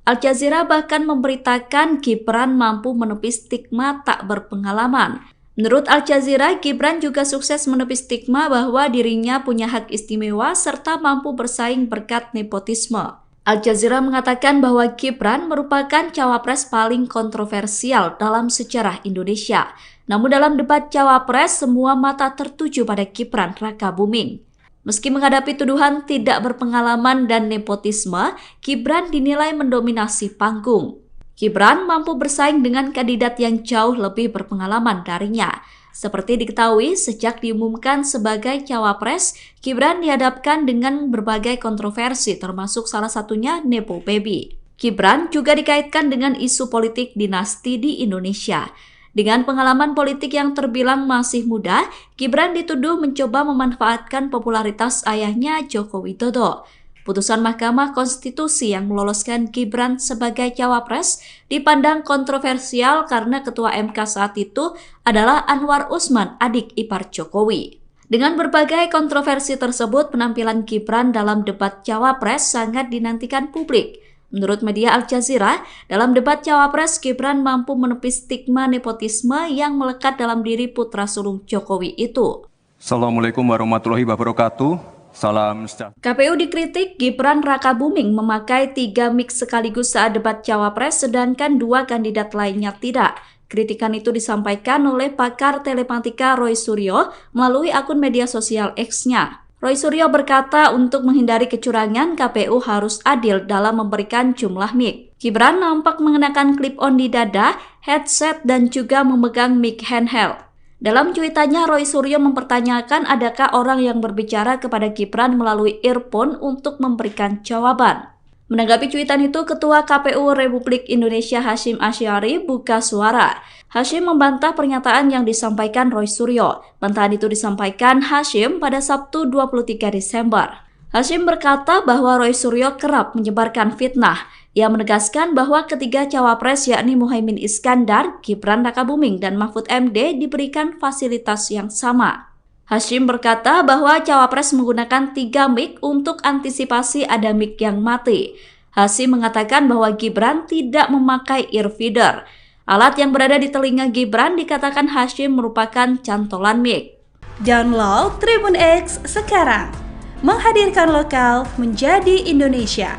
Al Jazeera bahkan memberitakan Gibran mampu menepis stigma tak berpengalaman. Menurut Al Jazeera, Gibran juga sukses menepis stigma bahwa dirinya punya hak istimewa serta mampu bersaing berkat nepotisme. Al Jazeera mengatakan bahwa Gibran merupakan cawapres paling kontroversial dalam sejarah Indonesia. Namun dalam debat cawapres, semua mata tertuju pada Gibran Rakabuming. Meski menghadapi tuduhan tidak berpengalaman dan nepotisme, Gibran dinilai mendominasi panggung. Gibran mampu bersaing dengan kandidat yang jauh lebih berpengalaman darinya. Seperti diketahui, sejak diumumkan sebagai cawapres, Gibran dihadapkan dengan berbagai kontroversi termasuk salah satunya Nepo Baby. Gibran juga dikaitkan dengan isu politik dinasti di Indonesia. Dengan pengalaman politik yang terbilang masih muda, Gibran dituduh mencoba memanfaatkan popularitas ayahnya Joko Widodo. Putusan Mahkamah Konstitusi yang meloloskan Gibran sebagai cawapres dipandang kontroversial karena Ketua MK saat itu adalah Anwar Usman, adik ipar Jokowi. Dengan berbagai kontroversi tersebut, penampilan Gibran dalam debat cawapres sangat dinantikan publik. Menurut media Al Jazeera, dalam debat cawapres, Gibran mampu menepis stigma nepotisme yang melekat dalam diri putra sulung Jokowi itu. Assalamualaikum warahmatullahi wabarakatuh. Salam sejahtera. KPU dikritik Gibran Rakabuming memakai 3 mic sekaligus saat debat cawapres sedangkan 2 kandidat lainnya tidak. Kritikan itu disampaikan oleh pakar telematika Roy Suryo melalui akun media sosial X-nya. Roy Suryo berkata untuk menghindari kecurangan, KPU harus adil dalam memberikan jumlah mic. Gibran nampak mengenakan clip-on di dada, headset, dan juga memegang mic handheld. Dalam cuitannya, Roy Suryo mempertanyakan adakah orang yang berbicara kepada Gibran melalui earphone untuk memberikan jawaban. Menanggapi cuitan itu, Ketua KPU Republik Indonesia Hasyim Asy'ari buka suara. Hasyim membantah pernyataan yang disampaikan Roy Suryo. Bantahan itu disampaikan Hasyim pada Sabtu 23 Desember. Hasyim berkata bahwa Roy Suryo kerap menyebarkan fitnah. Ia menegaskan bahwa ketiga cawapres yakni Muhaimin Iskandar, Gibran Rakabuming, dan Mahfud MD diberikan fasilitas yang sama. Hasyim berkata bahwa cawapres menggunakan 3 mic untuk antisipasi ada mic yang mati. Hasyim mengatakan bahwa Gibran tidak memakai earfeeder. Alat yang berada di telinga Gibran dikatakan Hasyim merupakan cantolan mic. Download Tribun X sekarang. Menghadirkan lokal menjadi Indonesia.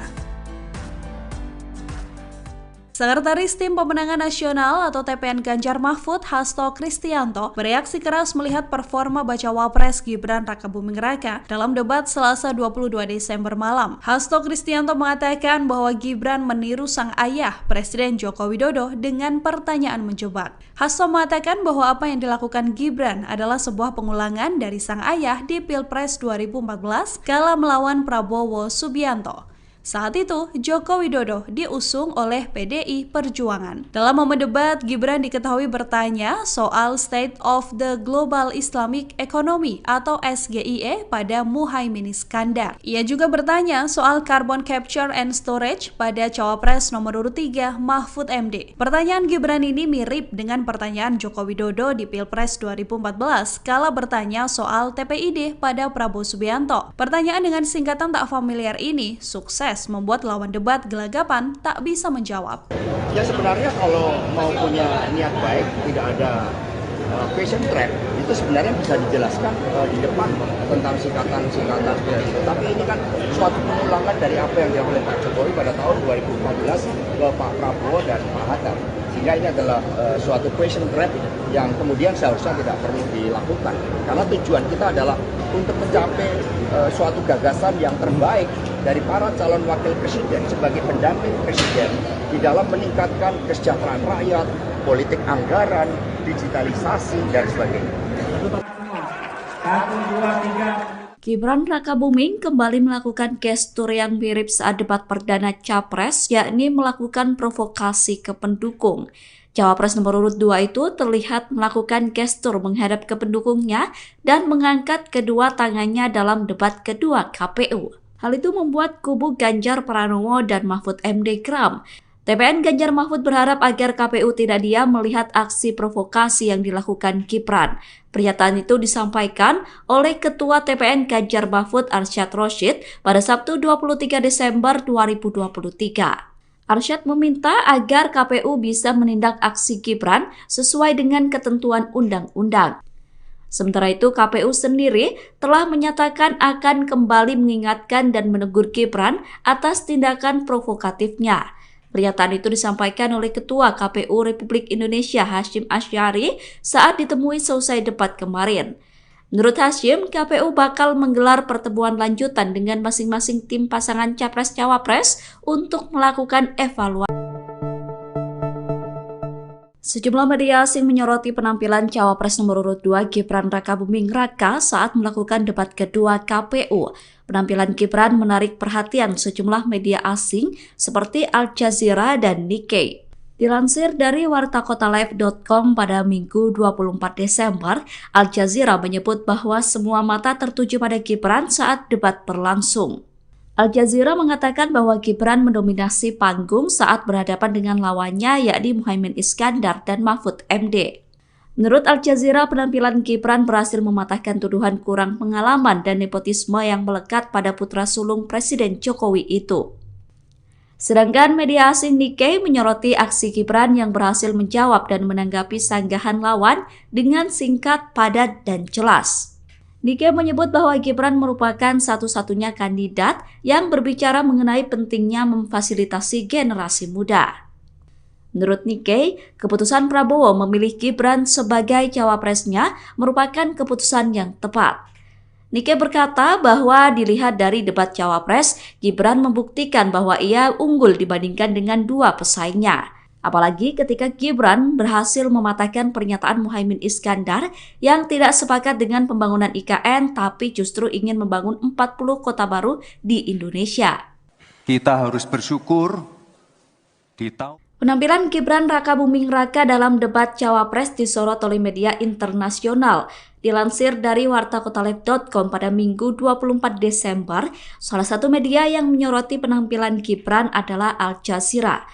Sekretaris Tim Pemenangan Nasional atau TPN Ganjar Mahfud, Hasto Kristianto, bereaksi keras melihat performa bacawa pres Gibran Rakabuming Raka dalam debat Selasa 22 Desember malam. Hasto Kristianto mengatakan bahwa Gibran meniru sang ayah, Presiden Joko Widodo, dengan pertanyaan menjebak. Hasto mengatakan bahwa apa yang dilakukan Gibran adalah sebuah pengulangan dari sang ayah di Pilpres 2014 kala melawan Prabowo Subianto. Saat itu, Joko Widodo diusung oleh PDI Perjuangan. Dalam momen debat, Gibran diketahui bertanya soal State of the Global Islamic Economy atau SGIE pada Muhaimin Iskandar. Ia juga bertanya soal Carbon Capture and Storage pada Cawapres nomor urut 3 Mahfud MD. Pertanyaan Gibran ini mirip dengan pertanyaan Joko Widodo di Pilpres 2014 kala bertanya soal TPID pada Prabowo Subianto. Pertanyaan dengan singkatan tak familiar ini sukses membuat lawan debat gelagapan tak bisa menjawab. Ya sebenarnya kalau mau punya niat baik, tidak ada question trap, itu sebenarnya bisa dijelaskan di depan tentang singkatan-singkatan seperti itu. Tapi ini kan suatu pengulangan dari apa yang dilakukan oleh Pak Jokowi pada tahun 2014 ke Pak Prabowo dan Pak Hatta. Sehingga ini adalah suatu question trap yang kemudian seharusnya tidak perlu dilakukan. Karena tujuan kita adalah untuk mencapai suatu gagasan yang terbaik dari para calon wakil presiden sebagai pendamping presiden di dalam meningkatkan kesejahteraan rakyat, politik anggaran, digitalisasi, dan sebagainya. Gibran Rakabuming kembali melakukan gestur yang mirip saat debat perdana Capres, yakni melakukan provokasi ke pendukung. Cawapres nomor urut 2 itu terlihat melakukan gestur menghadap ke pendukungnya dan mengangkat kedua tangannya dalam debat kedua KPU. Hal itu membuat kubu Ganjar Pranowo dan Mahfud MD geram. TPN Ganjar Mahfud berharap agar KPU tidak diam melihat aksi provokasi yang dilakukan Gibran. Pernyataan itu disampaikan oleh Ketua TPN Ganjar Mahfud Arsyad Rashid pada Sabtu 23 Desember 2023. Arsyad meminta agar KPU bisa menindak aksi Gibran sesuai dengan ketentuan undang-undang. Sementara itu, KPU sendiri telah menyatakan akan kembali mengingatkan dan menegur Gibran atas tindakan provokatifnya. Pernyataan itu disampaikan oleh Ketua KPU Republik Indonesia Hasyim Asy'ari saat ditemui selesai debat kemarin. Menurut Hasyim, KPU bakal menggelar pertemuan lanjutan dengan masing-masing tim pasangan Capres-Cawapres untuk melakukan evaluasi. Sejumlah media asing menyoroti penampilan Cawapres nomor urut 2 Gibran Rakabuming Raka saat melakukan debat kedua KPU. Penampilan Gibran menarik perhatian sejumlah media asing seperti Al Jazeera dan Nikkei. Dilansir dari wartakotalive.com pada Minggu 24 Desember, Al Jazeera menyebut bahwa semua mata tertuju pada Gibran saat debat berlangsung. Al Jazeera mengatakan bahwa Gibran mendominasi panggung saat berhadapan dengan lawannya yakni Muhaimin Iskandar dan Mahfud MD. Menurut Al Jazeera, penampilan Gibran berhasil mematahkan tuduhan kurang pengalaman dan nepotisme yang melekat pada putra sulung Presiden Jokowi itu. Sedangkan media asing Nikkei menyoroti aksi Gibran yang berhasil menjawab dan menanggapi sanggahan lawan dengan singkat, padat, dan jelas. Nikkei menyebut bahwa Gibran merupakan satu-satunya kandidat yang berbicara mengenai pentingnya memfasilitasi generasi muda. Menurut Nikkei, keputusan Prabowo memilih Gibran sebagai cawapresnya merupakan keputusan yang tepat. Nikkei berkata bahwa dilihat dari debat cawapres, Gibran membuktikan bahwa ia unggul dibandingkan dengan dua pesaingnya. Apalagi ketika Gibran berhasil mematahkan pernyataan Muhaimin Iskandar yang tidak sepakat dengan pembangunan IKN tapi justru ingin membangun 40 kota baru di Indonesia. Kita harus bersyukur Penampilan Gibran Rakabuming Raka dalam debat Cawapres disorot oleh media internasional. Dilansir dari wartakotalive.com pada Minggu 24 Desember, salah satu media yang menyoroti penampilan Gibran adalah Al Jazeera.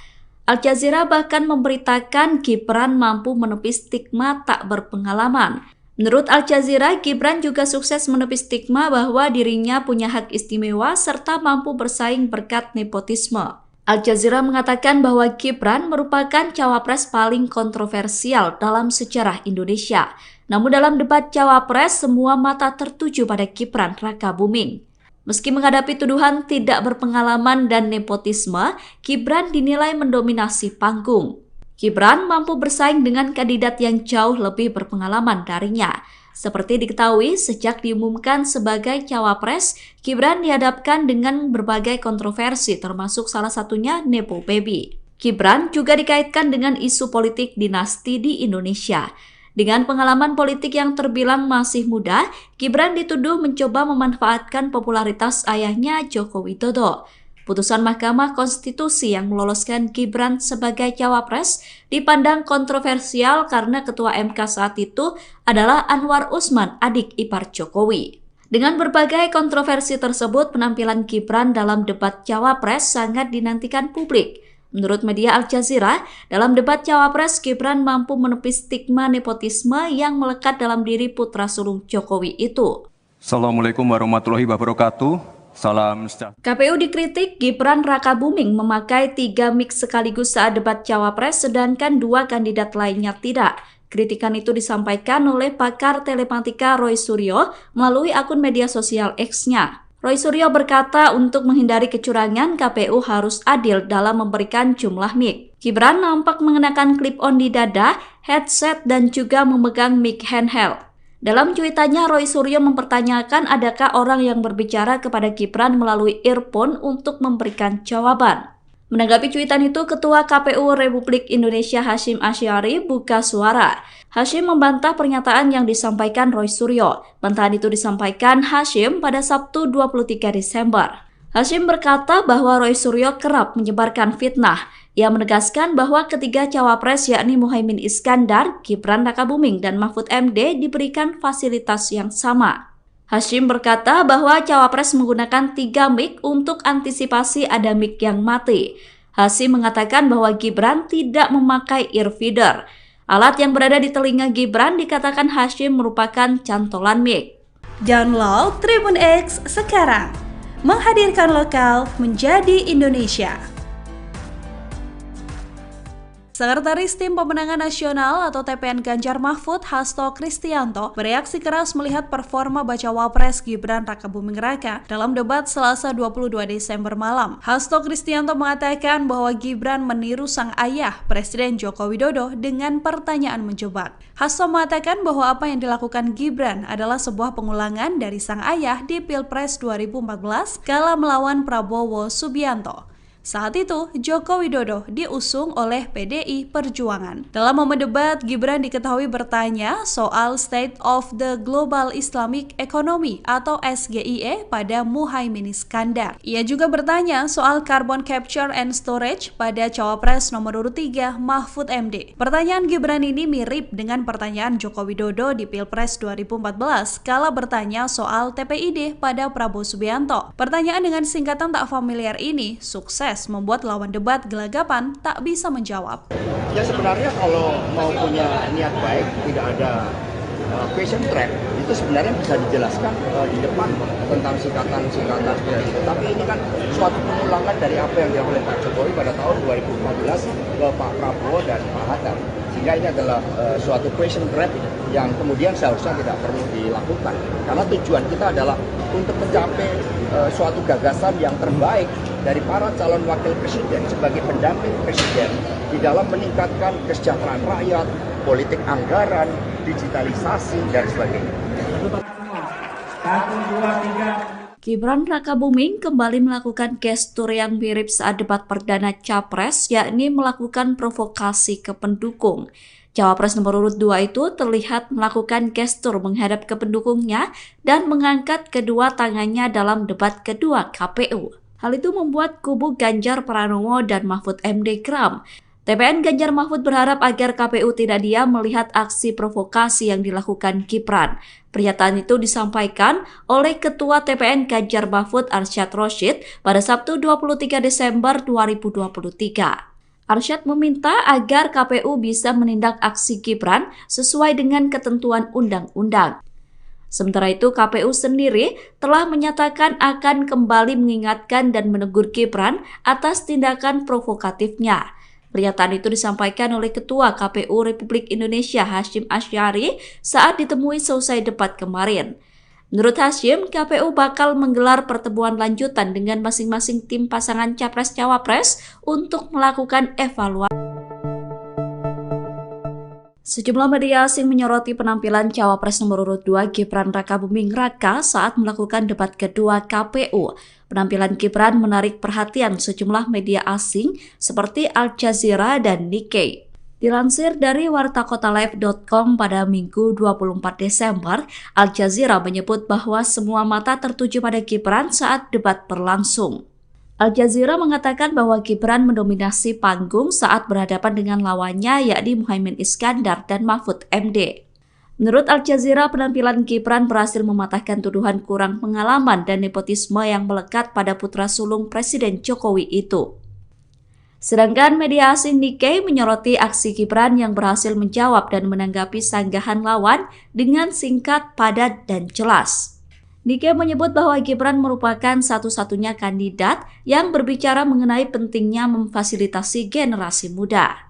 Al Jazeera bahkan memberitakan Gibran mampu menepis stigma tak berpengalaman. Menurut Al Jazeera, Gibran juga sukses menepis stigma bahwa dirinya punya hak istimewa serta mampu bersaing berkat nepotisme. Al Jazeera mengatakan bahwa Gibran merupakan cawapres paling kontroversial dalam sejarah Indonesia. Namun dalam debat cawapres, semua mata tertuju pada Gibran Rakabuming. Meski menghadapi tuduhan tidak berpengalaman dan nepotisme, Gibran dinilai mendominasi panggung. Gibran mampu bersaing dengan kandidat yang jauh lebih berpengalaman darinya. Seperti diketahui, sejak diumumkan sebagai cawapres, Gibran dihadapkan dengan berbagai kontroversi termasuk salah satunya Nepo Baby. Gibran juga dikaitkan dengan isu politik dinasti di Indonesia. Dengan pengalaman politik yang terbilang masih muda, Gibran dituduh mencoba memanfaatkan popularitas ayahnya Joko Widodo. Putusan Mahkamah Konstitusi yang meloloskan Gibran sebagai cawapres dipandang kontroversial karena Ketua MK saat itu adalah Anwar Usman, adik ipar Jokowi. Dengan berbagai kontroversi tersebut, penampilan Gibran dalam debat cawapres sangat dinantikan publik. Menurut media Al Jazeera, dalam debat cawapres, Gibran mampu menepis stigma nepotisme yang melekat dalam diri putra sulung Jokowi itu. Assalamualaikum warahmatullahi wabarakatuh. Salam sejahtera. KPU dikritik Gibran Rakabuming memakai 3 mic sekaligus saat debat cawapres, sedangkan 2 kandidat lainnya tidak. Kritikan itu disampaikan oleh pakar telematika Roy Suryo melalui akun media sosial X-nya. Roy Suryo berkata untuk menghindari kecurangan, KPU harus adil dalam memberikan jumlah mic. Gibran nampak mengenakan clip-on di dada, headset, dan juga memegang mic handheld. Dalam cuitannya, Roy Suryo mempertanyakan adakah orang yang berbicara kepada Gibran melalui earphone untuk memberikan jawaban. Menanggapi cuitan itu, Ketua KPU Republik Indonesia Hasyim Asy'ari buka suara. Hasyim membantah pernyataan yang disampaikan Roy Suryo. Bantahan itu disampaikan Hasyim pada Sabtu 23 Desember. Hasyim berkata bahwa Roy Suryo kerap menyebarkan fitnah. Ia menegaskan bahwa ketiga cawapres yakni Muhaimin Iskandar, Gibran Rakabuming, dan Mahfud MD diberikan fasilitas yang sama. Hasyim berkata bahwa cawapres menggunakan 3 mic untuk antisipasi ada mic yang mati. Hasyim mengatakan bahwa Gibran tidak memakai earfeeder. Alat yang berada di telinga Gibran dikatakan Hasyim merupakan cantolan mic. Download Tribun X sekarang, menghadirkan lokal menjadi Indonesia. Sekretaris Tim Pemenangan Nasional atau TPN Ganjar Mahfud, Hasto Kristianto, bereaksi keras melihat performa bacawa pres Gibran Rakabuming Raka dalam debat Selasa 22 Desember malam. Hasto Kristianto mengatakan bahwa Gibran meniru sang ayah, Presiden Joko Widodo, dengan pertanyaan menjebak. Hasto mengatakan bahwa apa yang dilakukan Gibran adalah sebuah pengulangan dari sang ayah di Pilpres 2014 kala melawan Prabowo Subianto. Saat itu, Joko Widodo diusung oleh PDI Perjuangan. Dalam momen debat, Gibran diketahui bertanya soal State of the Global Islamic Economy atau SGIE pada Muhaimin Iskandar. Ia juga bertanya soal Carbon Capture and Storage pada cawapres nomor urut 3 Mahfud MD. Pertanyaan Gibran ini mirip dengan pertanyaan Joko Widodo di Pilpres 2014 kala bertanya soal TPID pada Prabowo Subianto. Pertanyaan dengan singkatan tak familiar ini sukses membuat lawan debat gelagapan tak bisa menjawab. Ya sebenarnya kalau mau punya niat baik, tidak ada question trap, itu sebenarnya bisa dijelaskan di depan tentang singkatan-singkatan seperti itu. Tapi ini kan suatu pengulangan dari apa yang dilakukan oleh Pak Jokowi pada tahun 2014 ke Pak Prabowo dan Pak Hatta. Sehingga ini adalah suatu question trap yang kemudian seharusnya tidak perlu dilakukan. Karena tujuan kita adalah untuk mencapai suatu gagasan yang terbaik dari para calon wakil presiden sebagai pendamping presiden di dalam meningkatkan kesejahteraan rakyat, politik anggaran, digitalisasi, dan sebagainya. Gibran Rakabuming kembali melakukan gestur yang mirip saat debat perdana Capres, yakni melakukan provokasi ke pendukung. Cawapres nomor urut 2 itu terlihat melakukan gestur menghadap ke pendukungnya dan mengangkat kedua tangannya dalam debat kedua KPU. Hal itu membuat kubu Ganjar Pranowo dan Mahfud MD geram. TPN Ganjar Mahfud berharap agar KPU tidak diam melihat aksi provokasi yang dilakukan Gibran. Pernyataan itu disampaikan oleh Ketua TPN Ganjar Mahfud Arsyad Rashid pada Sabtu 23 Desember 2023. Arsyad meminta agar KPU bisa menindak aksi Gibran sesuai dengan ketentuan undang-undang. Sementara itu, KPU sendiri telah menyatakan akan kembali mengingatkan dan menegur Gibran atas tindakan provokatifnya. Pernyataan itu disampaikan oleh Ketua KPU Republik Indonesia Hasyim Asy'ari saat ditemui selesai debat kemarin. Menurut Hasyim, KPU bakal menggelar pertemuan lanjutan dengan masing-masing tim pasangan Capres-Cawapres untuk melakukan evaluasi. Sejumlah media asing menyoroti penampilan Cawapres nomor urut 2 Gibran Rakabuming Raka saat melakukan debat kedua KPU. Penampilan Gibran menarik perhatian sejumlah media asing seperti Al Jazeera dan Nikkei. Dilansir dari wartakotalive.com pada Minggu 24 Desember, Al Jazeera menyebut bahwa semua mata tertuju pada Gibran saat debat berlangsung. Al Jazeera mengatakan bahwa Gibran mendominasi panggung saat berhadapan dengan lawannya yakni Muhaimin Iskandar dan Mahfud MD. Menurut Al Jazeera, penampilan Gibran berhasil mematahkan tuduhan kurang pengalaman dan nepotisme yang melekat pada putra sulung Presiden Jokowi itu. Sedangkan media asing Nikkei menyoroti aksi Gibran yang berhasil menjawab dan menanggapi sanggahan lawan dengan singkat, padat, dan jelas. Nikkei menyebut bahwa Gibran merupakan satu-satunya kandidat yang berbicara mengenai pentingnya memfasilitasi generasi muda.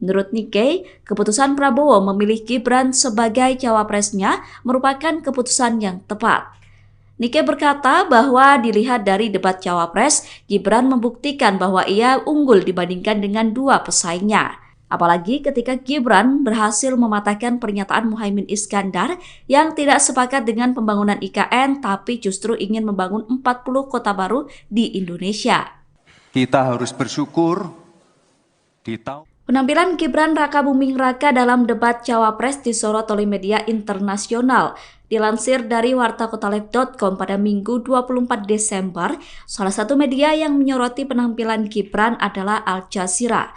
Menurut Nikkei, keputusan Prabowo memilih Gibran sebagai cawapresnya merupakan keputusan yang tepat. Nikkei berkata bahwa dilihat dari debat cawapres, Gibran membuktikan bahwa ia unggul dibandingkan dengan dua pesaingnya. Apalagi ketika Gibran berhasil mematahkan pernyataan Muhaimin Iskandar yang tidak sepakat dengan pembangunan IKN tapi justru ingin membangun 40 kota baru di Indonesia. Kita harus bersyukur di tahun Penampilan Gibran Rakabuming Raka dalam debat cawapres disorot oleh media internasional. Dilansir dari wartakotaleb.com pada Minggu 24 Desember, salah satu media yang menyoroti penampilan Gibran adalah Al Jazeera.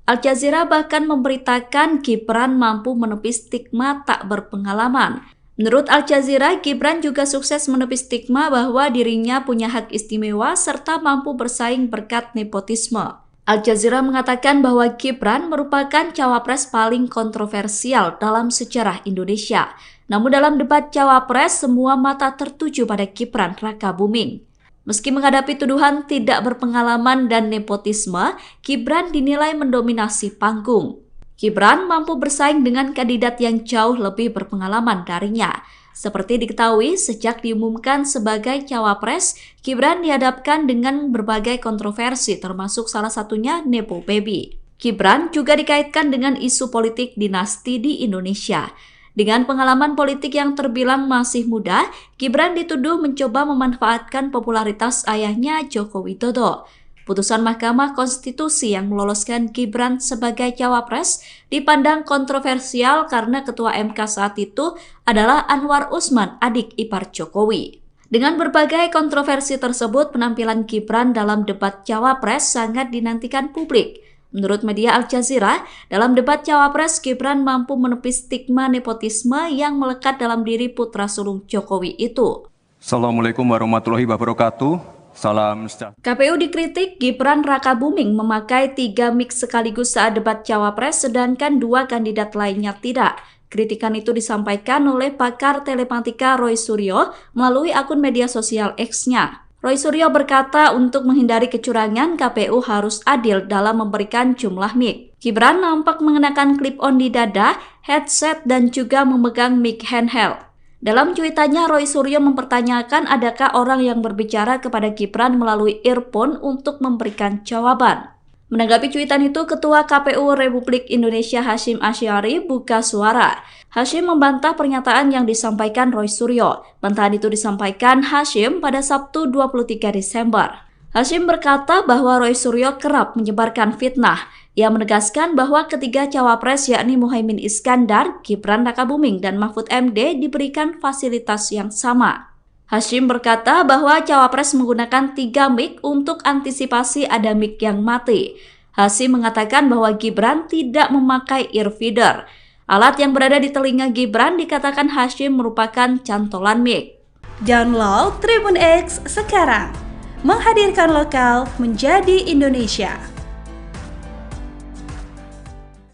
Al Jazeera bahkan memberitakan Gibran mampu menepis stigma tak berpengalaman. Menurut Al Jazeera, Gibran juga sukses menepis stigma bahwa dirinya punya hak istimewa serta mampu bersaing berkat nepotisme. Al Jazeera mengatakan bahwa Gibran merupakan cawapres paling kontroversial dalam sejarah Indonesia. Namun dalam debat cawapres, semua mata tertuju pada Gibran Rakabuming. Meski menghadapi tuduhan tidak berpengalaman dan nepotisme, Gibran dinilai mendominasi panggung. Gibran mampu bersaing dengan kandidat yang jauh lebih berpengalaman darinya. Seperti diketahui, sejak diumumkan sebagai cawapres, Gibran dihadapkan dengan berbagai kontroversi termasuk salah satunya Nepo Baby. Gibran juga dikaitkan dengan isu politik dinasti di Indonesia. Dengan pengalaman politik yang terbilang masih muda, Gibran dituduh mencoba memanfaatkan popularitas ayahnya Joko Widodo. Putusan Mahkamah Konstitusi yang meloloskan Gibran sebagai cawapres dipandang kontroversial karena Ketua MK saat itu adalah Anwar Usman, adik ipar Jokowi. Dengan berbagai kontroversi tersebut, penampilan Gibran dalam debat cawapres sangat dinantikan publik. Menurut media Al Jazeera, dalam debat cawapres, Gibran mampu menepis stigma nepotisme yang melekat dalam diri putra sulung Jokowi itu. Assalamualaikum warahmatullahi wabarakatuh. Salam sejahtera. KPU dikritik Gibran Rakabuming memakai 3 mic sekaligus saat debat cawapres sedangkan 2 kandidat lainnya tidak. Kritikan itu disampaikan oleh pakar telematika Roy Suryo melalui akun media sosial X-nya. Roy Suryo berkata untuk menghindari kecurangan, KPU harus adil dalam memberikan jumlah mic. Gibran nampak mengenakan clip-on di dada, headset, dan juga memegang mic handheld. Dalam cuitannya, Roy Suryo mempertanyakan adakah orang yang berbicara kepada Gibran melalui earphone untuk memberikan jawaban. Menanggapi cuitan itu, Ketua KPU Republik Indonesia Hasyim Asy'ari buka suara. Hasyim membantah pernyataan yang disampaikan Roy Suryo. Bantahan itu disampaikan Hasyim pada Sabtu 23 Desember. Hasyim berkata bahwa Roy Suryo kerap menyebarkan fitnah. Ia menegaskan bahwa ketiga cawapres yakni Muhaimin Iskandar, Gibran Rakabuming, dan Mahfud MD diberikan fasilitas yang sama. Hasyim berkata bahwa cawapres menggunakan 3 mic untuk antisipasi ada mic yang mati. Hasyim mengatakan bahwa Gibran tidak memakai earfeeder. Alat yang berada di telinga Gibran dikatakan Hasyim merupakan cantolan mic. Download Tribun X sekarang. Menghadirkan lokal menjadi Indonesia.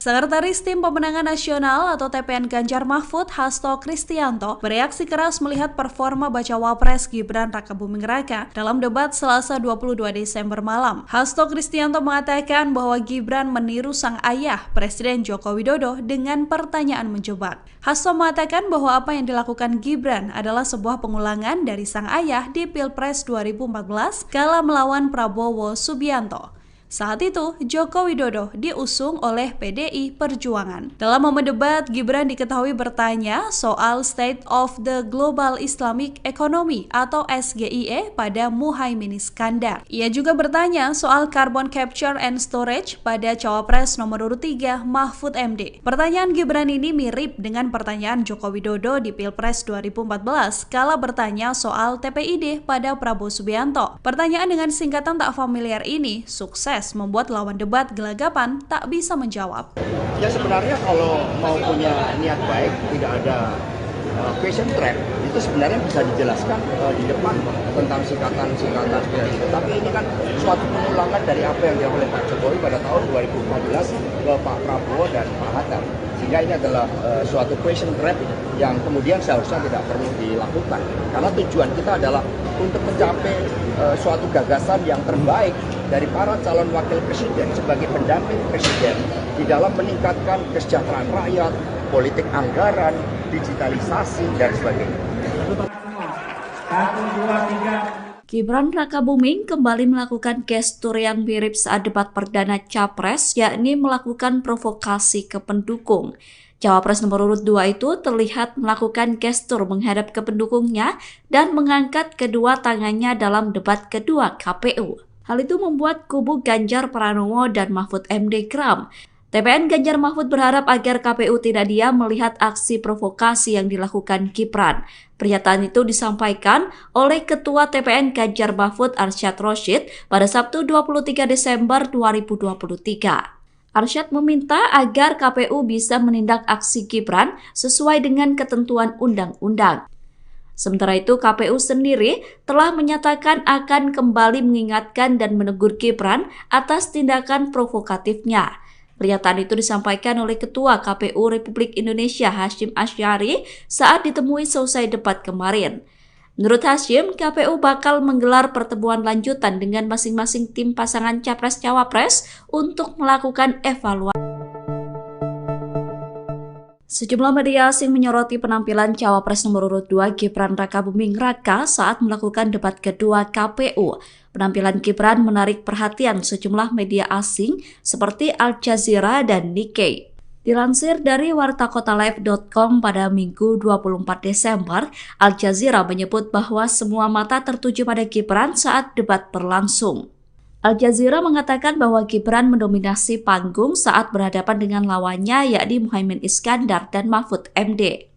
Sekretaris Tim Pemenangan Nasional atau TPN Ganjar Mahfud, Hasto Kristianto, bereaksi keras melihat performa bacawa pres Gibran Rakabuming Raka dalam debat Selasa 22 Desember malam. Hasto Kristianto mengatakan bahwa Gibran meniru sang ayah, Presiden Joko Widodo, dengan pertanyaan menjebak. Hasto mengatakan bahwa apa yang dilakukan Gibran adalah sebuah pengulangan dari sang ayah di Pilpres 2014 kala melawan Prabowo Subianto. Saat itu, Joko Widodo diusung oleh PDI Perjuangan. Dalam momen debat, Gibran diketahui bertanya soal State of the Global Islamic Economy atau SGIE pada Muhaimin Iskandar. Ia juga bertanya soal Carbon Capture and Storage pada Cawapres nomor urut 3 Mahfud MD. Pertanyaan Gibran ini mirip dengan pertanyaan Joko Widodo di Pilpres 2014 kala bertanya soal TPID pada Prabowo Subianto. Pertanyaan dengan singkatan tak familiar ini sukses membuat lawan debat gelagapan tak bisa menjawab. Ya sebenarnya kalau mau punya niat baik, tidak ada question trap, itu sebenarnya bisa dijelaskan di depan tentang singkatan-singkatan seperti itu. Tapi ini kan suatu pengulangan dari apa yang dilakukan oleh Pak Jokowi pada tahun 2014 ke Pak Prabowo dan Pak Hatta. Sehingga ini adalah suatu question trap yang kemudian seharusnya tidak perlu dilakukan. Karena tujuan kita adalah untuk mencapai suatu gagasan yang terbaik dari para calon wakil presiden sebagai pendamping presiden di dalam meningkatkan kesejahteraan rakyat, politik anggaran, digitalisasi, dan sebagainya. Gibran Rakabuming kembali melakukan gestur yang mirip saat debat perdana Capres, yakni melakukan provokasi ke pendukung. Cawapres nomor urut 2 itu terlihat melakukan gestur menghadap ke pendukungnya dan mengangkat kedua tangannya dalam debat kedua KPU. Hal itu membuat kubu Ganjar Pranowo dan Mahfud MD geram. TPN Ganjar Mahfud berharap agar KPU tidak diam melihat aksi provokasi yang dilakukan Gibran. Pernyataan itu disampaikan oleh Ketua TPN Ganjar Mahfud Arsyad Rashid pada Sabtu 23 Desember 2023. Arsyad meminta agar KPU bisa menindak aksi Gibran sesuai dengan ketentuan undang-undang. Sementara itu, KPU sendiri telah menyatakan akan kembali mengingatkan dan menegur Gibran atas tindakan provokatifnya. Pernyataan itu disampaikan oleh Ketua KPU Republik Indonesia Hasyim Asy'ari saat ditemui selesai debat kemarin. Menurut Hasyim, KPU bakal menggelar pertemuan lanjutan dengan masing-masing tim pasangan Capres-Cawapres untuk melakukan evaluasi. Sejumlah media asing menyoroti penampilan Cawapres nomor urut 2 Gibran Rakabuming Raka saat melakukan debat kedua KPU. Penampilan Gibran menarik perhatian sejumlah media asing seperti Al Jazeera dan Nikkei. Dilansir dari wartakotalive.com pada Minggu 24 Desember, Al Jazeera menyebut bahwa semua mata tertuju pada Gibran saat debat berlangsung. Al Jazeera mengatakan bahwa Gibran mendominasi panggung saat berhadapan dengan lawannya yakni Muhaimin Iskandar dan Mahfud MD.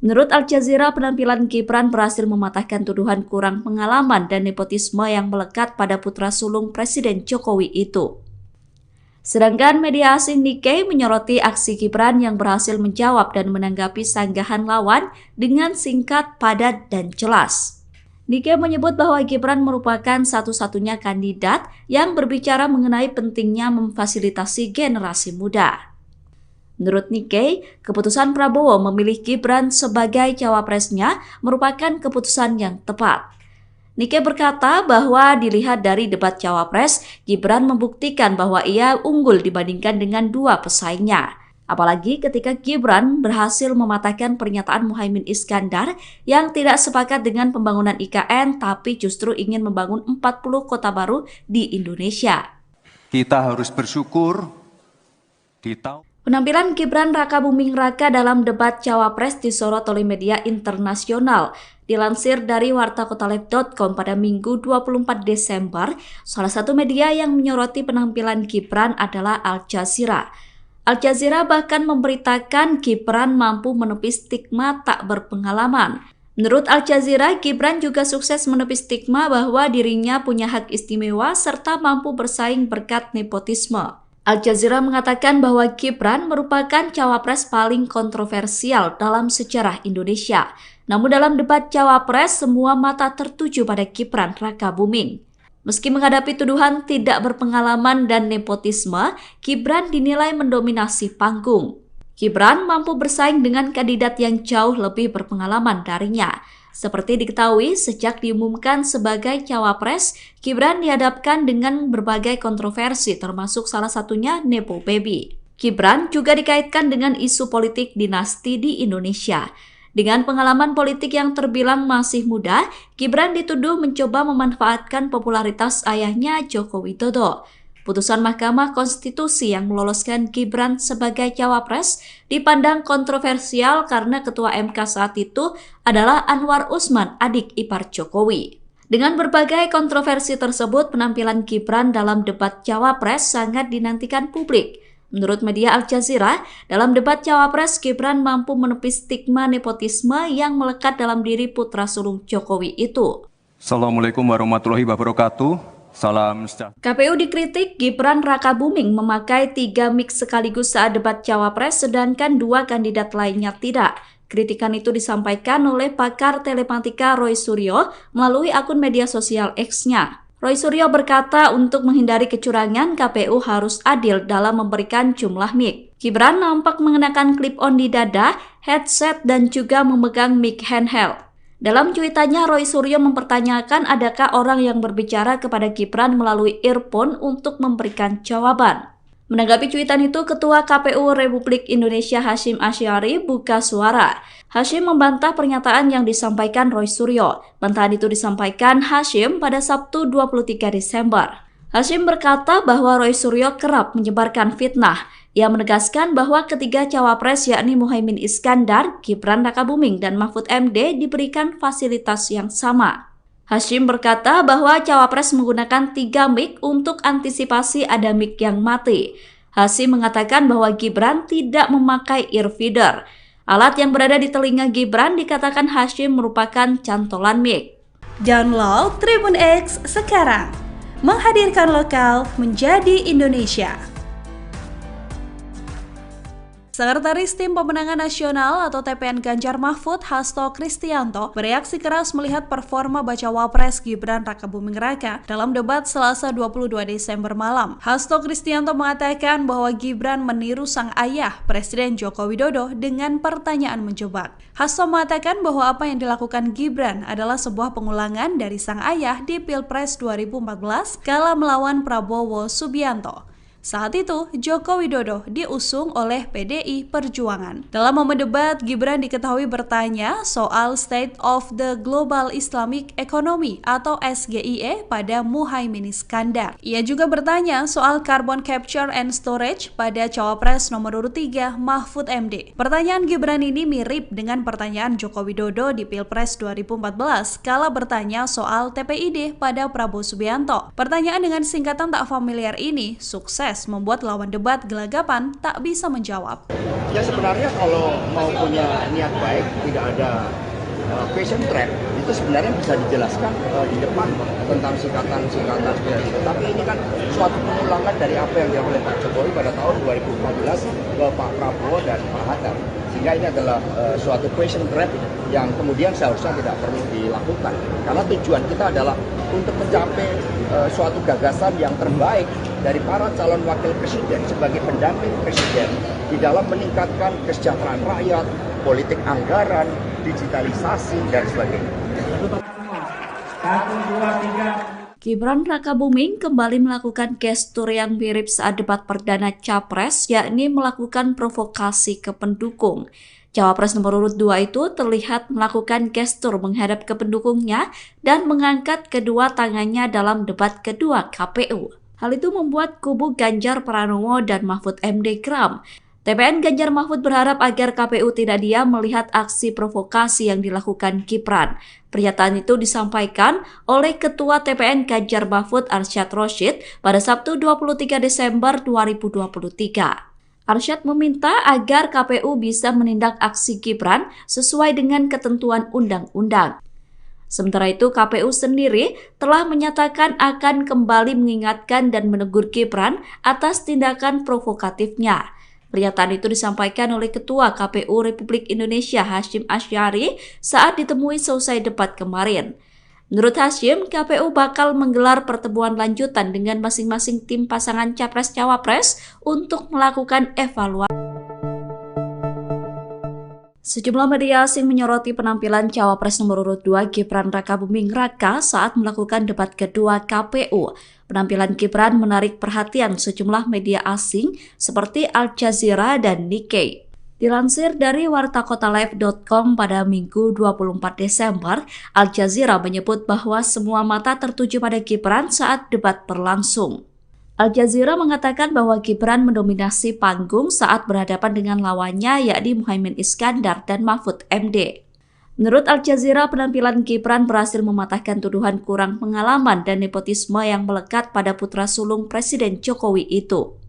Menurut Al Jazeera, penampilan Gibran berhasil mematahkan tuduhan kurang pengalaman dan nepotisme yang melekat pada putra sulung Presiden Jokowi itu. Sedangkan media asing Nikkei menyoroti aksi Gibran yang berhasil menjawab dan menanggapi sanggahan lawan dengan singkat, padat, dan jelas. Nikkei menyebut bahwa Gibran merupakan satu-satunya kandidat yang berbicara mengenai pentingnya memfasilitasi generasi muda. Menurut Nikkei, keputusan Prabowo memilih Gibran sebagai cawapresnya merupakan keputusan yang tepat. Nikkei berkata bahwa dilihat dari debat cawapres, Gibran membuktikan bahwa ia unggul dibandingkan dengan dua pesaingnya. Apalagi ketika Gibran berhasil mematahkan pernyataan Muhaimin Iskandar yang tidak sepakat dengan pembangunan IKN tapi justru ingin membangun 40 kota baru di Indonesia. Kita harus bersyukur Penampilan Gibran Rakabuming Raka dalam debat Cawapres disorot oleh media internasional. Dilansir dari wartakotalive.com pada Minggu 24 Desember, salah satu media yang menyoroti penampilan Gibran adalah Al Jazeera. Al Jazeera bahkan memberitakan Gibran mampu menepis stigma tak berpengalaman. Menurut Al Jazeera, Gibran juga sukses menepis stigma bahwa dirinya punya hak istimewa serta mampu bersaing berkat nepotisme. Al Jazeera mengatakan bahwa Gibran merupakan cawapres paling kontroversial dalam sejarah Indonesia. Namun dalam debat cawapres, semua mata tertuju pada Gibran Rakabuming. Meski menghadapi tuduhan tidak berpengalaman dan nepotisme, Gibran dinilai mendominasi panggung. Gibran mampu bersaing dengan kandidat yang jauh lebih berpengalaman darinya. Seperti diketahui, sejak diumumkan sebagai cawapres, Gibran dihadapkan dengan berbagai kontroversi termasuk salah satunya Nepo Baby. Gibran juga dikaitkan dengan isu politik dinasti di Indonesia. Dengan pengalaman politik yang terbilang masih muda, Gibran dituduh mencoba memanfaatkan popularitas ayahnya Joko Widodo. Putusan Mahkamah Konstitusi yang meloloskan Gibran sebagai cawapres dipandang kontroversial karena Ketua MK saat itu adalah Anwar Usman, adik ipar Jokowi. Dengan berbagai kontroversi tersebut, penampilan Gibran dalam debat cawapres sangat dinantikan publik. Menurut media Al Jazeera, dalam debat cawapres, Gibran mampu menepis stigma nepotisme yang melekat dalam diri putra sulung Jokowi itu. Assalamualaikum warahmatullahi wabarakatuh. Salam sejahtera. KPU dikritik Gibran Rakabuming memakai 3 mic sekaligus saat debat cawapres, sedangkan 2 kandidat lainnya tidak. Kritikan itu disampaikan oleh pakar telematika Roy Suryo melalui akun media sosial X-nya. Roy Suryo berkata untuk menghindari kecurangan, KPU harus adil dalam memberikan jumlah mic. Gibran nampak mengenakan clip-on di dada, headset, dan juga memegang mic handheld. Dalam cuitannya, Roy Suryo mempertanyakan adakah orang yang berbicara kepada Gibran melalui earphone untuk memberikan jawaban. Menanggapi cuitan itu, Ketua KPU Republik Indonesia Hasyim Asy'ari buka suara. Hasyim membantah pernyataan yang disampaikan Roy Suryo. Bantahan itu disampaikan Hasyim pada Sabtu 23 Desember. Hasyim berkata bahwa Roy Suryo kerap menyebarkan fitnah. Ia menegaskan bahwa ketiga cawapres yakni Muhaimin Iskandar, Gibran Rakabuming, dan Mahfud MD diberikan fasilitas yang sama. Hasyim berkata bahwa cawapres menggunakan 3 mic untuk antisipasi ada mic yang mati. Hasyim mengatakan bahwa Gibran tidak memakai earfeeder. Alat yang berada di telinga Gibran dikatakan Hasyim merupakan cantolan mic. Download Tribun X sekarang, menghadirkan lokal menjadi Indonesia. Sekretaris Tim Pemenangan Nasional atau TPN Ganjar Mahfud, Hasto Kristianto, bereaksi keras melihat performa bacawa pres Gibran Rakabuming Raka dalam debat Selasa 22 Desember malam. Hasto Kristianto mengatakan bahwa Gibran meniru sang ayah, Presiden Joko Widodo, dengan pertanyaan menjebak. Hasto mengatakan bahwa apa yang dilakukan Gibran adalah sebuah pengulangan dari sang ayah di Pilpres 2014 kala melawan Prabowo Subianto. Saat itu, Joko Widodo diusung oleh PDI Perjuangan. Dalam momen debat, Gibran diketahui bertanya soal State of the Global Islamic Economy atau SGIE pada Muhaimin Iskandar. Ia juga bertanya soal Carbon Capture and Storage pada Cawapres nomor urut 3 Mahfud MD. Pertanyaan Gibran ini mirip dengan pertanyaan Joko Widodo di Pilpres 2014 kala bertanya soal TPID pada Prabowo Subianto. Pertanyaan dengan singkatan tak familiar ini sukses membuat lawan debat gelagapan tak bisa menjawab. Ya sebenarnya kalau mau punya niat baik, tidak ada question trap, itu sebenarnya bisa dijelaskan di depan tentang singkatan-singkatan seperti itu. Tapi ini kan suatu pengulangan dari apa yang dilakukan oleh Pak Jokowi pada tahun 2014 ke Pak Prabowo dan Pak Hatta. Sehingga ini adalah suatu question trap yang kemudian seharusnya tidak perlu dilakukan. Karena tujuan kita adalah untuk mencapai suatu gagasan yang terbaik dari para calon wakil presiden sebagai pendamping presiden di dalam meningkatkan kesejahteraan rakyat, politik anggaran, digitalisasi, dan sebagainya. Gibran Rakabuming kembali melakukan gestur yang mirip saat debat perdana Capres, yakni melakukan provokasi ke pendukung. Cawapres nomor urut 2 itu terlihat melakukan gestur menghadap ke pendukungnya dan mengangkat kedua tangannya dalam debat kedua KPU. Hal itu membuat kubu Ganjar Pranowo dan Mahfud MD geram. TPN Ganjar Mahfud berharap agar KPU tidak diam melihat aksi provokasi yang dilakukan Gibran. Pernyataan itu disampaikan oleh Ketua TPN Ganjar Mahfud Arsyad Rashid pada Sabtu 23 Desember 2023. Arsyad meminta agar KPU bisa menindak aksi Gibran sesuai dengan ketentuan undang-undang. Sementara itu, KPU sendiri telah menyatakan akan kembali mengingatkan dan menegur Gibran atas tindakan provokatifnya. Pernyataan itu disampaikan oleh Ketua KPU Republik Indonesia Hasyim Asy'ari saat ditemui selesai debat kemarin. Menurut Hasyim, KPU bakal menggelar pertemuan lanjutan dengan masing-masing tim pasangan Capres-Cawapres untuk melakukan evaluasi. Sejumlah media asing menyoroti penampilan Cawapres nomor urut 2 Gibran Rakabuming Raka saat melakukan debat kedua KPU. Penampilan Gibran menarik perhatian sejumlah media asing seperti Al Jazeera dan Nikkei. Dilansir dari wartakotalive.com pada Minggu 24 Desember, Al Jazeera menyebut bahwa semua mata tertuju pada Gibran saat debat berlangsung. Al Jazeera mengatakan bahwa Gibran mendominasi panggung saat berhadapan dengan lawannya yakni Muhaimin Iskandar dan Mahfud MD. Menurut Al Jazeera, penampilan Gibran berhasil mematahkan tuduhan kurang pengalaman dan nepotisme yang melekat pada putra sulung Presiden Jokowi itu.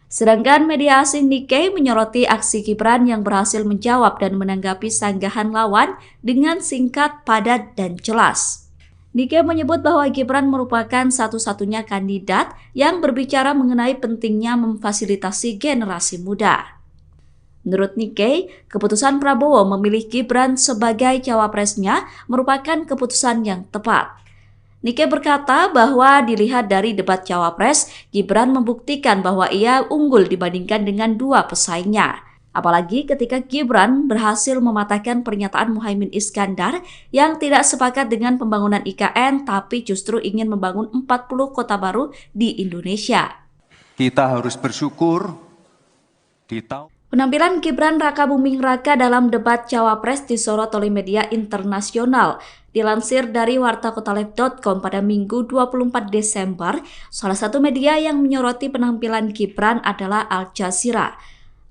Sedangkan media asing Nikkei menyoroti aksi Gibran yang berhasil menjawab dan menanggapi sanggahan lawan dengan singkat, padat, dan jelas. Nikkei menyebut bahwa Gibran merupakan satu-satunya kandidat yang berbicara mengenai pentingnya memfasilitasi generasi muda. Menurut Nikkei, keputusan Prabowo memilih Gibran sebagai cawapresnya merupakan keputusan yang tepat. Nikkei berkata bahwa dilihat dari debat cawapres, Gibran membuktikan bahwa ia unggul dibandingkan dengan dua pesaingnya. Apalagi ketika Gibran berhasil mematahkan pernyataan Muhaimin Iskandar yang tidak sepakat dengan pembangunan IKN tapi justru ingin membangun 40 kota baru di Indonesia. Kita harus bersyukur di tahun Penampilan Gibran Rakabuming Raka dalam debat cawapres disorot oleh media internasional. Dilansir dari wartakotaleb.com pada Minggu 24 Desember, salah satu media yang menyoroti penampilan Gibran adalah Al Jazeera.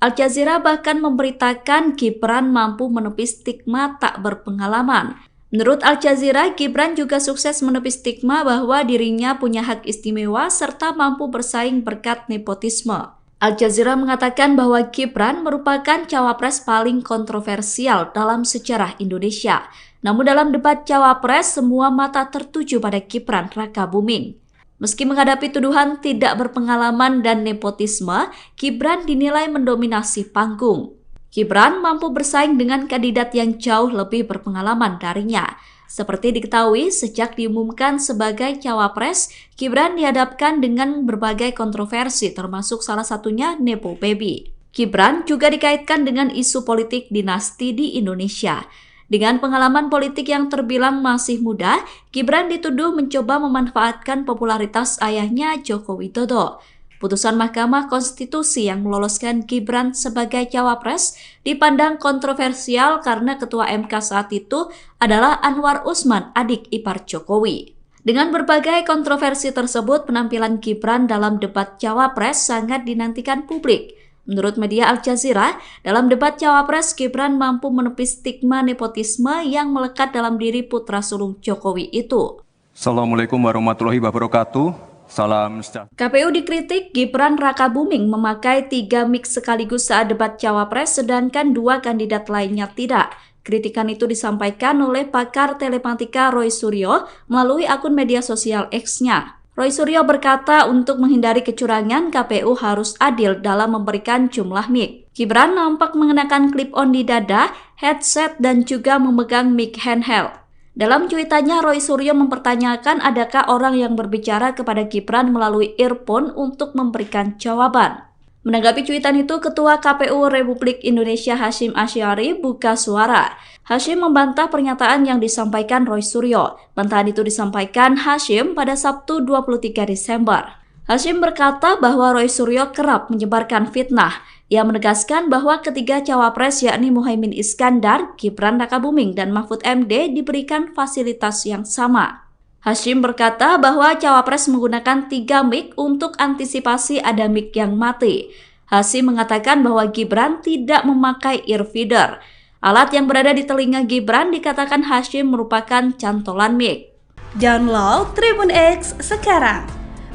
Al Jazeera bahkan memberitakan Gibran mampu menepis stigma tak berpengalaman. Menurut Al Jazeera, Gibran juga sukses menepis stigma bahwa dirinya punya hak istimewa serta mampu bersaing berkat nepotisme. Al Jazeera mengatakan bahwa Gibran merupakan cawapres paling kontroversial dalam sejarah Indonesia. Namun dalam debat cawapres, semua mata tertuju pada Gibran Rakabuming. Meski menghadapi tuduhan tidak berpengalaman dan nepotisme, Gibran dinilai mendominasi panggung. Gibran mampu bersaing dengan kandidat yang jauh lebih berpengalaman darinya. Seperti diketahui, sejak diumumkan sebagai cawapres, Gibran dihadapkan dengan berbagai kontroversi termasuk salah satunya Nepo Baby. Gibran juga dikaitkan dengan isu politik dinasti di Indonesia. Dengan pengalaman politik yang terbilang masih muda, Gibran dituduh mencoba memanfaatkan popularitas ayahnya Joko Widodo. Putusan Mahkamah Konstitusi yang meloloskan Gibran sebagai cawapres dipandang kontroversial karena Ketua MK saat itu adalah Anwar Usman, adik ipar Jokowi. Dengan berbagai kontroversi tersebut, penampilan Gibran dalam debat cawapres sangat dinantikan publik. Menurut media Al Jazeera, dalam debat cawapres, Gibran mampu menepis stigma nepotisme yang melekat dalam diri putra sulung Jokowi itu. Assalamualaikum warahmatullahi wabarakatuh. Salam sejahtera. KPU dikritik Gibran Rakabuming memakai 3 mic sekaligus saat debat cawapres sedangkan 2 kandidat lainnya tidak. Kritikan itu disampaikan oleh pakar telematika Roy Suryo melalui akun media sosial X-nya. Roy Suryo berkata untuk menghindari kecurangan, KPU harus adil dalam memberikan jumlah mic. Gibran nampak mengenakan clip-on di dada, headset, dan juga memegang mic handheld. Dalam cuitannya, Roy Suryo mempertanyakan adakah orang yang berbicara kepada Gibran melalui earphone untuk memberikan jawaban. Menanggapi cuitan itu, Ketua KPU Republik Indonesia Hasyim Asy'ari buka suara. Hasyim membantah pernyataan yang disampaikan Roy Suryo. Bantahan itu disampaikan Hasyim pada Sabtu 23 Desember. Hasyim berkata bahwa Roy Suryo kerap menyebarkan fitnah. Ia menegaskan bahwa ketiga cawapres yakni Muhaimin Iskandar, Gibran Rakabuming, dan Mahfud MD diberikan fasilitas yang sama. Hasyim berkata bahwa cawapres menggunakan 3 mic untuk antisipasi ada mic yang mati. Hasyim mengatakan bahwa Gibran tidak memakai earfeeder. Alat yang berada di telinga Gibran dikatakan Hasyim merupakan cantolan mic. Download Tribun X sekarang.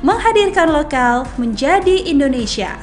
Menghadirkan lokal menjadi Indonesia.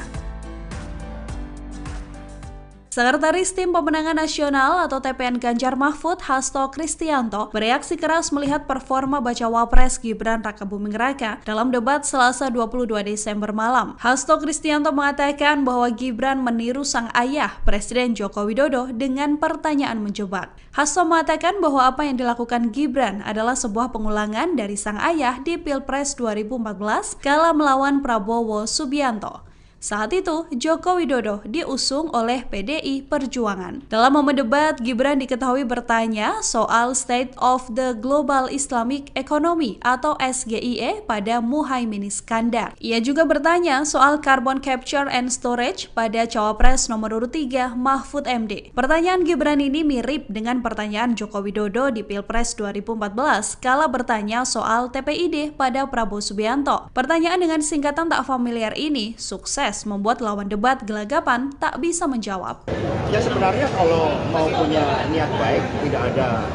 Sekretaris Tim Pemenangan Nasional atau TPN Ganjar Mahfud, Hasto Kristianto, bereaksi keras melihat performa bacawa pres Gibran Rakabuming Raka dalam debat Selasa 22 Desember malam. Hasto Kristianto mengatakan bahwa Gibran meniru sang ayah, Presiden Joko Widodo, dengan pertanyaan menjebak. Hasto mengatakan bahwa apa yang dilakukan Gibran adalah sebuah pengulangan dari sang ayah di Pilpres 2014 kala melawan Prabowo Subianto. Saat itu, Joko Widodo diusung oleh PDI Perjuangan. Dalam momen debat, Gibran diketahui bertanya soal State of the Global Islamic Economy atau SGIE pada Muhaimin Iskandar. Ia juga bertanya soal Carbon Capture and Storage pada Cawapres nomor urut 3 Mahfud MD. Pertanyaan Gibran ini mirip dengan pertanyaan Joko Widodo di Pilpres 2014 kala bertanya soal TPID pada Prabowo Subianto. Pertanyaan dengan singkatan tak familiar ini sukses membuat lawan debat gelagapan tak bisa menjawab. Ya sebenarnya kalau mau punya niat baik, tidak ada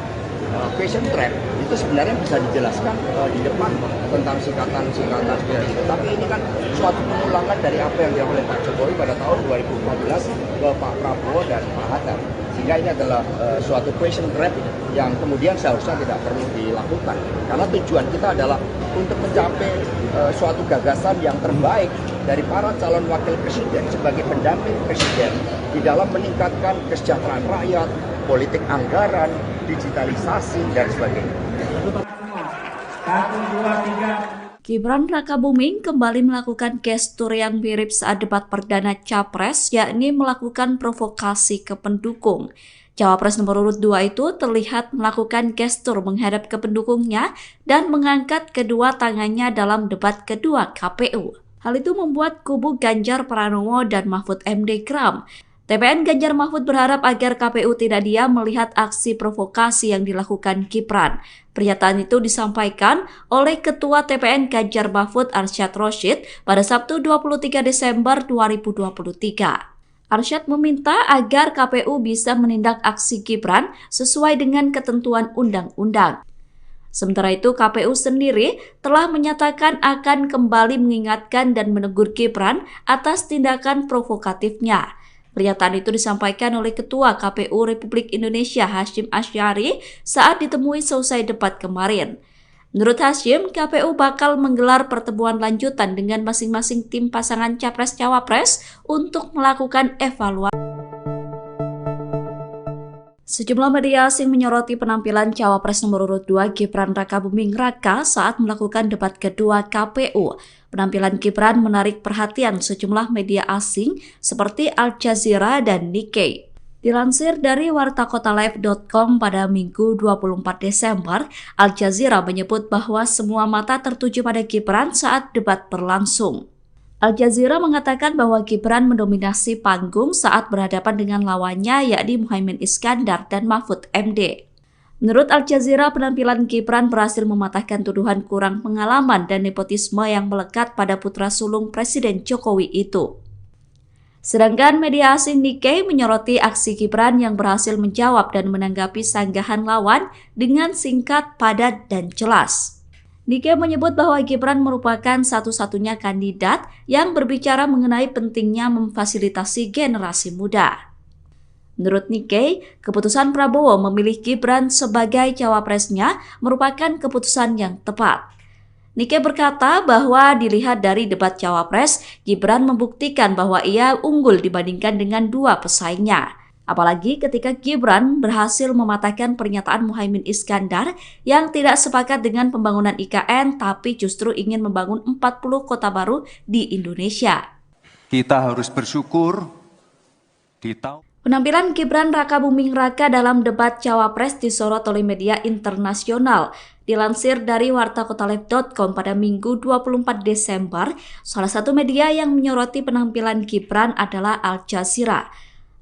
question trap, itu sebenarnya bisa dijelaskan di depan tentang singkatan-singkatan seperti itu. Tapi ini kan suatu pengulangan dari apa yang dilakukan oleh Pak Jokowi pada tahun 2014 ke Pak Prabowo dan Pak Hatta. Sehingga ini adalah suatu question trap yang kemudian seharusnya tidak perlu dilakukan. Karena tujuan kita adalah untuk mencapai suatu gagasan yang terbaik dari para calon wakil presiden sebagai pendamping presiden di dalam meningkatkan kesejahteraan rakyat, politik anggaran, digitalisasi, dan sebagainya. Gibran Rakabuming kembali melakukan gestur yang mirip saat debat perdana Capres, yakni melakukan provokasi ke pendukung. Cawapres nomor urut 2 itu terlihat melakukan gestur menghadap ke pendukungnya dan mengangkat kedua tangannya dalam debat kedua KPU. Hal itu membuat kubu Ganjar Pranowo dan Mahfud MD geram. TPN Ganjar Mahfud berharap agar KPU tidak diam melihat aksi provokasi yang dilakukan Gibran. Pernyataan itu disampaikan oleh Ketua TPN Ganjar Mahfud Arsyad Rashid pada Sabtu 23 Desember 2023. Arsyad meminta agar KPU bisa menindak aksi Gibran sesuai dengan ketentuan undang-undang. Sementara itu, KPU sendiri telah menyatakan akan kembali mengingatkan dan menegur Gibran atas tindakan provokatifnya. Pernyataan itu disampaikan oleh Ketua KPU Republik Indonesia Hasyim Asy'ari saat ditemui selesai debat kemarin. Menurut Hasyim, KPU bakal menggelar pertemuan lanjutan dengan masing-masing tim pasangan Capres-Cawapres untuk melakukan evaluasi. Sejumlah media asing menyoroti penampilan Cawapres nomor urut 2 Gibran Rakabuming Raka saat melakukan debat kedua KPU. Penampilan Gibran menarik perhatian sejumlah media asing seperti Al Jazeera dan Nikkei. Dilansir dari wartakotalive.com pada Minggu 24 Desember, Al Jazeera menyebut bahwa semua mata tertuju pada Gibran saat debat berlangsung. Al Jazeera mengatakan bahwa Gibran mendominasi panggung saat berhadapan dengan lawannya yakni Muhaimin Iskandar dan Mahfud MD. Menurut Al Jazeera, penampilan Gibran berhasil mematahkan tuduhan kurang pengalaman dan nepotisme yang melekat pada putra sulung Presiden Jokowi itu. Sedangkan media asing Nikkei menyoroti aksi Gibran yang berhasil menjawab dan menanggapi sanggahan lawan dengan singkat, padat, dan jelas. Nikkei menyebut bahwa Gibran merupakan satu-satunya kandidat yang berbicara mengenai pentingnya memfasilitasi generasi muda. Menurut Nikkei, keputusan Prabowo memilih Gibran sebagai cawapresnya merupakan keputusan yang tepat. Nikkei berkata bahwa dilihat dari debat cawapres, Gibran membuktikan bahwa ia unggul dibandingkan dengan dua pesaingnya. Apalagi ketika Gibran berhasil mematahkan pernyataan Muhaimin Iskandar yang tidak sepakat dengan pembangunan IKN tapi justru ingin membangun 40 kota baru di Indonesia. Kita harus bersyukur Penampilan Gibran Rakabuming Raka dalam debat Cawapres disorot oleh media internasional. Dilansir dari wartakotalive.com pada Minggu 24 Desember, salah satu media yang menyoroti penampilan Gibran adalah Al Jazeera.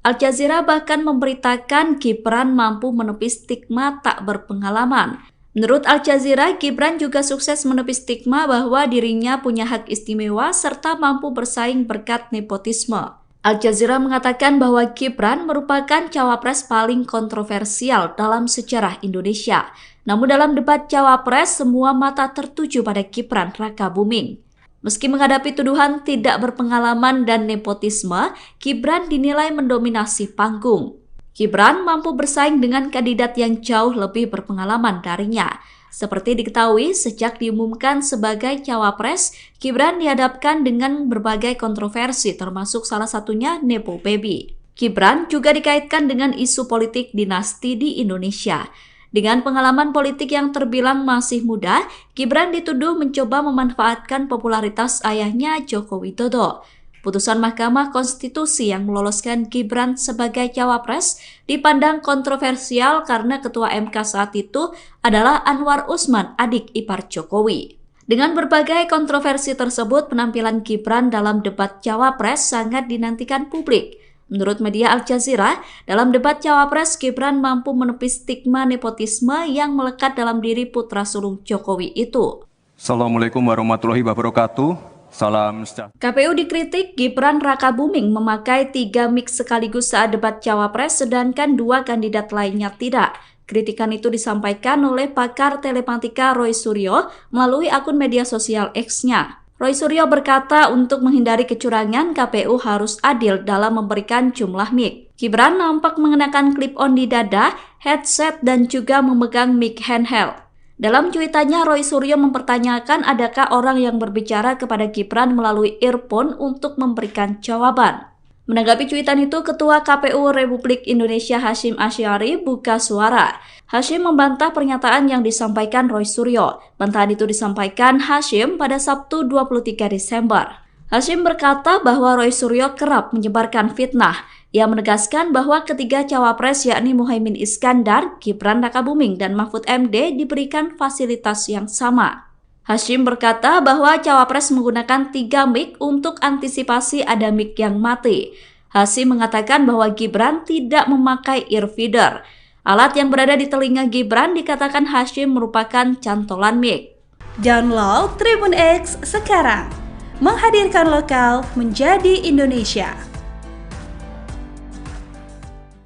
Al Jazeera bahkan memberitakan Gibran mampu menepis stigma tak berpengalaman. Menurut Al Jazeera, Gibran juga sukses menepis stigma bahwa dirinya punya hak istimewa serta mampu bersaing berkat nepotisme. Al Jazeera mengatakan bahwa Gibran merupakan cawapres paling kontroversial dalam sejarah Indonesia. Namun dalam debat cawapres, semua mata tertuju pada Gibran Rakabuming. Meski menghadapi tuduhan tidak berpengalaman dan nepotisme, Gibran dinilai mendominasi panggung. Gibran mampu bersaing dengan kandidat yang jauh lebih berpengalaman darinya. Seperti diketahui, sejak diumumkan sebagai cawapres, Gibran dihadapkan dengan berbagai kontroversi termasuk salah satunya Nepo Baby. Gibran juga dikaitkan dengan isu politik dinasti di Indonesia. Dengan pengalaman politik yang terbilang masih muda, Gibran dituduh mencoba memanfaatkan popularitas ayahnya Joko Widodo. Putusan Mahkamah Konstitusi yang meloloskan Gibran sebagai cawapres dipandang kontroversial karena Ketua MK saat itu adalah Anwar Usman, adik ipar Jokowi. Dengan berbagai kontroversi tersebut, penampilan Gibran dalam debat cawapres sangat dinantikan publik. Menurut media Al Jazeera, dalam debat cawapres, Gibran mampu menepis stigma nepotisme yang melekat dalam diri putra sulung Jokowi itu. Assalamualaikum warahmatullahi wabarakatuh. Salam sejahtera. KPU dikritik Gibran Rakabuming memakai 3 mic sekaligus saat debat cawapres, sedangkan 2 kandidat lainnya tidak. Kritikan itu disampaikan oleh pakar telematika Roy Suryo melalui akun media sosial X-nya. Roy Suryo berkata untuk menghindari kecurangan, KPU harus adil dalam memberikan jumlah mic. Gibran nampak mengenakan clip-on di dada, headset, dan juga memegang mic handheld. Dalam cuitannya, Roy Suryo mempertanyakan adakah orang yang berbicara kepada Gibran melalui earphone untuk memberikan jawaban. Menanggapi cuitan itu, Ketua KPU Republik Indonesia Hasyim Asy'ari buka suara. Hasyim membantah pernyataan yang disampaikan Roy Suryo. Bantahan itu disampaikan Hasyim pada Sabtu 23 Desember. Hasyim berkata bahwa Roy Suryo kerap menyebarkan fitnah. Ia menegaskan bahwa ketiga cawapres yakni Muhaimin Iskandar, Gibran Rakabuming, dan Mahfud MD diberikan fasilitas yang sama. Hasyim berkata bahwa cawapres menggunakan 3 mic untuk antisipasi ada mic yang mati. Hasyim mengatakan bahwa Gibran tidak memakai earfeeder. Alat yang berada di telinga Gibran dikatakan Hasyim merupakan cantolan mic. Download Tribun X sekarang, menghadirkan lokal menjadi Indonesia.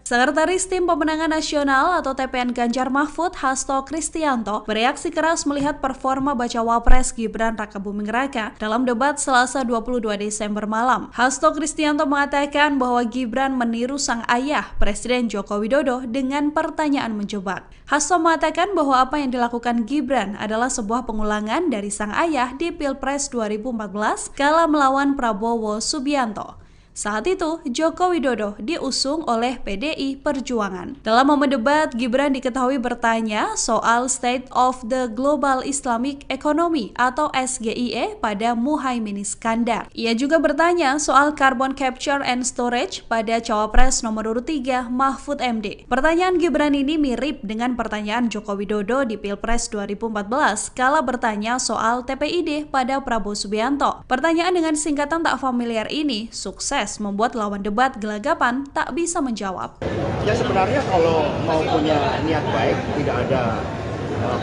Sekretaris Tim Pemenangan Nasional atau TPN Ganjar Mahfud, Hasto Kristianto, bereaksi keras melihat performa bacawa pres Gibran Rakabuming Raka dalam debat Selasa 22 Desember malam. Hasto Kristianto mengatakan bahwa Gibran meniru sang ayah, Presiden Joko Widodo, dengan pertanyaan menjebak. Hasto mengatakan bahwa apa yang dilakukan Gibran adalah sebuah pengulangan dari sang ayah di Pilpres 2014 kala melawan Prabowo Subianto. Saat itu, Joko Widodo diusung oleh PDI Perjuangan. Dalam momen debat, Gibran diketahui bertanya soal State of the Global Islamic Economy atau SGIE pada Muhaimin Iskandar. Ia juga bertanya soal Carbon Capture and Storage pada Cawapres nomor urut 3 Mahfud MD. Pertanyaan Gibran ini mirip dengan pertanyaan Joko Widodo di Pilpres 2014 kala bertanya soal TPID pada Prabowo Subianto. Pertanyaan dengan singkatan tak familiar ini sukses membuat lawan debat gelagapan tak bisa menjawab. Ya sebenarnya kalau mau punya niat baik, tidak ada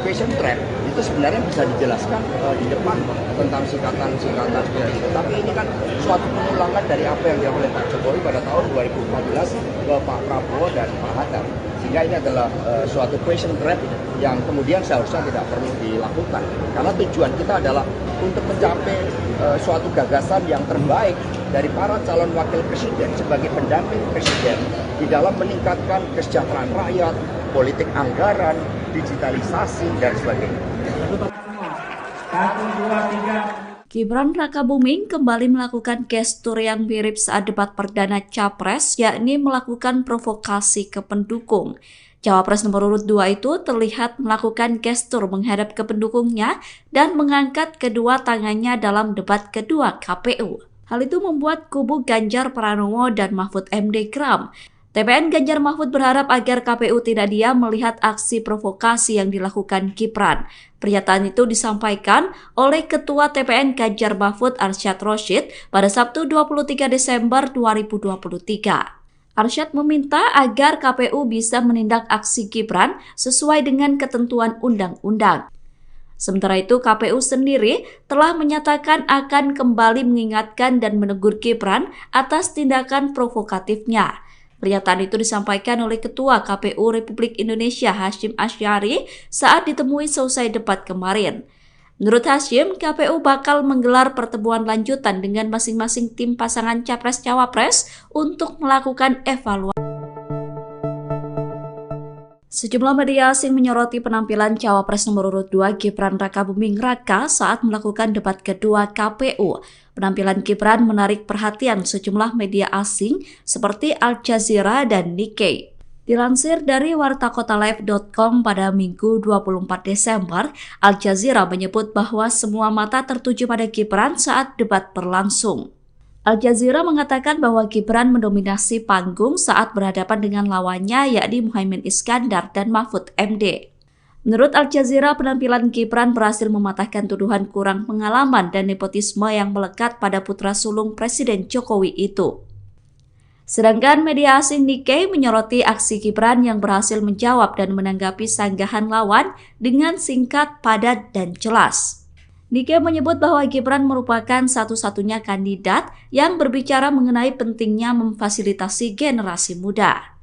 question trap, itu sebenarnya bisa dijelaskan di depan tentang singkatan-singkatan seperti itu. Tapi ini kan suatu pengulangan dari apa yang dilakukan oleh Pak Jokowi pada tahun 2014 ke Pak Prabowo dan Pak Hatta. Sehingga ini adalah suatu question trap yang kemudian seharusnya tidak perlu dilakukan. Karena tujuan kita adalah untuk mencapai suatu gagasan yang terbaik dari para calon wakil presiden sebagai pendamping presiden di dalam meningkatkan kesejahteraan rakyat, politik anggaran, digitalisasi, dan sebagainya. Gibran Rakabuming kembali melakukan gestur yang mirip saat debat perdana Capres, yakni melakukan provokasi ke pendukung. Cawapres nomor urut 2 itu terlihat melakukan gestur menghadap ke pendukungnya dan mengangkat kedua tangannya dalam debat kedua KPU. Hal itu membuat kubu Ganjar Pranowo dan Mahfud MD geram. TPN Ganjar Mahfud berharap agar KPU tidak diam melihat aksi provokasi yang dilakukan Gibran. Pernyataan itu disampaikan oleh Ketua TPN Ganjar Mahfud Arsyad Rashid pada Sabtu 23 Desember 2023. Arsyad meminta agar KPU bisa menindak aksi Gibran sesuai dengan ketentuan undang-undang. Sementara itu, KPU sendiri telah menyatakan akan kembali mengingatkan dan menegur Gibran atas tindakan provokatifnya. Pernyataan itu disampaikan oleh Ketua KPU Republik Indonesia Hasyim Asy'ari saat ditemui selesai debat kemarin. Menurut Hasyim, KPU bakal menggelar pertemuan lanjutan dengan masing-masing tim pasangan Capres-Cawapres untuk melakukan evaluasi. Sejumlah media asing menyoroti penampilan Cawapres nomor urut 2 Gibran Rakabuming Raka saat melakukan debat kedua KPU. Penampilan Gibran menarik perhatian sejumlah media asing seperti Al Jazeera dan Nikkei. Dilansir dari wartakotalive.com pada Minggu 24 Desember, Al Jazeera menyebut bahwa semua mata tertuju pada Gibran saat debat berlangsung. Al Jazeera mengatakan bahwa Gibran mendominasi panggung saat berhadapan dengan lawannya yakni Muhaimin Iskandar dan Mahfud MD. Menurut Al Jazeera, penampilan Gibran berhasil mematahkan tuduhan kurang pengalaman dan nepotisme yang melekat pada putra sulung Presiden Jokowi itu. Sedangkan media asing Nikkei menyoroti aksi Gibran yang berhasil menjawab dan menanggapi sanggahan lawan dengan singkat, padat, dan jelas. Nikkei menyebut bahwa Gibran merupakan satu-satunya kandidat yang berbicara mengenai pentingnya memfasilitasi generasi muda.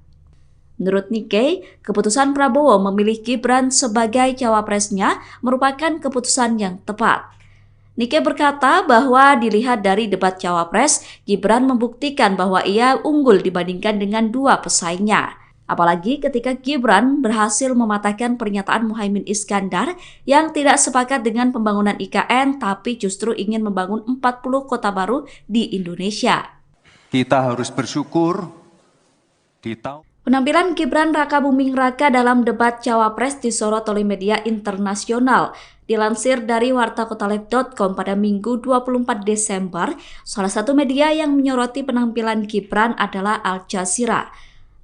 Menurut Nikkei, keputusan Prabowo memilih Gibran sebagai cawapresnya merupakan keputusan yang tepat. Nikkei berkata bahwa dilihat dari debat cawapres, Gibran membuktikan bahwa ia unggul dibandingkan dengan dua pesaingnya. Apalagi ketika Gibran berhasil mematahkan pernyataan Muhaimin Iskandar yang tidak sepakat dengan pembangunan IKN tapi justru ingin membangun 40 kota baru di Indonesia. Kita harus bersyukur di tahun Penampilan Gibran Rakabuming Raka dalam debat cawapres disorot oleh media internasional. Dilansir dari wartakotaleb.com pada Minggu 24 Desember, salah satu media yang menyoroti penampilan Gibran adalah Al Jazeera.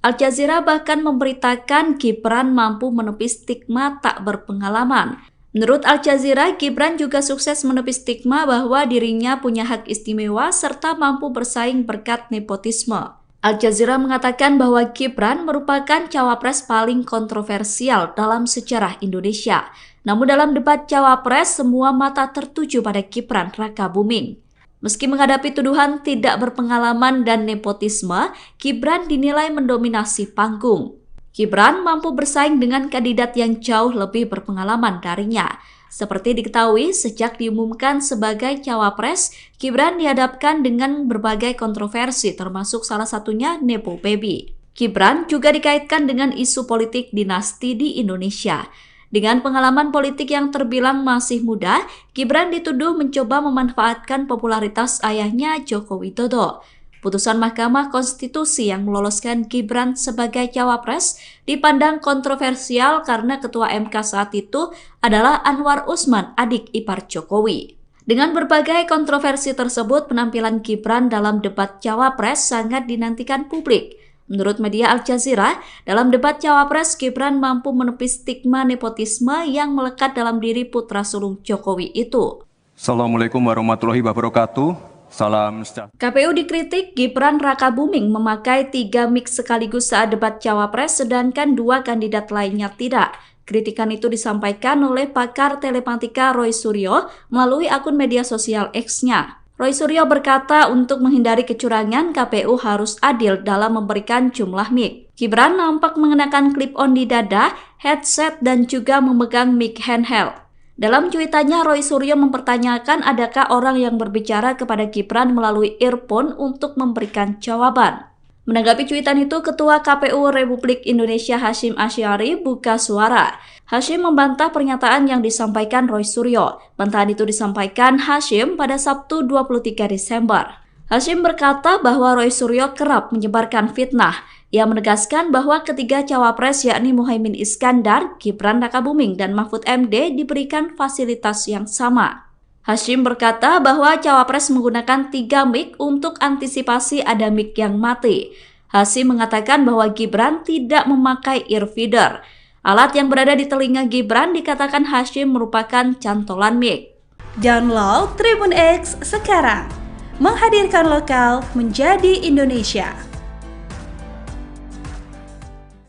Al Jazeera bahkan memberitakan Gibran mampu menepis stigma tak berpengalaman. Menurut Al Jazeera, Gibran juga sukses menepis stigma bahwa dirinya punya hak istimewa serta mampu bersaing berkat nepotisme. Al Jazeera mengatakan bahwa Gibran merupakan cawapres paling kontroversial dalam sejarah Indonesia. Namun dalam debat cawapres, semua mata tertuju pada Gibran Rakabuming. Meski menghadapi tuduhan tidak berpengalaman dan nepotisme, Gibran dinilai mendominasi panggung. Gibran mampu bersaing dengan kandidat yang jauh lebih berpengalaman darinya. Seperti diketahui, sejak diumumkan sebagai cawapres, Gibran dihadapkan dengan berbagai kontroversi termasuk salah satunya Nepo Baby. Gibran juga dikaitkan dengan isu politik dinasti di Indonesia. Dengan pengalaman politik yang terbilang masih muda, Gibran dituduh mencoba memanfaatkan popularitas ayahnya Joko Widodo. Putusan Mahkamah Konstitusi yang meloloskan Gibran sebagai cawapres dipandang kontroversial karena Ketua MK saat itu adalah Anwar Usman, adik ipar Jokowi. Dengan berbagai kontroversi tersebut, penampilan Gibran dalam debat cawapres sangat dinantikan publik. Menurut media Al Jazeera, dalam debat cawapres, Gibran mampu menepis stigma nepotisme yang melekat dalam diri putra sulung Jokowi itu. Assalamualaikum warahmatullahi wabarakatuh. Salam sejahtera. KPU dikritik Gibran Rakabuming memakai 3 mic sekaligus saat debat cawapres sedangkan 2 kandidat lainnya tidak. Kritikan itu disampaikan oleh pakar telematika Roy Suryo melalui akun media sosial X-nya. Roy Suryo berkata untuk menghindari kecurangan, KPU harus adil dalam memberikan jumlah mic. Gibran nampak mengenakan clip-on di dada, headset, dan juga memegang mic handheld. Dalam cuitannya, Roy Suryo mempertanyakan adakah orang yang berbicara kepada Gibran melalui earphone untuk memberikan jawaban. Menanggapi cuitan itu, Ketua KPU Republik Indonesia Hasyim Asy'ari buka suara. Hasyim membantah pernyataan yang disampaikan Roy Suryo. Bantahan itu disampaikan Hasyim pada Sabtu 23 Desember. Hasyim berkata bahwa Roy Suryo kerap menyebarkan fitnah. Ia menegaskan bahwa ketiga cawapres yakni Muhaimin Iskandar, Gibran Rakabuming, dan Mahfud MD diberikan fasilitas yang sama. Hasyim berkata bahwa cawapres menggunakan 3 mic untuk antisipasi ada mic yang mati. Hasyim mengatakan bahwa Gibran tidak memakai earfeeder. Alat yang berada di telinga Gibran dikatakan Hasyim merupakan cantolan mic. Download Tribun X sekarang, menghadirkan lokal menjadi Indonesia.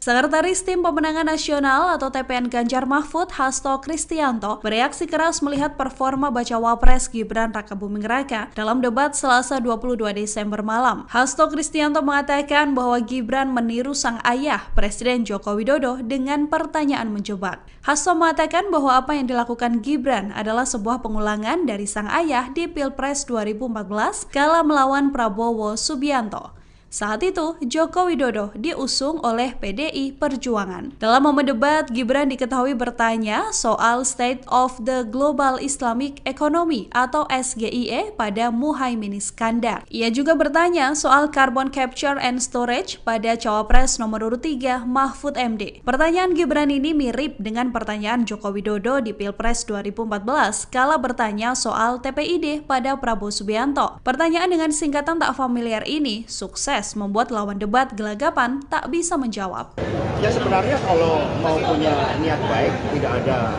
Sekretaris Tim Pemenangan Nasional atau TPN Ganjar Mahfud, Hasto Kristianto, bereaksi keras melihat performa bacawa pres Gibran Rakabuming Raka dalam debat Selasa 22 Desember malam. Hasto Kristianto mengatakan bahwa Gibran meniru sang ayah, Presiden Joko Widodo, dengan pertanyaan menjebak. Hasto mengatakan bahwa apa yang dilakukan Gibran adalah sebuah pengulangan dari sang ayah di Pilpres 2014 kala melawan Prabowo Subianto. Saat itu, Joko Widodo diusung oleh PDI Perjuangan. Dalam momen debat, Gibran diketahui bertanya soal State of the Global Islamic Economy atau SGIE pada Muhaimin Iskandar. Ia juga bertanya soal Carbon Capture and Storage pada Cawapres nomor urut 3 Mahfud MD. Pertanyaan Gibran ini mirip dengan pertanyaan Joko Widodo di Pilpres 2014 kala bertanya soal TPID pada Prabowo Subianto. Pertanyaan dengan singkatan tak familiar ini sukses membuat lawan debat gelagapan tak bisa menjawab. Ya sebenarnya kalau mau punya niat baik, tidak ada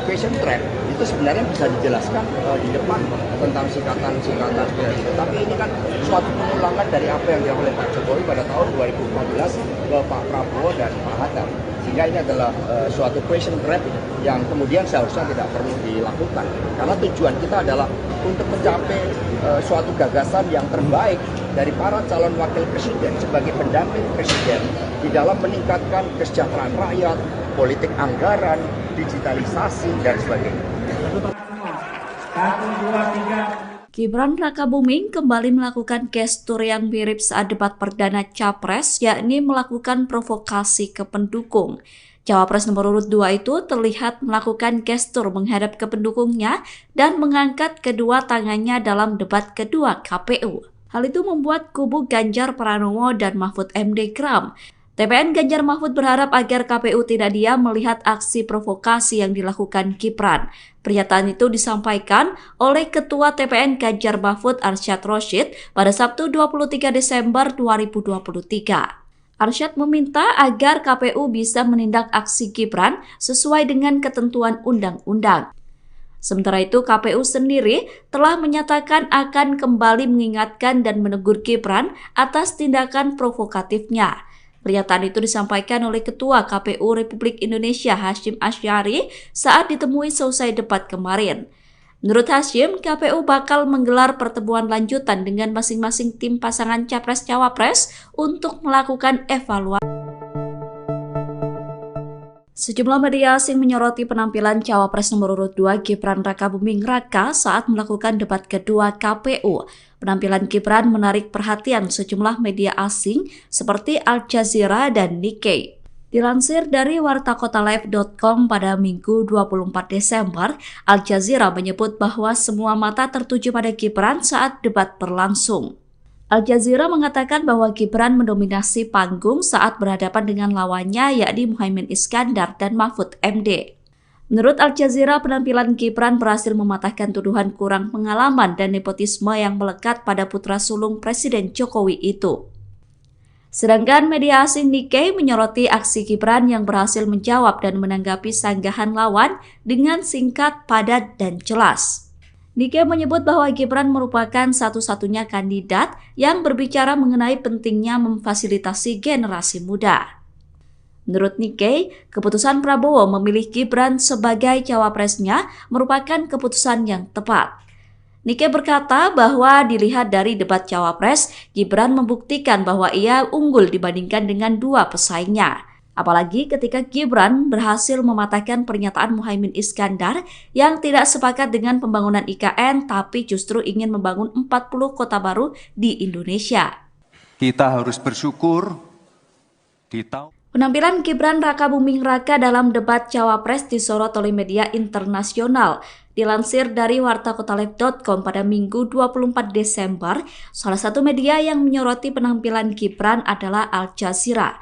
question trap, itu sebenarnya bisa dijelaskan di depan tentang singkatan-singkatan seperti itu. Tapi ini kan suatu pengulangan dari apa yang dilakukan oleh Pak Jokowi pada tahun 2014 ke Pak Prabowo dan Pak Hatta. Sehingga ini adalah suatu question trap yang kemudian seharusnya tidak perlu dilakukan. Karena tujuan kita adalah untuk mencapai suatu gagasan yang terbaik dari para calon wakil presiden sebagai pendamping presiden di dalam meningkatkan kesejahteraan rakyat, politik anggaran, digitalisasi, dan sebagainya. Gibran Rakabuming kembali melakukan gestur yang mirip saat debat perdana Capres, yakni melakukan provokasi ke pendukung. Cawapres nomor urut 2 itu terlihat melakukan gestur menghadap ke pendukungnya dan mengangkat kedua tangannya dalam debat kedua KPU. Hal itu membuat kubu Ganjar Pranowo dan Mahfud MD geram. TPN Ganjar Mahfud berharap agar KPU tidak diam melihat aksi provokasi yang dilakukan Gibran. Pernyataan itu disampaikan oleh Ketua TPN Ganjar Mahfud Arsyad Rashid pada Sabtu 23 Desember 2023. Arsyad meminta agar KPU bisa menindak aksi Gibran sesuai dengan ketentuan undang-undang. Sementara itu, KPU sendiri telah menyatakan akan kembali mengingatkan dan menegur Gibran atas tindakan provokatifnya. Pernyataan itu disampaikan oleh Ketua KPU Republik Indonesia Hasyim Asy'ari saat ditemui selesai debat kemarin. Menurut Hasyim, KPU bakal menggelar pertemuan lanjutan dengan masing-masing tim pasangan Capres-Cawapres untuk melakukan evaluasi. Sejumlah media asing menyoroti penampilan Cawapres nomor urut 2 Gibran Rakabuming Raka saat melakukan debat kedua KPU. Penampilan Gibran menarik perhatian sejumlah media asing seperti Al Jazeera dan Nikkei. Dilansir dari wartakotalive.com pada Minggu 24 Desember, Al Jazeera menyebut bahwa semua mata tertuju pada Gibran saat debat berlangsung. Al Jazeera mengatakan bahwa Gibran mendominasi panggung saat berhadapan dengan lawannya yakni Muhaimin Iskandar dan Mahfud MD. Menurut Al Jazeera, penampilan Gibran berhasil mematahkan tuduhan kurang pengalaman dan nepotisme yang melekat pada putra sulung Presiden Jokowi itu. Sedangkan media asing Nikkei menyoroti aksi Gibran yang berhasil menjawab dan menanggapi sanggahan lawan dengan singkat, padat, dan jelas. Nikkei menyebut bahwa Gibran merupakan satu-satunya kandidat yang berbicara mengenai pentingnya memfasilitasi generasi muda. Menurut Nikkei, keputusan Prabowo memilih Gibran sebagai cawapresnya merupakan keputusan yang tepat. Nikkei berkata bahwa dilihat dari debat cawapres, Gibran membuktikan bahwa ia unggul dibandingkan dengan dua pesaingnya. Apalagi ketika Gibran berhasil mematahkan pernyataan Muhaimin Iskandar yang tidak sepakat dengan pembangunan IKN tapi justru ingin membangun 40 kota baru di Indonesia. Kita harus bersyukur di tahun Penampilan Gibran Rakabuming Raka dalam debat Cawapres disorot oleh media internasional. Dilansir dari wartakotalive.com pada Minggu 24 Desember, salah satu media yang menyoroti penampilan Gibran adalah Al Jazeera.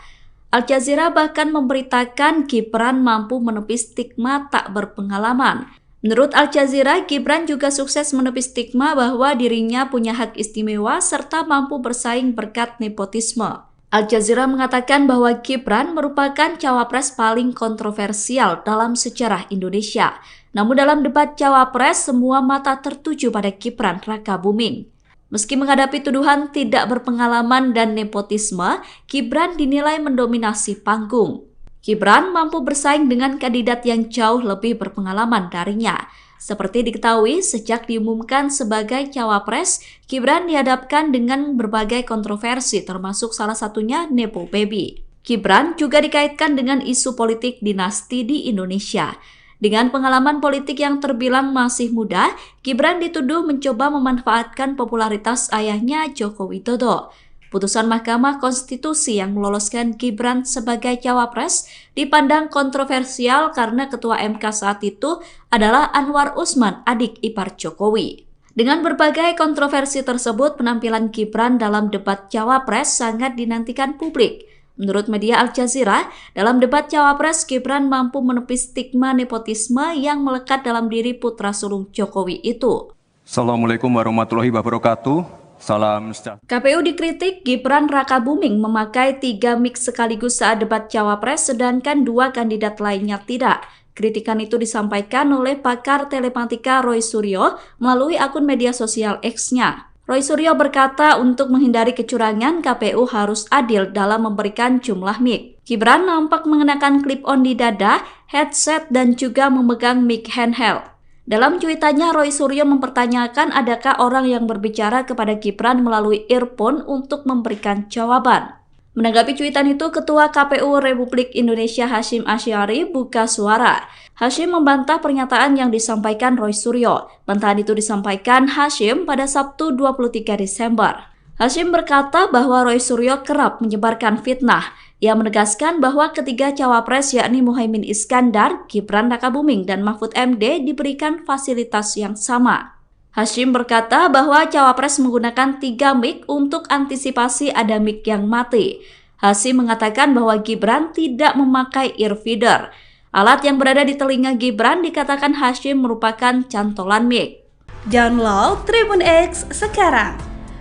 Al Jazeera bahkan memberitakan Gibran mampu menepis stigma tak berpengalaman. Menurut Al Jazeera, Gibran juga sukses menepis stigma bahwa dirinya punya hak istimewa serta mampu bersaing berkat nepotisme. Al Jazeera mengatakan bahwa Gibran merupakan cawapres paling kontroversial dalam sejarah Indonesia. Namun dalam debat cawapres, semua mata tertuju pada Gibran Rakabuming. Meski menghadapi tuduhan tidak berpengalaman dan nepotisme, Gibran dinilai mendominasi panggung. Gibran mampu bersaing dengan kandidat yang jauh lebih berpengalaman darinya. Seperti diketahui, sejak diumumkan sebagai cawapres, Gibran dihadapkan dengan berbagai kontroversi termasuk salah satunya Nepo Baby. Gibran juga dikaitkan dengan isu politik dinasti di Indonesia. Dengan pengalaman politik yang terbilang masih muda, Gibran dituduh mencoba memanfaatkan popularitas ayahnya Joko Widodo. putusan Mahkamah Konstitusi yang meloloskan Gibran sebagai cawapres dipandang kontroversial karena Ketua MK saat itu adalah Anwar Usman, adik ipar Jokowi. Dengan berbagai kontroversi tersebut, penampilan Gibran dalam debat cawapres sangat dinantikan publik. Menurut media Al Jazeera, dalam debat cawapres, Gibran mampu menepis stigma nepotisme yang melekat dalam diri putra sulung Jokowi itu. Assalamualaikum warahmatullahi wabarakatuh. Salam sejahtera. KPU dikritik Gibran Rakabuming memakai 3 mic sekaligus saat debat cawapres, sedangkan 2 kandidat lainnya tidak. Kritikan itu disampaikan oleh pakar telematika Roy Suryo melalui akun media sosial X-nya. Roy Suryo berkata untuk menghindari kecurangan, KPU harus adil dalam memberikan jumlah mic. Gibran nampak mengenakan clip-on di dada, headset, dan juga memegang mic handheld. Dalam cuitannya, Roy Suryo mempertanyakan adakah orang yang berbicara kepada Gibran melalui earphone untuk memberikan jawaban. Menanggapi cuitan itu, Ketua KPU Republik Indonesia Hasyim Asy'ari buka suara. Hasyim membantah pernyataan yang disampaikan Roy Suryo. Bantahan itu disampaikan Hasyim pada Sabtu 23 Desember. Hasyim berkata bahwa Roy Suryo kerap menyebarkan fitnah. Ia menegaskan bahwa ketiga cawapres yakni Muhaimin Iskandar, Gibran Rakabuming, dan Mahfud MD diberikan fasilitas yang sama. Hasyim berkata bahwa cawapres menggunakan 3 mic untuk antisipasi ada mic yang mati. Hasyim mengatakan bahwa Gibran tidak memakai earfeeder. Alat yang berada di telinga Gibran dikatakan Hasyim merupakan cantolan mic. Download Tribun X sekarang,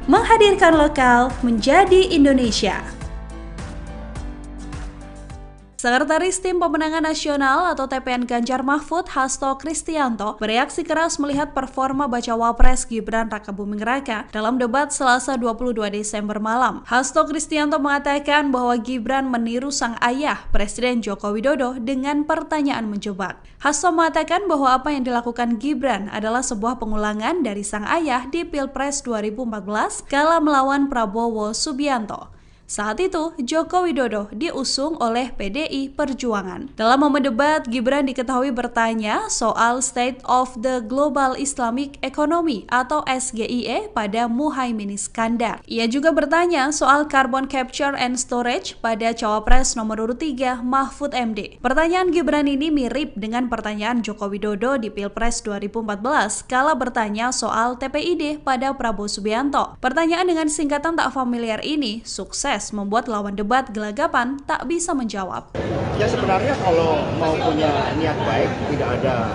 menghadirkan lokal menjadi Indonesia. Sekretaris Tim Pemenangan Nasional atau TPN Ganjar Mahfud, Hasto Kristianto, bereaksi keras melihat performa bacawa pres Gibran Rakabuming Raka dalam debat Selasa 22 Desember malam. Hasto Kristianto mengatakan bahwa Gibran meniru sang ayah, Presiden Joko Widodo, dengan pertanyaan menjebak. Hasto mengatakan bahwa apa yang dilakukan Gibran adalah sebuah pengulangan dari sang ayah di Pilpres 2014 kala melawan Prabowo Subianto. Saat itu, Joko Widodo diusung oleh PDI Perjuangan. Dalam momen debat, Gibran diketahui bertanya soal State of the Global Islamic Economy atau SGIE pada Muhaimin Iskandar. Ia juga bertanya soal Carbon Capture and Storage pada Cawapres nomor urut 3 Mahfud MD. Pertanyaan Gibran ini mirip dengan pertanyaan Joko Widodo di Pilpres 2014 kala bertanya soal TPID pada Prabowo Subianto. Pertanyaan dengan singkatan tak familiar ini sukses membuat lawan debat gelagapan tak bisa menjawab. Ya sebenarnya kalau mau punya niat baik, tidak ada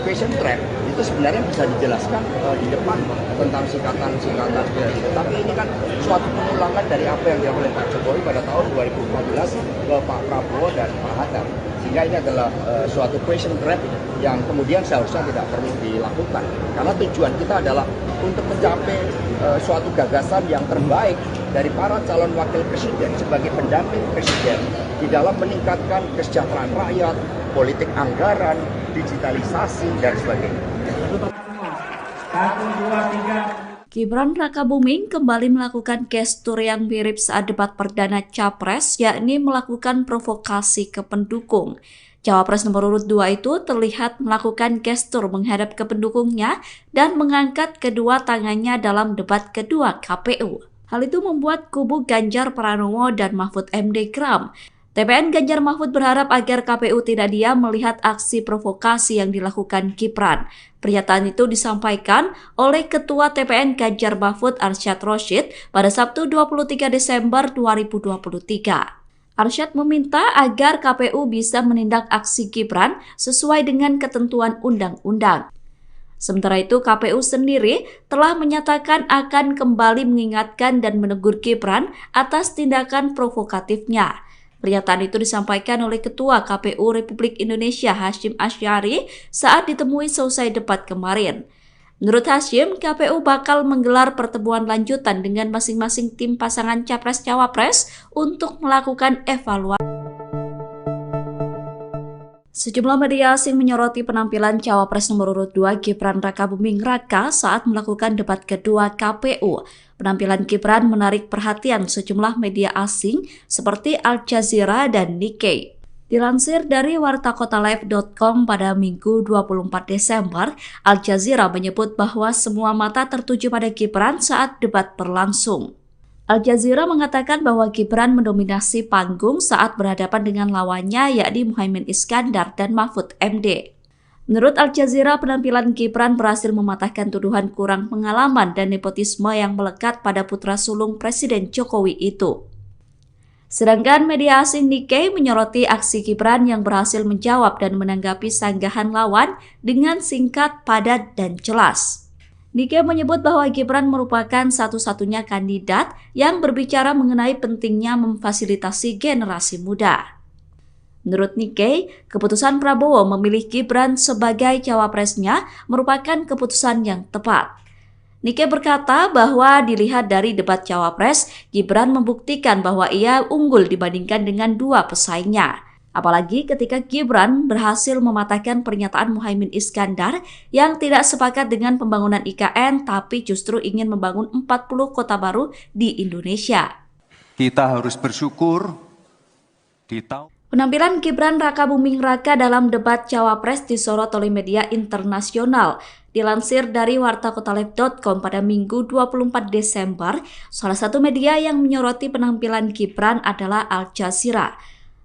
question trap, itu sebenarnya bisa dijelaskan di depan tentang singkatan-singkatan seperti itu. Tapi ini kan suatu pengulangan dari apa yang dilakukan oleh Pak Jokowi pada tahun 2014 ke Pak Prabowo dan Pak Hatta. Sehingga ini adalah suatu question trap yang kemudian seharusnya tidak perlu dilakukan. Karena tujuan kita adalah untuk mencapai suatu gagasan yang terbaik dari para calon wakil presiden sebagai pendamping presiden di dalam meningkatkan kesejahteraan rakyat, politik anggaran, digitalisasi, dan sebagainya. Gibran Rakabuming kembali melakukan gestur yang mirip saat debat perdana Capres, yakni melakukan provokasi ke pendukung. Cawapres nomor urut 2 itu terlihat melakukan gestur menghadap ke pendukungnya dan mengangkat kedua tangannya dalam debat kedua KPU. Hal itu membuat kubu Ganjar Pranowo dan Mahfud MD geram. TPN Ganjar Mahfud berharap agar KPU tidak diam melihat aksi provokasi yang dilakukan Gibran. Pernyataan itu disampaikan oleh Ketua TPN Ganjar Mahfud Arsyad Rashid pada Sabtu 23 Desember 2023. Arsyad meminta agar KPU bisa menindak aksi Gibran sesuai dengan ketentuan undang-undang. Sementara itu, KPU sendiri telah menyatakan akan kembali mengingatkan dan menegur Gibran atas tindakan provokatifnya. Pernyataan itu disampaikan oleh Ketua KPU Republik Indonesia Hasyim Asy'ari saat ditemui selesai debat kemarin. Menurut Hasyim, KPU bakal menggelar pertemuan lanjutan dengan masing-masing tim pasangan Capres-Cawapres untuk melakukan evaluasi. Sejumlah media asing menyoroti penampilan Cawapres nomor urut 2 Gibran Rakabuming Raka saat melakukan debat kedua KPU. Penampilan Gibran menarik perhatian sejumlah media asing seperti Al Jazeera dan Nikkei. Dilansir dari wartakotalive.com pada Minggu 24 Desember, Al Jazeera menyebut bahwa semua mata tertuju pada Gibran saat debat berlangsung. Al Jazeera mengatakan bahwa Gibran mendominasi panggung saat berhadapan dengan lawannya yakni Muhaimin Iskandar dan Mahfud MD. Menurut Al Jazeera, penampilan Gibran berhasil mematahkan tuduhan kurang pengalaman dan nepotisme yang melekat pada putra sulung Presiden Jokowi itu. Sedangkan media asing Nikkei menyoroti aksi Gibran yang berhasil menjawab dan menanggapi sanggahan lawan dengan singkat, padat, dan jelas. Nikkei menyebut bahwa Gibran merupakan satu-satunya kandidat yang berbicara mengenai pentingnya memfasilitasi generasi muda. Menurut Nikkei, keputusan Prabowo memilih Gibran sebagai cawapresnya merupakan keputusan yang tepat. Nikkei berkata bahwa dilihat dari debat cawapres, Gibran membuktikan bahwa ia unggul dibandingkan dengan dua pesaingnya. Apalagi ketika Gibran berhasil mematahkan pernyataan Muhaimin Iskandar yang tidak sepakat dengan pembangunan IKN tapi justru ingin membangun 40 kota baru di Indonesia. Kita harus bersyukur Penampilan Gibran Rakabuming Raka dalam debat cawapres disorot oleh media internasional. Dilansir dari wartakotaleb.com pada Minggu 24 Desember, salah satu media yang menyoroti penampilan Gibran adalah Al Jazeera.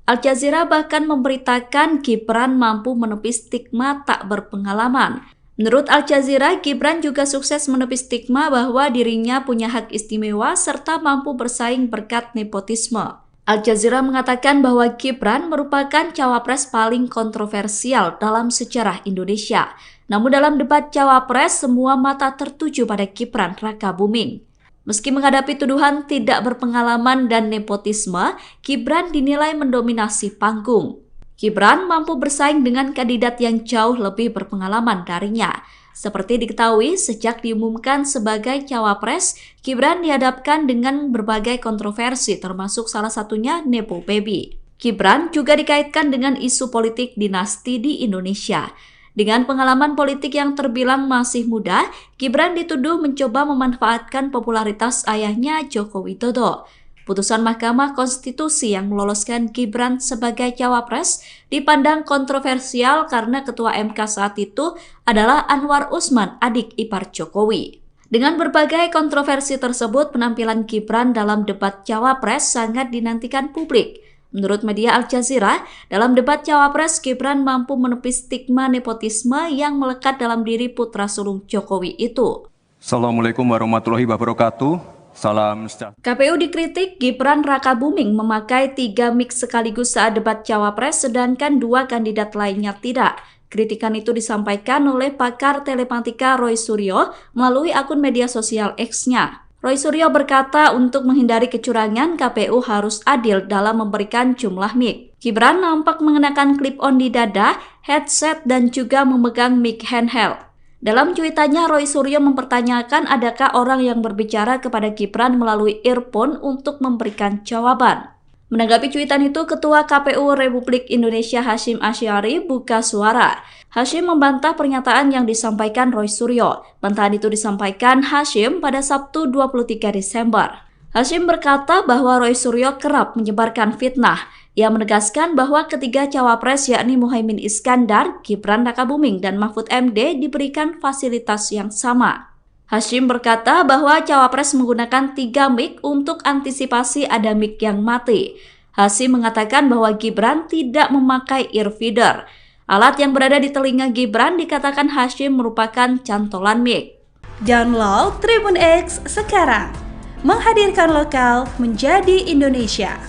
Al Jazeera bahkan memberitakan Gibran mampu menepis stigma tak berpengalaman. Menurut Al Jazeera, Gibran juga sukses menepis stigma bahwa dirinya punya hak istimewa serta mampu bersaing berkat nepotisme. Al Jazeera mengatakan bahwa Gibran merupakan cawapres paling kontroversial dalam sejarah Indonesia. Namun dalam debat cawapres, semua mata tertuju pada Gibran Rakabuming. Meski menghadapi tuduhan tidak berpengalaman dan nepotisme, Gibran dinilai mendominasi panggung. Gibran mampu bersaing dengan kandidat yang jauh lebih berpengalaman darinya. Seperti diketahui, sejak diumumkan sebagai cawapres, Gibran dihadapkan dengan berbagai kontroversi termasuk salah satunya Nepo Baby. Gibran juga dikaitkan dengan isu politik dinasti di Indonesia. Dengan pengalaman politik yang terbilang masih muda, Gibran dituduh mencoba memanfaatkan popularitas ayahnya Joko Widodo. Putusan Mahkamah Konstitusi yang meloloskan Gibran sebagai cawapres dipandang kontroversial karena Ketua MK saat itu adalah Anwar Usman, adik ipar Jokowi. Dengan berbagai kontroversi tersebut, penampilan Gibran dalam debat cawapres sangat dinantikan publik. Menurut media Al Jazeera, dalam debat cawapres, Gibran mampu menepis stigma nepotisme yang melekat dalam diri putra sulung Jokowi itu. Assalamualaikum warahmatullahi wabarakatuh. Salam sejahtera. KPU dikritik Gibran Rakabuming memakai 3 mic sekaligus saat debat cawapres sedangkan 2 kandidat lainnya tidak. Kritikan itu disampaikan oleh pakar telematika Roy Suryo melalui akun media sosial X-nya. Roy Suryo berkata untuk menghindari kecurangan, KPU harus adil dalam memberikan jumlah mic. Gibran nampak mengenakan clip-on di dada, headset, dan juga memegang mic handheld. Dalam cuitannya, Roy Suryo mempertanyakan adakah orang yang berbicara kepada Gibran melalui earphone untuk memberikan jawaban. Menanggapi cuitan itu, Ketua KPU Republik Indonesia Hasyim Asy'ari buka suara. Hasyim membantah pernyataan yang disampaikan Roy Suryo. Bantahan itu disampaikan Hasyim pada Sabtu 23 Desember. Hasyim berkata bahwa Roy Suryo kerap menyebarkan fitnah. Ia menegaskan bahwa ketiga cawapres yakni Muhaimin Iskandar, Gibran Rakabuming, dan Mahfud MD diberikan fasilitas yang sama. Hasyim berkata bahwa cawapres menggunakan 3 mic untuk antisipasi ada mic yang mati. Hasyim mengatakan bahwa Gibran tidak memakai earfeeder. Alat yang berada di telinga Gibran dikatakan Hasyim merupakan cantolan mic. Download Tribun X sekarang, menghadirkan lokal menjadi Indonesia.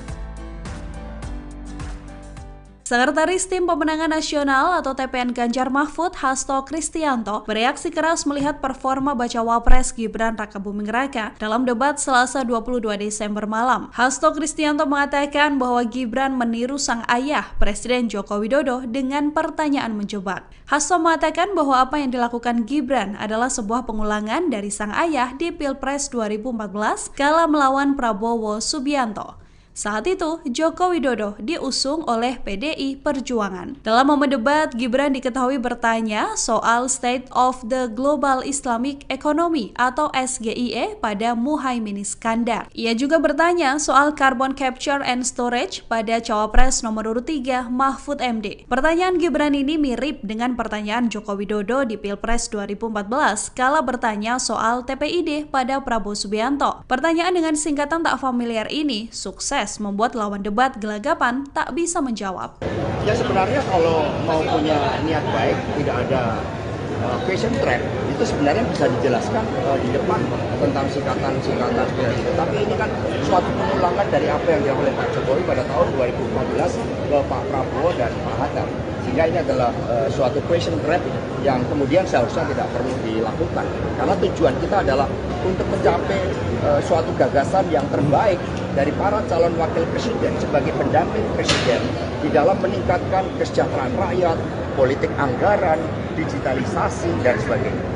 Sekretaris Tim Pemenangan Nasional atau TPN Ganjar Mahfud, Hasto Kristianto, bereaksi keras melihat performa bacawa pres Gibran Rakabuming Raka dalam debat Selasa 22 Desember malam. Hasto Kristianto mengatakan bahwa Gibran meniru sang ayah, Presiden Joko Widodo, dengan pertanyaan menjebak. Hasto mengatakan bahwa apa yang dilakukan Gibran adalah sebuah pengulangan dari sang ayah di Pilpres 2014 kala melawan Prabowo Subianto. Saat itu, Joko Widodo diusung oleh PDI Perjuangan. Dalam momen debat, Gibran diketahui bertanya soal State of the Global Islamic Economy atau SGIE pada Muhaimin Iskandar. Ia juga bertanya soal Carbon Capture and Storage pada Cawapres nomor urut 3 Mahfud MD. Pertanyaan Gibran ini mirip dengan pertanyaan Joko Widodo di Pilpres 2014 kala bertanya soal TPID pada Prabowo Subianto. Pertanyaan dengan singkatan tak familiar ini sukses membuat lawan debat gelagapan tak bisa menjawab. Ya sebenarnya kalau mau punya niat baik, tidak ada question trap, itu sebenarnya bisa dijelaskan di depan tentang singkatan-singkatan seperti itu. Tapi ini kan suatu pengulangan dari apa yang dilakukan oleh Pak Jokowi pada tahun 2014 ke Pak Prabowo dan Pak Hatta. Sehingga ini adalah suatu question trap yang kemudian seharusnya tidak perlu dilakukan. Karena tujuan kita adalah untuk mencapai suatu gagasan yang terbaik dari para calon wakil presiden sebagai pendamping presiden di dalam meningkatkan kesejahteraan rakyat, politik anggaran, digitalisasi, dan sebagainya.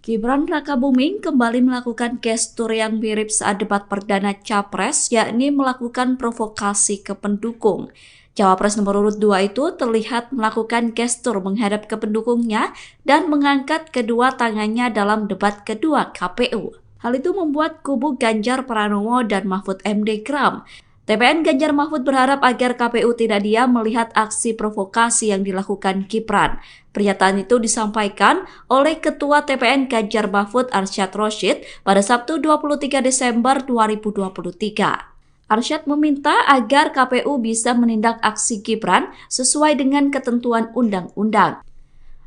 Gibran Rakabuming kembali melakukan gestur yang mirip saat debat perdana Capres, yakni melakukan provokasi ke pendukung. Cawapres nomor urut 2 itu terlihat melakukan gestur menghadap ke pendukungnya dan mengangkat kedua tangannya dalam debat kedua KPU. Hal itu membuat kubu Ganjar Pranowo dan Mahfud MD geram. TPN Ganjar Mahfud berharap agar KPU tidak diam melihat aksi provokasi yang dilakukan Gibran. Pernyataan itu disampaikan oleh Ketua TPN Ganjar Mahfud Arsyad Rashid pada Sabtu 23 Desember 2023. Arsyad meminta agar KPU bisa menindak aksi Gibran sesuai dengan ketentuan undang-undang.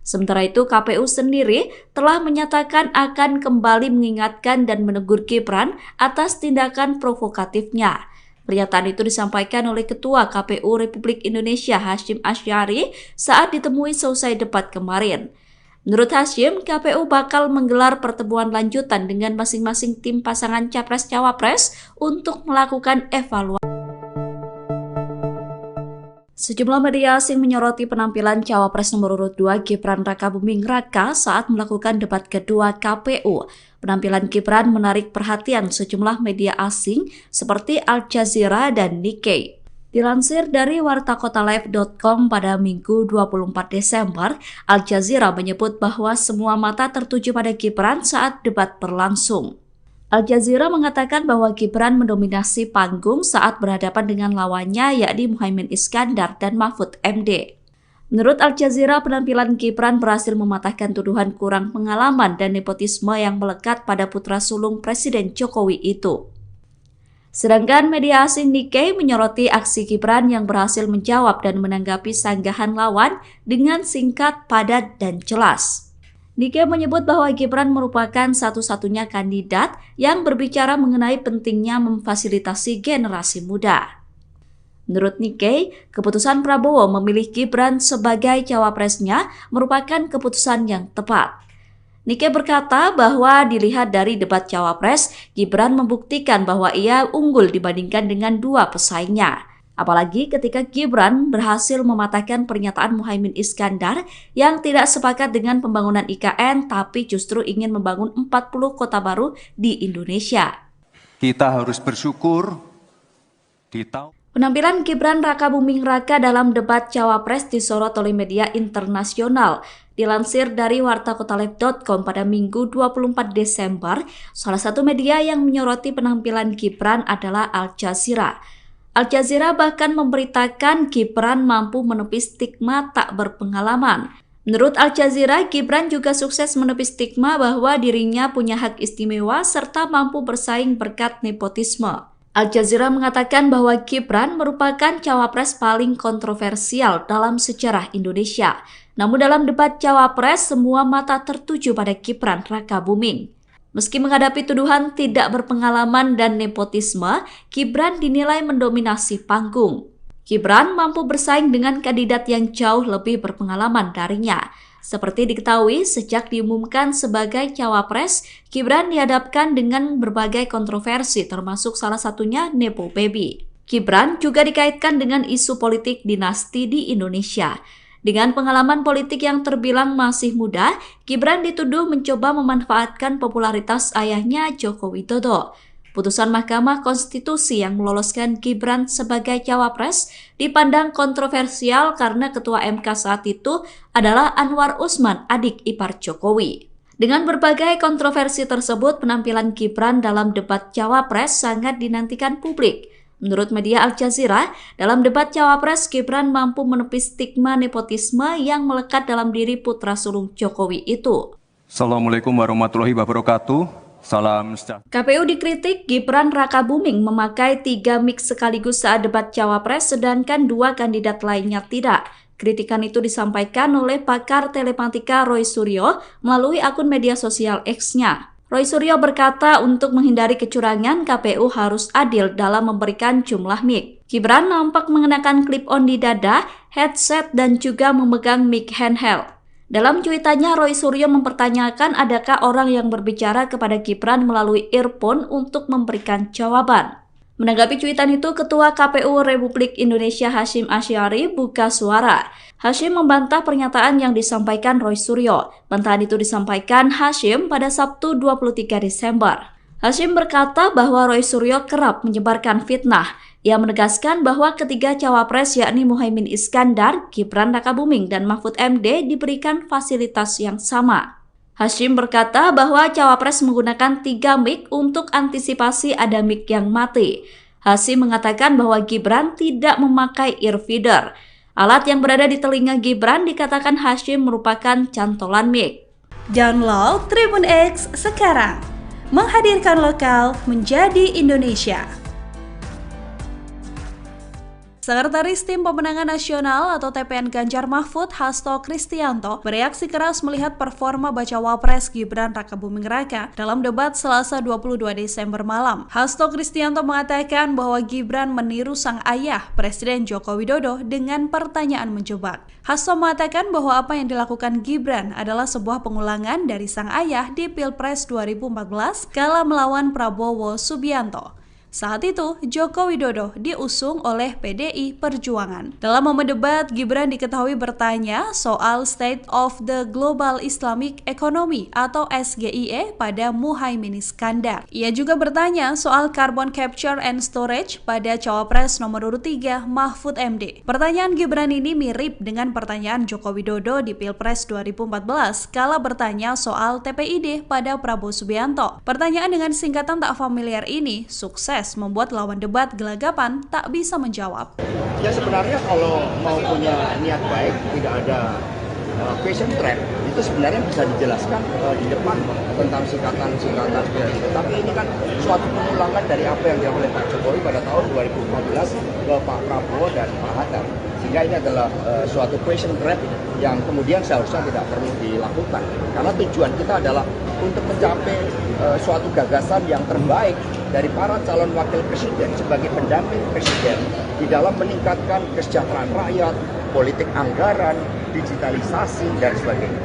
Sementara itu, KPU sendiri telah menyatakan akan kembali mengingatkan dan menegur Gibran atas tindakan provokatifnya. Pernyataan itu disampaikan oleh Ketua KPU Republik Indonesia Hasyim Asy'ari saat ditemui selesai debat kemarin. Menurut Hasyim, KPU bakal menggelar pertemuan lanjutan dengan masing-masing tim pasangan Capres-Cawapres untuk melakukan evaluasi. Sejumlah media asing menyoroti penampilan Cawapres nomor urut 2 Gibran Rakabuming Raka saat melakukan debat kedua KPU. Penampilan Gibran menarik perhatian sejumlah media asing seperti Al Jazeera dan Nikkei. Dilansir dari wartakotalive.com pada Minggu 24 Desember, Al Jazeera menyebut bahwa semua mata tertuju pada Gibran saat debat berlangsung. Al Jazeera mengatakan bahwa Gibran mendominasi panggung saat berhadapan dengan lawannya yakni Muhaimin Iskandar dan Mahfud MD. Menurut Al Jazeera, penampilan Gibran berhasil mematahkan tuduhan kurang pengalaman dan nepotisme yang melekat pada putra sulung Presiden Jokowi itu. Sedangkan media asing Nikkei menyoroti aksi Gibran yang berhasil menjawab dan menanggapi sanggahan lawan dengan singkat, padat, dan jelas. Nikkei menyebut bahwa Gibran merupakan satu-satunya kandidat yang berbicara mengenai pentingnya memfasilitasi generasi muda. Menurut Nikkei, keputusan Prabowo memilih Gibran sebagai cawapresnya merupakan keputusan yang tepat. Nikkei berkata bahwa dilihat dari debat cawapres, Gibran membuktikan bahwa ia unggul dibandingkan dengan dua pesaingnya. Apalagi ketika Gibran berhasil mematahkan pernyataan Muhaimin Iskandar yang tidak sepakat dengan pembangunan IKN tapi justru ingin membangun 40 kota baru di Indonesia. Kita harus bersyukur di tahun Penampilan Gibran Rakabuming Raka dalam debat Cawapres disorot oleh media internasional. Dilansir dari wartakotalive.com pada Minggu 24 Desember, salah satu media yang menyoroti penampilan Gibran adalah Al Jazeera. Al Jazeera bahkan memberitakan Gibran mampu menepis stigma tak berpengalaman. Menurut Al Jazeera, Gibran juga sukses menepis stigma bahwa dirinya punya hak istimewa serta mampu bersaing berkat nepotisme. Al Jazeera mengatakan bahwa Gibran merupakan cawapres paling kontroversial dalam sejarah Indonesia. Namun dalam debat cawapres, semua mata tertuju pada Gibran Rakabuming. Meski menghadapi tuduhan tidak berpengalaman dan nepotisme, Gibran dinilai mendominasi panggung. Gibran mampu bersaing dengan kandidat yang jauh lebih berpengalaman darinya. Seperti diketahui, sejak diumumkan sebagai cawapres, Gibran dihadapkan dengan berbagai kontroversi termasuk salah satunya Nepo Baby. Gibran juga dikaitkan dengan isu politik dinasti di Indonesia. Dengan pengalaman politik yang terbilang masih muda, Gibran dituduh mencoba memanfaatkan popularitas ayahnya Joko Widodo. Putusan Mahkamah Konstitusi yang meloloskan Gibran sebagai cawapres dipandang kontroversial karena Ketua MK saat itu adalah Anwar Usman, adik ipar Jokowi. Dengan berbagai kontroversi tersebut, penampilan Gibran dalam debat cawapres sangat dinantikan publik. Menurut media Al Jazeera, dalam debat cawapres, Gibran mampu menepis stigma nepotisme yang melekat dalam diri putra sulung Jokowi itu. Assalamualaikum warahmatullahi wabarakatuh. Salam sejahtera. KPU dikritik Gibran Rakabuming memakai 3 mic sekaligus saat debat cawapres, sedangkan 2 kandidat lainnya tidak. Kritikan itu disampaikan oleh pakar telematika Roy Suryo melalui akun media sosial X-nya. Roy Suryo berkata untuk menghindari kecurangan, KPU harus adil dalam memberikan jumlah mic. Gibran nampak mengenakan clip-on di dada, headset, dan juga memegang mic handheld. Dalam cuitannya, Roy Suryo mempertanyakan adakah orang yang berbicara kepada Gibran melalui earphone untuk memberikan jawaban. Menanggapi cuitan itu, Ketua KPU Republik Indonesia Hasyim Asy'ari buka suara. Hasyim membantah pernyataan yang disampaikan Roy Suryo. Bantahan itu disampaikan Hasyim pada Sabtu 23 Desember. Hasyim berkata bahwa Roy Suryo kerap menyebarkan fitnah. Ia menegaskan bahwa ketiga cawapres yakni Muhaimin Iskandar, Gibran Rakabuming, dan Mahfud MD diberikan fasilitas yang sama. Hasyim berkata bahwa cawapres menggunakan 3 mic untuk antisipasi ada mic yang mati. Hasyim mengatakan bahwa Gibran tidak memakai earfeeder. Alat yang berada di telinga Gibran dikatakan Hasyim merupakan cantolan mic. Download Tribun X sekarang, menghadirkan lokal menjadi Indonesia. Sekretaris Tim Pemenangan Nasional atau TPN Ganjar Mahfud, Hasto Kristianto, bereaksi keras melihat performa bacawa pres Gibran Rakabuming Raka dalam debat Selasa 22 Desember malam. Hasto Kristianto mengatakan bahwa Gibran meniru sang ayah, Presiden Joko Widodo, dengan pertanyaan menjebak. Hasto mengatakan bahwa apa yang dilakukan Gibran adalah sebuah pengulangan dari sang ayah di Pilpres 2014 kala melawan Prabowo Subianto. Saat itu, Joko Widodo diusung oleh PDI Perjuangan. Dalam momen debat, Gibran diketahui bertanya soal State of the Global Islamic Economy atau SGIE pada Muhaimin Iskandar. Ia juga bertanya soal Carbon Capture and Storage pada Cawapres nomor urut 3 Mahfud MD. Pertanyaan Gibran ini mirip dengan pertanyaan Joko Widodo di Pilpres 2014 kala bertanya soal TPID pada Prabowo Subianto. Pertanyaan dengan singkatan tak familiar ini sukses membuat lawan debat gelagapan tak bisa menjawab. Ya sebenarnya kalau mau punya niat baik, tidak ada question trap, itu sebenarnya bisa dijelaskan di depan tentang singkatan-singkatan seperti itu. Tapi ini kan suatu pengulangan dari apa yang dilakukan oleh Pak Jokowi pada tahun 2014 ke Pak Prabowo dan Pak Hatta. Sehingga ini adalah suatu question trap yang kemudian seharusnya tidak perlu dilakukan. Karena tujuan kita adalah untuk mencapai suatu gagasan yang terbaik dari para calon wakil presiden sebagai pendamping presiden di dalam meningkatkan kesejahteraan rakyat, politik anggaran, digitalisasi, dan sebagainya.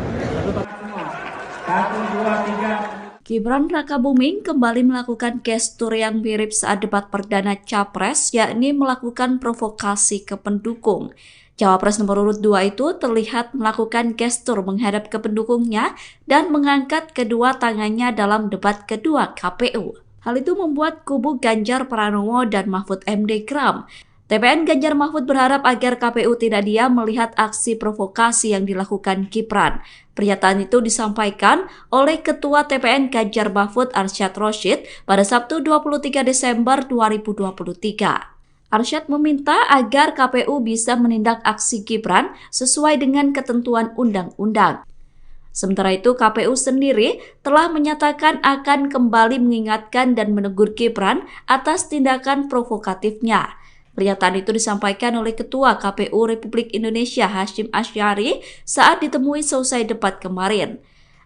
Gibran Rakabuming kembali melakukan gestur yang mirip saat debat perdana Capres, yakni melakukan provokasi ke pendukung. Cawapres nomor urut 2 itu terlihat melakukan gestur menghadap ke pendukungnya dan mengangkat kedua tangannya dalam debat kedua KPU. Hal itu membuat kubu Ganjar Pranowo dan Mahfud MD geram. TPN Ganjar Mahfud berharap agar KPU tidak diam melihat aksi provokasi yang dilakukan Gibran. Pernyataan itu disampaikan oleh Ketua TPN Ganjar Mahfud Arsyad Rashid pada Sabtu 23 Desember 2023. Arsyad meminta agar KPU bisa menindak aksi Gibran sesuai dengan ketentuan undang-undang. Sementara itu, KPU sendiri telah menyatakan akan kembali mengingatkan dan menegur Gibran atas tindakan provokatifnya. Pernyataan itu disampaikan oleh Ketua KPU Republik Indonesia Hasyim Asy'ari saat ditemui selesai debat kemarin.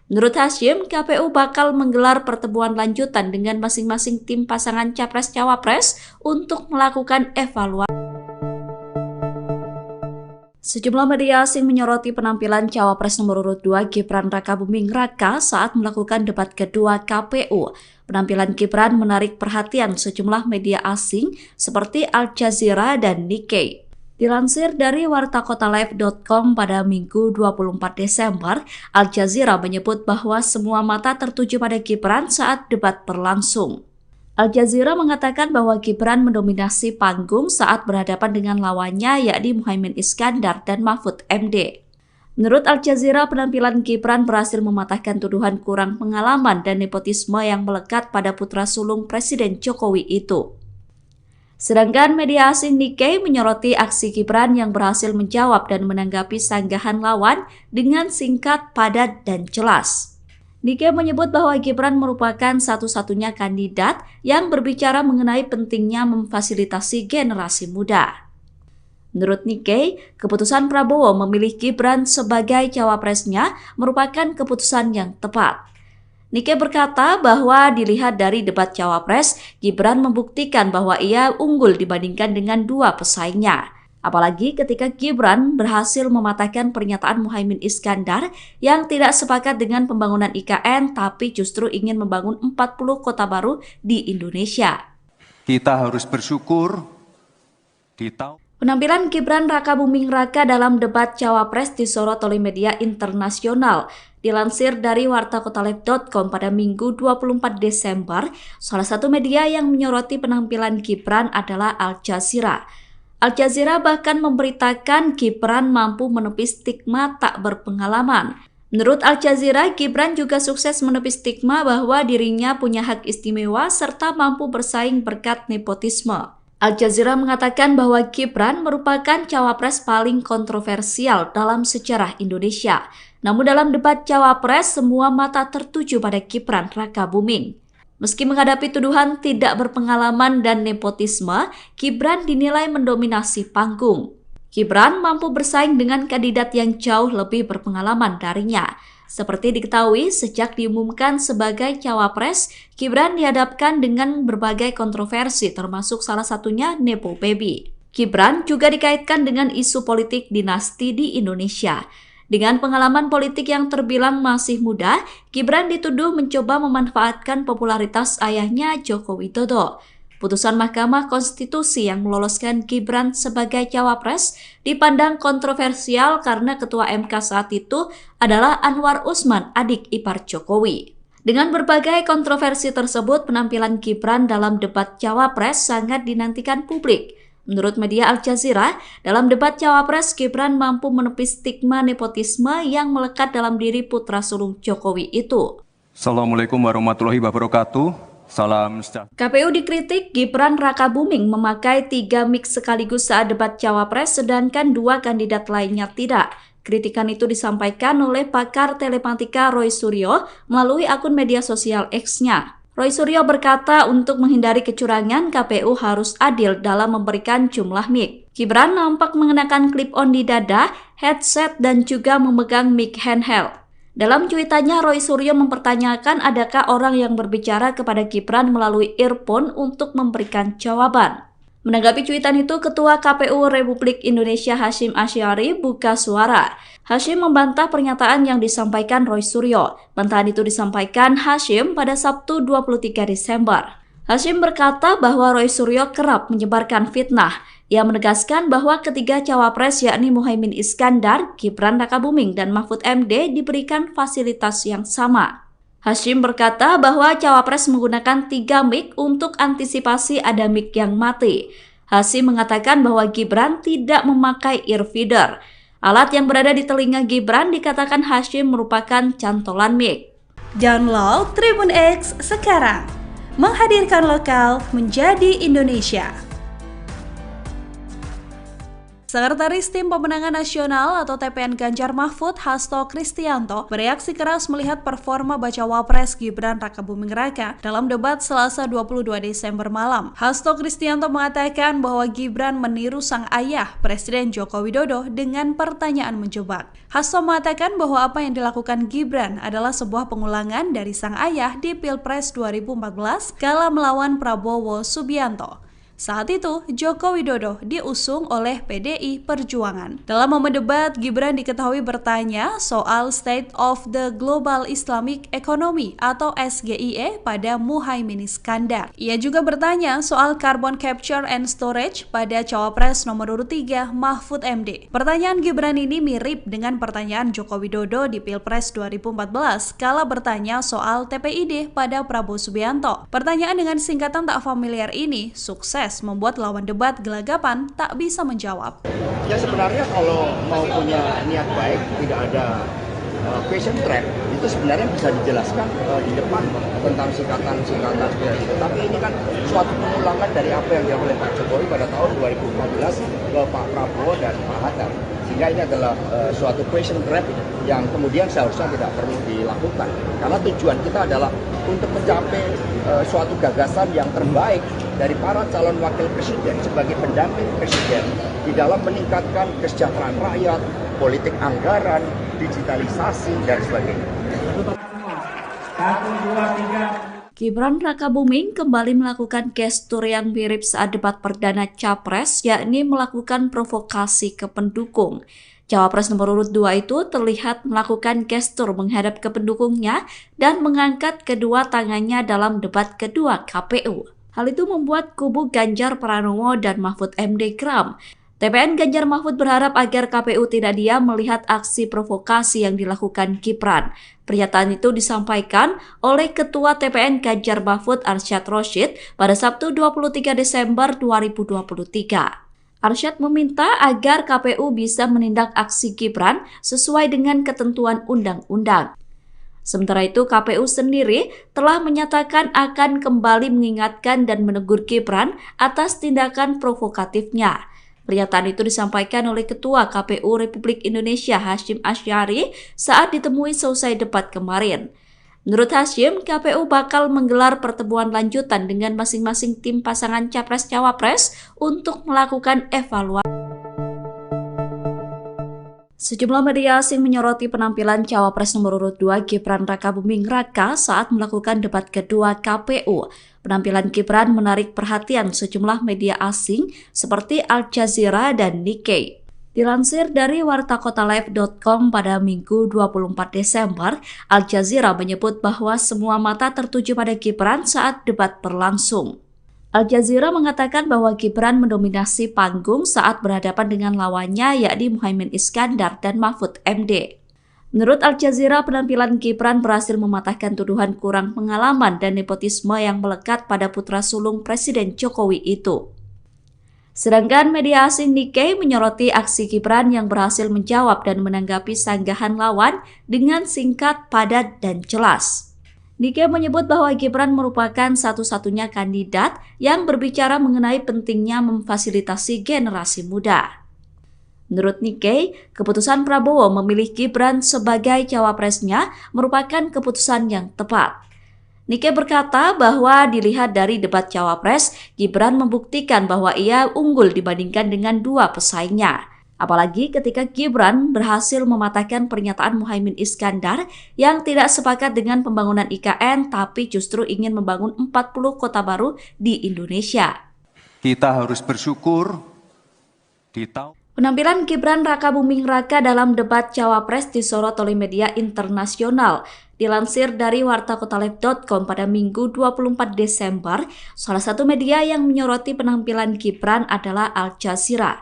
Menurut Hasyim, KPU bakal menggelar pertemuan lanjutan dengan masing-masing tim pasangan Capres-Cawapres untuk melakukan evaluasi. Sejumlah media asing menyoroti penampilan Cawapres nomor urut 2 Gibran Rakabuming Raka saat melakukan debat kedua KPU. Penampilan Gibran menarik perhatian sejumlah media asing seperti Al Jazeera dan Nikkei. Dilansir dari wartakotalive.com pada Minggu 24 Desember, Al Jazeera menyebut bahwa semua mata tertuju pada Gibran saat debat berlangsung. Al Jazeera mengatakan bahwa Gibran mendominasi panggung saat berhadapan dengan lawannya yakni Muhaimin Iskandar dan Mahfud MD. Menurut Al Jazeera, penampilan Gibran berhasil mematahkan tuduhan kurang pengalaman dan nepotisme yang melekat pada putra sulung Presiden Jokowi itu. Sedangkan media asing Nikkei menyoroti aksi Gibran yang berhasil menjawab dan menanggapi sanggahan lawan dengan singkat, padat, dan jelas. Nikkei menyebut bahwa Gibran merupakan satu-satunya kandidat yang berbicara mengenai pentingnya memfasilitasi generasi muda. Menurut Nikkei, keputusan Prabowo memilih Gibran sebagai cawapresnya merupakan keputusan yang tepat. Nikkei berkata bahwa dilihat dari debat cawapres, Gibran membuktikan bahwa ia unggul dibandingkan dengan dua pesaingnya. Apalagi ketika Gibran berhasil mematahkan pernyataan Muhaimin Iskandar yang tidak sepakat dengan pembangunan IKN tapi justru ingin membangun 40 kota baru di Indonesia. Kita harus bersyukur Penampilan Gibran Rakabuming Raka dalam debat cawapres disorot oleh media internasional. Dilansir dari wartakotaleb.com pada Minggu 24 Desember, salah satu media yang menyoroti penampilan Gibran adalah Al Jazeera. Al Jazeera bahkan memberitakan Gibran mampu menepis stigma tak berpengalaman. Menurut Al Jazeera, Gibran juga sukses menepis stigma bahwa dirinya punya hak istimewa serta mampu bersaing berkat nepotisme. Al Jazeera mengatakan bahwa Gibran merupakan cawapres paling kontroversial dalam sejarah Indonesia. Namun dalam debat cawapres, semua mata tertuju pada Gibran Rakabuming. Meski menghadapi tuduhan tidak berpengalaman dan nepotisme, Gibran dinilai mendominasi panggung. Gibran mampu bersaing dengan kandidat yang jauh lebih berpengalaman darinya. Seperti diketahui, sejak diumumkan sebagai cawapres, Gibran dihadapkan dengan berbagai kontroversi termasuk salah satunya Nepo Baby. Gibran juga dikaitkan dengan isu politik dinasti di Indonesia. Dengan pengalaman politik yang terbilang masih muda, Gibran dituduh mencoba memanfaatkan popularitas ayahnya Joko Widodo. Putusan Mahkamah Konstitusi yang meloloskan Gibran sebagai cawapres dipandang kontroversial karena Ketua MK saat itu adalah Anwar Usman, adik ipar Jokowi. Dengan berbagai kontroversi tersebut, penampilan Gibran dalam debat cawapres sangat dinantikan publik. Menurut media Al Jazeera, dalam debat cawapres, Gibran mampu menepis stigma nepotisme yang melekat dalam diri putra sulung Jokowi itu. Assalamualaikum warahmatullahi wabarakatuh. Salam sejahtera. KPU dikritik Gibran Rakabuming memakai 3 mic sekaligus saat debat cawapres sedangkan 2 kandidat lainnya tidak. Kritikan itu disampaikan oleh pakar telematika Roy Suryo melalui akun media sosial X-nya. Roy Suryo berkata untuk menghindari kecurangan, KPU harus adil dalam memberikan jumlah mic. Gibran nampak mengenakan clip-on di dada, headset, dan juga memegang mic handheld. Dalam cuitannya, Roy Suryo mempertanyakan adakah orang yang berbicara kepada Gibran melalui earphone untuk memberikan jawaban. Menanggapi cuitan itu, Ketua KPU Republik Indonesia Hasyim Asy'ari buka suara. Hasyim membantah pernyataan yang disampaikan Roy Suryo. Bantahan itu disampaikan Hasyim pada Sabtu 23 Desember. Hasyim berkata bahwa Roy Suryo kerap menyebarkan fitnah. Ia menegaskan bahwa ketiga cawapres yakni Muhaimin Iskandar, Gibran Rakabuming, dan Mahfud MD diberikan fasilitas yang sama. Hasyim berkata bahwa cawapres menggunakan 3 mic untuk antisipasi ada mic yang mati. Hasyim mengatakan bahwa Gibran tidak memakai earfeeder. Alat yang berada di telinga Gibran dikatakan Hasyim merupakan cantolan mic. Download Tribun X sekarang, menghadirkan lokal menjadi Indonesia. Sekretaris Tim Pemenangan Nasional atau TPN Ganjar Mahfud, Hasto Kristianto, bereaksi keras melihat performa bacawa pres Gibran Rakabuming Raka dalam debat Selasa 22 Desember malam. Hasto Kristianto mengatakan bahwa Gibran meniru sang ayah, Presiden Joko Widodo, dengan pertanyaan menjebak. Hasto mengatakan bahwa apa yang dilakukan Gibran adalah sebuah pengulangan dari sang ayah di Pilpres 2014 kala melawan Prabowo Subianto. Saat itu, Joko Widodo diusung oleh PDI Perjuangan. Dalam momen debat, Gibran diketahui bertanya soal State of the Global Islamic Economy atau SGIE pada Muhaimin Iskandar. Ia juga bertanya soal Carbon Capture and Storage pada Cawapres nomor urut 3 Mahfud MD. Pertanyaan Gibran ini mirip dengan pertanyaan Joko Widodo di Pilpres 2014 kala bertanya soal TPID pada Prabowo Subianto. Pertanyaan dengan singkatan tak familiar ini sukses membuat lawan debat gelagapan tak bisa menjawab. Ya sebenarnya kalau mau punya niat baik, tidak ada question trap, itu sebenarnya bisa dijelaskan di depan tentang singkatan-singkatan seperti itu. Tapi ini kan suatu pengulangan dari apa yang dilakukan oleh Pak Jokowi pada tahun 2014 ke Pak Prabowo dan Pak Hatta. Sehingga ini adalah suatu question trap yang kemudian seharusnya tidak perlu dilakukan. Karena tujuan kita adalah untuk mencapai suatu gagasan yang terbaik dari para calon wakil presiden sebagai pendamping presiden di dalam meningkatkan kesejahteraan rakyat, politik anggaran, digitalisasi, dan sebagainya. Gibran Rakabuming kembali melakukan gestur yang mirip saat debat perdana Capres, yakni melakukan provokasi ke pendukung. Cawapres nomor urut 2 itu terlihat melakukan gestur menghadap ke pendukungnya dan mengangkat kedua tangannya dalam debat kedua KPU. Hal itu membuat kubu Ganjar Pranowo dan Mahfud MD geram. TPN Ganjar Mahfud berharap agar KPU tidak diam melihat aksi provokasi yang dilakukan Gibran. Pernyataan itu disampaikan oleh Ketua TPN Ganjar Mahfud Arsyad Rashid pada Sabtu 23 Desember 2023. Arsyad meminta agar KPU bisa menindak aksi Gibran sesuai dengan ketentuan undang-undang. Sementara itu, KPU sendiri telah menyatakan akan kembali mengingatkan dan menegur Gibran atas tindakan provokatifnya. Pernyataan itu disampaikan oleh Ketua KPU Republik Indonesia Hasyim Asy'ari saat ditemui selesai debat kemarin. Menurut Hasyim, KPU bakal menggelar pertemuan lanjutan dengan masing-masing tim pasangan Capres-Cawapres untuk melakukan evaluasi. Sejumlah media asing menyoroti penampilan Cawapres nomor urut 2 Gibran Rakabuming Raka saat melakukan debat kedua KPU. Penampilan Gibran menarik perhatian sejumlah media asing seperti Al Jazeera dan Nikkei. Dilansir dari wartakotalive.com pada Minggu 24 Desember, Al Jazeera menyebut bahwa semua mata tertuju pada Gibran saat debat berlangsung. Al Jazeera mengatakan bahwa Gibran mendominasi panggung saat berhadapan dengan lawannya yakni Muhaimin Iskandar dan Mahfud MD. Menurut Al Jazeera, penampilan Gibran berhasil mematahkan tuduhan kurang pengalaman dan nepotisme yang melekat pada putra sulung Presiden Jokowi itu. Sedangkan media asing Nikkei menyoroti aksi Gibran yang berhasil menjawab dan menanggapi sanggahan lawan dengan singkat, padat, dan jelas. Nikkei menyebut bahwa Gibran merupakan satu-satunya kandidat yang berbicara mengenai pentingnya memfasilitasi generasi muda. Menurut Nikkei, keputusan Prabowo memilih Gibran sebagai cawapresnya merupakan keputusan yang tepat. Nikkei berkata bahwa dilihat dari debat cawapres, Gibran membuktikan bahwa ia unggul dibandingkan dengan dua pesaingnya. Apalagi ketika Gibran berhasil mematahkan pernyataan Muhaimin Iskandar yang tidak sepakat dengan pembangunan IKN tapi justru ingin membangun 40 kota baru di Indonesia. Kita harus bersyukur di tahun Penampilan Gibran Rakabuming Raka dalam debat Cawapres disorot oleh media internasional. Dilansir dari wartakotalive.com pada Minggu 24 Desember, salah satu media yang menyoroti penampilan Gibran adalah Al Jazeera.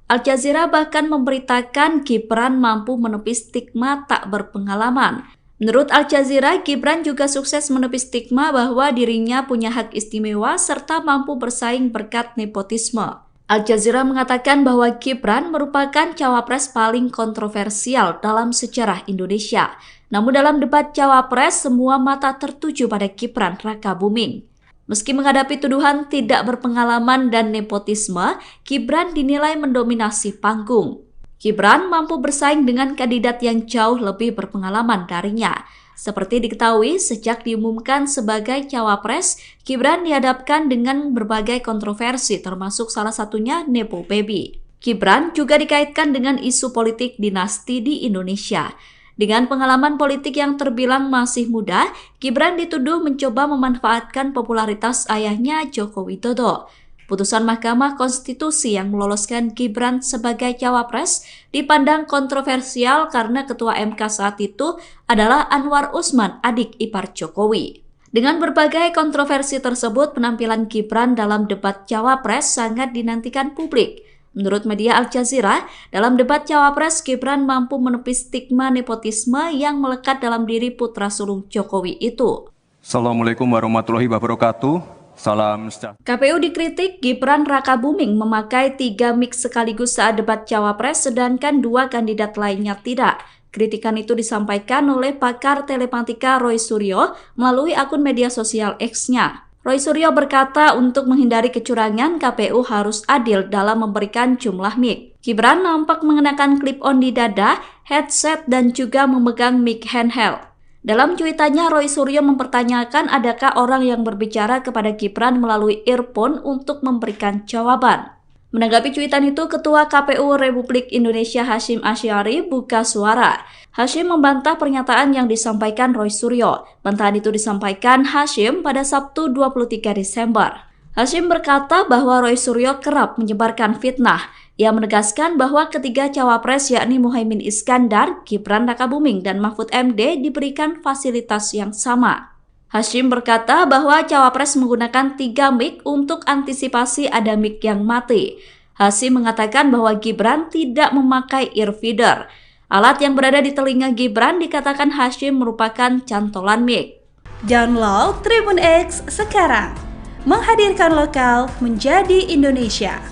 Al Jazeera bahkan memberitakan Gibran mampu menepis stigma tak berpengalaman. Menurut Al Jazeera, Gibran juga sukses menepis stigma bahwa dirinya punya hak istimewa serta mampu bersaing berkat nepotisme. Al Jazeera mengatakan bahwa Gibran merupakan cawapres paling kontroversial dalam sejarah Indonesia. Namun dalam debat cawapres, semua mata tertuju pada Gibran Rakabuming. Meski menghadapi tuduhan tidak berpengalaman dan nepotisme, Gibran dinilai mendominasi panggung. Gibran mampu bersaing dengan kandidat yang jauh lebih berpengalaman darinya. Seperti diketahui, sejak diumumkan sebagai cawapres, Gibran dihadapkan dengan berbagai kontroversi termasuk salah satunya Nepo Baby. Gibran juga dikaitkan dengan isu politik dinasti di Indonesia. Dengan pengalaman politik yang terbilang masih muda, Gibran dituduh mencoba memanfaatkan popularitas ayahnya Joko Widodo. Putusan Mahkamah Konstitusi yang meloloskan Gibran sebagai cawapres dipandang kontroversial karena Ketua MK saat itu adalah Anwar Usman, adik ipar Jokowi. Dengan berbagai kontroversi tersebut, penampilan Gibran dalam debat cawapres sangat dinantikan publik. Menurut media Al Jazeera, dalam debat cawapres, Gibran mampu menepis stigma nepotisme yang melekat dalam diri putra sulung Jokowi itu. Assalamualaikum warahmatullahi wabarakatuh. Salam sejahtera. KPU dikritik Gibran Rakabuming memakai 3 mic sekaligus saat debat cawapres, sedangkan 2 kandidat lainnya tidak. Kritikan itu disampaikan oleh pakar telematika Roy Suryo melalui akun media sosial X-nya. Roy Suryo berkata untuk menghindari kecurangan, KPU harus adil dalam memberikan jumlah mic. Gibran nampak mengenakan clip-on di dada, headset, dan juga memegang mic handheld. Dalam cuitannya, Roy Suryo mempertanyakan adakah orang yang berbicara kepada Gibran melalui earphone untuk memberikan jawaban. Menanggapi cuitan itu, Ketua KPU Republik Indonesia Hasyim Asy'ari buka suara. Hasyim membantah pernyataan yang disampaikan Roy Suryo. Bantahan itu disampaikan Hasyim pada Sabtu 23 Desember. Hasyim berkata bahwa Roy Suryo kerap menyebarkan fitnah. Ia menegaskan bahwa ketiga cawapres yakni Muhaimin Iskandar, Gibran Rakabuming, dan Mahfud MD diberikan fasilitas yang sama. Hasyim berkata bahwa cawapres menggunakan 3 mic untuk antisipasi ada mic yang mati. Hasyim mengatakan bahwa Gibran tidak memakai earfeeder. Alat yang berada di telinga Gibran dikatakan Hasyim merupakan cantolan mic. Download Tribun X sekarang, menghadirkan lokal menjadi Indonesia.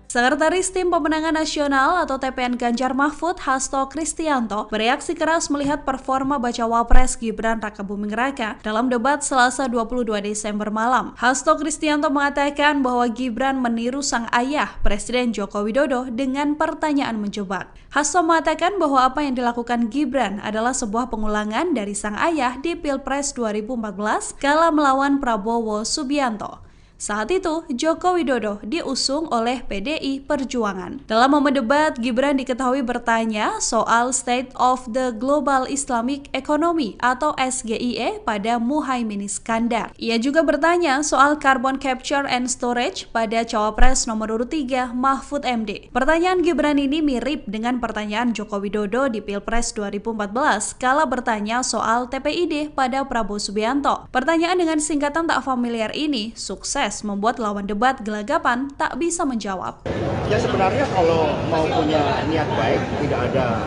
Sekretaris Tim Pemenangan Nasional atau TPN Ganjar Mahfud, Hasto Kristianto, bereaksi keras melihat performa bacawa pres Gibran Rakabuming Raka dalam debat Selasa 22 Desember malam. Hasto Kristianto mengatakan bahwa Gibran meniru sang ayah, Presiden Joko Widodo, dengan pertanyaan menjebak. Hasto mengatakan bahwa apa yang dilakukan Gibran adalah sebuah pengulangan dari sang ayah di Pilpres 2014 kala melawan Prabowo Subianto. Saat itu, Joko Widodo diusung oleh PDI Perjuangan. Dalam momen debat, Gibran diketahui bertanya soal State of the Global Islamic Economy atau SGIE pada Muhaimin Iskandar. Ia juga bertanya soal Carbon Capture and Storage pada Cawapres nomor urut 3 Mahfud MD. Pertanyaan Gibran ini mirip dengan pertanyaan Joko Widodo di Pilpres 2014 kala bertanya soal TPID pada Prabowo Subianto. Pertanyaan dengan singkatan tak familiar ini sukses membuat lawan debat gelagapan tak bisa menjawab. Ya sebenarnya kalau mau punya niat baik, tidak ada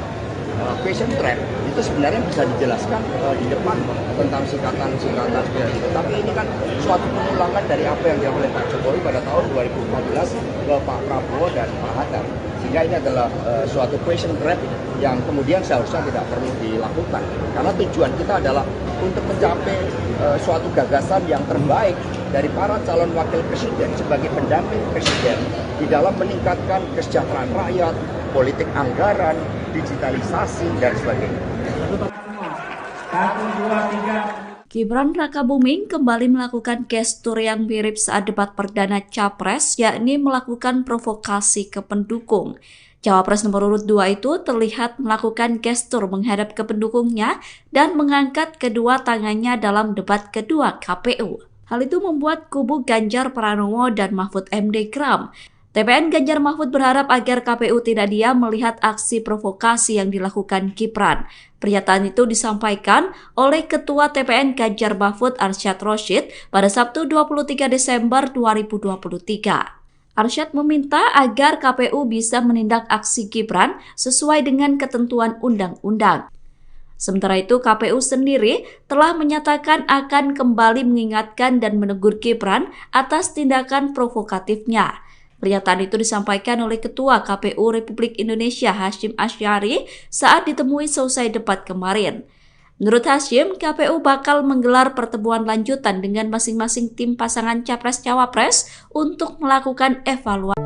question trap, itu sebenarnya bisa dijelaskan di depan tentang singkatan-singkatan seperti itu. Tapi ini kan suatu pengulangan dari apa yang dilakukan oleh Pak Jokowi pada tahun 2014 ke Pak Prabowo dan Pak Hatta. Sehingga ini adalah suatu question trap yang kemudian seharusnya tidak perlu dilakukan. Karena tujuan kita adalah untuk mencapai suatu gagasan yang terbaik dari para calon wakil presiden sebagai pendamping presiden di dalam meningkatkan kesejahteraan rakyat, politik anggaran, digitalisasi, dan sebagainya. Gibran Rakabuming kembali melakukan gestur yang mirip saat debat perdana Capres, yakni melakukan provokasi ke pendukung. Cawapres nomor urut 2 itu terlihat melakukan gestur menghadap ke pendukungnya dan mengangkat kedua tangannya dalam debat kedua KPU. Hal itu membuat kubu Ganjar Pranowo dan Mahfud MD geram. TPN Ganjar Mahfud berharap agar KPU tidak diam melihat aksi provokasi yang dilakukan Gibran. Pernyataan itu disampaikan oleh Ketua TPN Ganjar Mahfud Arsyad Rashid pada Sabtu 23 Desember 2023. Arsyad meminta agar KPU bisa menindak aksi Gibran sesuai dengan ketentuan undang-undang. Sementara itu, KPU sendiri telah menyatakan akan kembali mengingatkan dan menegur Gibran atas tindakan provokatifnya. Pernyataan itu disampaikan oleh Ketua KPU Republik Indonesia Hasyim Asy'ari saat ditemui selesai debat kemarin. Menurut Hasyim, KPU bakal menggelar pertemuan lanjutan dengan masing-masing tim pasangan Capres-Cawapres untuk melakukan evaluasi.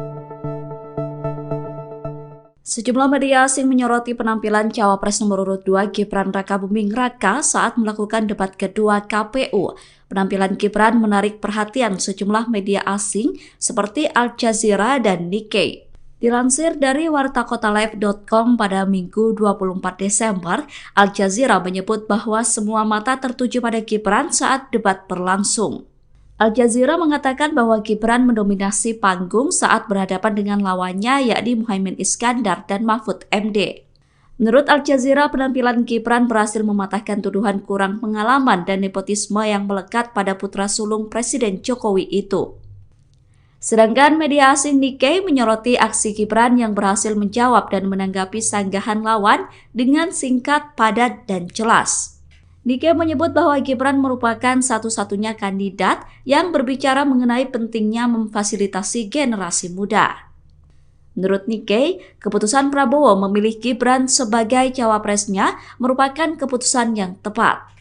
Sejumlah media asing menyoroti penampilan Cawapres nomor urut 2 Gibran Rakabuming Raka saat melakukan debat kedua KPU. Penampilan Gibran menarik perhatian sejumlah media asing seperti Al Jazeera dan Nikkei. Dilansir dari wartakotalive.com pada Minggu 24 Desember, Al Jazeera menyebut bahwa semua mata tertuju pada Gibran saat debat berlangsung. Al Jazeera mengatakan bahwa Gibran mendominasi panggung saat berhadapan dengan lawannya yakni Muhaimin Iskandar dan Mahfud MD. Menurut Al Jazeera, penampilan Gibran berhasil mematahkan tuduhan kurang pengalaman dan nepotisme yang melekat pada putra sulung Presiden Jokowi itu. Sedangkan media asing Nikkei menyoroti aksi Gibran yang berhasil menjawab dan menanggapi sanggahan lawan dengan singkat, padat, dan jelas. Nikkei menyebut bahwa Gibran merupakan satu-satunya kandidat yang berbicara mengenai pentingnya memfasilitasi generasi muda. Menurut Nikkei, keputusan Prabowo memilih Gibran sebagai cawapresnya merupakan keputusan yang tepat.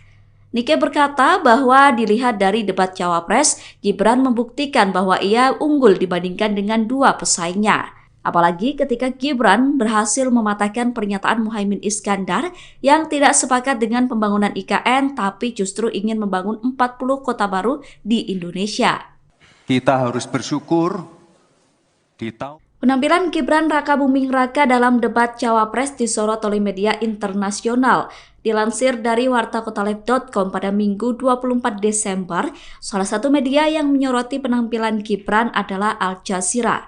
Nikkei berkata bahwa dilihat dari debat cawapres, Gibran membuktikan bahwa ia unggul dibandingkan dengan dua pesaingnya. Apalagi ketika Gibran berhasil mematahkan pernyataan Muhaimin Iskandar yang tidak sepakat dengan pembangunan IKN tapi justru ingin membangun 40 kota baru di Indonesia. Kita harus bersyukur di tahun Penampilan Gibran Rakabuming Raka dalam debat cawapres disorot oleh media internasional. Dilansir dari wartakotaleb.com pada Minggu 24 Desember, salah satu media yang menyoroti penampilan Gibran adalah Al Jazeera.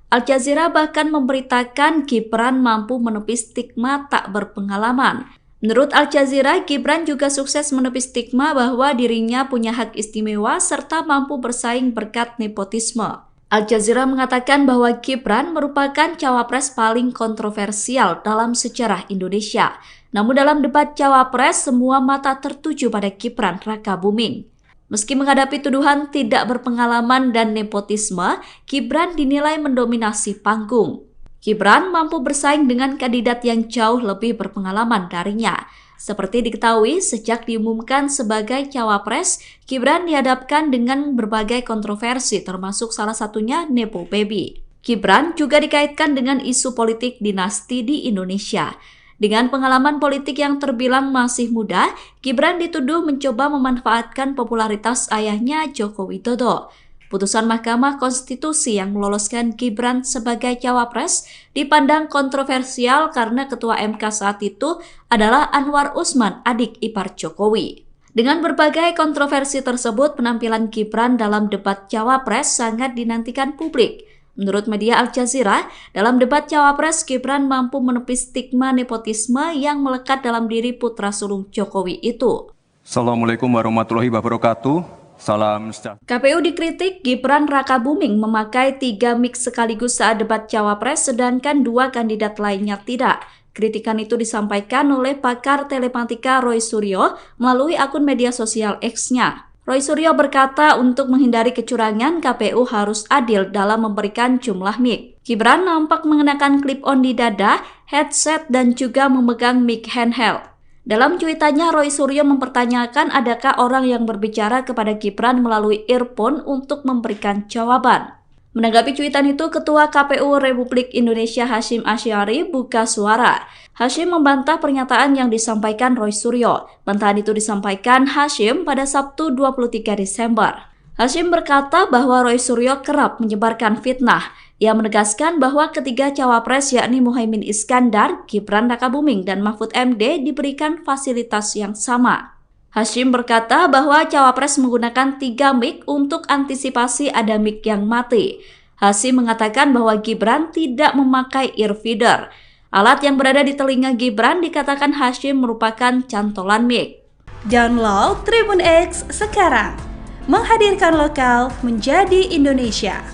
Al Jazeera bahkan memberitakan Gibran mampu menepis stigma tak berpengalaman. Menurut Al Jazeera, Gibran juga sukses menepis stigma bahwa dirinya punya hak istimewa serta mampu bersaing berkat nepotisme. Al Jazeera mengatakan bahwa Gibran merupakan cawapres paling kontroversial dalam sejarah Indonesia. Namun dalam debat cawapres, semua mata tertuju pada Gibran Rakabuming. Meski menghadapi tuduhan tidak berpengalaman dan nepotisme, Gibran dinilai mendominasi panggung. Gibran mampu bersaing dengan kandidat yang jauh lebih berpengalaman darinya. Seperti diketahui, sejak diumumkan sebagai cawapres, Gibran dihadapkan dengan berbagai kontroversi termasuk salah satunya Nepo Baby. Gibran juga dikaitkan dengan isu politik dinasti di Indonesia. Dengan pengalaman politik yang terbilang masih muda, Gibran dituduh mencoba memanfaatkan popularitas ayahnya Joko Widodo. Putusan Mahkamah Konstitusi yang meloloskan Gibran sebagai cawapres dipandang kontroversial karena Ketua MK saat itu adalah Anwar Usman, adik ipar Jokowi. Dengan berbagai kontroversi tersebut, penampilan Gibran dalam debat cawapres sangat dinantikan publik. Menurut media Al Jazeera, dalam debat cawapres, Gibran mampu menepis stigma nepotisme yang melekat dalam diri putra sulung Jokowi itu. Assalamualaikum warahmatullahi wabarakatuh. Salam sejahtera. KPU dikritik Gibran Rakabuming memakai 3 mic sekaligus saat debat cawapres sedangkan 2 kandidat lainnya tidak. Kritikan itu disampaikan oleh pakar telematika Roy Suryo melalui akun media sosial X-nya. Roy Suryo berkata untuk menghindari kecurangan, KPU harus adil dalam memberikan jumlah mic. Gibran nampak mengenakan clip-on di dada, headset, dan juga memegang mic handheld. Dalam cuitannya, Roy Suryo mempertanyakan adakah orang yang berbicara kepada Gibran melalui earphone untuk memberikan jawaban. Menanggapi cuitan itu, Ketua KPU Republik Indonesia Hasyim Asy'ari buka suara. Hasyim membantah pernyataan yang disampaikan Roy Suryo. Bantahan itu disampaikan Hasyim pada Sabtu 23 Desember. Hasyim berkata bahwa Roy Suryo kerap menyebarkan fitnah. Ia menegaskan bahwa ketiga cawapres yakni Muhaimin Iskandar, Gibran Rakabuming, dan Mahfud MD diberikan fasilitas yang sama. Hasyim berkata bahwa cawapres menggunakan 3 mic untuk antisipasi ada mic yang mati. Hasyim mengatakan bahwa Gibran tidak memakai earfeeder. Alat yang berada di telinga Gibran dikatakan Hasyim merupakan cantolan mic. Download Tribun X sekarang, menghadirkan lokal menjadi Indonesia.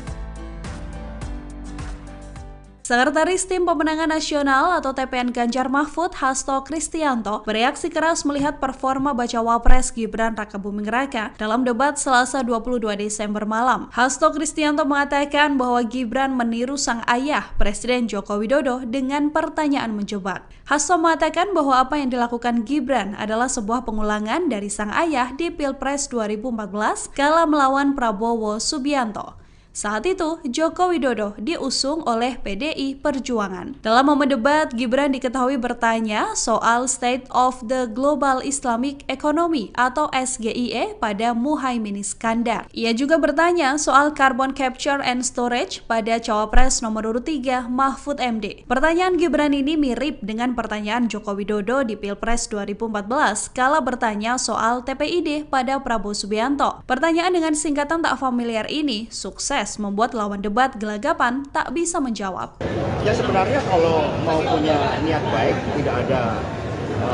Sekretaris Tim Pemenangan Nasional atau TPN Ganjar Mahfud, Hasto Kristianto, bereaksi keras melihat performa bacawa pres Gibran Rakabuming Raka dalam debat Selasa 22 Desember malam. Hasto Kristianto mengatakan bahwa Gibran meniru sang ayah, Presiden Joko Widodo, dengan pertanyaan menjebak. Hasto mengatakan bahwa apa yang dilakukan Gibran adalah sebuah pengulangan dari sang ayah di Pilpres 2014 kala melawan Prabowo Subianto. Saat itu, Joko Widodo diusung oleh PDI Perjuangan. Dalam momen debat, Gibran diketahui bertanya soal State of the Global Islamic Economy atau SGIE pada Muhaimin Iskandar. Ia juga bertanya soal Carbon Capture and Storage pada Cawapres nomor urut 3 Mahfud MD. Pertanyaan Gibran ini mirip dengan pertanyaan Joko Widodo di Pilpres 2014 kala bertanya soal TPID pada Prabowo Subianto. Pertanyaan dengan singkatan tak familiar ini sukses membuat lawan debat gelagapan tak bisa menjawab. Ya sebenarnya kalau mau punya niat baik, tidak ada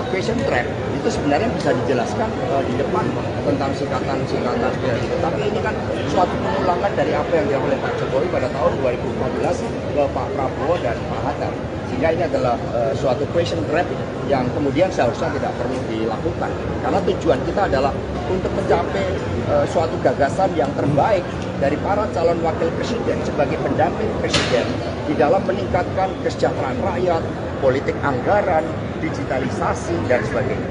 question trap, itu sebenarnya bisa dijelaskan di depan tentang singkatan-singkatan seperti itu. Tapi ini kan suatu pengulangan dari apa yang dilakukan oleh Pak Jokowi pada tahun 2014 ke Pak Prabowo dan Pak Hatta. Sehingga ini adalah suatu question trap yang kemudian seharusnya tidak perlu dilakukan. Karena tujuan kita adalah untuk mencapai suatu gagasan yang terbaik dari para calon wakil presiden sebagai pendamping presiden di dalam meningkatkan kesejahteraan rakyat, politik anggaran, digitalisasi, dan sebagainya.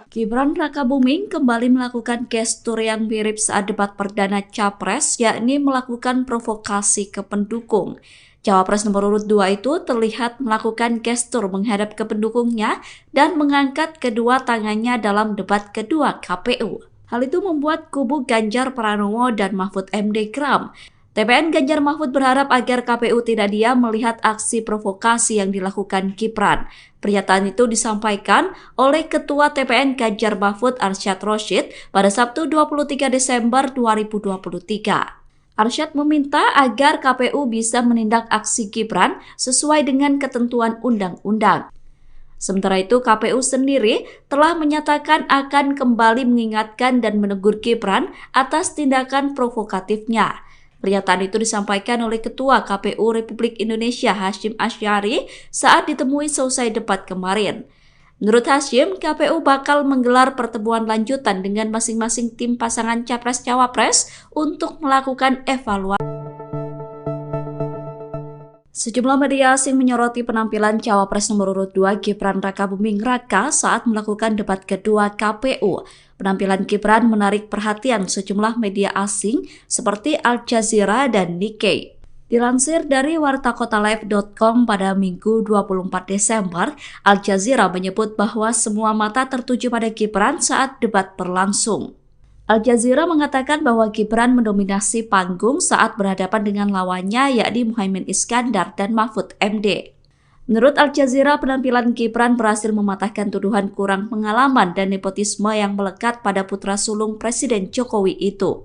Gibran Rakabuming kembali melakukan gestur yang mirip saat debat perdana Capres, yakni melakukan provokasi ke pendukung. Cawapres nomor urut 2 itu terlihat melakukan gestur menghadap ke pendukungnya dan mengangkat kedua tangannya dalam debat kedua KPU. Hal itu membuat kubu Ganjar Pranowo dan Mahfud MD geram. TPN Ganjar Mahfud berharap agar KPU tidak diam melihat aksi provokasi yang dilakukan Gibran. Pernyataan itu disampaikan oleh Ketua TPN Ganjar Mahfud Arsyad Rashid pada Sabtu 23 Desember 2023. Arsyad meminta agar KPU bisa menindak aksi Gibran sesuai dengan ketentuan undang-undang. Sementara itu, KPU sendiri telah menyatakan akan kembali mengingatkan dan menegur Gibran atas tindakan provokatifnya. Pernyataan itu disampaikan oleh Ketua KPU Republik Indonesia Hasyim Asy'ari saat ditemui selesai debat kemarin. Menurut Hasyim, KPU bakal menggelar pertemuan lanjutan dengan masing-masing tim pasangan Capres-Cawapres untuk melakukan evaluasi. Sejumlah media asing menyoroti penampilan Cawapres nomor urut 2 Gibran Rakabuming Raka saat melakukan debat kedua KPU. Penampilan Gibran menarik perhatian sejumlah media asing seperti Al Jazeera dan Nikkei. Dilansir dari wartakotalive.com pada Minggu 24 Desember, Al Jazeera menyebut bahwa semua mata tertuju pada Gibran saat debat berlangsung. Al Jazeera mengatakan bahwa Gibran mendominasi panggung saat berhadapan dengan lawannya yakni Muhaimin Iskandar dan Mahfud MD. Menurut Al Jazeera, penampilan Gibran berhasil mematahkan tuduhan kurang pengalaman dan nepotisme yang melekat pada putra sulung Presiden Jokowi itu.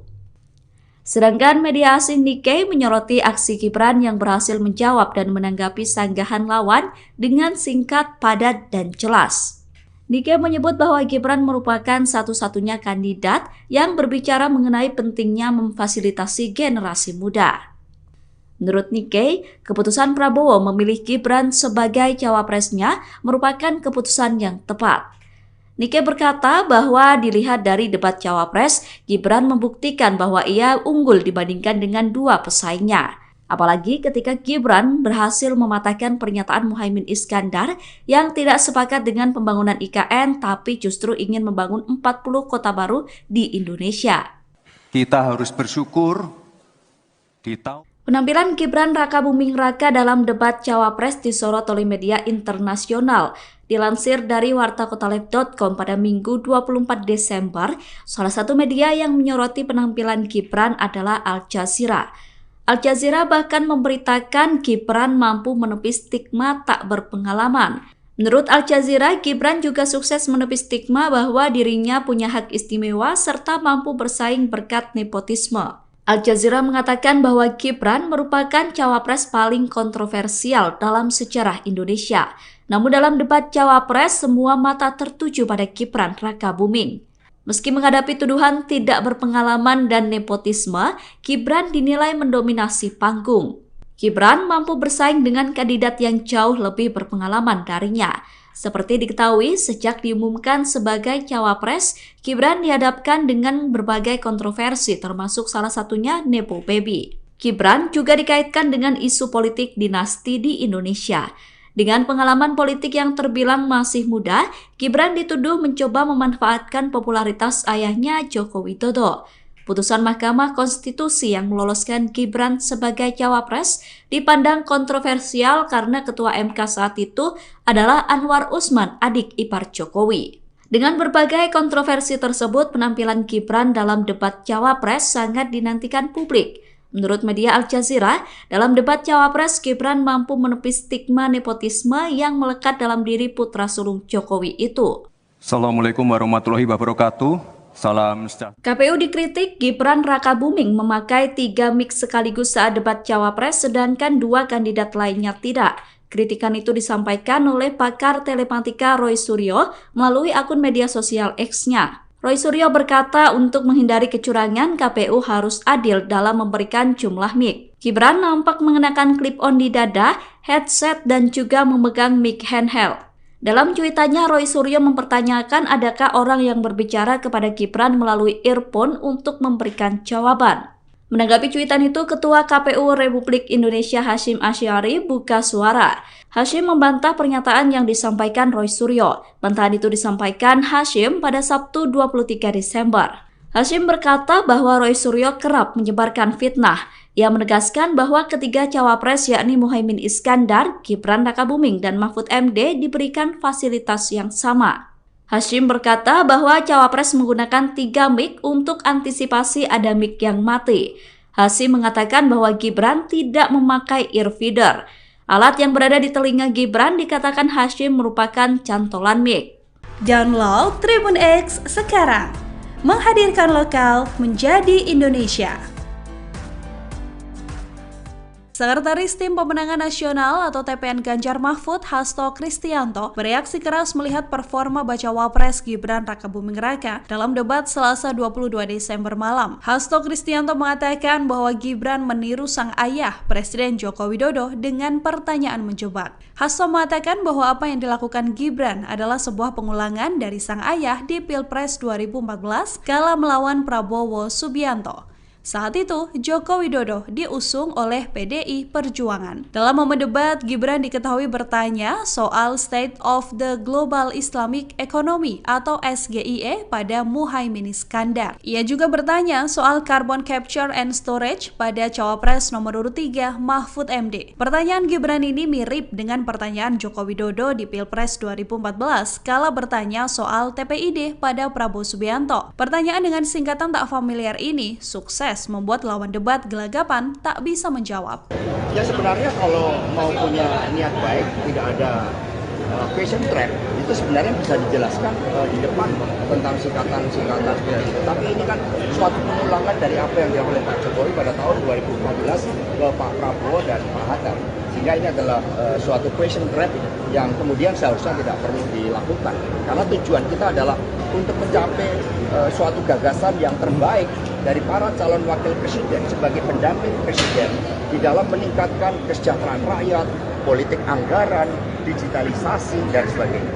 Sedangkan media asing Nikkei menyoroti aksi Gibran yang berhasil menjawab dan menanggapi sanggahan lawan dengan singkat, padat, dan jelas. Nikkei menyebut bahwa Gibran merupakan satu-satunya kandidat yang berbicara mengenai pentingnya memfasilitasi generasi muda. Menurut Nikkei, keputusan Prabowo memilih Gibran sebagai cawapresnya merupakan keputusan yang tepat. Nikkei berkata bahwa dilihat dari debat cawapres, Gibran membuktikan bahwa ia unggul dibandingkan dengan dua pesaingnya. Apalagi ketika Gibran berhasil mematahkan pernyataan Muhaimin Iskandar yang tidak sepakat dengan pembangunan IKN tapi justru ingin membangun 40 kota baru di Indonesia. Kita harus bersyukur di tahun Penampilan Gibran Rakabuming Raka dalam debat Cawapres disorot oleh media internasional. Dilansir dari wartakotalive.com pada Minggu 24 Desember, salah satu media yang menyoroti penampilan Gibran adalah Al Jazeera. Al Jazeera bahkan memberitakan Gibran mampu menepis stigma tak berpengalaman. Menurut Al Jazeera, Gibran juga sukses menepis stigma bahwa dirinya punya hak istimewa serta mampu bersaing berkat nepotisme. Al Jazeera mengatakan bahwa Gibran merupakan cawapres paling kontroversial dalam sejarah Indonesia. Namun dalam debat cawapres, semua mata tertuju pada Gibran Rakabuming. Meski menghadapi tuduhan tidak berpengalaman dan nepotisme, Gibran dinilai mendominasi panggung. Gibran mampu bersaing dengan kandidat yang jauh lebih berpengalaman darinya. Seperti diketahui, sejak diumumkan sebagai cawapres, Gibran dihadapkan dengan berbagai kontroversi termasuk salah satunya Nepo Baby. Gibran juga dikaitkan dengan isu politik dinasti di Indonesia. Dengan pengalaman politik yang terbilang masih muda, Gibran dituduh mencoba memanfaatkan popularitas ayahnya Joko Widodo. Putusan Mahkamah Konstitusi yang meloloskan Gibran sebagai cawapres dipandang kontroversial karena Ketua MK saat itu adalah Anwar Usman, adik ipar Jokowi. Dengan berbagai kontroversi tersebut, penampilan Gibran dalam debat cawapres sangat dinantikan publik. Menurut media Al Jazeera, dalam debat cawapres, Gibran mampu menepis stigma nepotisme yang melekat dalam diri putra sulung Jokowi itu. Assalamualaikum warahmatullahi wabarakatuh. Salam sejahtera. KPU dikritik Gibran Rakabuming memakai 3 mic sekaligus saat debat cawapres, sedangkan 2 kandidat lainnya tidak. Kritikan itu disampaikan oleh pakar telematika Roy Suryo melalui akun media sosial X-nya. Roy Suryo berkata untuk menghindari kecurangan, KPU harus adil dalam memberikan jumlah mic. Gibran nampak mengenakan clip-on di dada, headset, dan juga memegang mic handheld. Dalam cuitannya, Roy Suryo mempertanyakan adakah orang yang berbicara kepada Gibran melalui earphone untuk memberikan jawaban. Menanggapi cuitan itu, Ketua KPU Republik Indonesia Hasyim Asy'ari buka suara. Hasyim membantah pernyataan yang disampaikan Roy Suryo. Bantahan itu disampaikan Hasyim pada Sabtu 23 Desember. Hasyim berkata bahwa Roy Suryo kerap menyebarkan fitnah. Ia menegaskan bahwa ketiga cawapres yakni Muhaimin Iskandar, Gibran Rakabuming, dan Mahfud MD diberikan fasilitas yang sama. Hasyim berkata bahwa cawapres menggunakan 3 mic untuk antisipasi ada mic yang mati. Hasyim mengatakan bahwa Gibran tidak memakai earfeeder. Alat yang berada di telinga Gibran dikatakan Hasyim merupakan cantolan mic. Download Tribun X sekarang, menghadirkan lokal menjadi Indonesia. Sekretaris Tim Pemenangan Nasional atau TPN Ganjar Mahfud, Hasto Kristianto, bereaksi keras melihat performa bacawa pres Gibran Rakabuming Raka dalam debat Selasa 22 Desember malam. Hasto Kristianto mengatakan bahwa Gibran meniru sang ayah, Presiden Joko Widodo, dengan pertanyaan menjebak. Hasto mengatakan bahwa apa yang dilakukan Gibran adalah sebuah pengulangan dari sang ayah di Pilpres 2014 kala melawan Prabowo Subianto. Saat itu, Joko Widodo diusung oleh PDI Perjuangan. Dalam momen debat, Gibran diketahui bertanya soal State of the Global Islamic Economy atau SGIE pada Muhaimin Iskandar. Ia juga bertanya soal Carbon Capture and Storage pada Cawapres nomor urut 3 Mahfud MD. Pertanyaan Gibran ini mirip dengan pertanyaan Joko Widodo di Pilpres 2014 kala bertanya soal TPID pada Prabowo Subianto. Pertanyaan dengan singkatan tak familiar ini sukses membuat lawan debat gelagapan tak bisa menjawab. Ya sebenarnya kalau mau punya niat baik, tidak ada question trap, itu sebenarnya bisa dijelaskan di depan tentang singkatan-singkatan seperti itu. Tapi ini kan suatu pengulangan dari apa yang dilakukan oleh Pak Jokowi pada tahun 2014 ke Pak Prabowo dan Pak Hatta. Sehingga ini adalah suatu question trap yang kemudian seharusnya tidak perlu dilakukan. Karena tujuan kita adalah untuk mencapai suatu gagasan yang terbaik dari para calon wakil presiden sebagai pendamping presiden di dalam meningkatkan kesejahteraan rakyat, politik anggaran, digitalisasi, dan sebagainya.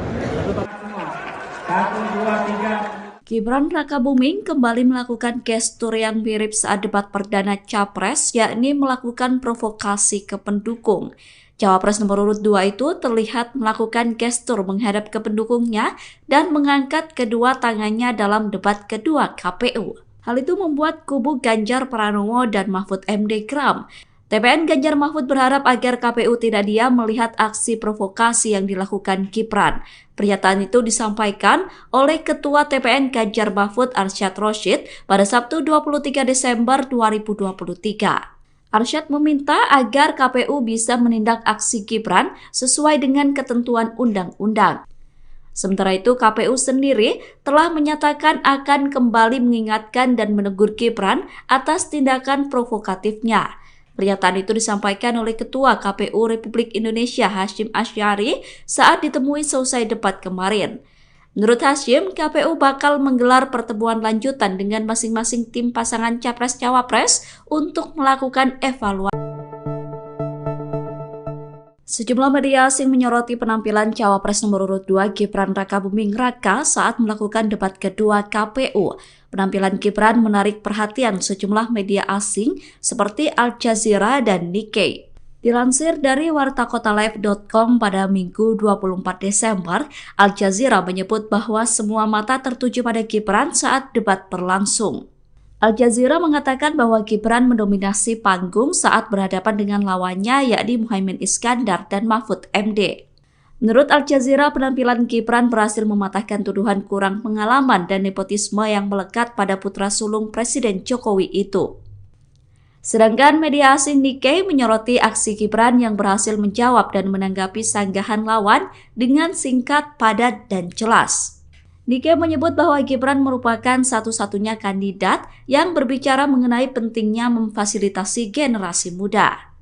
Gibran Rakabuming kembali melakukan gestur yang mirip saat debat perdana Capres, yakni melakukan provokasi ke pendukung. Cawapres nomor urut 2 itu terlihat melakukan gestur menghadap ke pendukungnya dan mengangkat kedua tangannya dalam debat kedua KPU. Hal itu membuat kubu Ganjar Pranowo dan Mahfud MD geram. TPN Ganjar Mahfud berharap agar KPU tidak diam melihat aksi provokasi yang dilakukan Gibran. Pernyataan itu disampaikan oleh Ketua TPN Ganjar Mahfud Arsyad Rashid pada Sabtu 23 Desember 2023. Arsyad meminta agar KPU bisa menindak aksi Gibran sesuai dengan ketentuan undang-undang. Sementara itu, KPU sendiri telah menyatakan akan kembali mengingatkan dan menegur Gibran atas tindakan provokatifnya. Pernyataan itu disampaikan oleh Ketua KPU Republik Indonesia Hasyim Asy'ari saat ditemui selesai debat kemarin. Menurut Hasyim, KPU bakal menggelar pertemuan lanjutan dengan masing-masing tim pasangan Capres-Cawapres untuk melakukan evaluasi. Sejumlah media asing menyoroti penampilan Cawapres nomor urut 2 Gibran Rakabuming Raka saat melakukan debat kedua KPU. Penampilan Gibran menarik perhatian sejumlah media asing seperti Al Jazeera dan Nikkei. Dilansir dari wartakotalive.com pada Minggu 24 Desember, Al Jazeera menyebut bahwa semua mata tertuju pada Gibran saat debat berlangsung. Al Jazeera mengatakan bahwa Gibran mendominasi panggung saat berhadapan dengan lawannya yakni Muhaimin Iskandar dan Mahfud MD. Menurut Al Jazeera, penampilan Gibran berhasil mematahkan tuduhan kurang pengalaman dan nepotisme yang melekat pada putra sulung Presiden Jokowi itu. Sedangkan media asing Nikkei menyoroti aksi Gibran yang berhasil menjawab dan menanggapi sanggahan lawan dengan singkat, padat, dan jelas. Nikkei menyebut bahwa Gibran merupakan satu-satunya kandidat yang berbicara mengenai pentingnya memfasilitasi generasi muda.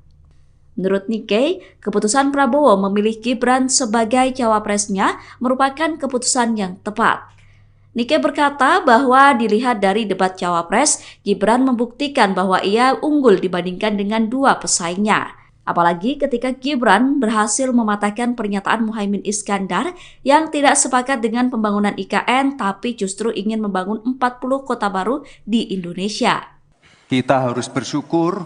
Menurut Nikkei, keputusan Prabowo memilih Gibran sebagai cawapresnya merupakan keputusan yang tepat. Nikkei berkata bahwa dilihat dari debat cawapres, Gibran membuktikan bahwa ia unggul dibandingkan dengan dua pesaingnya. Apalagi ketika Gibran berhasil mematahkan pernyataan Muhaimin Iskandar yang tidak sepakat dengan pembangunan IKN tapi justru ingin membangun 40 kota baru di Indonesia. Kita harus bersyukur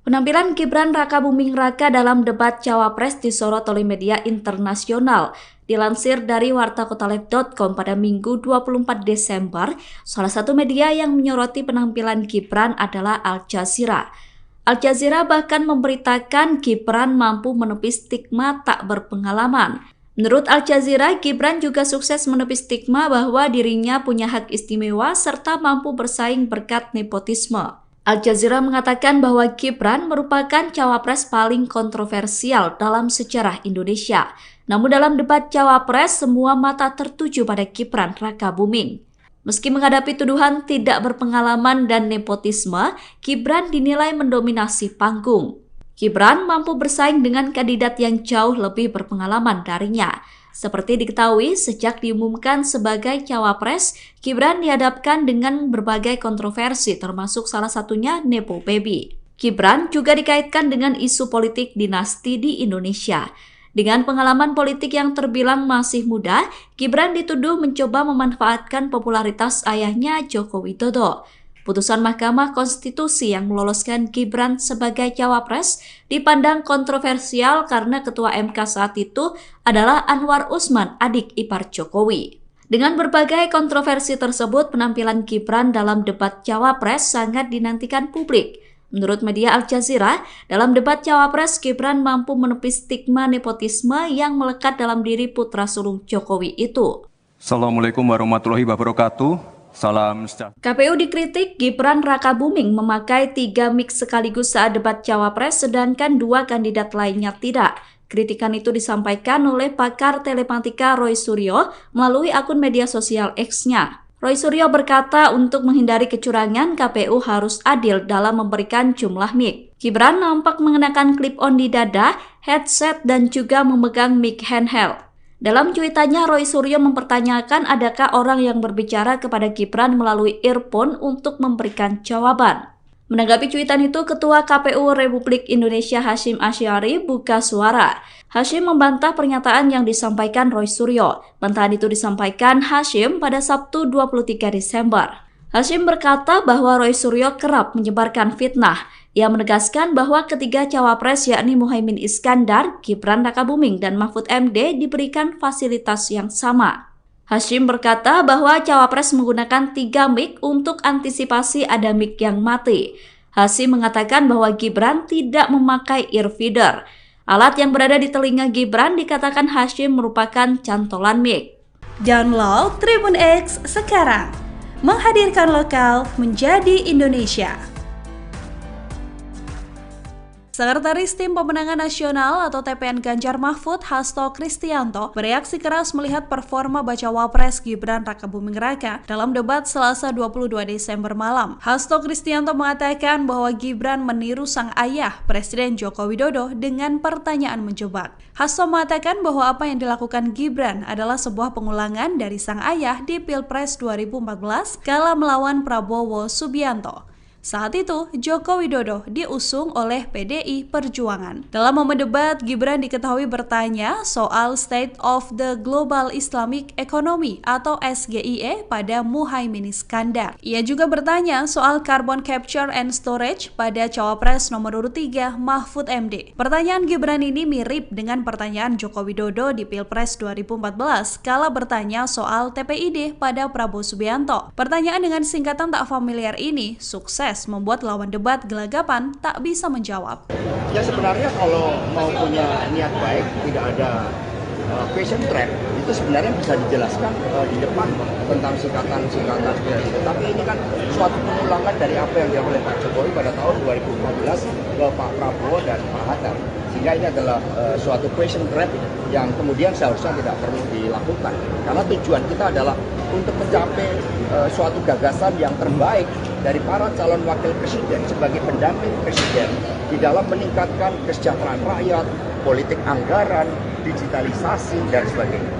Penampilan Gibran Rakabuming Raka dalam debat cawapres disorot oleh media internasional. Dilansir dari wartakotaleb.com pada Minggu 24 Desember, salah satu media yang menyoroti penampilan Gibran adalah Al Jazeera. Al Jazeera bahkan memberitakan Gibran mampu menepis stigma tak berpengalaman. Menurut Al Jazeera, Gibran juga sukses menepis stigma bahwa dirinya punya hak istimewa serta mampu bersaing berkat nepotisme. Al Jazeera mengatakan bahwa Gibran merupakan cawapres paling kontroversial dalam sejarah Indonesia. Namun dalam debat cawapres, semua mata tertuju pada Gibran Rakabuming. Meski menghadapi tuduhan tidak berpengalaman dan nepotisme, Gibran dinilai mendominasi panggung. Gibran mampu bersaing dengan kandidat yang jauh lebih berpengalaman darinya. Seperti diketahui, sejak diumumkan sebagai cawapres, Gibran dihadapkan dengan berbagai kontroversi termasuk salah satunya Nepo Baby. Gibran juga dikaitkan dengan isu politik dinasti di Indonesia. Dengan pengalaman politik yang terbilang masih muda, Gibran dituduh mencoba memanfaatkan popularitas ayahnya Joko Widodo. Putusan Mahkamah Konstitusi yang meloloskan Gibran sebagai cawapres dipandang kontroversial karena Ketua MK saat itu adalah Anwar Usman, adik ipar Jokowi. Dengan berbagai kontroversi tersebut, penampilan Gibran dalam debat cawapres sangat dinantikan publik. Menurut media Al Jazeera, dalam debat cawapres, Gibran mampu menepis stigma nepotisme yang melekat dalam diri putra sulung Jokowi itu. Assalamualaikum warahmatullahi wabarakatuh. Salam sejahtera. KPU dikritik Gibran Rakabuming memakai 3 mic sekaligus saat debat cawapres sedangkan 2 kandidat lainnya tidak. Kritikan itu disampaikan oleh pakar telematika Roy Suryo melalui akun media sosial X-nya. Roy Suryo berkata untuk menghindari kecurangan, KPU harus adil dalam memberikan jumlah mic. Gibran nampak mengenakan clip-on di dada, headset, dan juga memegang mic handheld. Dalam cuitannya, Roy Suryo mempertanyakan adakah orang yang berbicara kepada Gibran melalui earphone untuk memberikan jawaban. Menanggapi cuitan itu, Ketua KPU Republik Indonesia Hasyim Asy'ari buka suara. Hasyim membantah pernyataan yang disampaikan Roy Suryo. Bantahan itu disampaikan Hasyim pada Sabtu 23 Desember. Hasyim berkata bahwa Roy Suryo kerap menyebarkan fitnah. Ia menegaskan bahwa ketiga cawapres yakni Muhaimin Iskandar, Gibran Rakabuming, dan Mahfud MD diberikan fasilitas yang sama. Hasyim berkata bahwa cawapres menggunakan 3 mic untuk antisipasi ada mic yang mati. Hasyim mengatakan bahwa Gibran tidak memakai earfeeder. Alat yang berada di telinga Gibran dikatakan Hasyim merupakan cantolan mic. Download Tribun X sekarang, menghadirkan lokal menjadi Indonesia. Sekretaris Tim Pemenangan Nasional atau TPN Ganjar Mahfud, Hasto Kristianto, bereaksi keras melihat performa bacawa pres Gibran Rakabuming Raka dalam debat Selasa 22 Desember malam. Hasto Kristianto mengatakan bahwa Gibran meniru sang ayah, Presiden Joko Widodo, dengan pertanyaan menjebak. Hasto mengatakan bahwa apa yang dilakukan Gibran adalah sebuah pengulangan dari sang ayah di Pilpres 2014 kala melawan Prabowo Subianto. Saat itu, Joko Widodo diusung oleh PDI Perjuangan. Dalam momen debat, Gibran diketahui bertanya soal State of the Global Islamic Economy atau SGIE pada Muhaimin Iskandar. Ia juga bertanya soal Carbon Capture and Storage pada Cawapres nomor urut 3 Mahfud MD. Pertanyaan Gibran ini mirip dengan pertanyaan Joko Widodo di Pilpres 2014 kala bertanya soal TPID pada Prabowo Subianto. Pertanyaan dengan singkatan tak familiar ini sukses membuat lawan debat gelagapan tak bisa menjawab. Ya sebenarnya kalau mau punya niat baik, tidak ada question trap, itu sebenarnya bisa dijelaskan di depan tentang singkatan-singkatan seperti itu. Tapi ini kan suatu pengulangan dari apa yang dilakukan oleh Pak Jokowi pada tahun 2014 ke Pak Prabowo dan Pak Hatta. Sehingga ini adalah suatu question trap yang kemudian seharusnya tidak perlu dilakukan. Karena tujuan kita adalah untuk mencapai suatu gagasan yang terbaik dari para calon wakil presiden sebagai pendamping presiden di dalam meningkatkan kesejahteraan rakyat, politik anggaran, digitalisasi, dan sebagainya.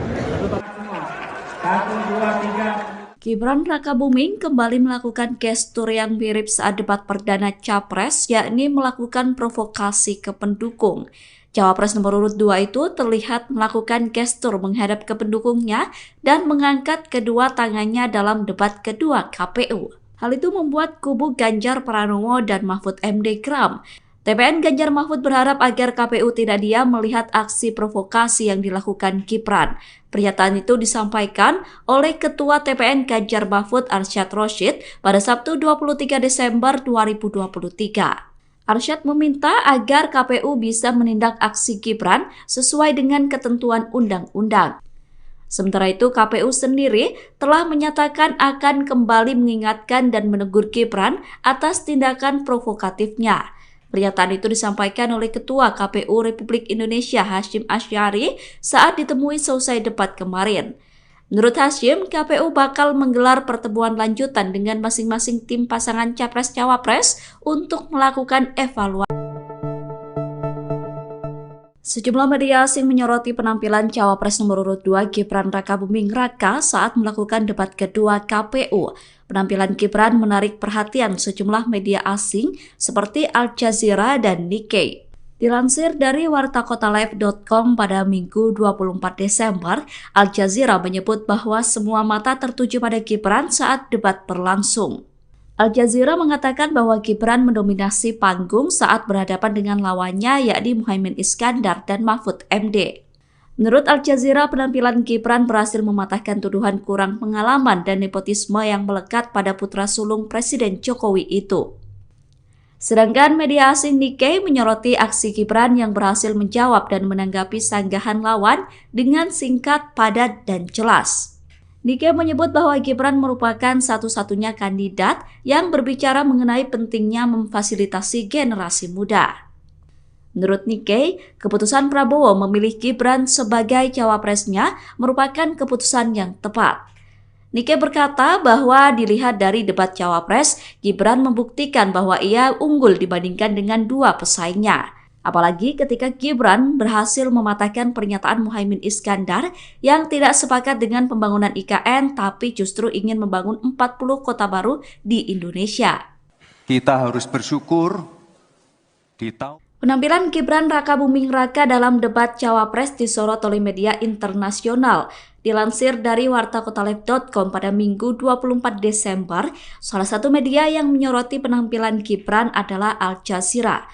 Gibran Rakabuming kembali melakukan gestur yang mirip saat debat perdana Capres, yakni melakukan provokasi ke pendukung. Cawapres nomor urut 2 itu terlihat melakukan gestur menghadap ke pendukungnya dan mengangkat kedua tangannya dalam debat kedua KPU. Hal itu membuat kubu Ganjar Pranowo dan Mahfud MD geram. TPN Ganjar Mahfud berharap agar KPU tidak diam melihat aksi provokasi yang dilakukan Gibran. Pernyataan itu disampaikan oleh Ketua TPN Ganjar Mahfud Arsyad Rashid pada Sabtu 23 Desember 2023. Arsyad meminta agar KPU bisa menindak aksi Gibran sesuai dengan ketentuan undang-undang. Sementara itu, KPU sendiri telah menyatakan akan kembali mengingatkan dan menegur Gibran atas tindakan provokatifnya. Pernyataan itu disampaikan oleh Ketua KPU Republik Indonesia Hasyim Asy'ari saat ditemui selesai debat kemarin. Menurut Hasyim, KPU bakal menggelar pertemuan lanjutan dengan masing-masing tim pasangan Capres-Cawapres untuk melakukan evaluasi. Sejumlah media asing menyoroti penampilan Cawapres nomor urut 2 Gibran Rakabuming Raka saat melakukan debat kedua KPU. Penampilan Gibran menarik perhatian sejumlah media asing seperti Al Jazeera dan Nikkei. Dilansir dari wartakotalive.com pada Minggu 24 Desember, Al Jazeera menyebut bahwa semua mata tertuju pada Gibran saat debat berlangsung. Al Jazeera mengatakan bahwa Gibran mendominasi panggung saat berhadapan dengan lawannya yakni Muhaimin Iskandar dan Mahfud MD. Menurut Al Jazeera, penampilan Gibran berhasil mematahkan tuduhan kurang pengalaman dan nepotisme yang melekat pada putra sulung Presiden Jokowi itu. Sedangkan media asing Nikkei menyoroti aksi Gibran yang berhasil menjawab dan menanggapi sanggahan lawan dengan singkat, padat, dan jelas. Nikkei menyebut bahwa Gibran merupakan satu-satunya kandidat yang berbicara mengenai pentingnya memfasilitasi generasi muda. Menurut Nikkei, keputusan Prabowo memilih Gibran sebagai cawapresnya merupakan keputusan yang tepat. Nikkei berkata bahwa dilihat dari debat Cawapres, Gibran membuktikan bahwa ia unggul dibandingkan dengan dua pesaingnya. Apalagi ketika Gibran berhasil mematahkan pernyataan Muhaimin Iskandar yang tidak sepakat dengan pembangunan IKN tapi justru ingin membangun 40 kota baru di Indonesia. Kita harus bersyukur di tahun Penampilan Gibran Rakabuming Raka dalam debat Cawapres disorot oleh media internasional. Dilansir dari wartakotalive.com pada Minggu 24 Desember, salah satu media yang menyoroti penampilan Gibran adalah Al Jazeera.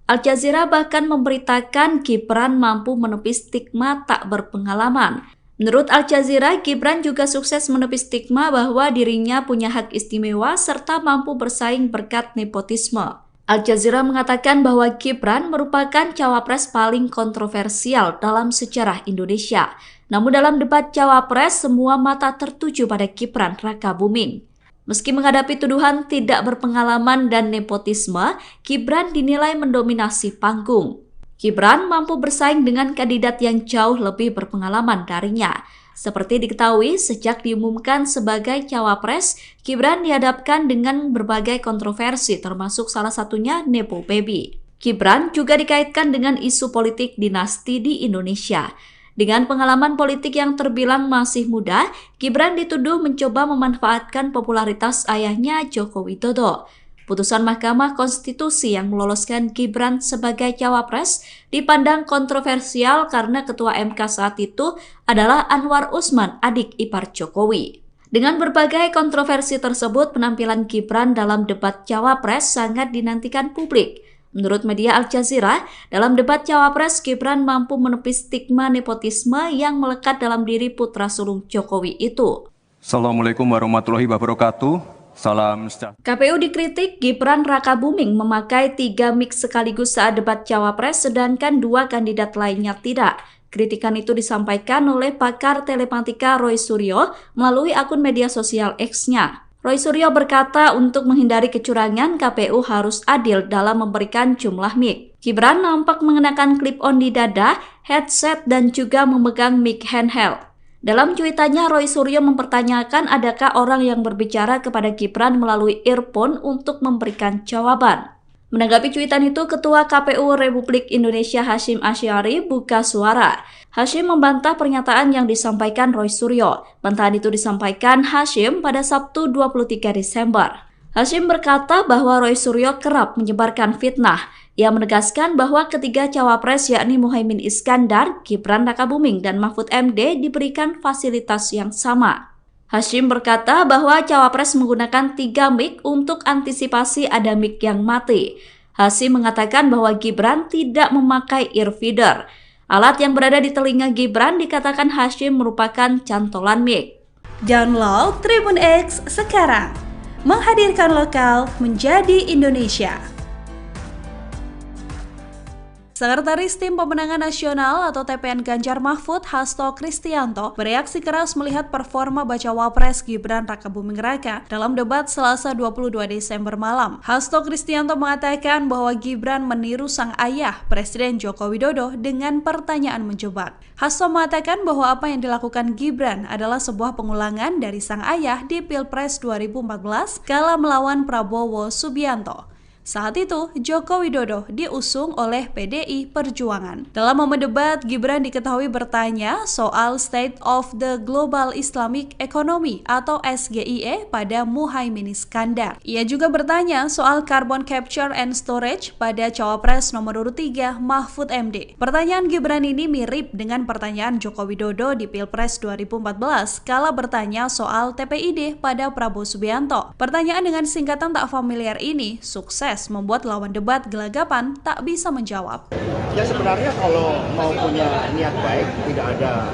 Al Jazeera bahkan memberitakan Gibran mampu menepis stigma tak berpengalaman. Menurut Al Jazeera, Gibran juga sukses menepis stigma bahwa dirinya punya hak istimewa serta mampu bersaing berkat nepotisme. Al Jazeera mengatakan bahwa Gibran merupakan cawapres paling kontroversial dalam sejarah Indonesia. Namun dalam debat cawapres, semua mata tertuju pada Gibran Rakabuming. Meski menghadapi tuduhan tidak berpengalaman dan nepotisme, Gibran dinilai mendominasi panggung. Gibran mampu bersaing dengan kandidat yang jauh lebih berpengalaman darinya. Seperti diketahui, sejak diumumkan sebagai cawapres, Gibran dihadapkan dengan berbagai kontroversi termasuk salah satunya Nepo Baby. Gibran juga dikaitkan dengan isu politik dinasti di Indonesia. Dengan pengalaman politik yang terbilang masih muda, Gibran dituduh mencoba memanfaatkan popularitas ayahnya Joko Widodo. Putusan Mahkamah Konstitusi yang meloloskan Gibran sebagai cawapres dipandang kontroversial karena Ketua MK saat itu adalah Anwar Usman, adik ipar Jokowi. Dengan berbagai kontroversi tersebut, penampilan Gibran dalam debat cawapres sangat dinantikan publik. Menurut media Al Jazeera, dalam debat cawapres, Gibran mampu menepis stigma nepotisme yang melekat dalam diri putra sulung Jokowi itu. Assalamualaikum warahmatullahi wabarakatuh. Salam sejahtera. KPU dikritik Gibran Rakabuming memakai 3 mic sekaligus saat debat cawapres, sedangkan 2 kandidat lainnya tidak. Kritikan itu disampaikan oleh pakar telematika Roy Suryo melalui akun media sosial X-nya. Roy Suryo berkata untuk menghindari kecurangan, KPU harus adil dalam memberikan jumlah mic. Gibran nampak mengenakan clip-on di dada, headset, dan juga memegang mic handheld. Dalam cuitannya, Roy Suryo mempertanyakan adakah orang yang berbicara kepada Gibran melalui earphone untuk memberikan jawaban. Menanggapi cuitan itu, Ketua KPU Republik Indonesia Hasyim Asy'ari buka suara. Hasyim membantah pernyataan yang disampaikan Roy Suryo. Bantahan itu disampaikan Hasyim pada Sabtu 23 Desember. Hasyim berkata bahwa Roy Suryo kerap menyebarkan fitnah. Ia menegaskan bahwa ketiga cawapres yakni Muhaimin Iskandar, Gibran Rakabuming, dan Mahfud MD diberikan fasilitas yang sama. Hasyim berkata bahwa cawapres menggunakan 3 mic untuk antisipasi ada mic yang mati. Hasyim mengatakan bahwa Gibran tidak memakai earfeeder. Alat yang berada di telinga Gibran dikatakan Hasyim merupakan cantolan mic. Download Tribun X sekarang, menghadirkan lokal menjadi Indonesia. Sekretaris Tim Pemenangan Nasional atau TPN Ganjar Mahfud, Hasto Kristianto, bereaksi keras melihat performa bacawa pres Gibran Rakabuming Raka dalam debat Selasa 22 Desember malam. Hasto Kristianto mengatakan bahwa Gibran meniru sang ayah, Presiden Joko Widodo, dengan pertanyaan menjebak. Hasto mengatakan bahwa apa yang dilakukan Gibran adalah sebuah pengulangan dari sang ayah di Pilpres 2014 kala melawan Prabowo Subianto. Saat itu, Joko Widodo diusung oleh PDI Perjuangan. Dalam momen debat, Gibran diketahui bertanya soal State of the Global Islamic Economy atau SGIE pada Muhaimin Iskandar. Ia juga bertanya soal Carbon Capture and Storage pada Cawapres nomor urut 3 Mahfud MD. Pertanyaan Gibran ini mirip dengan pertanyaan Joko Widodo di Pilpres 2014 kala bertanya soal TPID pada Prabowo Subianto. Pertanyaan dengan singkatan tak familiar ini sukses membuat lawan debat gelagapan tak bisa menjawab. Ya sebenarnya kalau mau punya niat baik, tidak ada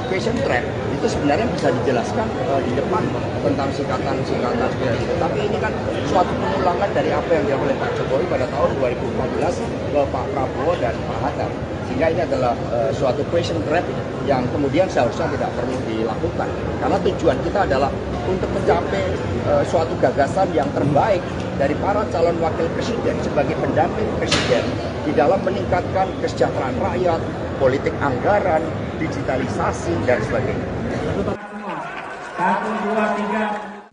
question trap, itu sebenarnya bisa dijelaskan di depan tentang singkatan-singkatan seperti itu. Tapi ini kan suatu pengulangan dari apa yang dilakukan oleh Pak Jokowi pada tahun 2014 ke Pak Prabowo dan Pak Hatta. Sehingga ini adalah suatu question trap yang kemudian seharusnya tidak perlu dilakukan. Karena tujuan kita adalah untuk mencapai suatu gagasan yang terbaik dari para calon wakil presiden sebagai pendamping presiden di dalam meningkatkan kesejahteraan rakyat, politik anggaran, digitalisasi, dan sebagainya.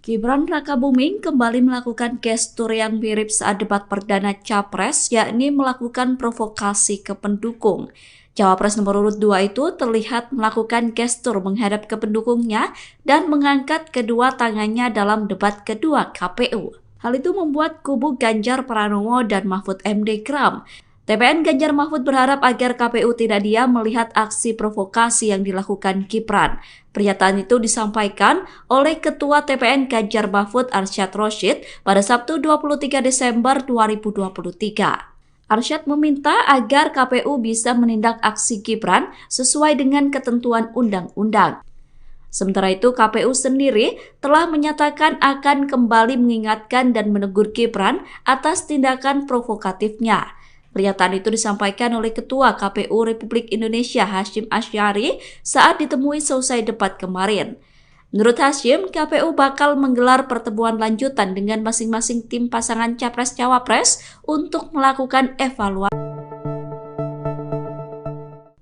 Gibran Rakabuming kembali melakukan gestur yang mirip saat debat perdana Capres, yakni melakukan provokasi ke pendukung. Cawapres nomor urut 2 itu terlihat melakukan gestur menghadap ke pendukungnya dan mengangkat kedua tangannya dalam debat kedua KPU. Hal itu membuat kubu Ganjar Pranowo dan Mahfud MD geram. TPN Ganjar Mahfud berharap agar KPU tidak diam melihat aksi provokasi yang dilakukan Gibran. Pernyataan itu disampaikan oleh Ketua TPN Ganjar Mahfud Arsyad Rashid pada Sabtu 23 Desember 2023. Arsyad meminta agar KPU bisa menindak aksi Gibran sesuai dengan ketentuan undang-undang. Sementara itu, KPU sendiri telah menyatakan akan kembali mengingatkan dan menegur Gibran atas tindakan provokatifnya. Pernyataan itu disampaikan oleh Ketua KPU Republik Indonesia Hasyim Asy'ari saat ditemui selesai debat kemarin. Menurut Hasyim, KPU bakal menggelar pertemuan lanjutan dengan masing-masing tim pasangan Capres-Cawapres untuk melakukan evaluasi.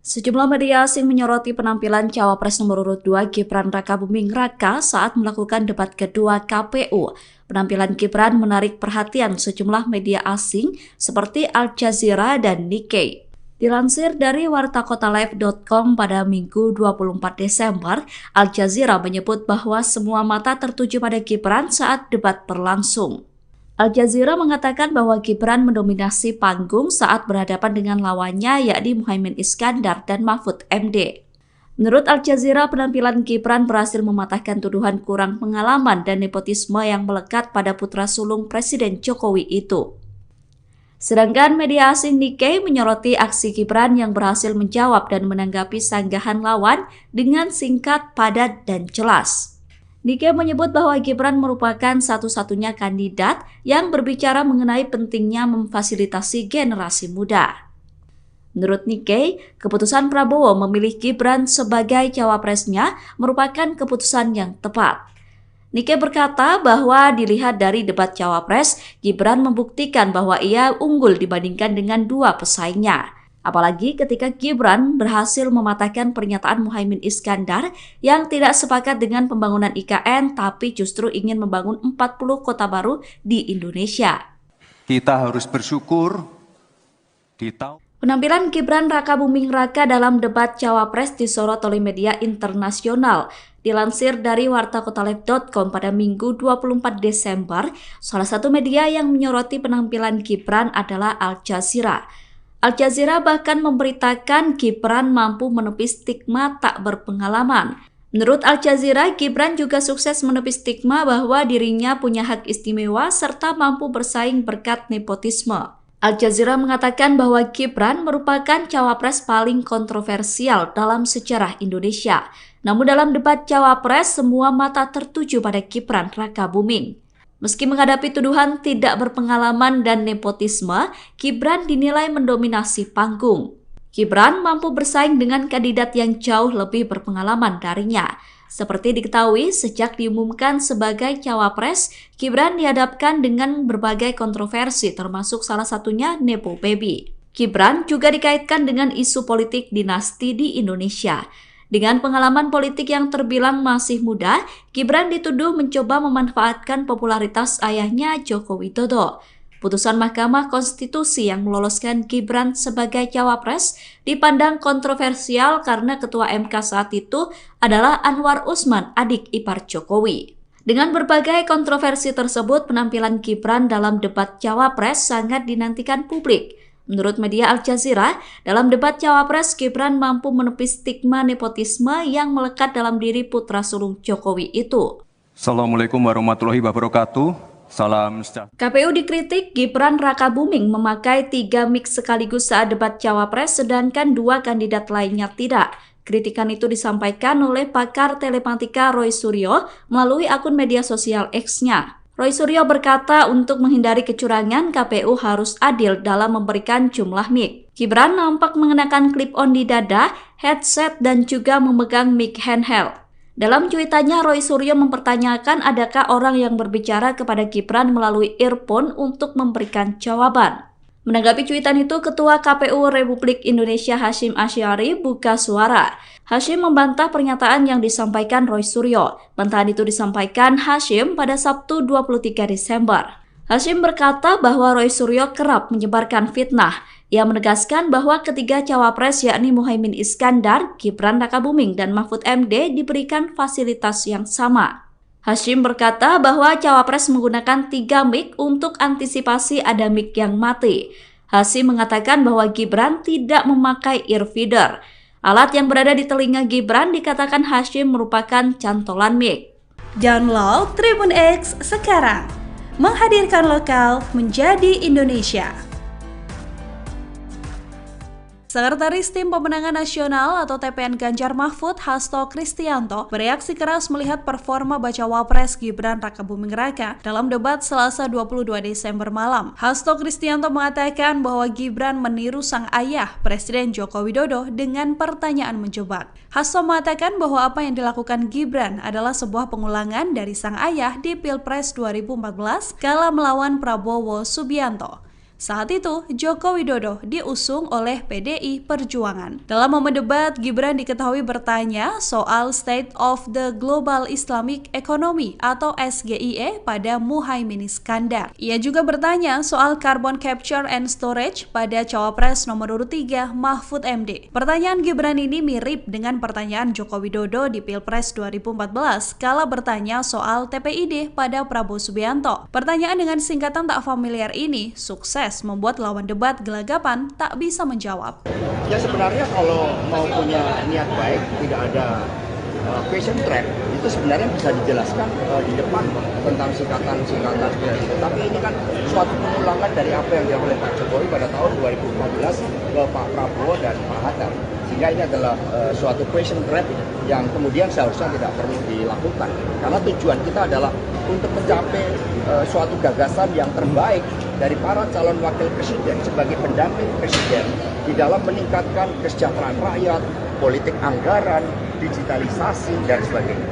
Sejumlah media asing menyoroti penampilan Cawapres nomor urut 2 Gibran Rakabuming Raka saat melakukan debat kedua KPU. Penampilan Gibran menarik perhatian sejumlah media asing seperti Al Jazeera dan Nikkei. Dilansir dari wartakotalive.com pada Minggu 24 Desember, Al Jazeera menyebut bahwa semua mata tertuju pada Gibran saat debat berlangsung. Al Jazeera mengatakan bahwa Gibran mendominasi panggung saat berhadapan dengan lawannya yakni Muhaimin Iskandar dan Mahfud MD. Menurut Al Jazeera, penampilan Gibran berhasil mematahkan tuduhan kurang pengalaman dan nepotisme yang melekat pada putra sulung Presiden Jokowi itu. Sedangkan media asing Nikkei menyoroti aksi Gibran yang berhasil menjawab dan menanggapi sanggahan lawan dengan singkat, padat, dan jelas. Nikkei menyebut bahwa Gibran merupakan satu-satunya kandidat yang berbicara mengenai pentingnya memfasilitasi generasi muda. Menurut Nikkei, keputusan Prabowo memilih Gibran sebagai cawapresnya merupakan keputusan yang tepat. Nikkei berkata bahwa dilihat dari debat cawapres, Gibran membuktikan bahwa ia unggul dibandingkan dengan dua pesaingnya. Apalagi ketika Gibran berhasil mematahkan pernyataan Muhaimin Iskandar yang tidak sepakat dengan pembangunan IKN tapi justru ingin membangun 40 kota baru di Indonesia. Kita harus bersyukur di tahun Penampilan Gibran Rakabuming Raka dalam debat cawapres disorot oleh media internasional. Dilansir dari wartakotaleb.com pada Minggu 24 Desember, salah satu media yang menyoroti penampilan Gibran adalah Al Jazeera. Al Jazeera bahkan memberitakan Gibran mampu menepis stigma tak berpengalaman. Menurut Al Jazeera, Gibran juga sukses menepis stigma bahwa dirinya punya hak istimewa serta mampu bersaing berkat nepotisme. Al Jazeera mengatakan bahwa Gibran merupakan cawapres paling kontroversial dalam sejarah Indonesia. Namun dalam debat cawapres, semua mata tertuju pada Gibran Rakabuming. Meski menghadapi tuduhan tidak berpengalaman dan nepotisme, Gibran dinilai mendominasi panggung. Gibran mampu bersaing dengan kandidat yang jauh lebih berpengalaman darinya. Seperti diketahui, sejak diumumkan sebagai cawapres, Gibran dihadapkan dengan berbagai kontroversi termasuk salah satunya Nepo Baby. Gibran juga dikaitkan dengan isu politik dinasti di Indonesia. Dengan pengalaman politik yang terbilang masih muda, Gibran dituduh mencoba memanfaatkan popularitas ayahnya Joko Widodo. Putusan Mahkamah Konstitusi yang meloloskan Gibran sebagai cawapres dipandang kontroversial karena Ketua MK saat itu adalah Anwar Usman, adik ipar Jokowi. Dengan berbagai kontroversi tersebut, penampilan Gibran dalam debat cawapres sangat dinantikan publik. Menurut media Al Jazeera, dalam debat cawapres, Gibran mampu menepis stigma nepotisme yang melekat dalam diri putra sulung Jokowi itu. Assalamualaikum warahmatullahi wabarakatuh. Salam sejahtera. KPU dikritik Gibran Rakabuming memakai 3 mic sekaligus saat debat cawapres sedangkan 2 kandidat lainnya tidak. Kritikan itu disampaikan oleh pakar telematika Roy Suryo melalui akun media sosial X-nya. Roy Suryo berkata untuk menghindari kecurangan, KPU harus adil dalam memberikan jumlah mic. Gibran nampak mengenakan clip-on di dada, headset, dan juga memegang mic handheld. Dalam cuitannya, Roy Suryo mempertanyakan adakah orang yang berbicara kepada Gibran melalui earphone untuk memberikan jawaban. Menanggapi cuitan itu, Ketua KPU Republik Indonesia Hasyim Asy'ari buka suara. Hasyim membantah pernyataan yang disampaikan Roy Suryo. Bantahan itu disampaikan Hasyim pada Sabtu 23 Desember. Hasyim berkata bahwa Roy Suryo kerap menyebarkan fitnah. Ia menegaskan bahwa ketiga cawapres yakni Muhaimin Iskandar, Gibran Rakabuming, dan Mahfud MD diberikan fasilitas yang sama. Hasyim berkata bahwa cawapres menggunakan 3 mic untuk antisipasi ada mic yang mati. Hasyim mengatakan bahwa Gibran tidak memakai earfeeder. Alat yang berada di telinga Gibran dikatakan Hasyim merupakan cantolan mic. Download Tribun X sekarang, menghadirkan lokal menjadi Indonesia. Sekretaris Tim Pemenangan Nasional atau TPN Ganjar Mahfud, Hasto Kristianto, bereaksi keras melihat performa bacawa pres Gibran Rakabuming Raka dalam debat Selasa 22 Desember malam. Hasto Kristianto mengatakan bahwa Gibran meniru sang ayah, Presiden Joko Widodo, dengan pertanyaan menjebak. Hasto mengatakan bahwa apa yang dilakukan Gibran adalah sebuah pengulangan dari sang ayah di Pilpres 2014 kala melawan Prabowo Subianto. Saat itu, Joko Widodo diusung oleh PDI Perjuangan. Dalam momen debat, Gibran diketahui bertanya soal State of the Global Islamic Economy atau SGIE pada Muhaimin Iskandar. Ia juga bertanya soal Carbon Capture and Storage pada Cawapres nomor urut 3 Mahfud MD. Pertanyaan Gibran ini mirip dengan pertanyaan Joko Widodo di Pilpres 2014 kala bertanya soal TPID pada Prabowo Subianto. Pertanyaan dengan singkatan tak familiar ini sukses membuat lawan debat gelagapan tak bisa menjawab. Ya sebenarnya kalau mau punya niat baik, tidak ada question trap, itu sebenarnya bisa dijelaskan di depan tentang singkatan-singkatan seperti itu. Tapi ini kan suatu pengulangan dari apa yang dilakukan oleh Pak Jokowi pada tahun 2014 ke Pak Prabowo dan Pak Hatta. Sehingga ini adalah suatu question trap yang kemudian seharusnya tidak perlu dilakukan. Karena tujuan kita adalah untuk mencapai suatu gagasan yang terbaik dari para calon wakil presiden sebagai pendamping presiden di dalam meningkatkan kesejahteraan rakyat, politik anggaran, digitalisasi, dan sebagainya.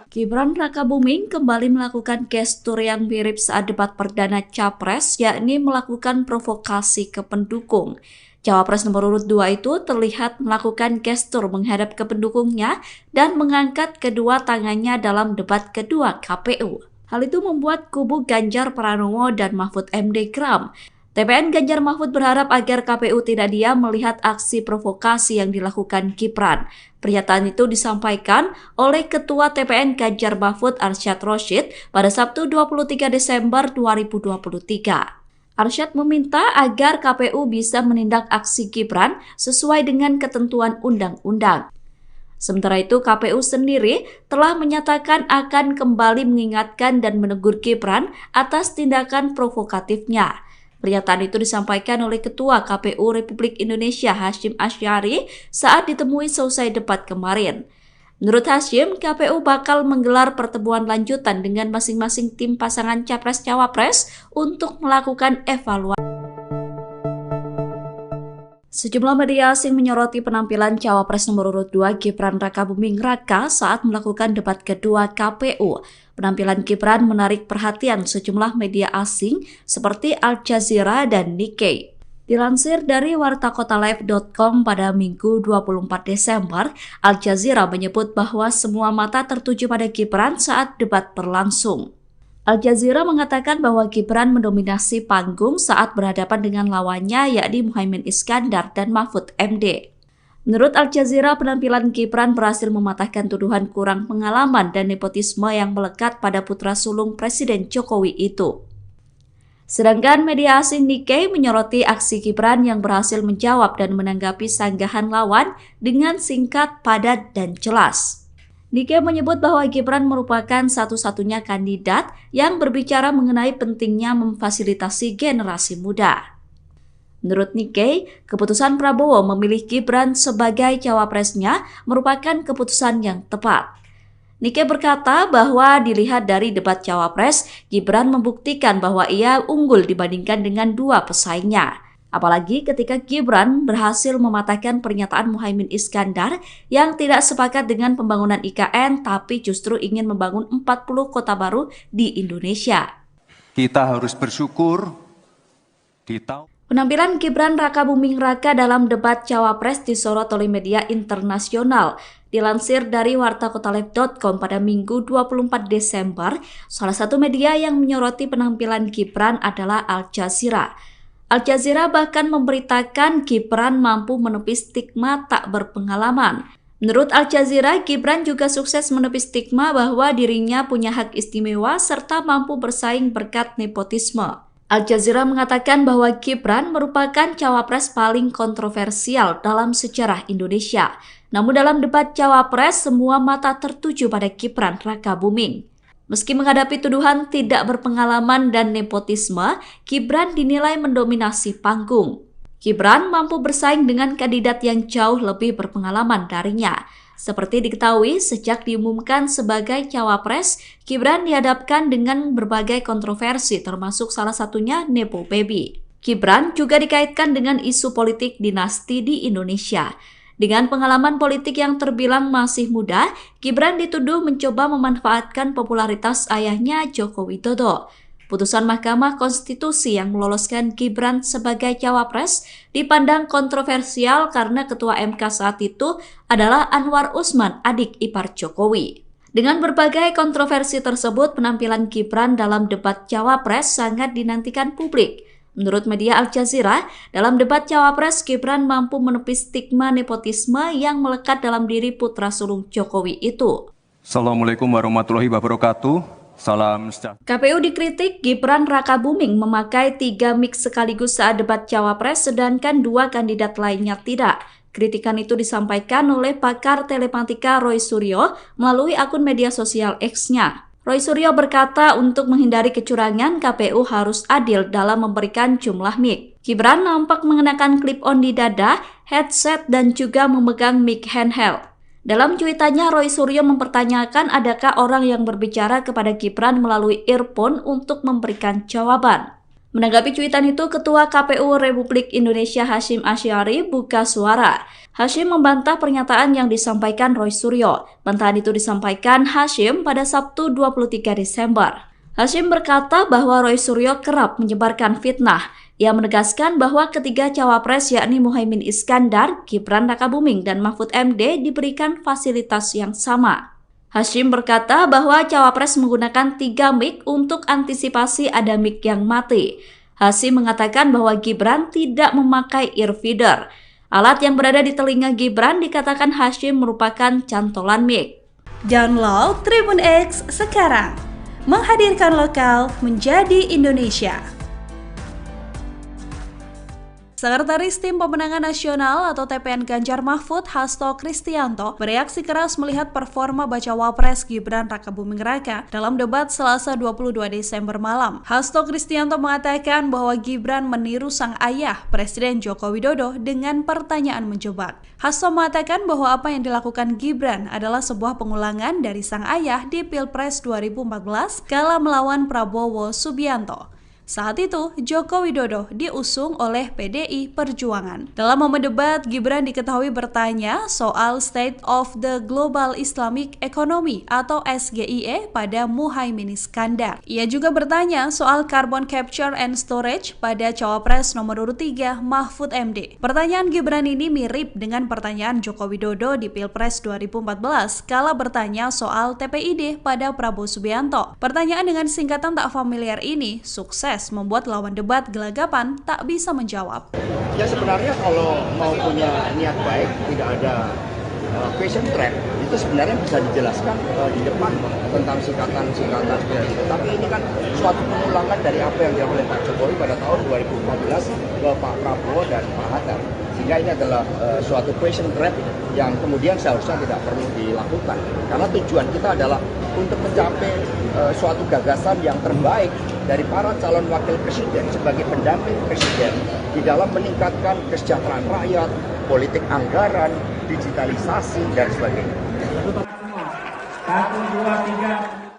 Gibran Rakabuming kembali melakukan gestur yang mirip saat debat perdana Capres, yakni melakukan provokasi ke pendukung. Cawapres nomor urut 2 itu terlihat melakukan gestur menghadap ke pendukungnya dan mengangkat kedua tangannya dalam debat kedua KPU. Hal itu membuat kubu Ganjar Pranowo dan Mahfud MD geram. TPN Ganjar Mahfud berharap agar KPU tidak diam melihat aksi provokasi yang dilakukan Gibran. Pernyataan itu disampaikan oleh Ketua TPN Ganjar Mahfud Arsyad Rashid pada Sabtu 23 Desember 2023. Arsyad meminta agar KPU bisa menindak aksi Gibran sesuai dengan ketentuan undang-undang. Sementara itu, KPU sendiri telah menyatakan akan kembali mengingatkan dan menegur Gibran atas tindakan provokatifnya. Pernyataan itu disampaikan oleh Ketua KPU Republik Indonesia Hasyim Asy'ari saat ditemui selesai debat kemarin. Menurut Hasyim, KPU bakal menggelar pertemuan lanjutan dengan masing-masing tim pasangan Capres-Cawapres untuk melakukan evaluasi. Sejumlah media asing menyoroti penampilan Cawapres nomor urut 2 Gibran Rakabuming Raka saat melakukan debat kedua KPU. Penampilan Gibran menarik perhatian sejumlah media asing seperti Al Jazeera dan Nikkei. Dilansir dari wartakotalive.com pada Minggu 24 Desember, Al Jazeera menyebut bahwa semua mata tertuju pada Gibran saat debat berlangsung. Al Jazeera mengatakan bahwa Gibran mendominasi panggung saat berhadapan dengan lawannya yakni Muhaimin Iskandar dan Mahfud MD. Menurut Al Jazeera, penampilan Gibran berhasil mematahkan tuduhan kurang pengalaman dan nepotisme yang melekat pada putra sulung Presiden Jokowi itu. Sedangkan media asing Nikkei menyoroti aksi Gibran yang berhasil menjawab dan menanggapi sanggahan lawan dengan singkat, padat, dan jelas. Nikkei menyebut bahwa Gibran merupakan satu-satunya kandidat yang berbicara mengenai pentingnya memfasilitasi generasi muda. Menurut Nikkei, keputusan Prabowo memilih Gibran sebagai cawapresnya merupakan keputusan yang tepat. Nikkei berkata bahwa dilihat dari debat cawapres, Gibran membuktikan bahwa ia unggul dibandingkan dengan dua pesaingnya. Apalagi ketika Gibran berhasil mematahkan pernyataan Muhaimin Iskandar yang tidak sepakat dengan pembangunan IKN tapi justru ingin membangun 40 kota baru di Indonesia. Kita harus bersyukur di tahun Penampilan Gibran Rakabuming Raka dalam debat Cawapres disorot oleh media internasional. Dilansir dari wartakotalive.com pada Minggu 24 Desember, salah satu media yang menyoroti penampilan Gibran adalah Al Jazeera. Al Jazeera bahkan memberitakan Gibran mampu menepis stigma tak berpengalaman. Menurut Al Jazeera, Gibran juga sukses menepis stigma bahwa dirinya punya hak istimewa serta mampu bersaing berkat nepotisme. Al Jazeera mengatakan bahwa Gibran merupakan cawapres paling kontroversial dalam sejarah Indonesia. Namun dalam debat cawapres, semua mata tertuju pada Gibran Rakabuming. Meski menghadapi tuduhan tidak berpengalaman dan nepotisme, Gibran dinilai mendominasi panggung. Gibran mampu bersaing dengan kandidat yang jauh lebih berpengalaman darinya. Seperti diketahui, sejak diumumkan sebagai cawapres, Gibran dihadapkan dengan berbagai kontroversi termasuk salah satunya Nepo Baby. Gibran juga dikaitkan dengan isu politik dinasti di Indonesia. Dengan pengalaman politik yang terbilang masih muda, Gibran dituduh mencoba memanfaatkan popularitas ayahnya Joko Widodo. Putusan Mahkamah Konstitusi yang meloloskan Gibran sebagai cawapres dipandang kontroversial karena Ketua MK saat itu adalah Anwar Usman, adik ipar Jokowi. Dengan berbagai kontroversi tersebut, penampilan Gibran dalam debat cawapres sangat dinantikan publik. Menurut media Al Jazeera, dalam debat cawapres, Gibran mampu menepis stigma nepotisme yang melekat dalam diri putra sulung Jokowi itu. Assalamualaikum warahmatullahi wabarakatuh. Salam sejahtera. KPU dikritik Gibran Rakabuming memakai 3 mic sekaligus saat debat cawapres, sedangkan 2 kandidat lainnya tidak. Kritikan itu disampaikan oleh pakar telematika Roy Suryo melalui akun media sosial X-nya. Roy Suryo berkata untuk menghindari kecurangan, KPU harus adil dalam memberikan jumlah mic. Gibran nampak mengenakan clip-on di dada, headset, dan juga memegang mic handheld. Dalam cuitannya, Roy Suryo mempertanyakan adakah orang yang berbicara kepada Gibran melalui earphone untuk memberikan jawaban. Menanggapi cuitan itu, Ketua KPU Republik Indonesia Hasyim Asy'ari buka suara. Hasyim membantah pernyataan yang disampaikan Roy Suryo. Bantahan itu disampaikan Hasyim pada Sabtu 23 Desember. Hasyim berkata bahwa Roy Suryo kerap menyebarkan fitnah. Ia menegaskan bahwa ketiga cawapres yakni Muhaimin Iskandar, Gibran Rakabuming, dan Mahfud MD diberikan fasilitas yang sama. Hasyim berkata bahwa cawapres menggunakan 3 mic untuk antisipasi ada mic yang mati. Hasyim mengatakan bahwa Gibran tidak memakai earfeeder. Alat yang berada di telinga Gibran dikatakan Hasyim merupakan cantolan mic. Download Tribun X sekarang, menghadirkan lokal menjadi Indonesia. Sekretaris Tim Pemenangan Nasional atau TPN Ganjar Mahfud, Hasto Kristianto, bereaksi keras melihat performa bacawa pres Gibran Rakabuming Raka dalam debat Selasa 22 Desember malam. Hasto Kristianto mengatakan bahwa Gibran meniru sang ayah, Presiden Joko Widodo, dengan pertanyaan menjebak. Hasto mengatakan bahwa apa yang dilakukan Gibran adalah sebuah pengulangan dari sang ayah di Pilpres 2014 kala melawan Prabowo Subianto. Saat itu, Joko Widodo diusung oleh PDI Perjuangan. Dalam momen debat, Gibran diketahui bertanya soal State of the Global Islamic Economy atau SGIE pada Muhaimin Iskandar. Ia juga bertanya soal Carbon Capture and Storage pada Cawapres nomor urut 3 Mahfud MD. Pertanyaan Gibran ini mirip dengan pertanyaan Joko Widodo di Pilpres 2014 kala bertanya soal TPID pada Prabowo Subianto. Pertanyaan dengan singkatan tak familiar ini sukses membuat lawan debat gelagapan tak bisa menjawab. Ya sebenarnya kalau mau punya niat baik, tidak ada question trap, itu sebenarnya bisa dijelaskan di depan tentang singkatan-singkatan seperti itu. Tapi ini kan suatu pengulangan dari apa yang dilakukan oleh Pak Jokowi pada tahun 2014 ke Pak Prabowo dan Pak Hatta. Sehingga ini adalah suatu question trap yang kemudian seharusnya tidak perlu dilakukan. Karena tujuan kita adalah untuk mencapai suatu gagasan yang terbaik dari para calon wakil presiden sebagai pendamping presiden di dalam meningkatkan kesejahteraan rakyat, politik anggaran, digitalisasi, dan sebagainya.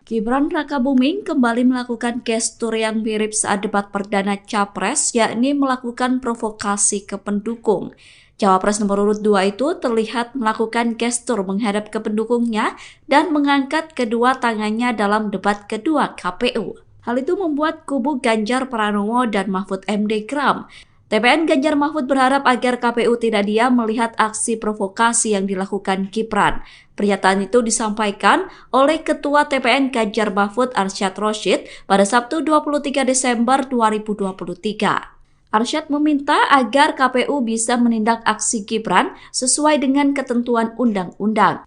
Gibran Rakabuming kembali melakukan gestur yang mirip saat debat perdana Capres, yakni melakukan provokasi ke pendukung. Cawapres nomor urut 2 itu terlihat melakukan gestur menghadap ke pendukungnya dan mengangkat kedua tangannya dalam debat kedua KPU. Hal itu membuat kubu Ganjar Pranowo dan Mahfud MD geram. TPN Ganjar Mahfud berharap agar KPU tidak diam melihat aksi provokasi yang dilakukan Gibran. Pernyataan itu disampaikan oleh Ketua TPN Ganjar Mahfud Arsyad Rashid pada Sabtu 23 Desember 2023. Arsyad meminta agar KPU bisa menindak aksi Gibran sesuai dengan ketentuan undang-undang.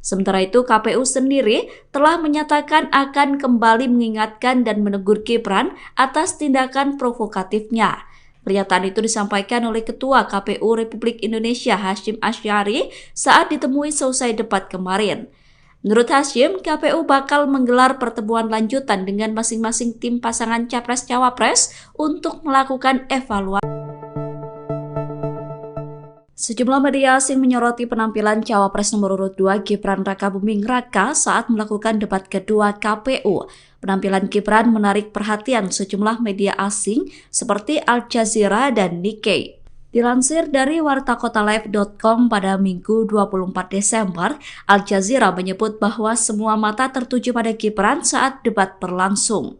Sementara itu, KPU sendiri telah menyatakan akan kembali mengingatkan dan menegur Gibran atas tindakan provokatifnya. Pernyataan itu disampaikan oleh Ketua KPU Republik Indonesia Hasyim Asy'ari saat ditemui selesai debat kemarin. Menurut Hasyim, KPU bakal menggelar pertemuan lanjutan dengan masing-masing tim pasangan Capres-Cawapres untuk melakukan evaluasi. Sejumlah media asing menyoroti penampilan Cawapres nomor urut 2 Gibran Rakabuming Raka saat melakukan debat kedua KPU. Penampilan Gibran menarik perhatian sejumlah media asing seperti Al Jazeera dan Nikkei. Dilansir dari wartakotalive.com pada Minggu 24 Desember, Al Jazeera menyebut bahwa semua mata tertuju pada Gibran saat debat berlangsung.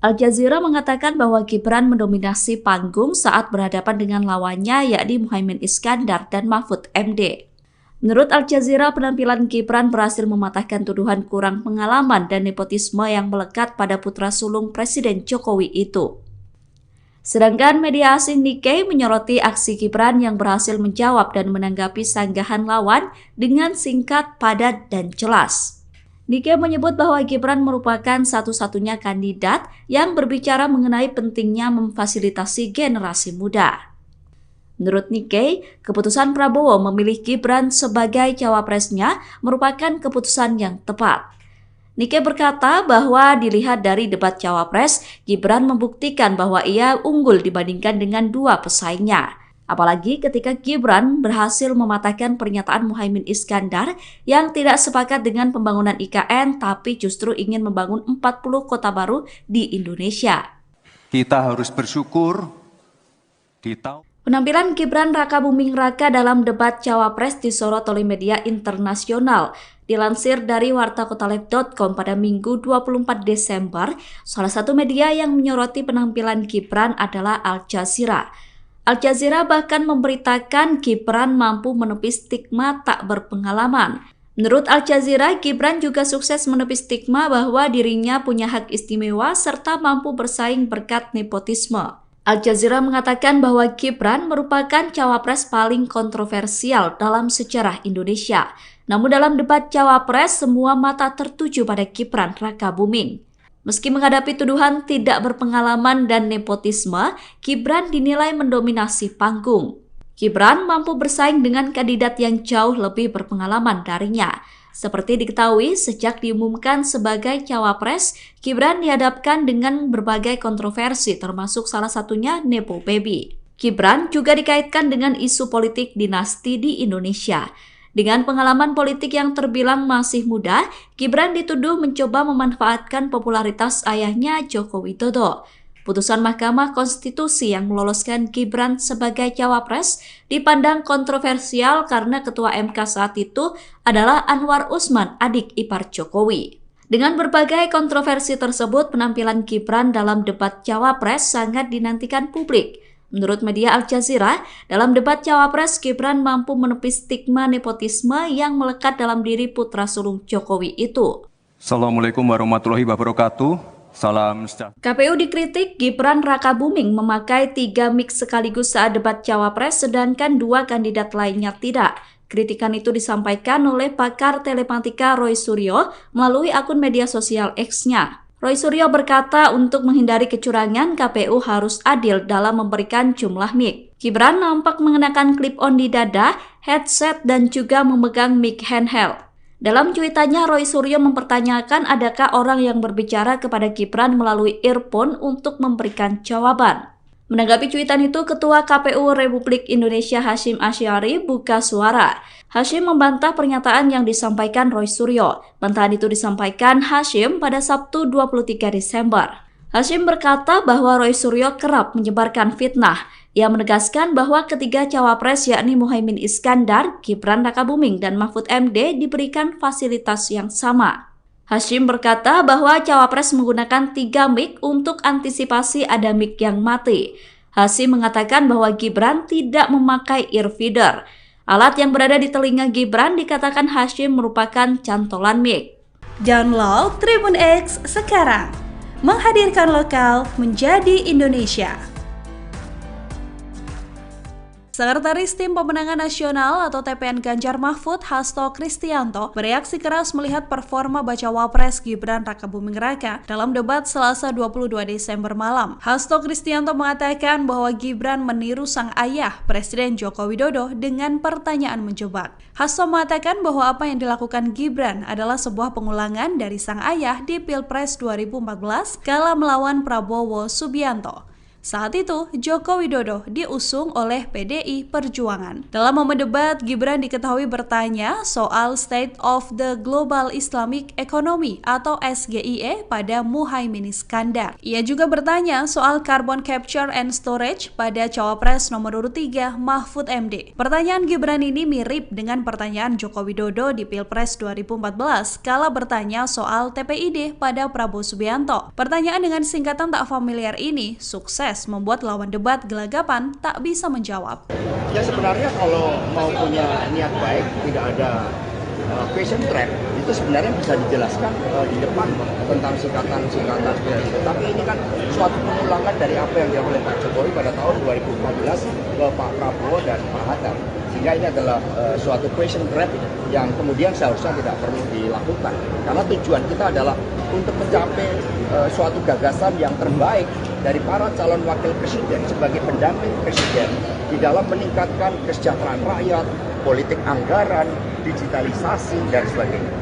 Al Jazeera mengatakan bahwa Gibran mendominasi panggung saat berhadapan dengan lawannya yakni Muhaimin Iskandar dan Mahfud MD. Menurut Al Jazeera, penampilan Gibran berhasil mematahkan tuduhan kurang pengalaman dan nepotisme yang melekat pada putra sulung Presiden Jokowi itu. Sedangkan media asing Nikkei menyoroti aksi Gibran yang berhasil menjawab dan menanggapi sanggahan lawan dengan singkat, padat, dan jelas. Nikkei menyebut bahwa Gibran merupakan satu-satunya kandidat yang berbicara mengenai pentingnya memfasilitasi generasi muda. Menurut Nikkei, keputusan Prabowo memilih Gibran sebagai cawapresnya merupakan keputusan yang tepat. Nikkei berkata bahwa dilihat dari debat cawapres, Gibran membuktikan bahwa ia unggul dibandingkan dengan dua pesaingnya. Apalagi ketika Gibran berhasil mematahkan pernyataan Muhaimin Iskandar yang tidak sepakat dengan pembangunan IKN tapi justru ingin membangun 40 kota baru di Indonesia. Kita harus bersyukur di tahun Penampilan Gibran Rakabuming Raka dalam debat cawapres disorot oleh media internasional. Dilansir dari wartakotaleb.com pada Minggu 24 Desember, salah satu media yang menyoroti penampilan Gibran adalah Al Jazeera. Al Jazeera bahkan memberitakan Gibran mampu menepis stigma tak berpengalaman. Menurut Al Jazeera, Gibran juga sukses menepis stigma bahwa dirinya punya hak istimewa serta mampu bersaing berkat nepotisme. Al Jazeera mengatakan bahwa Gibran merupakan cawapres paling kontroversial dalam sejarah Indonesia. Namun dalam debat cawapres, semua mata tertuju pada Gibran Rakabuming. Meski menghadapi tuduhan tidak berpengalaman dan nepotisme, Gibran dinilai mendominasi panggung. Gibran mampu bersaing dengan kandidat yang jauh lebih berpengalaman darinya. Seperti diketahui, sejak diumumkan sebagai cawapres, Gibran dihadapkan dengan berbagai kontroversi termasuk salah satunya Nepo Baby. Gibran juga dikaitkan dengan isu politik dinasti di Indonesia. Dengan pengalaman politik yang terbilang masih muda, Gibran dituduh mencoba memanfaatkan popularitas ayahnya Joko Widodo. Putusan Mahkamah Konstitusi yang meloloskan Gibran sebagai cawapres dipandang kontroversial karena Ketua MK saat itu adalah Anwar Usman, adik ipar Jokowi. Dengan berbagai kontroversi tersebut, penampilan Gibran dalam debat cawapres sangat dinantikan publik. Menurut media Al Jazeera, dalam debat cawapres, Gibran mampu menepis stigma nepotisme yang melekat dalam diri putra sulung Jokowi itu. Assalamualaikum warahmatullahi wabarakatuh. Salam sejahtera. KPU dikritik Gibran Rakabuming memakai 3 mic sekaligus saat debat cawapres sedangkan 2 kandidat lainnya tidak. Kritikan itu disampaikan oleh pakar telematika Roy Suryo melalui akun media sosial X-nya. Roy Suryo berkata untuk menghindari kecurangan, KPU harus adil dalam memberikan jumlah mic. Gibran nampak mengenakan clip-on di dada, headset, dan juga memegang mic handheld. Dalam cuitannya, Roy Suryo mempertanyakan adakah orang yang berbicara kepada Gibran melalui earphone untuk memberikan jawaban. Menanggapi cuitan itu, Ketua KPU Republik Indonesia Hasyim Asy'ari buka suara. Hasyim membantah pernyataan yang disampaikan Roy Suryo. Bantahan itu disampaikan Hasyim pada Sabtu 23 Desember. Hasyim berkata bahwa Roy Suryo kerap menyebarkan fitnah. Ia menegaskan bahwa ketiga cawapres yakni Muhaimin Iskandar, Gibran Rakabuming, dan Mahfud MD diberikan fasilitas yang sama. Hasyim berkata bahwa cawapres menggunakan 3 mic untuk antisipasi ada mic yang mati. Hasyim mengatakan bahwa Gibran tidak memakai earfeeder. Alat yang berada di telinga Gibran dikatakan Hasyim merupakan cantolan mic. Download Tribun X sekarang, menghadirkan lokal menjadi Indonesia. Sekretaris Tim Pemenangan Nasional atau TPN Ganjar Mahfud, Hasto Kristianto, bereaksi keras melihat performa bacawa pres Gibran Rakabuming Raka dalam debat Selasa 22 Desember malam. Hasto Kristianto mengatakan bahwa Gibran meniru sang ayah, Presiden Joko Widodo, dengan pertanyaan menjebak. Hasto mengatakan bahwa apa yang dilakukan Gibran adalah sebuah pengulangan dari sang ayah di Pilpres 2014 kala melawan Prabowo Subianto. Saat itu, Joko Widodo diusung oleh PDI Perjuangan. Dalam momen debat, Gibran diketahui bertanya soal State of the Global Islamic Economy atau SGIE pada Muhaimin Iskandar. Ia juga bertanya soal Carbon Capture and Storage pada Cawapres nomor urut 3 Mahfud MD. Pertanyaan Gibran ini mirip dengan pertanyaan Joko Widodo di Pilpres 2014 kala bertanya soal TPID pada Prabowo Subianto. Pertanyaan dengan singkatan tak familiar ini sukses membuat lawan debat gelagapan tak bisa menjawab. Ya sebenarnya kalau mau punya niat baik, tidak ada question trap, itu sebenarnya bisa dijelaskan di depan tentang singkatan-singkatan seperti itu. Tapi ini kan suatu pengulangan dari apa yang dilakukan oleh Pak Jokowi pada tahun 2014 ke Pak Prabowo dan Pak Hatta. Sehingga ini adalah suatu question trap yang kemudian seharusnya tidak perlu dilakukan. Karena tujuan kita adalah untuk mencapai suatu gagasan yang terbaik dari para calon wakil presiden sebagai pendamping presiden di dalam meningkatkan kesejahteraan rakyat, politik anggaran, digitalisasi, dan sebagainya.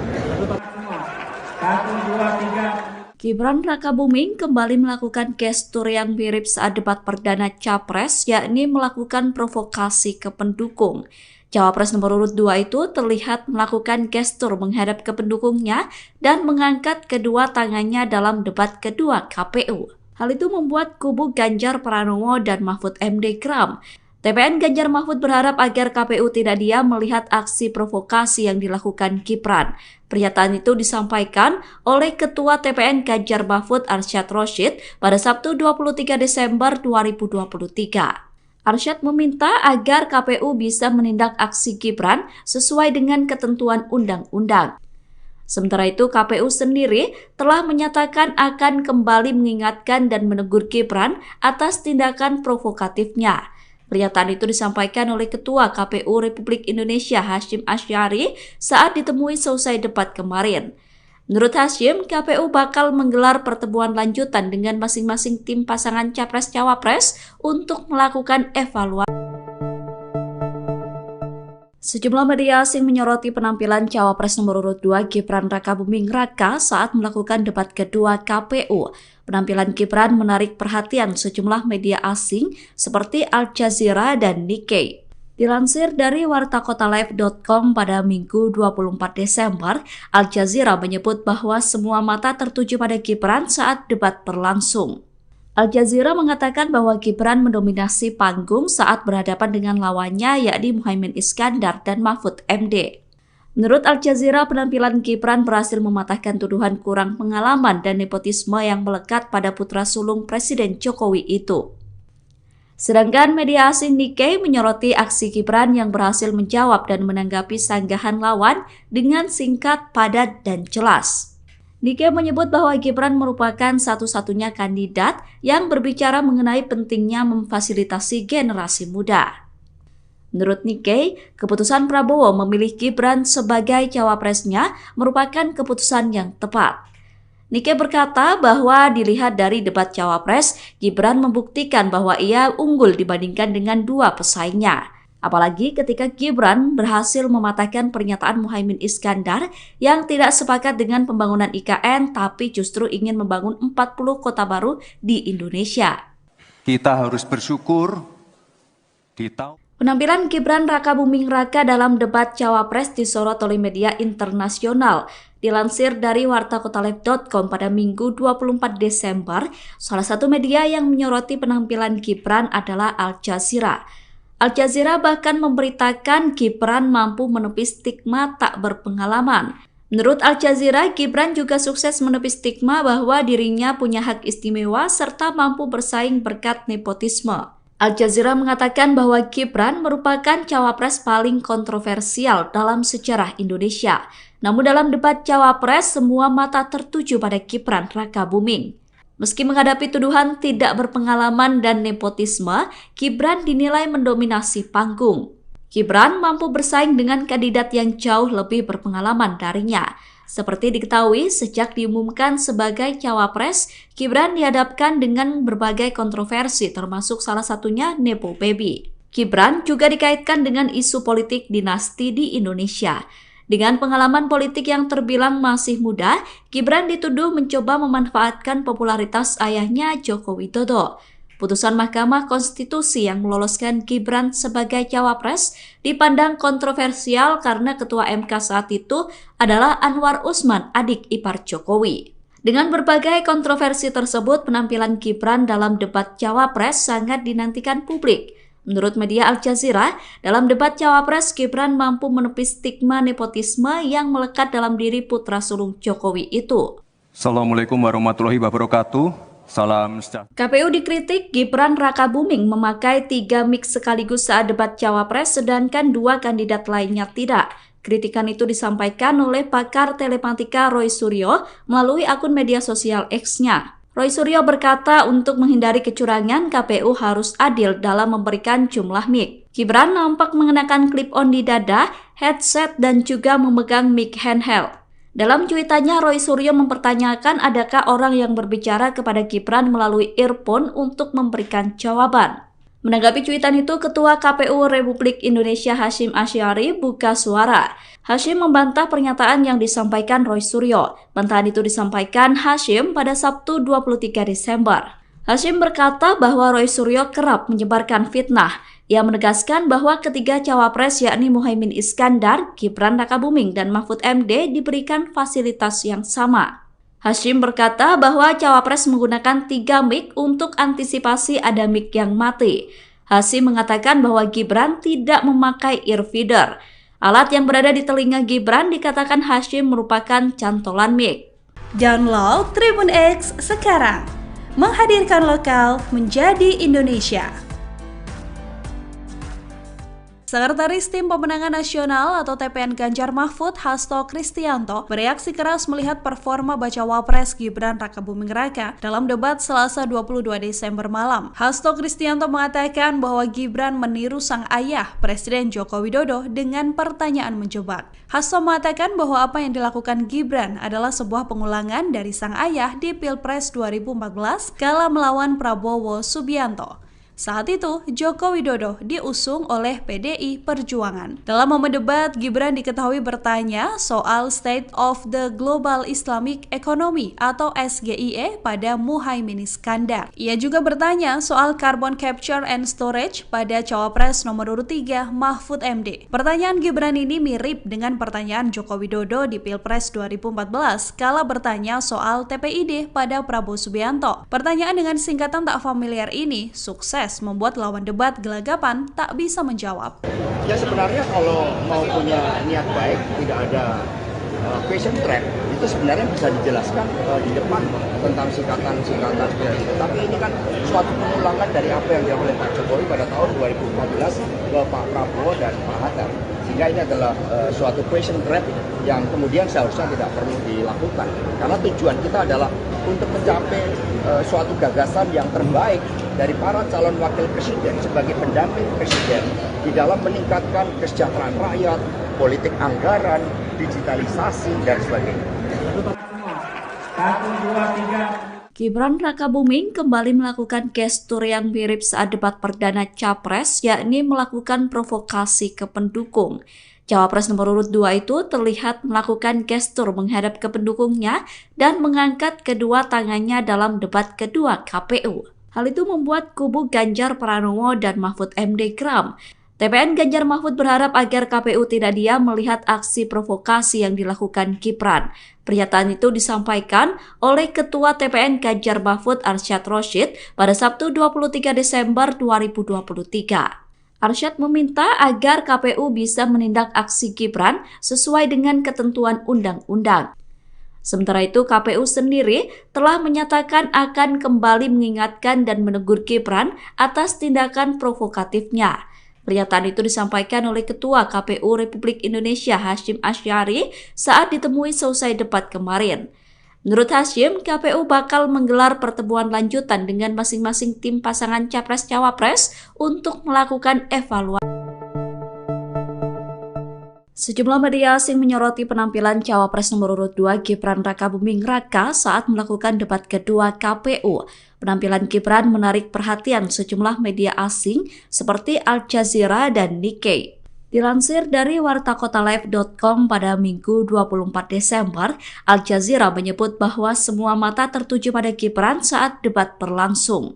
Gibran Rakabuming kembali melakukan gestur yang mirip saat debat perdana Capres, yakni melakukan provokasi ke pendukung. Cawapres nomor urut 2 itu terlihat melakukan gestur menghadap ke pendukungnya dan mengangkat kedua tangannya dalam debat kedua KPU. Hal itu membuat kubu Ganjar Pranowo dan Mahfud MD geram. TPN Ganjar Mahfud berharap agar KPU tidak diam melihat aksi provokasi yang dilakukan Gibran. Pernyataan itu disampaikan oleh Ketua TPN Ganjar Mahfud Arsyad Rashid pada Sabtu 23 Desember 2023. Arsyad meminta agar KPU bisa menindak aksi Gibran sesuai dengan ketentuan undang-undang. Sementara itu, KPU sendiri telah menyatakan akan kembali mengingatkan dan menegur Gibran atas tindakan provokatifnya. Pernyataan itu disampaikan oleh Ketua KPU Republik Indonesia Hasyim Asy'ari saat ditemui selesai debat kemarin. Menurut Hasyim, KPU bakal menggelar pertemuan lanjutan dengan masing-masing tim pasangan Capres-Cawapres untuk melakukan evaluasi. Sejumlah media asing menyoroti penampilan Cawapres nomor urut 2 Gibran Rakabuming Raka saat melakukan debat kedua KPU. Penampilan Gibran menarik perhatian sejumlah media asing seperti Al Jazeera dan Nikkei. Dilansir dari wartakotalive.com pada Minggu 24 Desember, Al Jazeera menyebut bahwa semua mata tertuju pada Gibran saat debat berlangsung. Al Jazeera mengatakan bahwa Gibran mendominasi panggung saat berhadapan dengan lawannya yakni Muhaimin Iskandar dan Mahfud MD. Menurut Al Jazeera, penampilan Gibran berhasil mematahkan tuduhan kurang pengalaman dan nepotisme yang melekat pada putra sulung Presiden Jokowi itu. Sedangkan media asing Nikkei menyoroti aksi Gibran yang berhasil menjawab dan menanggapi sanggahan lawan dengan singkat, padat, dan jelas. Nikkei menyebut bahwa Gibran merupakan satu-satunya kandidat yang berbicara mengenai pentingnya memfasilitasi generasi muda. Menurut Nikkei, keputusan Prabowo memilih Gibran sebagai cawapresnya merupakan keputusan yang tepat. Nikkei berkata bahwa dilihat dari debat cawapres, Gibran membuktikan bahwa ia unggul dibandingkan dengan dua pesaingnya. Apalagi ketika Gibran berhasil mematahkan pernyataan Muhaimin Iskandar yang tidak sepakat dengan pembangunan IKN tapi justru ingin membangun 40 kota baru di Indonesia. Kita harus bersyukur di tahun Penampilan Gibran Rakabuming Raka dalam debat Cawapres disorot oleh media internasional. Dilansir dari wartakotalive.com pada Minggu 24 Desember, salah satu media yang menyoroti penampilan Gibran adalah Al Jazeera. Al Jazeera bahkan memberitakan Gibran mampu menepis stigma tak berpengalaman. Menurut Al Jazeera, Gibran juga sukses menepis stigma bahwa dirinya punya hak istimewa serta mampu bersaing berkat nepotisme. Al Jazeera mengatakan bahwa Gibran merupakan cawapres paling kontroversial dalam sejarah Indonesia. Namun dalam debat cawapres, semua mata tertuju pada Gibran Rakabuming. Meski menghadapi tuduhan tidak berpengalaman dan nepotisme, Gibran dinilai mendominasi panggung. Gibran mampu bersaing dengan kandidat yang jauh lebih berpengalaman darinya. Seperti diketahui, sejak diumumkan sebagai cawapres, Gibran dihadapkan dengan berbagai kontroversi termasuk salah satunya Nepo Baby. Gibran juga dikaitkan dengan isu politik dinasti di Indonesia. Dengan pengalaman politik yang terbilang masih muda, Gibran dituduh mencoba memanfaatkan popularitas ayahnya Joko Widodo. Putusan Mahkamah Konstitusi yang meloloskan Gibran sebagai cawapres dipandang kontroversial karena Ketua MK saat itu adalah Anwar Usman, adik ipar Jokowi. Dengan berbagai kontroversi tersebut, penampilan Gibran dalam debat cawapres sangat dinantikan publik. Menurut media Al Jazeera, dalam debat cawapres, Gibran mampu menepis stigma nepotisme yang melekat dalam diri putra sulung Jokowi itu. Assalamualaikum warahmatullahi wabarakatuh. Salam sejahtera. KPU dikritik Gibran Rakabuming memakai 3 mic sekaligus saat debat cawapres sedangkan 2 kandidat lainnya tidak. Kritikan itu disampaikan oleh pakar telematika Roy Suryo melalui akun media sosial X-nya. Roy Suryo berkata untuk menghindari kecurangan, KPU harus adil dalam memberikan jumlah mic. Gibran nampak mengenakan clip-on di dada, headset, dan juga memegang mic handheld. Dalam cuitannya, Roy Suryo mempertanyakan adakah orang yang berbicara kepada Gibran melalui earphone untuk memberikan jawaban. Menanggapi cuitan itu, Ketua KPU Republik Indonesia Hasyim Asy'ari buka suara. Hasyim membantah pernyataan yang disampaikan Roy Suryo. Bantahan itu disampaikan Hasyim pada Sabtu 23 Desember. Hasyim berkata bahwa Roy Suryo kerap menyebarkan fitnah. Ia menegaskan bahwa ketiga cawapres yakni Muhaimin Iskandar, Gibran Rakabuming, dan Mahfud MD diberikan fasilitas yang sama. Hasyim berkata bahwa cawapres menggunakan 3 mic untuk antisipasi ada mic yang mati. Hasyim mengatakan bahwa Gibran tidak memakai earfeeder. Alat yang berada di telinga Gibran dikatakan Hasyim merupakan cantolan mic. Download Tribun X sekarang, menghadirkan lokal menjadi Indonesia. Sekretaris Tim Pemenangan Nasional atau TPN Ganjar Mahfud, Hasto Kristianto, bereaksi keras melihat performa bacawa pres Gibran Rakabuming Raka dalam debat Selasa 22 Desember malam. Hasto Kristianto mengatakan bahwa Gibran meniru sang ayah, Presiden Joko Widodo, dengan pertanyaan menjebak. Hasto mengatakan bahwa apa yang dilakukan Gibran adalah sebuah pengulangan dari sang ayah di Pilpres 2014 kala melawan Prabowo Subianto. Saat itu, Joko Widodo diusung oleh PDI Perjuangan. Dalam momen debat, Gibran diketahui bertanya soal State of the Global Islamic Economy atau SGIE pada Muhaimin Iskandar. Ia juga bertanya soal Carbon Capture and Storage pada Cawapres nomor urut 3 Mahfud MD. Pertanyaan Gibran ini mirip dengan pertanyaan Joko Widodo di Pilpres 2014 kala bertanya soal TPID pada Prabowo Subianto. Pertanyaan dengan singkatan tak familiar ini sukses membuat lawan debat gelagapan tak bisa menjawab. Ya sebenarnya kalau mau punya niat baik, tidak ada question trap, itu sebenarnya bisa dijelaskan di depan tentang singkatan-singkatan seperti itu. Tapi ini kan suatu pengulangan dari apa yang dilakukan oleh Pak Jokowi pada tahun 2014 ke Pak Prabowo dan Pak Hatta. Sehingga ini adalah suatu question trap yang kemudian seharusnya tidak perlu dilakukan. Karena tujuan kita adalah untuk mencapai suatu gagasan yang terbaik dari para calon wakil presiden sebagai pendamping presiden di dalam meningkatkan kesejahteraan rakyat, politik anggaran, digitalisasi, dan sebagainya. Gibran Rakabuming kembali melakukan gestur yang mirip saat debat perdana Capres, yakni melakukan provokasi ke pendukung. Cawapres nomor urut 2 itu terlihat melakukan gestur menghadap ke pendukungnya dan mengangkat kedua tangannya dalam debat kedua KPU. Hal itu membuat kubu Ganjar Pranowo dan Mahfud MD geram. TPN Ganjar Mahfud berharap agar KPU tidak diam melihat aksi provokasi yang dilakukan Gibran. Pernyataan itu disampaikan oleh Ketua TPN Ganjar Mahfud Arsyad Rashid pada Sabtu 23 Desember 2023. Arsyad meminta agar KPU bisa menindak aksi Gibran sesuai dengan ketentuan undang-undang. Sementara itu, KPU sendiri telah menyatakan akan kembali mengingatkan dan menegur Gibran atas tindakan provokatifnya. Pernyataan itu disampaikan oleh Ketua KPU Republik Indonesia Hasyim Asy'ari saat ditemui selesai debat kemarin. Menurut Hasyim, KPU bakal menggelar pertemuan lanjutan dengan masing-masing tim pasangan Capres-Cawapres untuk melakukan evaluasi. Sejumlah media asing menyoroti penampilan Cawapres nomor urut 2 Gibran Rakabuming Raka saat melakukan debat kedua KPU. Penampilan Gibran menarik perhatian sejumlah media asing seperti Al Jazeera dan Nikkei. Dilansir dari wartakotalive.com pada Minggu 24 Desember, Al Jazeera menyebut bahwa semua mata tertuju pada Gibran saat debat berlangsung.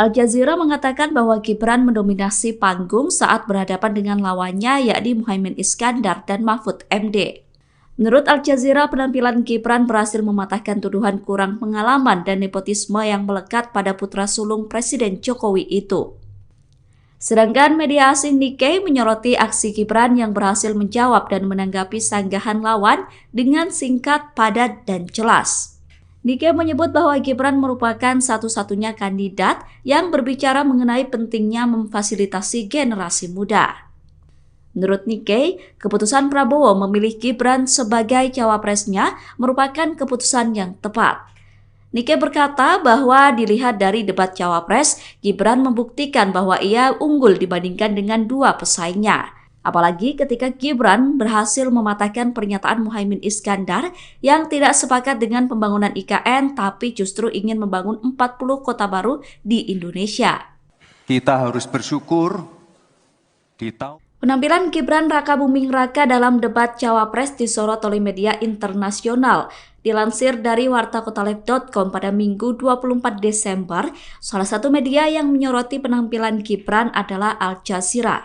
Al Jazeera mengatakan bahwa Gibran mendominasi panggung saat berhadapan dengan lawannya yakni Muhaimin Iskandar dan Mahfud MD. Menurut Al Jazeera, penampilan Gibran berhasil mematahkan tuduhan kurang pengalaman dan nepotisme yang melekat pada putra sulung Presiden Jokowi itu. Sedangkan media asing Nikkei menyoroti aksi Gibran yang berhasil menjawab dan menanggapi sanggahan lawan dengan singkat, padat, dan jelas. Nikkei menyebut bahwa Gibran merupakan satu-satunya kandidat yang berbicara mengenai pentingnya memfasilitasi generasi muda. Menurut Nikkei, keputusan Prabowo memilih Gibran sebagai cawapresnya merupakan keputusan yang tepat. Nikkei berkata bahwa dilihat dari debat cawapres, Gibran membuktikan bahwa ia unggul dibandingkan dengan dua pesaingnya. Apalagi ketika Gibran berhasil mematahkan pernyataan Muhaimin Iskandar yang tidak sepakat dengan pembangunan IKN tapi justru ingin membangun 40 kota baru di Indonesia. Kita harus bersyukur Penampilan Gibran Rakabuming Raka dalam debat cawapres disorot oleh media internasional. Dilansir dari wartakotaleb.com pada Minggu 24 Desember, salah satu media yang menyoroti penampilan Gibran adalah Al Jazeera.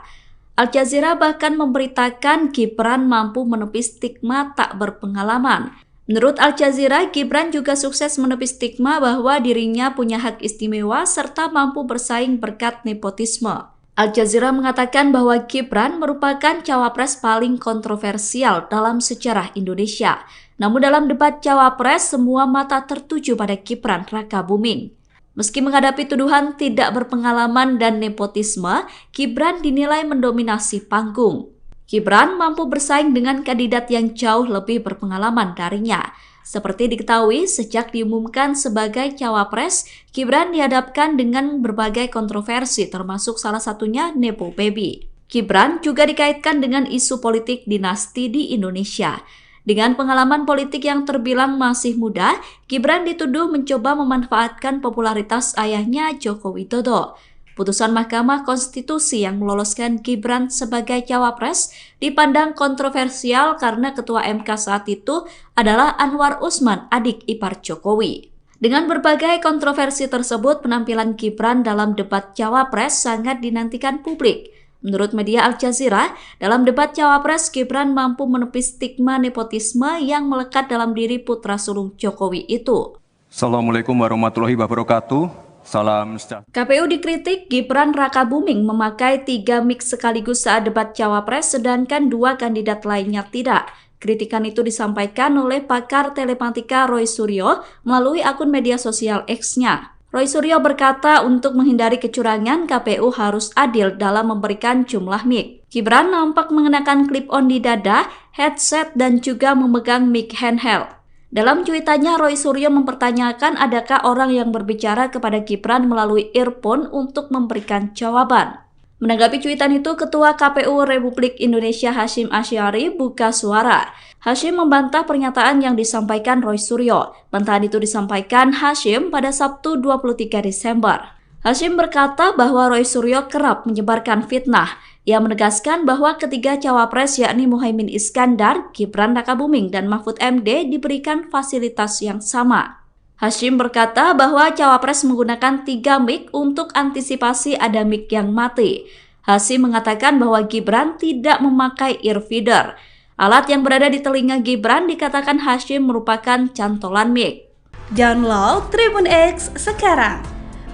Al Jazeera bahkan memberitakan Gibran mampu menepis stigma tak berpengalaman. Menurut Al Jazeera, Gibran juga sukses menepis stigma bahwa dirinya punya hak istimewa serta mampu bersaing berkat nepotisme. Al Jazeera mengatakan bahwa Gibran merupakan cawapres paling kontroversial dalam sejarah Indonesia. Namun dalam debat cawapres, semua mata tertuju pada Gibran Rakabuming. Meski menghadapi tuduhan tidak berpengalaman dan nepotisme, Gibran dinilai mendominasi panggung. Gibran mampu bersaing dengan kandidat yang jauh lebih berpengalaman darinya. Seperti diketahui, sejak diumumkan sebagai cawapres, Gibran dihadapkan dengan berbagai kontroversi termasuk salah satunya Nepo Baby. Gibran juga dikaitkan dengan isu politik dinasti di Indonesia. Dengan pengalaman politik yang terbilang masih muda, Gibran dituduh mencoba memanfaatkan popularitas ayahnya Joko Widodo. Putusan Mahkamah Konstitusi yang meloloskan Gibran sebagai cawapres dipandang kontroversial karena Ketua MK saat itu adalah Anwar Usman, adik ipar Jokowi. Dengan berbagai kontroversi tersebut, penampilan Gibran dalam debat cawapres sangat dinantikan publik. Menurut media Al Jazeera, dalam debat cawapres, Gibran mampu menepis stigma nepotisme yang melekat dalam diri putra sulung Jokowi itu. Assalamualaikum warahmatullahi wabarakatuh. Salam sejahtera. KPU dikritik Gibran Rakabuming memakai 3 mic sekaligus saat debat cawapres sedangkan 2 kandidat lainnya tidak. Kritikan itu disampaikan oleh pakar telematika Roy Suryo melalui akun media sosial X-nya. Roy Suryo berkata untuk menghindari kecurangan, KPU harus adil dalam memberikan jumlah mic. Gibran nampak mengenakan clip-on di dada, headset, dan juga memegang mic handheld. Dalam cuitannya, Roy Suryo mempertanyakan adakah orang yang berbicara kepada Gibran melalui earphone untuk memberikan jawaban. Menanggapi cuitan itu, Ketua KPU Republik Indonesia Hasyim Asy'ari buka suara. Hasyim membantah pernyataan yang disampaikan Roy Suryo. Bantahan itu disampaikan Hasyim pada Sabtu 23 Desember. Hasyim berkata bahwa Roy Suryo kerap menyebarkan fitnah. Ia menegaskan bahwa ketiga cawapres yakni Muhaimin Iskandar, Gibran Rakabuming, dan Mahfud MD diberikan fasilitas yang sama. Hasyim berkata bahwa cawapres menggunakan 3 mic untuk antisipasi ada mic yang mati. Hasyim mengatakan bahwa Gibran tidak memakai earfeeder. Alat yang berada di telinga Gibran dikatakan Hasyim merupakan cantolan mic. Download Tribun X sekarang,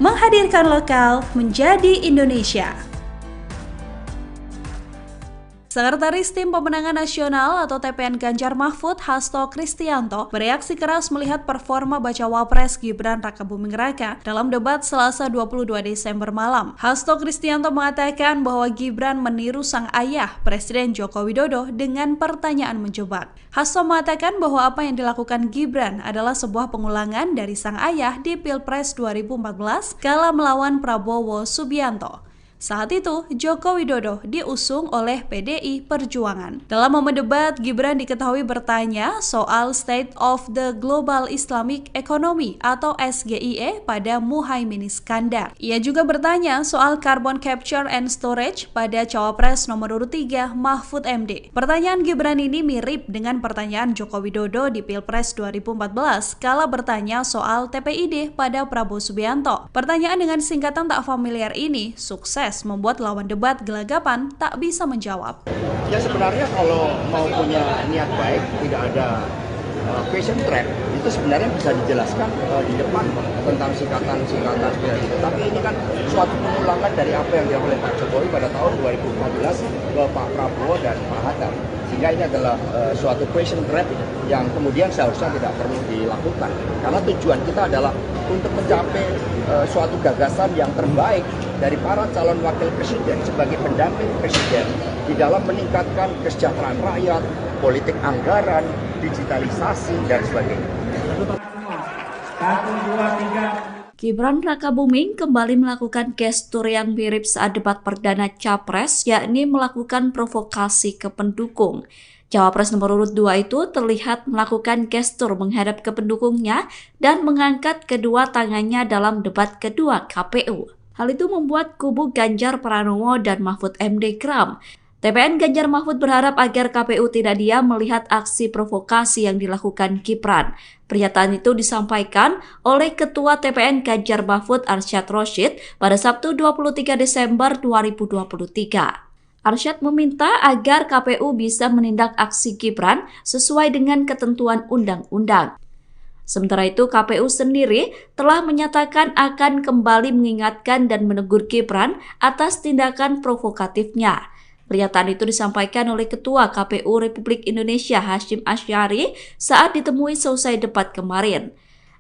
menghadirkan lokal menjadi Indonesia. Sekretaris Tim Pemenangan Nasional atau TPN Ganjar Mahfud, Hasto Kristianto, bereaksi keras melihat performa bacawa pres Gibran Rakabuming Raka dalam debat Selasa 22 Desember malam. Hasto Kristianto mengatakan bahwa Gibran meniru sang ayah, Presiden Joko Widodo, dengan pertanyaan menjebak. Hasto mengatakan bahwa apa yang dilakukan Gibran adalah sebuah pengulangan dari sang ayah di Pilpres 2014 kala melawan Prabowo Subianto. Saat itu, Joko Widodo diusung oleh PDI Perjuangan. Dalam momen debat, Gibran diketahui bertanya soal State of the Global Islamic Economy atau SGIE pada Muhaimin Iskandar. Ia juga bertanya soal Carbon Capture and Storage pada Cawapres nomor urut 3 Mahfud MD. Pertanyaan Gibran ini mirip dengan pertanyaan Joko Widodo di Pilpres 2014 kala bertanya soal TPID pada Prabowo Subianto. Pertanyaan dengan singkatan tak familiar ini sukses membuat lawan debat gelagapan tak bisa menjawab. Ya sebenarnya kalau mau punya niat baik, tidak ada question trap, itu sebenarnya bisa dijelaskan di depan tentang singkatan-singkatan seperti itu. Tapi ini kan suatu pengulangan dari apa yang dilakukan oleh Pak Jokowi pada tahun 2014 ke Pak Prabowo dan Pak Hatta. Sehingga ini adalah suatu question trap yang kemudian seharusnya tidak perlu dilakukan. Karena tujuan kita adalah untuk mencapai suatu gagasan yang terbaik dari para calon wakil presiden sebagai pendamping presiden di dalam meningkatkan kesejahteraan rakyat, politik anggaran, digitalisasi, dan sebagainya. 1, 2, 3. Gibran Rakabuming kembali melakukan gestur yang mirip saat debat perdana Capres, yakni melakukan provokasi ke pendukung. Cawapres nomor urut 2 itu terlihat melakukan gestur menghadap ke pendukungnya dan mengangkat kedua tangannya dalam debat kedua KPU. Hal itu membuat kubu Ganjar Pranowo dan Mahfud MD geram. TPN Ganjar Mahfud berharap agar KPU tidak diam melihat aksi provokasi yang dilakukan Gibran. Pernyataan itu disampaikan oleh Ketua TPN Ganjar Mahfud Arsyad Rashid pada Sabtu 23 Desember 2023. Arsyad meminta agar KPU bisa menindak aksi Gibran sesuai dengan ketentuan undang-undang. Sementara itu, KPU sendiri telah menyatakan akan kembali mengingatkan dan menegur Gibran atas tindakan provokatifnya. Pernyataan itu disampaikan oleh Ketua KPU Republik Indonesia Hasyim Asy'ari saat ditemui selesai debat kemarin.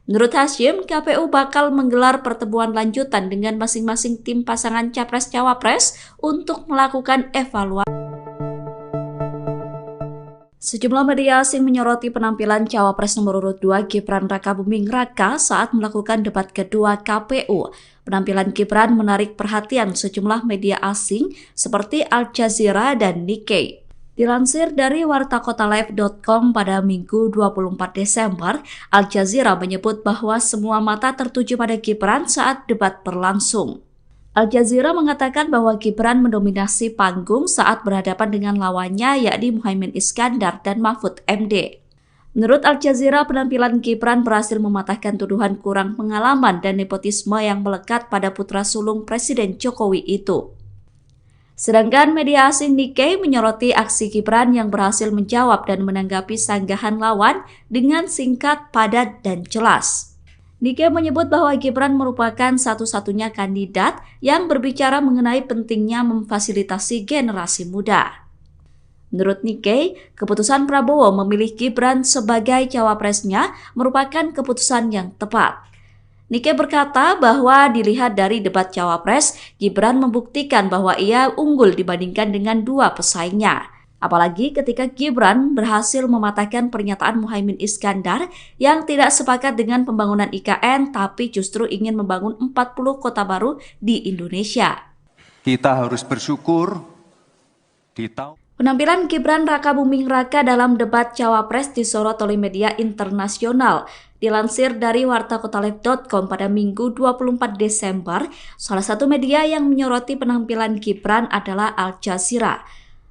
Menurut Hasyim, KPU bakal menggelar pertemuan lanjutan dengan masing-masing tim pasangan Capres-Cawapres untuk melakukan evaluasi. Sejumlah media asing menyoroti penampilan Cawapres nomor urut 2 Gibran Rakabuming Raka saat melakukan debat kedua KPU. Penampilan Gibran menarik perhatian sejumlah media asing seperti Al Jazeera dan Nikkei. Dilansir dari wartakotalive.com pada Minggu 24 Desember, Al Jazeera menyebut bahwa semua mata tertuju pada Gibran saat debat berlangsung. Al Jazeera mengatakan bahwa Gibran mendominasi panggung saat berhadapan dengan lawannya yakni Muhaimin Iskandar dan Mahfud MD. Menurut Al Jazeera, penampilan Gibran berhasil mematahkan tuduhan kurang pengalaman dan nepotisme yang melekat pada putra sulung Presiden Jokowi itu. Sedangkan media asing Nikkei menyoroti aksi Gibran yang berhasil menjawab dan menanggapi sanggahan lawan dengan singkat, padat, dan jelas. Nikkei menyebut bahwa Gibran merupakan satu-satunya kandidat yang berbicara mengenai pentingnya memfasilitasi generasi muda. Menurut Nikkei, keputusan Prabowo memilih Gibran sebagai cawapresnya merupakan keputusan yang tepat. Nikkei berkata bahwa dilihat dari debat cawapres, Gibran membuktikan bahwa ia unggul dibandingkan dengan dua pesaingnya. Apalagi ketika Gibran berhasil mematahkan pernyataan Muhaimin Iskandar yang tidak sepakat dengan pembangunan IKN tapi justru ingin membangun 40 kota baru di Indonesia. Kita harus bersyukur di tahun Penampilan Gibran Rakabuming Raka dalam debat Cawapres disorot oleh media internasional. Dilansir dari wartakotalive.com pada Minggu 24 Desember, salah satu media yang menyoroti penampilan Gibran adalah Al Jazeera.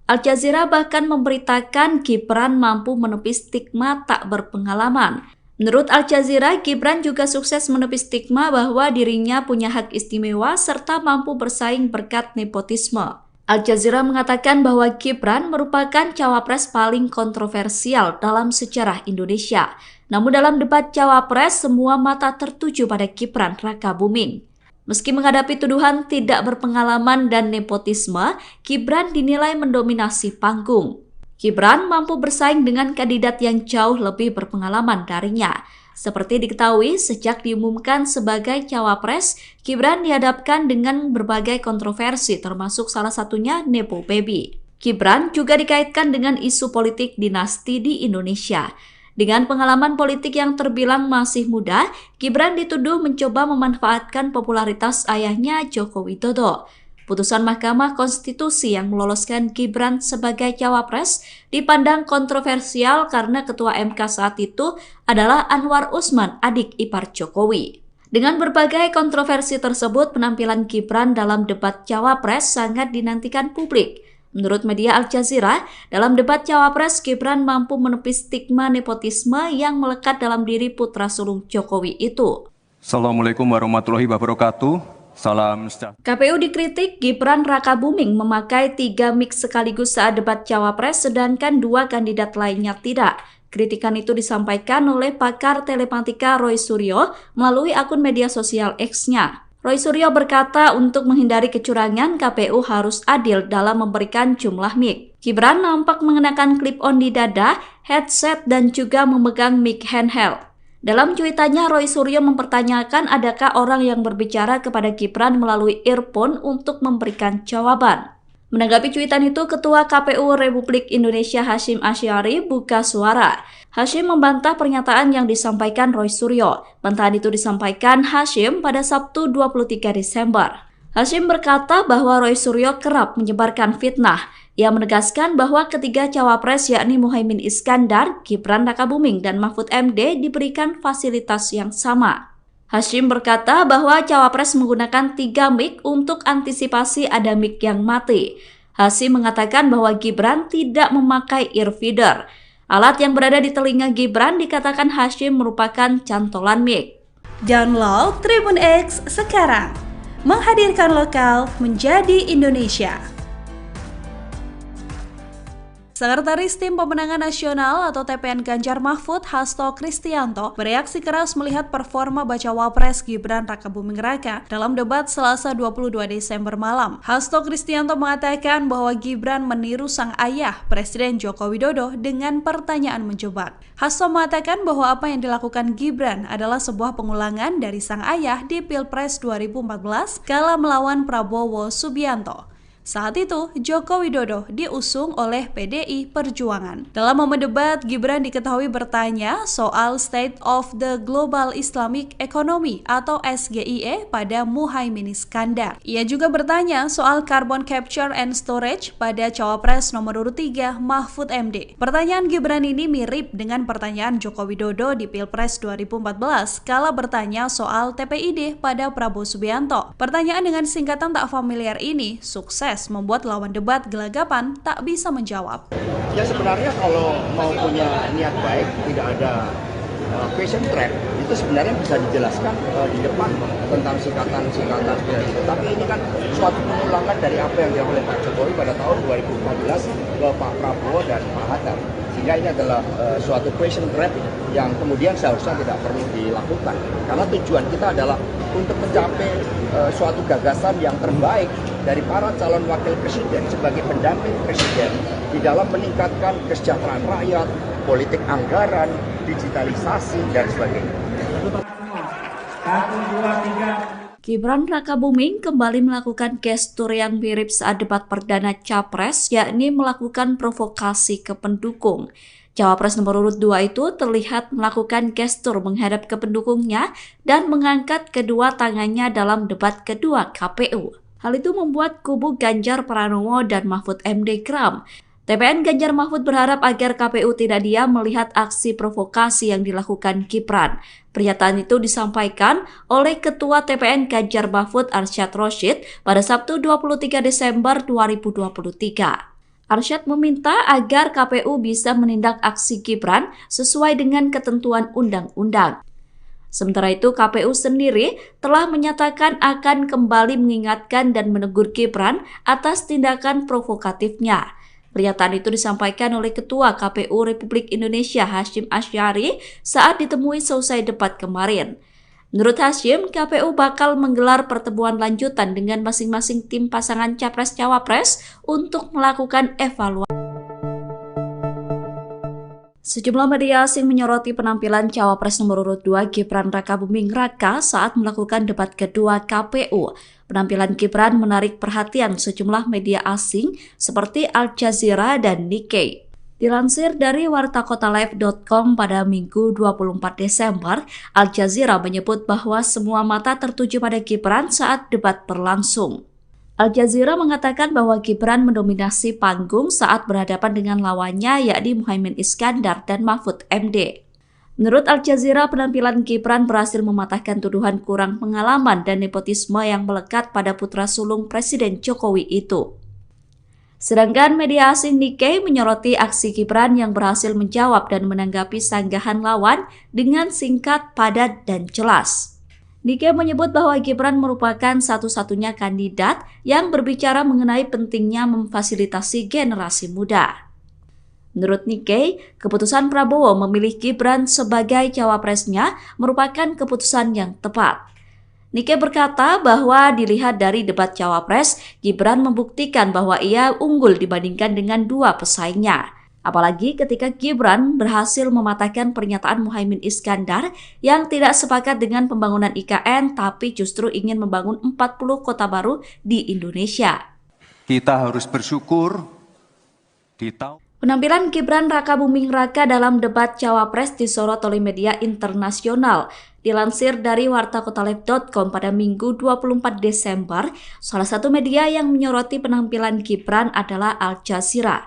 Al Jazeera bahkan memberitakan Gibran mampu menepis stigma tak berpengalaman. Menurut Al Jazeera, Gibran juga sukses menepis stigma bahwa dirinya punya hak istimewa serta mampu bersaing berkat nepotisme. Al Jazeera mengatakan bahwa Gibran merupakan cawapres paling kontroversial dalam sejarah Indonesia. Namun dalam debat cawapres, semua mata tertuju pada Gibran Rakabuming. Meski menghadapi tuduhan tidak berpengalaman dan nepotisme, Gibran dinilai mendominasi panggung. Gibran mampu bersaing dengan kandidat yang jauh lebih berpengalaman darinya. Seperti diketahui, sejak diumumkan sebagai cawapres, Gibran dihadapkan dengan berbagai kontroversi termasuk salah satunya Nepo Baby. Gibran juga dikaitkan dengan isu politik dinasti di Indonesia. Dengan pengalaman politik yang terbilang masih muda, Gibran dituduh mencoba memanfaatkan popularitas ayahnya Joko Widodo. Putusan Mahkamah Konstitusi yang meloloskan Gibran sebagai cawapres dipandang kontroversial karena Ketua MK saat itu adalah Anwar Usman, adik ipar Jokowi. Dengan berbagai kontroversi tersebut, penampilan Gibran dalam debat cawapres sangat dinantikan publik. Menurut media Al Jazeera, dalam debat cawapres, Gibran mampu menepis stigma nepotisme yang melekat dalam diri putra sulung Jokowi itu. Assalamualaikum warahmatullahi wabarakatuh. Salam sejahtera. KPU dikritik Gibran Rakabuming memakai 3 mic sekaligus saat debat cawapres, sedangkan 2 kandidat lainnya tidak. Kritikan itu disampaikan oleh pakar telematika Roy Suryo melalui akun media sosial X-nya. Roy Suryo berkata untuk menghindari kecurangan, KPU harus adil dalam memberikan jumlah mic. Gibran nampak mengenakan clip-on di dada, headset, dan juga memegang mic handheld. Dalam cuitannya, Roy Suryo mempertanyakan adakah orang yang berbicara kepada Gibran melalui earphone untuk memberikan jawaban. Menanggapi cuitan itu, Ketua KPU Republik Indonesia Hasyim Asy'ari buka suara. Hasyim membantah pernyataan yang disampaikan Roy Suryo. Bantahan itu disampaikan Hasyim pada Sabtu 23 Desember. Hasyim berkata bahwa Roy Suryo kerap menyebarkan fitnah. Ia menegaskan bahwa ketiga cawapres yakni Muhaimin Iskandar, Gibran Rakabuming, dan Mahfud MD diberikan fasilitas yang sama. Hasyim berkata bahwa cawapres menggunakan 3 mic untuk antisipasi ada mic yang mati. Hasyim mengatakan bahwa Gibran tidak memakai earfeeder. Alat yang berada di telinga Gibran dikatakan Hasyim merupakan cantolan mic. Download Tribun X sekarang, menghadirkan lokal menjadi Indonesia. Sekretaris Tim Pemenangan Nasional atau TPN Ganjar Mahfud, Hasto Kristianto, bereaksi keras melihat performa bacawa pres Gibran Rakabuming Raka dalam debat Selasa 22 Desember malam. Hasto Kristianto mengatakan bahwa Gibran meniru sang ayah, Presiden Joko Widodo, dengan pertanyaan menjebak. Hasto mengatakan bahwa apa yang dilakukan Gibran adalah sebuah pengulangan dari sang ayah di Pilpres 2014 kala melawan Prabowo Subianto. Saat itu, Joko Widodo diusung oleh PDI Perjuangan. Dalam momen debat, Gibran diketahui bertanya soal State of the Global Islamic Economy atau SGIE pada Muhaimin Iskandar. Ia juga bertanya soal Carbon Capture and Storage pada Cawapres nomor urut 3 Mahfud MD. Pertanyaan Gibran ini mirip dengan pertanyaan Joko Widodo di Pilpres 2014 kala bertanya soal TPID pada Prabowo Subianto. Pertanyaan dengan singkatan tak familiar ini sukses membuat lawan debat gelagapan tak bisa menjawab. Ya sebenarnya kalau mau punya niat baik, tidak ada question trap, itu sebenarnya bisa dijelaskan di depan tentang singkatan-singkatan seperti itu. Tapi ini kan suatu pengulangan dari apa yang dilakukan oleh Pak Jokowi pada tahun 2014 ke Pak Prabowo dan Pak Hatta. Sehingga ini adalah suatu question trap yang kemudian seharusnya tidak perlu dilakukan. Karena tujuan kita adalah untuk mencapai suatu gagasan yang terbaik dari para calon wakil presiden sebagai pendamping presiden di dalam meningkatkan kesejahteraan rakyat, politik anggaran, digitalisasi, dan sebagainya. Gibran Rakabuming kembali melakukan gestur yang mirip saat debat perdana Capres, yakni melakukan provokasi ke pendukung. Cawapres nomor urut 2 itu terlihat melakukan gestur menghadap ke pendukungnya dan mengangkat kedua tangannya dalam debat kedua KPU. Hal itu membuat kubu Ganjar Pranowo dan Mahfud MD geram. TPN Ganjar Mahfud berharap agar KPU tidak diam melihat aksi provokasi yang dilakukan Gibran. Pernyataan itu disampaikan oleh Ketua TPN Ganjar Mahfud Arsyad Rashid pada Sabtu 23 Desember 2023. Arsyad meminta agar KPU bisa menindak aksi Gibran sesuai dengan ketentuan undang-undang. Sementara itu, KPU sendiri telah menyatakan akan kembali mengingatkan dan menegur Gibran atas tindakan provokatifnya. Pernyataan itu disampaikan oleh Ketua KPU Republik Indonesia Hasyim Asy'ari saat ditemui selesai debat kemarin. Menurut Hasyim, KPU bakal menggelar pertemuan lanjutan dengan masing-masing tim pasangan Capres-Cawapres untuk melakukan evaluasi. Sejumlah media asing menyoroti penampilan Cawapres nomor urut 2 Gibran Rakabuming Raka saat melakukan debat kedua KPU. Penampilan Gibran menarik perhatian sejumlah media asing seperti Al Jazeera dan Nikkei. Dilansir dari wartakotalive.com pada Minggu 24 Desember, Al Jazeera menyebut bahwa semua mata tertuju pada Gibran saat debat berlangsung. Al Jazeera mengatakan bahwa Gibran mendominasi panggung saat berhadapan dengan lawannya yakni Muhaimin Iskandar dan Mahfud MD. Menurut Al Jazeera, penampilan Gibran berhasil mematahkan tuduhan kurang pengalaman dan nepotisme yang melekat pada putra sulung Presiden Jokowi itu. Sedangkan media asing Nikkei menyoroti aksi Gibran yang berhasil menjawab dan menanggapi sanggahan lawan dengan singkat, padat, dan jelas. Nikkei menyebut bahwa Gibran merupakan satu-satunya kandidat yang berbicara mengenai pentingnya memfasilitasi generasi muda. Menurut Nikkei, keputusan Prabowo memilih Gibran sebagai cawapresnya merupakan keputusan yang tepat. Nikkei berkata bahwa dilihat dari debat cawapres, Gibran membuktikan bahwa ia unggul dibandingkan dengan dua pesaingnya. Apalagi ketika Gibran berhasil mematahkan pernyataan Muhaimin Iskandar yang tidak sepakat dengan pembangunan IKN tapi justru ingin membangun 40 kota baru di Indonesia. Kita harus bersyukur di tahun Penampilan Gibran Rakabuming Raka dalam debat cawapres disorot oleh media internasional. Dilansir dari wartakotaleb.com pada Minggu 24 Desember, salah satu media yang menyoroti penampilan Gibran adalah Al Jazeera.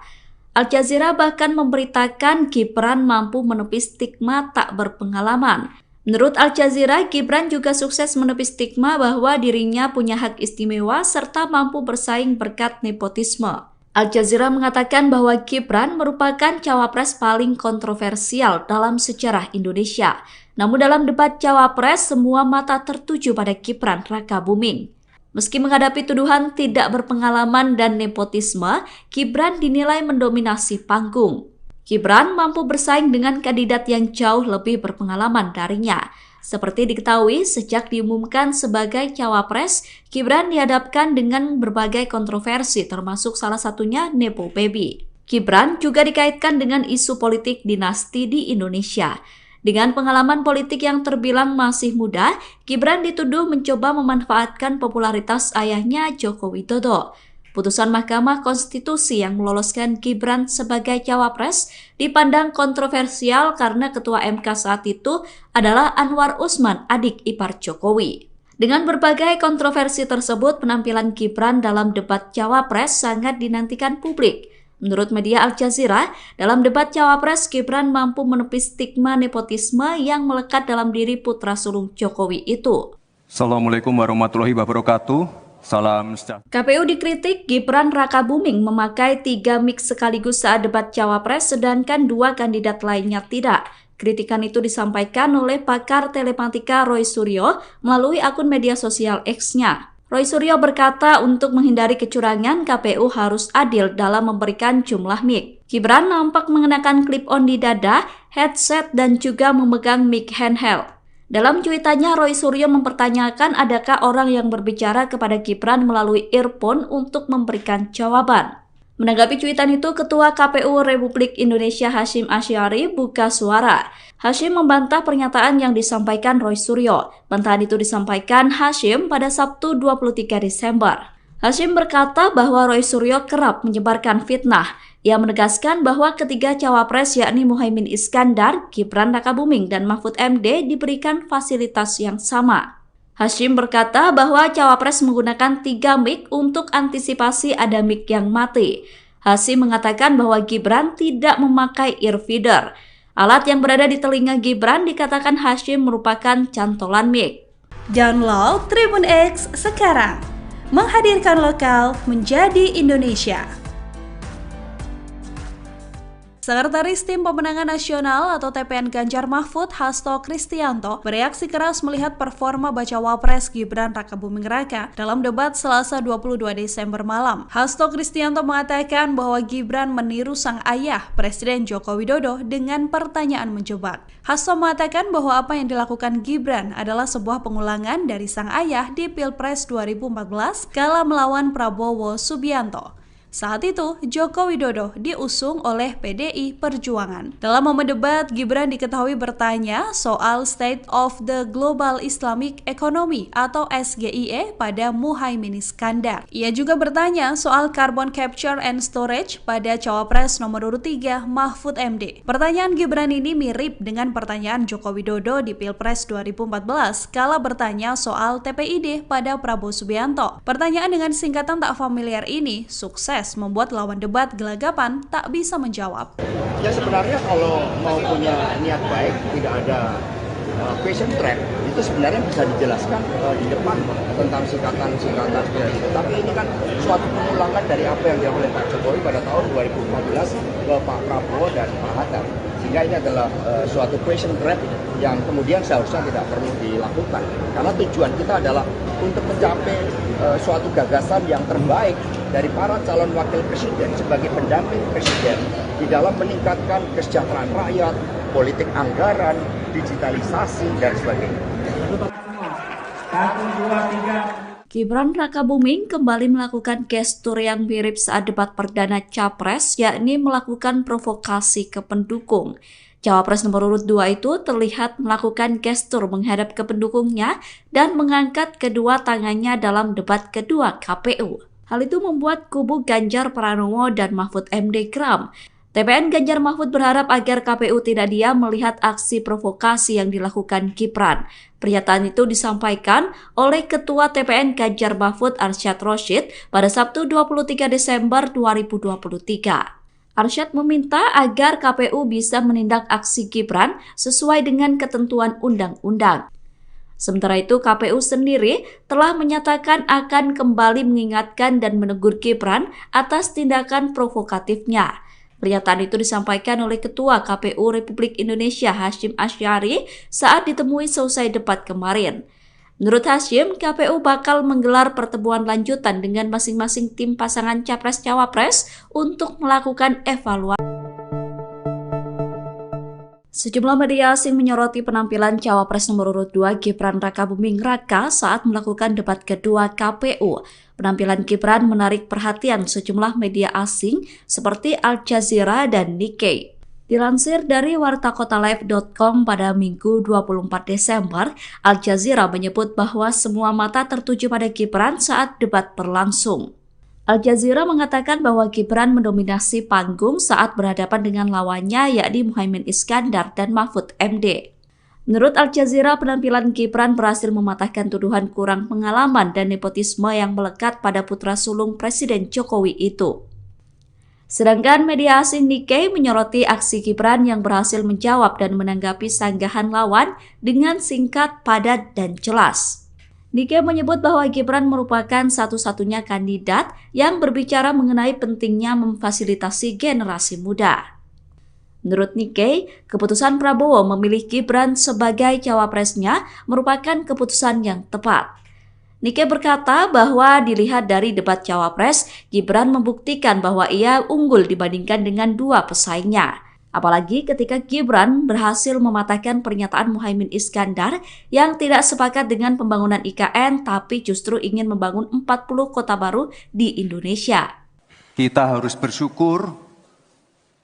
Al Jazeera bahkan memberitakan Gibran mampu menepis stigma tak berpengalaman. Menurut Al Jazeera, Gibran juga sukses menepis stigma bahwa dirinya punya hak istimewa serta mampu bersaing berkat nepotisme. Al Jazeera mengatakan bahwa Gibran merupakan cawapres paling kontroversial dalam sejarah Indonesia. Namun dalam debat cawapres, semua mata tertuju pada Gibran Rakabuming. Meski menghadapi tuduhan tidak berpengalaman dan nepotisme, Gibran dinilai mendominasi panggung. Gibran mampu bersaing dengan kandidat yang jauh lebih berpengalaman darinya. Seperti diketahui, sejak diumumkan sebagai cawapres, Gibran dihadapkan dengan berbagai kontroversi termasuk salah satunya Nepo Baby. Gibran juga dikaitkan dengan isu politik dinasti di Indonesia. Dengan pengalaman politik yang terbilang masih muda, Gibran dituduh mencoba memanfaatkan popularitas ayahnya Joko Widodo. Putusan Mahkamah Konstitusi yang meloloskan Gibran sebagai cawapres dipandang kontroversial karena ketua MK saat itu adalah Anwar Usman, adik ipar Jokowi. Dengan berbagai kontroversi tersebut, penampilan Gibran dalam debat cawapres sangat dinantikan publik. Menurut media Al Jazeera, dalam debat cawapres, Gibran mampu menepis stigma nepotisme yang melekat dalam diri putra sulung Jokowi itu. Assalamualaikum warahmatullahi wabarakatuh. Salam sejahtera. KPU dikritik Gibran Rakabuming memakai 3 mic sekaligus saat debat cawapres sedangkan 2 kandidat lainnya tidak. Kritikan itu disampaikan oleh pakar telematika Roy Suryo melalui akun media sosial X-nya. Roy Suryo berkata untuk menghindari kecurangan, KPU harus adil dalam memberikan jumlah mic. Gibran nampak mengenakan clip-on di dada, headset, dan juga memegang mic handheld. Dalam cuitannya, Roy Suryo mempertanyakan adakah orang yang berbicara kepada Gibran melalui earphone untuk memberikan jawaban. Menanggapi cuitan itu, Ketua KPU Republik Indonesia Hasyim Asy'ari buka suara. Hasyim membantah pernyataan yang disampaikan Roy Suryo. Bantahan itu disampaikan Hasyim pada Sabtu 23 Desember. Hasyim berkata bahwa Roy Suryo kerap menyebarkan fitnah. Ia menegaskan bahwa ketiga cawapres yakni Muhaimin Iskandar, Gibran Rakabuming, dan Mahfud MD diberikan fasilitas yang sama. Hasyim berkata bahwa cawapres menggunakan 3 mic untuk antisipasi ada mic yang mati. Hasyim mengatakan bahwa Gibran tidak memakai earfeeder. Alat yang berada di telinga Gibran dikatakan Hasyim merupakan cantolan mic. Download Tribun X sekarang, menghadirkan lokal menjadi Indonesia. Sekretaris Tim Pemenangan Nasional atau TPN Ganjar Mahfud, Hasto Kristianto, bereaksi keras melihat performa bacawa pres Gibran Rakabuming Raka dalam debat Selasa 22 Desember malam. Hasto Kristianto mengatakan bahwa Gibran meniru sang ayah, Presiden Joko Widodo, dengan pertanyaan menjebak. Hasto mengatakan bahwa apa yang dilakukan Gibran adalah sebuah pengulangan dari sang ayah di Pilpres 2014 kala melawan Prabowo Subianto. Saat itu, Joko Widodo diusung oleh PDI Perjuangan. Dalam momen debat, Gibran diketahui bertanya soal State of the Global Islamic Economy atau SGIE pada Muhaimin Iskandar. Ia juga bertanya soal Carbon Capture and Storage pada Cawapres nomor urut 3 Mahfud MD. Pertanyaan Gibran ini mirip dengan pertanyaan Joko Widodo di Pilpres 2014 kala bertanya soal TPID pada Prabowo Subianto. Pertanyaan dengan singkatan tak familiar ini sukses membuat lawan debat gelagapan tak bisa menjawab. Ya sebenarnya kalau mau punya niat baik, tidak ada question trap, itu sebenarnya bisa dijelaskan di depan tentang singkatan-singkatan seperti itu. Tapi ini kan suatu pengulangan dari apa yang dilakukan oleh Pak Jokowi pada tahun 2014 ke Pak Prabowo dan Pak Hatta. Sehingga ini adalah suatu question trap yang kemudian seharusnya tidak perlu dilakukan. Karena tujuan kita adalah untuk mencapai suatu gagasan yang terbaik dari para calon wakil presiden sebagai pendamping presiden di dalam meningkatkan kesejahteraan rakyat, politik anggaran, digitalisasi, dan sebagainya. Gibran Rakabuming kembali melakukan gestur yang mirip saat debat perdana Capres, yakni melakukan provokasi ke pendukung. Cawapres nomor urut 2 itu terlihat melakukan gestur menghadap ke pendukungnya dan mengangkat kedua tangannya dalam debat kedua KPU. Hal itu membuat kubu Ganjar Pranowo dan Mahfud MD geram. TPN Ganjar Mahfud berharap agar KPU tidak diam melihat aksi provokasi yang dilakukan Gibran. Pernyataan itu disampaikan oleh Ketua TPN Ganjar Mahfud Arsyad Rashid pada Sabtu 23 Desember 2023. Arsyad meminta agar KPU bisa menindak aksi Gibran sesuai dengan ketentuan undang-undang. Sementara itu, KPU sendiri telah menyatakan akan kembali mengingatkan dan menegur Gibran atas tindakan provokatifnya. Pernyataan itu disampaikan oleh Ketua KPU Republik Indonesia Hasyim Asy'ari saat ditemui selesai debat kemarin. Menurut Hasyim, KPU bakal menggelar pertemuan lanjutan dengan masing-masing tim pasangan Capres-Cawapres untuk melakukan evaluasi. Sejumlah media asing menyoroti penampilan Cawapres nomor urut 2 Gibran Rakabuming Raka saat melakukan debat kedua KPU. Penampilan Gibran menarik perhatian sejumlah media asing seperti Al Jazeera dan Nikkei. Dilansir dari wartakotalive.com pada Minggu 24 Desember, Al Jazeera menyebut bahwa semua mata tertuju pada Gibran saat debat berlangsung. Al Jazeera mengatakan bahwa Gibran mendominasi panggung saat berhadapan dengan lawannya yakni Muhaimin Iskandar dan Mahfud MD. Menurut Al Jazeera, penampilan Gibran berhasil mematahkan tuduhan kurang pengalaman dan nepotisme yang melekat pada putra sulung Presiden Jokowi itu. Sedangkan media asing Nikkei menyoroti aksi Gibran yang berhasil menjawab dan menanggapi sanggahan lawan dengan singkat, padat, dan jelas. Nikkei menyebut bahwa Gibran merupakan satu-satunya kandidat yang berbicara mengenai pentingnya memfasilitasi generasi muda. Menurut Nikkei, keputusan Prabowo memilih Gibran sebagai cawapresnya merupakan keputusan yang tepat. Nikkei berkata bahwa dilihat dari debat cawapres, Gibran membuktikan bahwa ia unggul dibandingkan dengan dua pesaingnya. Apalagi ketika Gibran berhasil mematahkan pernyataan Muhaimin Iskandar yang tidak sepakat dengan pembangunan IKN tapi justru ingin membangun 40 kota baru di Indonesia. Kita harus bersyukur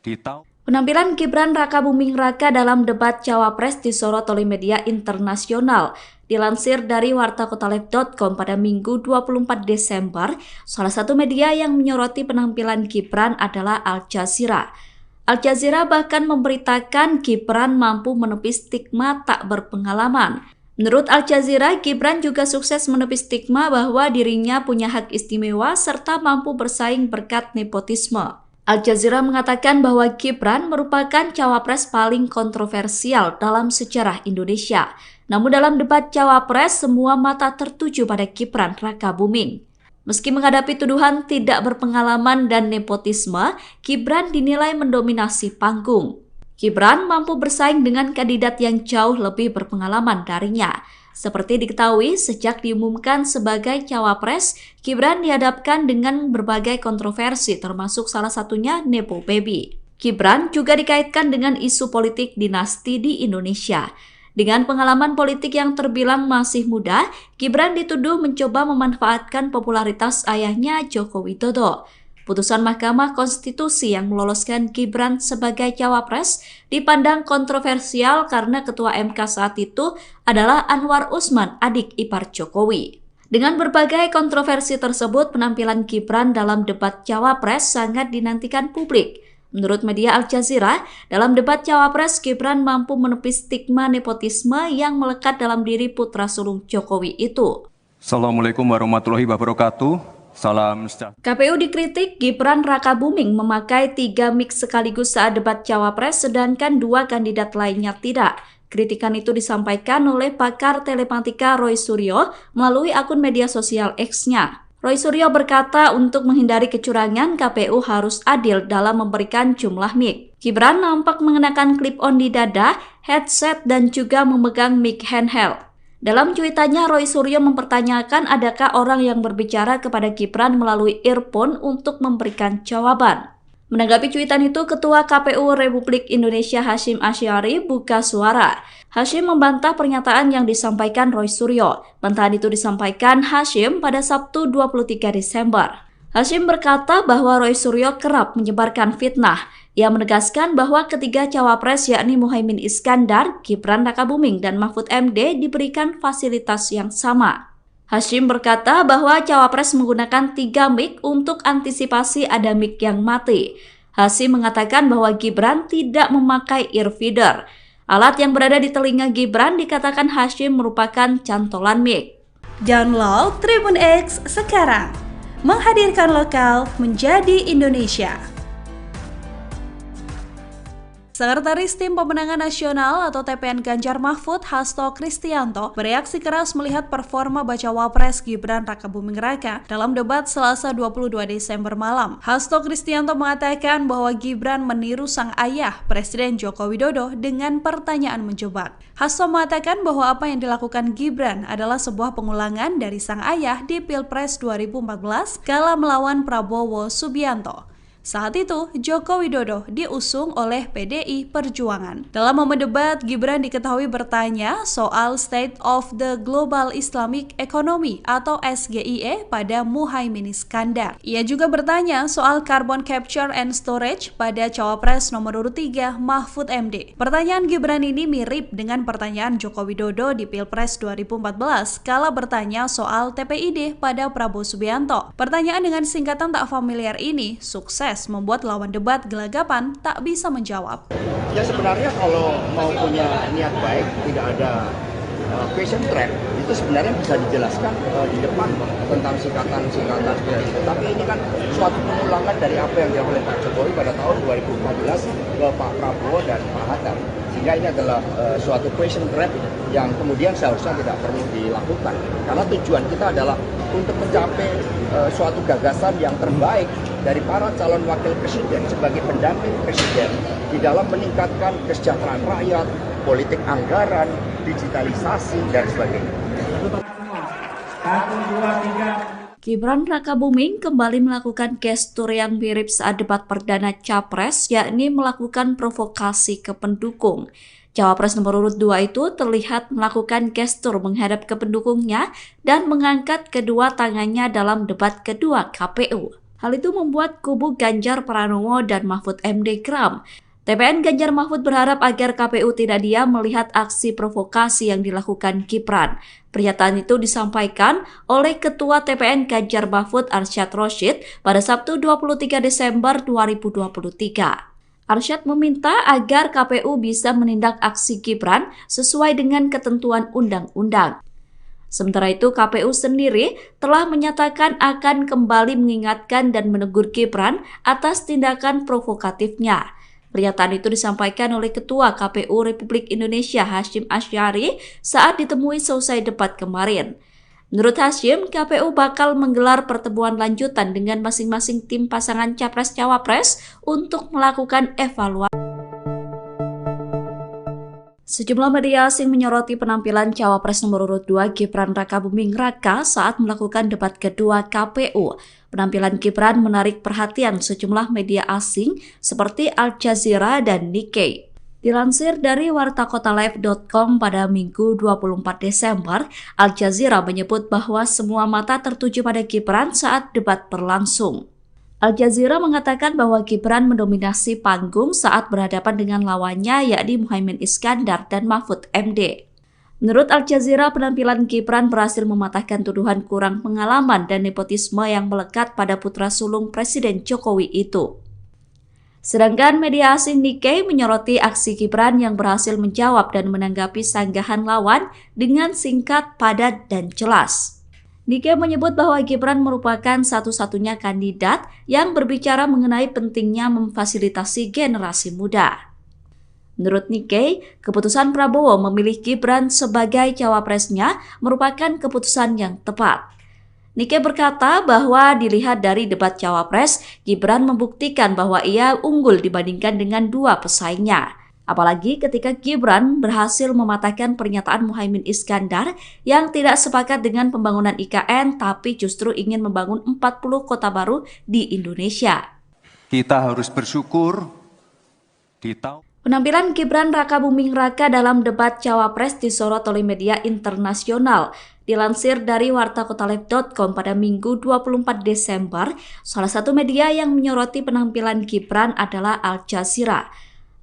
di tahun Penampilan Gibran Rakabuming Raka dalam debat Cawapres disorot oleh media internasional. Dilansir dari wartakotalive.com pada Minggu 24 Desember, salah satu media yang menyoroti penampilan Gibran adalah Al Jazeera. Al Jazeera bahkan memberitakan Gibran mampu menepis stigma tak berpengalaman. Menurut Al Jazeera, Gibran juga sukses menepis stigma bahwa dirinya punya hak istimewa serta mampu bersaing berkat nepotisme. Al Jazeera mengatakan bahwa Gibran merupakan cawapres paling kontroversial dalam sejarah Indonesia. Namun dalam debat cawapres, semua mata tertuju pada Gibran Rakabuming. Meski menghadapi tuduhan tidak berpengalaman dan nepotisme, Gibran dinilai mendominasi panggung. Gibran mampu bersaing dengan kandidat yang jauh lebih berpengalaman darinya. Seperti diketahui, sejak diumumkan sebagai cawapres, Gibran dihadapkan dengan berbagai kontroversi termasuk salah satunya Nepo Baby. Gibran juga dikaitkan dengan isu politik dinasti di Indonesia. Dengan pengalaman politik yang terbilang masih muda, Gibran dituduh mencoba memanfaatkan popularitas ayahnya Joko Widodo. putusan Mahkamah Konstitusi yang meloloskan Gibran sebagai cawapres dipandang kontroversial karena Ketua MK saat itu adalah Anwar Usman, adik ipar Jokowi. Dengan berbagai kontroversi tersebut, penampilan Gibran dalam debat cawapres sangat dinantikan publik. Menurut media Al Jazeera, dalam debat cawapres, Gibran mampu menepis stigma nepotisme yang melekat dalam diri putra sulung Jokowi itu. Assalamualaikum warahmatullahi wabarakatuh. Salam sejahtera. KPU dikritik Gibran Rakabuming memakai 3 mic sekaligus saat debat cawapres, sedangkan 2 kandidat lainnya tidak. Kritikan itu disampaikan oleh pakar telematika Roy Suryo melalui akun media sosial X-nya. Roy Suryo berkata untuk menghindari kecurangan, KPU harus adil dalam memberikan jumlah mic. Gibran nampak mengenakan clip-on di dada, headset, dan juga memegang mic handheld. Dalam cuitannya, Roy Suryo mempertanyakan adakah orang yang berbicara kepada Gibran melalui earphone untuk memberikan jawaban. Menanggapi cuitan itu, Ketua KPU Republik Indonesia Hasyim Asy'ari buka suara. Hasyim membantah pernyataan yang disampaikan Roy Suryo. Bantahan itu disampaikan Hasyim pada Sabtu 23 Desember. Hasyim berkata bahwa Roy Suryo kerap menyebarkan fitnah. Ia menegaskan bahwa ketiga cawapres yakni Muhaimin Iskandar, Gibran Rakabuming, dan Mahfud MD diberikan fasilitas yang sama. Hasyim berkata bahwa cawapres menggunakan 3 mic untuk antisipasi ada mic yang mati. Hasyim mengatakan bahwa Gibran tidak memakai earfeeder. Alat yang berada di telinga Gibran dikatakan Hasyim merupakan cantolan mic. Download Tribun X sekarang, menghadirkan lokal menjadi Indonesia. Sekretaris Tim Pemenangan Nasional atau TPN Ganjar Mahfud, Hasto Kristianto, bereaksi keras melihat performa bacawa pres Gibran Rakabuming Raka dalam debat Selasa 22 Desember malam. Hasto Kristianto mengatakan bahwa Gibran meniru sang ayah, Presiden Joko Widodo, dengan pertanyaan menjebak. Hasto mengatakan bahwa apa yang dilakukan Gibran adalah sebuah pengulangan dari sang ayah di Pilpres 2014 kala melawan Prabowo Subianto. Saat itu, Joko Widodo diusung oleh PDI Perjuangan. Dalam momen debat, Gibran diketahui bertanya soal State of the Global Islamic Economy atau SGIE pada Muhaimin Iskandar. Ia juga bertanya soal Carbon Capture and Storage pada Cawapres nomor urut 3 Mahfud MD. Pertanyaan Gibran ini mirip dengan pertanyaan Joko Widodo di Pilpres 2014 kala bertanya soal TPID pada Prabowo Subianto. Pertanyaan dengan singkatan tak familiar ini sukses membuat lawan debat gelagapan tak bisa menjawab. Ya sebenarnya kalau mau punya niat baik, tidak ada question trap, itu sebenarnya bisa dijelaskan di depan tentang singkatan-singkatan seperti itu. Tapi ini kan suatu pengulangan dari apa yang dilakukan oleh Pak Jokowi pada tahun 2014 ke Pak Prabowo dan Pak Hatta. Sehingga ini adalah suatu question trap yang kemudian seharusnya tidak perlu dilakukan. Karena tujuan kita adalah untuk mencapai suatu gagasan yang terbaik dari para calon wakil presiden sebagai pendamping presiden di dalam meningkatkan kesejahteraan rakyat, politik anggaran, digitalisasi, dan sebagainya. Gibran Rakabuming kembali melakukan gestur yang mirip saat debat perdana Capres, yakni melakukan provokasi ke pendukung. Cawapres nomor urut 2 itu terlihat melakukan gestur menghadap ke pendukungnya dan mengangkat kedua tangannya dalam debat kedua KPU. Hal itu membuat kubu Ganjar Pranowo dan Mahfud MD geram. TPN Ganjar Mahfud berharap agar KPU tidak diam melihat aksi provokasi yang dilakukan Gibran. Pernyataan itu disampaikan oleh Ketua TPN Ganjar Mahfud Arsyad Rashid pada Sabtu 23 Desember 2023. Arsyad meminta agar KPU bisa menindak aksi Gibran sesuai dengan ketentuan undang-undang. Sementara itu, KPU sendiri telah menyatakan akan kembali mengingatkan dan menegur Gibran atas tindakan provokatifnya. Pernyataan itu disampaikan oleh Ketua KPU Republik Indonesia Hasyim Asy'ari saat ditemui selesai debat kemarin. Menurut Hasyim, KPU bakal menggelar pertemuan lanjutan dengan masing-masing tim pasangan Capres-Cawapres untuk melakukan evaluasi. Sejumlah media asing menyoroti penampilan Cawapres nomor urut 2 Gibran Rakabuming Raka saat melakukan debat kedua KPU. Penampilan Gibran menarik perhatian sejumlah media asing seperti Al Jazeera dan Nikkei. Dilansir dari wartakotalive.com pada Minggu 24 Desember, Al Jazeera menyebut bahwa semua mata tertuju pada Gibran saat debat berlangsung. Al Jazeera mengatakan bahwa Gibran mendominasi panggung saat berhadapan dengan lawannya yakni Muhaimin Iskandar dan Mahfud MD. Menurut Al Jazeera, penampilan Gibran berhasil mematahkan tuduhan kurang pengalaman dan nepotisme yang melekat pada putra sulung Presiden Jokowi itu. Sedangkan media asing Nikkei menyoroti aksi Gibran yang berhasil menjawab dan menanggapi sanggahan lawan dengan singkat, padat, dan jelas. Nikkei menyebut bahwa Gibran merupakan satu-satunya kandidat yang berbicara mengenai pentingnya memfasilitasi generasi muda. Menurut Nikkei, keputusan Prabowo memilih Gibran sebagai cawapresnya merupakan keputusan yang tepat. Nikkei berkata bahwa dilihat dari debat cawapres, Gibran membuktikan bahwa ia unggul dibandingkan dengan dua pesaingnya. Apalagi ketika Gibran berhasil mematahkan pernyataan Muhaimin Iskandar yang tidak sepakat dengan pembangunan IKN tapi justru ingin membangun 40 kota baru di Indonesia. Kita harus bersyukur di tahun Penampilan Gibran Rakabuming Raka dalam debat cawapres disorot oleh media internasional. Dilansir dari wartakotaleb.com pada Minggu 24 Desember, salah satu media yang menyoroti penampilan Gibran adalah Al Jazeera.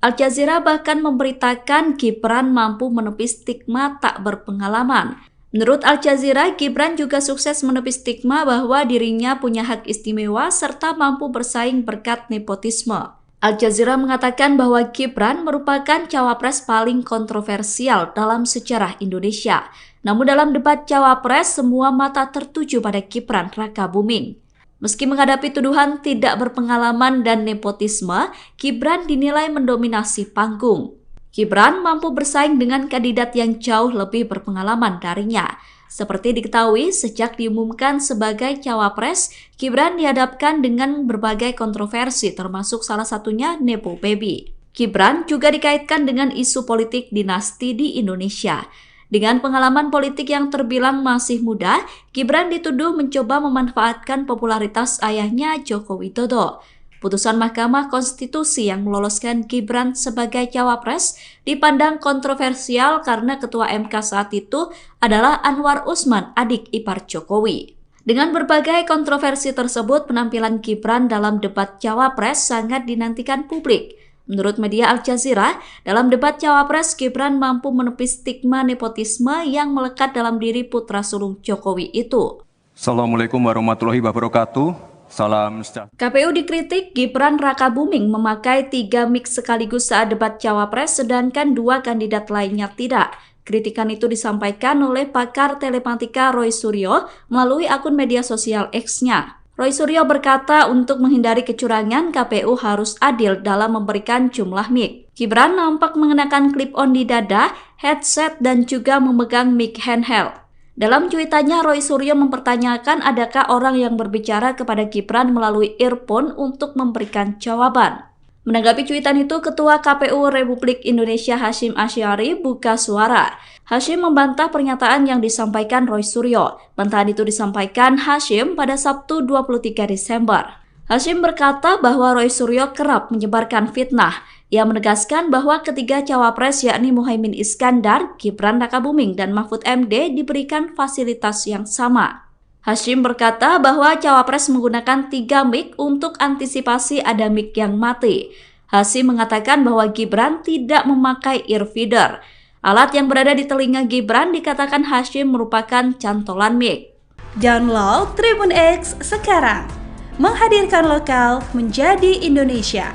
Al Jazeera bahkan memberitakan Gibran mampu menepis stigma tak berpengalaman. Menurut Al Jazeera, Gibran juga sukses menepis stigma bahwa dirinya punya hak istimewa serta mampu bersaing berkat nepotisme. Al Jazeera mengatakan bahwa Gibran merupakan cawapres paling kontroversial dalam sejarah Indonesia. Namun dalam debat cawapres, semua mata tertuju pada Gibran Rakabuming. Meski menghadapi tuduhan tidak berpengalaman dan nepotisme, Gibran dinilai mendominasi panggung. Gibran mampu bersaing dengan kandidat yang jauh lebih berpengalaman darinya. Seperti diketahui, sejak diumumkan sebagai cawapres, Gibran dihadapkan dengan berbagai kontroversi termasuk salah satunya Nepo Baby. Gibran juga dikaitkan dengan isu politik dinasti di Indonesia. Dengan pengalaman politik yang terbilang masih muda, Gibran dituduh mencoba memanfaatkan popularitas ayahnya Joko Widodo. Putusan Mahkamah Konstitusi yang meloloskan Gibran sebagai cawapres dipandang kontroversial karena Ketua MK saat itu adalah Anwar Usman, adik ipar Jokowi. Dengan berbagai kontroversi tersebut, penampilan Gibran dalam debat cawapres sangat dinantikan publik. Menurut media Al Jazeera, dalam debat cawapres Gibran mampu menepis stigma nepotisme yang melekat dalam diri putra sulung Jokowi itu. Assalamualaikum warahmatullahi wabarakatuh. Salam sejahtera. KPU dikritik Gibran Rakabuming memakai 3 mic sekaligus saat debat cawapres sedangkan 2 kandidat lainnya tidak. Kritikan itu disampaikan oleh pakar telematika Roy Suryo melalui akun media sosial X-nya. Roy Suryo berkata untuk menghindari kecurangan, KPU harus adil dalam memberikan jumlah mic. Gibran nampak mengenakan clip-on di dada, headset, dan juga memegang mic handheld. Dalam cuitannya, Roy Suryo mempertanyakan adakah orang yang berbicara kepada Gibran melalui earphone untuk memberikan jawaban. Menanggapi cuitan itu, Ketua KPU Republik Indonesia Hasyim Asy'ari buka suara. Hasyim membantah pernyataan yang disampaikan Roy Suryo. Bantahan itu disampaikan Hasyim pada Sabtu 23 Desember. Hasyim berkata bahwa Roy Suryo kerap menyebarkan fitnah. Ia menegaskan bahwa ketiga cawapres yakni Muhaimin Iskandar, Gibran Rakabuming, dan Mahfud MD diberikan fasilitas yang sama. Hasyim berkata bahwa cawapres menggunakan 3 mic untuk antisipasi ada mic yang mati. Hasyim mengatakan bahwa Gibran tidak memakai earfeeder. Alat yang berada di telinga Gibran dikatakan Hasyim merupakan cantolan mic. Download Tribun X sekarang, menghadirkan lokal menjadi Indonesia.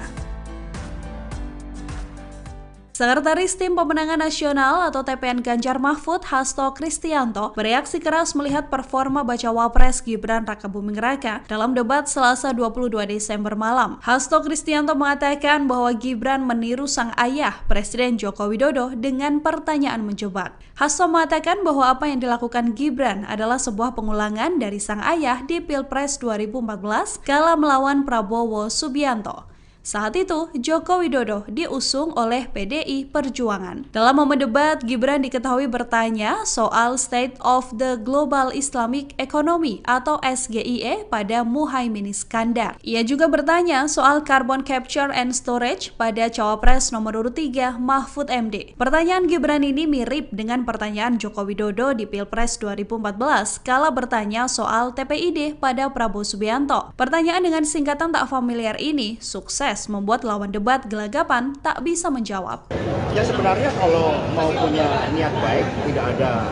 Sekretaris Tim Pemenangan Nasional atau TPN Ganjar Mahfud, Hasto Kristianto, bereaksi keras melihat performa bacawa pres Gibran Rakabuming Raka dalam debat Selasa 22 Desember malam. Hasto Kristianto mengatakan bahwa Gibran meniru sang ayah, Presiden Joko Widodo, dengan pertanyaan menjebak. Hasto mengatakan bahwa apa yang dilakukan Gibran adalah sebuah pengulangan dari sang ayah di Pilpres 2014 kala melawan Prabowo Subianto. Saat itu, Joko Widodo diusung oleh PDI Perjuangan. Dalam momen debat, Gibran diketahui bertanya soal State of the Global Islamic Economy atau SGIE pada Muhaimin Iskandar. Ia juga bertanya soal Carbon Capture and Storage pada Cawapres nomor urut 3 Mahfud MD. Pertanyaan Gibran ini mirip dengan pertanyaan Joko Widodo di Pilpres 2014 kala bertanya soal TPID pada Prabowo Subianto. Pertanyaan dengan singkatan tak familiar ini sukses membuat lawan debat gelagapan tak bisa menjawab. Ya sebenarnya kalau mau punya niat baik, tidak ada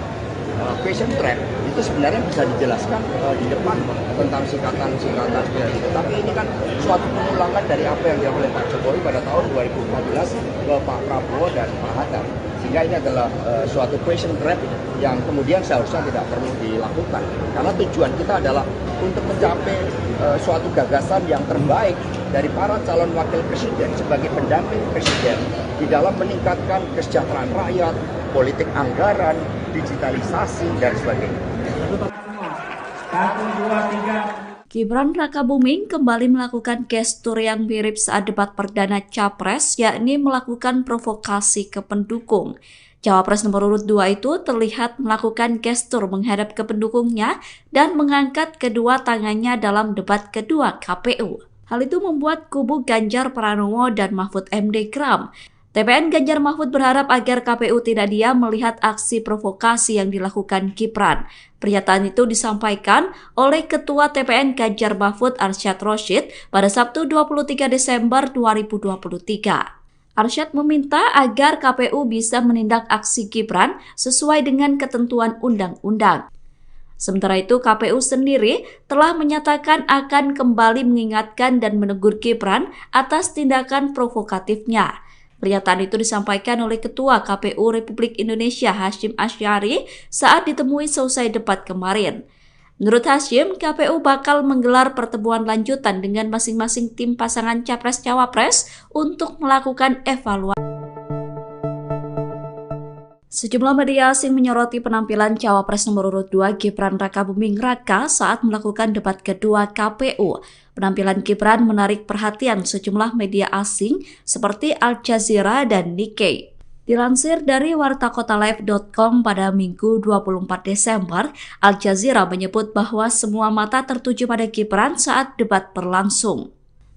question trap, itu sebenarnya bisa dijelaskan di depan tentang singkatan-singkatan seperti itu. Tapi ini kan suatu pengulangan dari apa yang dilakukan oleh Pak Jokowi pada tahun 2014 ke Pak Prabowo dan Pak Hatta. Sehingga ini adalah suatu question trap yang kemudian seharusnya tidak perlu dilakukan. Karena tujuan kita adalah untuk mencapai suatu gagasan yang terbaik dari para calon wakil presiden sebagai pendamping presiden di dalam meningkatkan kesejahteraan rakyat, politik anggaran, digitalisasi, dan sebagainya. Gibran Rakabuming kembali melakukan gestur yang mirip saat debat perdana Capres, yakni melakukan provokasi ke pendukung. Cawapres nomor urut 2 itu terlihat melakukan gestur menghadap ke pendukungnya dan mengangkat kedua tangannya dalam debat kedua KPU. Hal itu membuat kubu Ganjar Pranowo dan Mahfud MD geram. TPN Ganjar Mahfud berharap agar KPU tidak diam melihat aksi provokasi yang dilakukan Gibran. Pernyataan itu disampaikan oleh Ketua TPN Ganjar Mahfud Arsyad Rashid pada Sabtu 23 Desember 2023. Arsyad meminta agar KPU bisa menindak aksi Gibran sesuai dengan ketentuan undang-undang. Sementara itu, KPU sendiri telah menyatakan akan kembali mengingatkan dan menegur Gibran atas tindakan provokatifnya. Pernyataan itu disampaikan oleh Ketua KPU Republik Indonesia Hasyim Asy'ari saat ditemui selesai debat kemarin. Menurut Hasyim, KPU bakal menggelar pertemuan lanjutan dengan masing-masing tim pasangan Capres-Cawapres untuk melakukan evaluasi. Sejumlah media asing menyoroti penampilan Cawapres nomor urut 2 Gibran Rakabuming Raka saat melakukan debat kedua KPU. Penampilan Gibran menarik perhatian sejumlah media asing seperti Al Jazeera dan Nikkei. Dilansir dari wartakotalive.com pada Minggu 24 Desember, Al Jazeera menyebut bahwa semua mata tertuju pada Gibran saat debat berlangsung.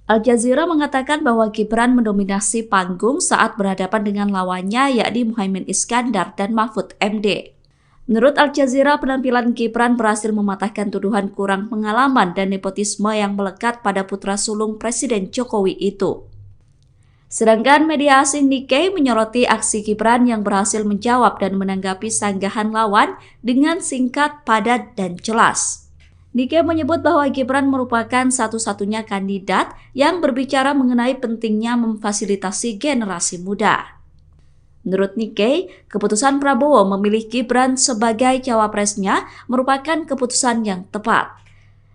Al Jazeera mengatakan bahwa Gibran mendominasi panggung saat berhadapan dengan lawannya yakni Muhaimin Iskandar dan Mahfud MD. Menurut Al Jazeera, penampilan Gibran berhasil mematahkan tuduhan kurang pengalaman dan nepotisme yang melekat pada putra sulung Presiden Jokowi itu. Sedangkan media asing Nikkei menyoroti aksi Gibran yang berhasil menjawab dan menanggapi sanggahan lawan dengan singkat, padat, dan jelas. Nikkei menyebut bahwa Gibran merupakan satu-satunya kandidat yang berbicara mengenai pentingnya memfasilitasi generasi muda. Menurut Nikkei, keputusan Prabowo memilih Gibran sebagai cawapresnya merupakan keputusan yang tepat.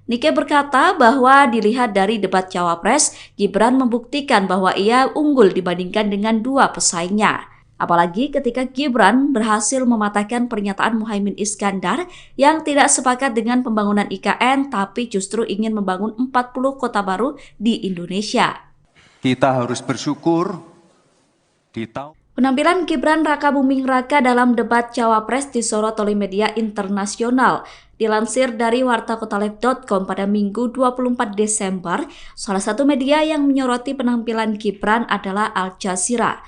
Nikkei berkata bahwa dilihat dari debat cawapres, Gibran membuktikan bahwa ia unggul dibandingkan dengan dua pesaingnya. Apalagi ketika Gibran berhasil mematahkan pernyataan Muhaimin Iskandar yang tidak sepakat dengan pembangunan IKN tapi justru ingin membangun 40 kota baru di Indonesia. Kita harus bersyukur di tahun Penampilan Gibran Rakabuming Raka dalam debat Cawapres disorot oleh media internasional. Dilansir dari wartakotalive.com pada Minggu 24 Desember, salah satu media yang menyoroti penampilan Gibran adalah Al Jazeera.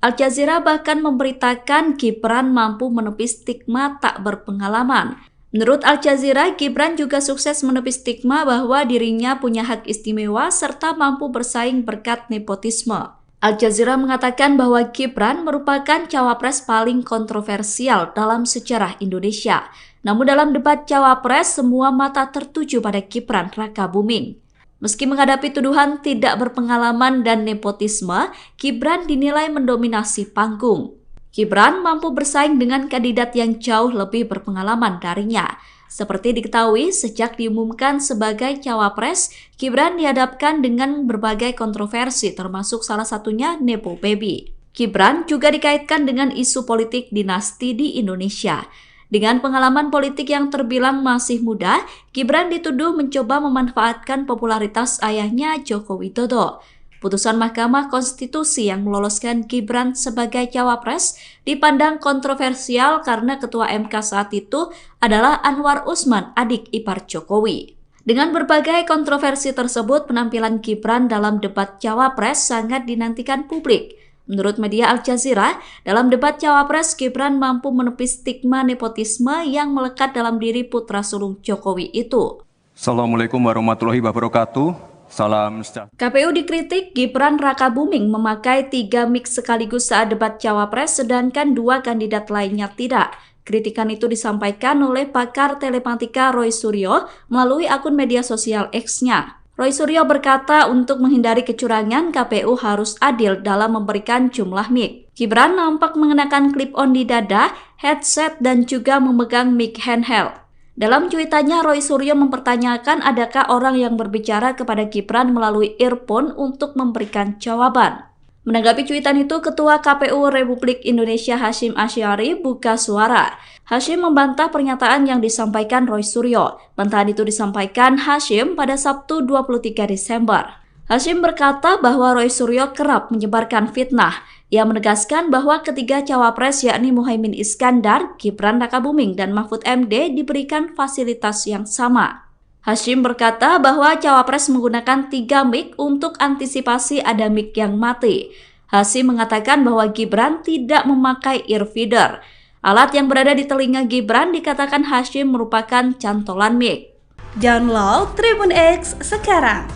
Al Jazeera bahkan memberitakan Gibran mampu menepis stigma tak berpengalaman. Menurut Al Jazeera, Gibran juga sukses menepis stigma bahwa dirinya punya hak istimewa serta mampu bersaing berkat nepotisme. Al Jazeera mengatakan bahwa Gibran merupakan cawapres paling kontroversial dalam sejarah Indonesia. Namun dalam debat cawapres, semua mata tertuju pada Gibran Rakabuming. Meski menghadapi tuduhan tidak berpengalaman dan nepotisme, Gibran dinilai mendominasi panggung. Gibran mampu bersaing dengan kandidat yang jauh lebih berpengalaman darinya. Seperti diketahui, sejak diumumkan sebagai cawapres, Gibran dihadapkan dengan berbagai kontroversi termasuk salah satunya Nepo Baby. Gibran juga dikaitkan dengan isu politik dinasti di Indonesia. Dengan pengalaman politik yang terbilang masih muda, Gibran dituduh mencoba memanfaatkan popularitas ayahnya Joko Widodo. Putusan Mahkamah Konstitusi yang meloloskan Gibran sebagai cawapres dipandang kontroversial karena Ketua MK saat itu adalah Anwar Usman, adik ipar Jokowi. Dengan berbagai kontroversi tersebut, penampilan Gibran dalam debat cawapres sangat dinantikan publik. Menurut media Al Jazeera, dalam debat cawapres, Gibran mampu menepis stigma nepotisme yang melekat dalam diri putra sulung Jokowi itu. Assalamualaikum warahmatullahi wabarakatuh. Salam sejahtera. KPU dikritik Gibran Rakabuming memakai 3 mic sekaligus saat debat cawapres, sedangkan 2 kandidat lainnya tidak. Kritikan itu disampaikan oleh pakar telematika Roy Suryo melalui akun media sosial X-nya. Roy Suryo berkata untuk menghindari kecurangan, KPU harus adil dalam memberikan jumlah mic. Gibran nampak mengenakan clip-on di dada, headset, dan juga memegang mic handheld. Dalam cuitannya, Roy Suryo mempertanyakan adakah orang yang berbicara kepada Gibran melalui earphone untuk memberikan jawaban. Menanggapi cuitan itu, Ketua KPU Republik Indonesia Hasyim Asy'ari buka suara. Hasyim membantah pernyataan yang disampaikan Roy Suryo. Bantahan itu disampaikan Hasyim pada Sabtu 23 Desember. Hasyim berkata bahwa Roy Suryo kerap menyebarkan fitnah. Ia menegaskan bahwa ketiga cawapres yakni Muhaimin Iskandar, Gibran Rakabuming, dan Mahfud MD diberikan fasilitas yang sama. Hasyim berkata bahwa cawapres menggunakan 3 mic untuk antisipasi ada mic yang mati. Hasyim mengatakan bahwa Gibran tidak memakai earfeeder. Alat yang berada di telinga Gibran dikatakan Hasyim merupakan cantolan mic. Download Tribun X sekarang,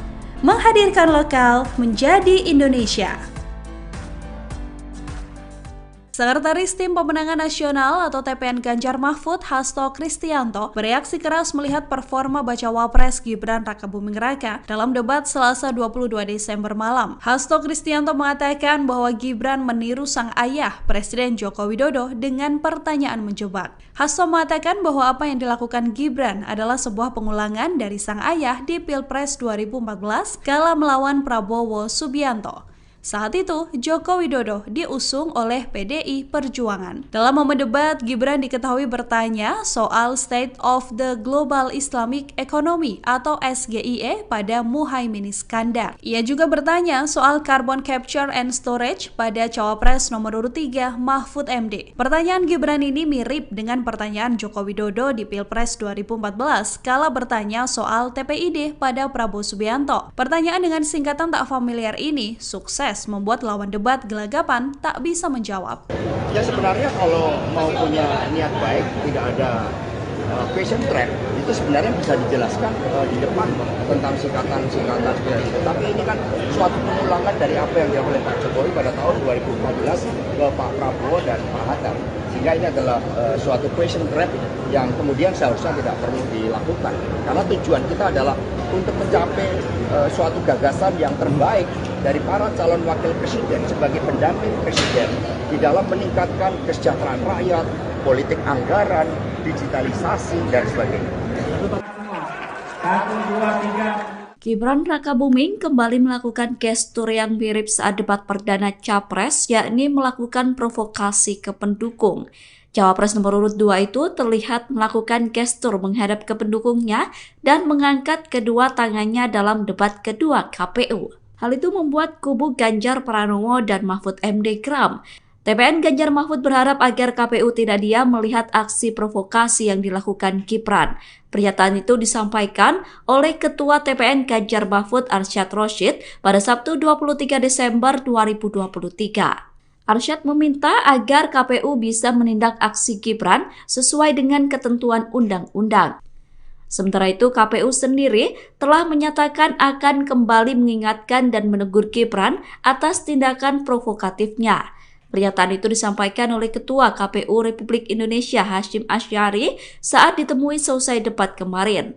menghadirkan lokal menjadi Indonesia. Sekretaris Tim Pemenangan Nasional atau TPN Ganjar Mahfud, Hasto Kristianto, bereaksi keras melihat performa bacawa pres Gibran Rakabuming Raka dalam debat Selasa 22 Desember malam. Hasto Kristianto mengatakan bahwa Gibran meniru sang ayah, Presiden Joko Widodo, dengan pertanyaan menjebak. Hasto mengatakan bahwa apa yang dilakukan Gibran adalah sebuah pengulangan dari sang ayah di Pilpres 2014 kala melawan Prabowo Subianto. Saat itu, Joko Widodo diusung oleh PDI Perjuangan. Dalam momen debat, Gibran diketahui bertanya soal State of the Global Islamic Economy atau SGIE pada Muhaimin Iskandar. Ia juga bertanya soal Carbon Capture and Storage pada Cawapres nomor urut 3 Mahfud MD. Pertanyaan Gibran ini mirip dengan pertanyaan Joko Widodo di Pilpres 2014 kala bertanya soal TPID pada Prabowo Subianto. Pertanyaan dengan singkatan tak familiar ini sukses membuat lawan debat gelagapan tak bisa menjawab. Ya sebenarnya kalau mau punya niat baik, tidak ada question trap, itu sebenarnya bisa dijelaskan di depan tentang singkatan-singkatan seperti itu. Tapi ini kan suatu pengulangan dari apa yang dilakukan oleh Pak Jokowi pada tahun 2014 ke Pak Prabowo dan Pak Hatta. Sehingga ini adalah suatu question trap yang kemudian seharusnya tidak perlu dilakukan. Karena tujuan kita adalah untuk mencapai suatu gagasan yang terbaik dari para calon wakil presiden sebagai pendamping presiden di dalam meningkatkan kesejahteraan rakyat, politik anggaran, digitalisasi, dan sebagainya. Gibran Rakabuming kembali melakukan gestur yang mirip saat debat perdana Capres, yakni melakukan provokasi ke pendukung. Cawapres nomor urut 2 itu terlihat melakukan gestur menghadap ke pendukungnya dan mengangkat kedua tangannya dalam debat kedua KPU. Hal itu membuat kubu Ganjar Pranowo dan Mahfud MD geram. TPN Ganjar Mahfud berharap agar KPU tidak diam melihat aksi provokasi yang dilakukan Gibran. Pernyataan itu disampaikan oleh Ketua TPN Ganjar Mahfud Arsyad Rashid pada Sabtu 23 Desember 2023. Arsyad meminta agar KPU bisa menindak aksi Gibran sesuai dengan ketentuan undang-undang. Sementara itu, KPU sendiri telah menyatakan akan kembali mengingatkan dan menegur Gibran atas tindakan provokatifnya. Pernyataan itu disampaikan oleh Ketua KPU Republik Indonesia Hasyim Asy'ari saat ditemui selesai debat kemarin.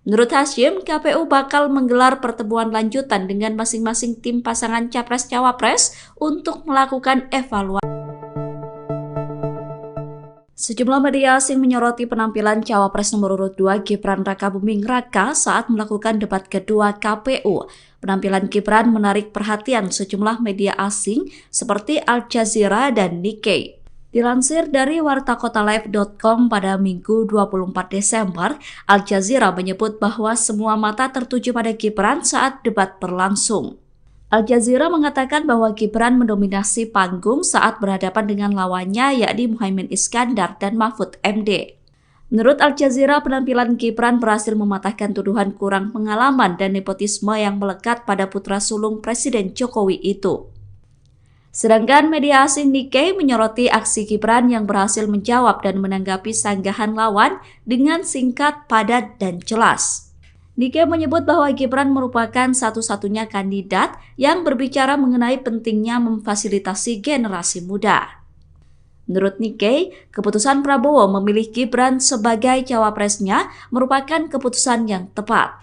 Menurut Hasyim, KPU bakal menggelar pertemuan lanjutan dengan masing-masing tim pasangan Capres-Cawapres untuk melakukan evaluasi. Sejumlah media asing menyoroti penampilan Cawapres nomor urut 2 Gibran Rakabuming Raka saat melakukan debat kedua KPU. Penampilan Gibran menarik perhatian sejumlah media asing seperti Al Jazeera dan Nikkei. Dilansir dari wartakotalive.com pada Minggu 24 Desember, Al Jazeera menyebut bahwa semua mata tertuju pada Gibran saat debat berlangsung. Al Jazeera mengatakan bahwa Gibran mendominasi panggung saat berhadapan dengan lawannya yakni Muhaimin Iskandar dan Mahfud MD. Menurut Al Jazeera, penampilan Gibran berhasil mematahkan tuduhan kurang pengalaman dan nepotisme yang melekat pada putra sulung Presiden Jokowi itu. Sedangkan media asing Nikkei menyoroti aksi Gibran yang berhasil menjawab dan menanggapi sanggahan lawan dengan singkat, padat, dan jelas. Nikkei menyebut bahwa Gibran merupakan satu-satunya kandidat yang berbicara mengenai pentingnya memfasilitasi generasi muda. Menurut Nikkei, keputusan Prabowo memilih Gibran sebagai cawapresnya merupakan keputusan yang tepat.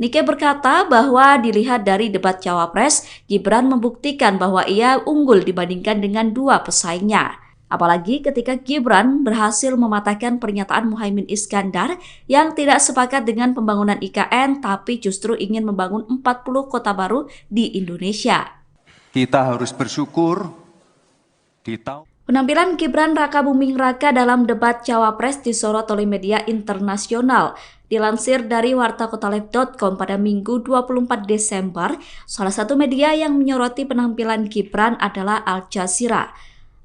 Nikkei berkata bahwa dilihat dari debat cawapres, Gibran membuktikan bahwa ia unggul dibandingkan dengan dua pesaingnya. Apalagi ketika Gibran berhasil mematahkan pernyataan Muhaimin Iskandar yang tidak sepakat dengan pembangunan IKN tapi justru ingin membangun 40 kota baru di Indonesia. Kita harus bersyukur Penampilan Gibran Rakabuming Raka dalam debat Cawapres disorot oleh media internasional. Dilansir dari wartakotaleb.com pada Minggu 24 Desember, salah satu media yang menyoroti penampilan Gibran adalah Al Jazeera.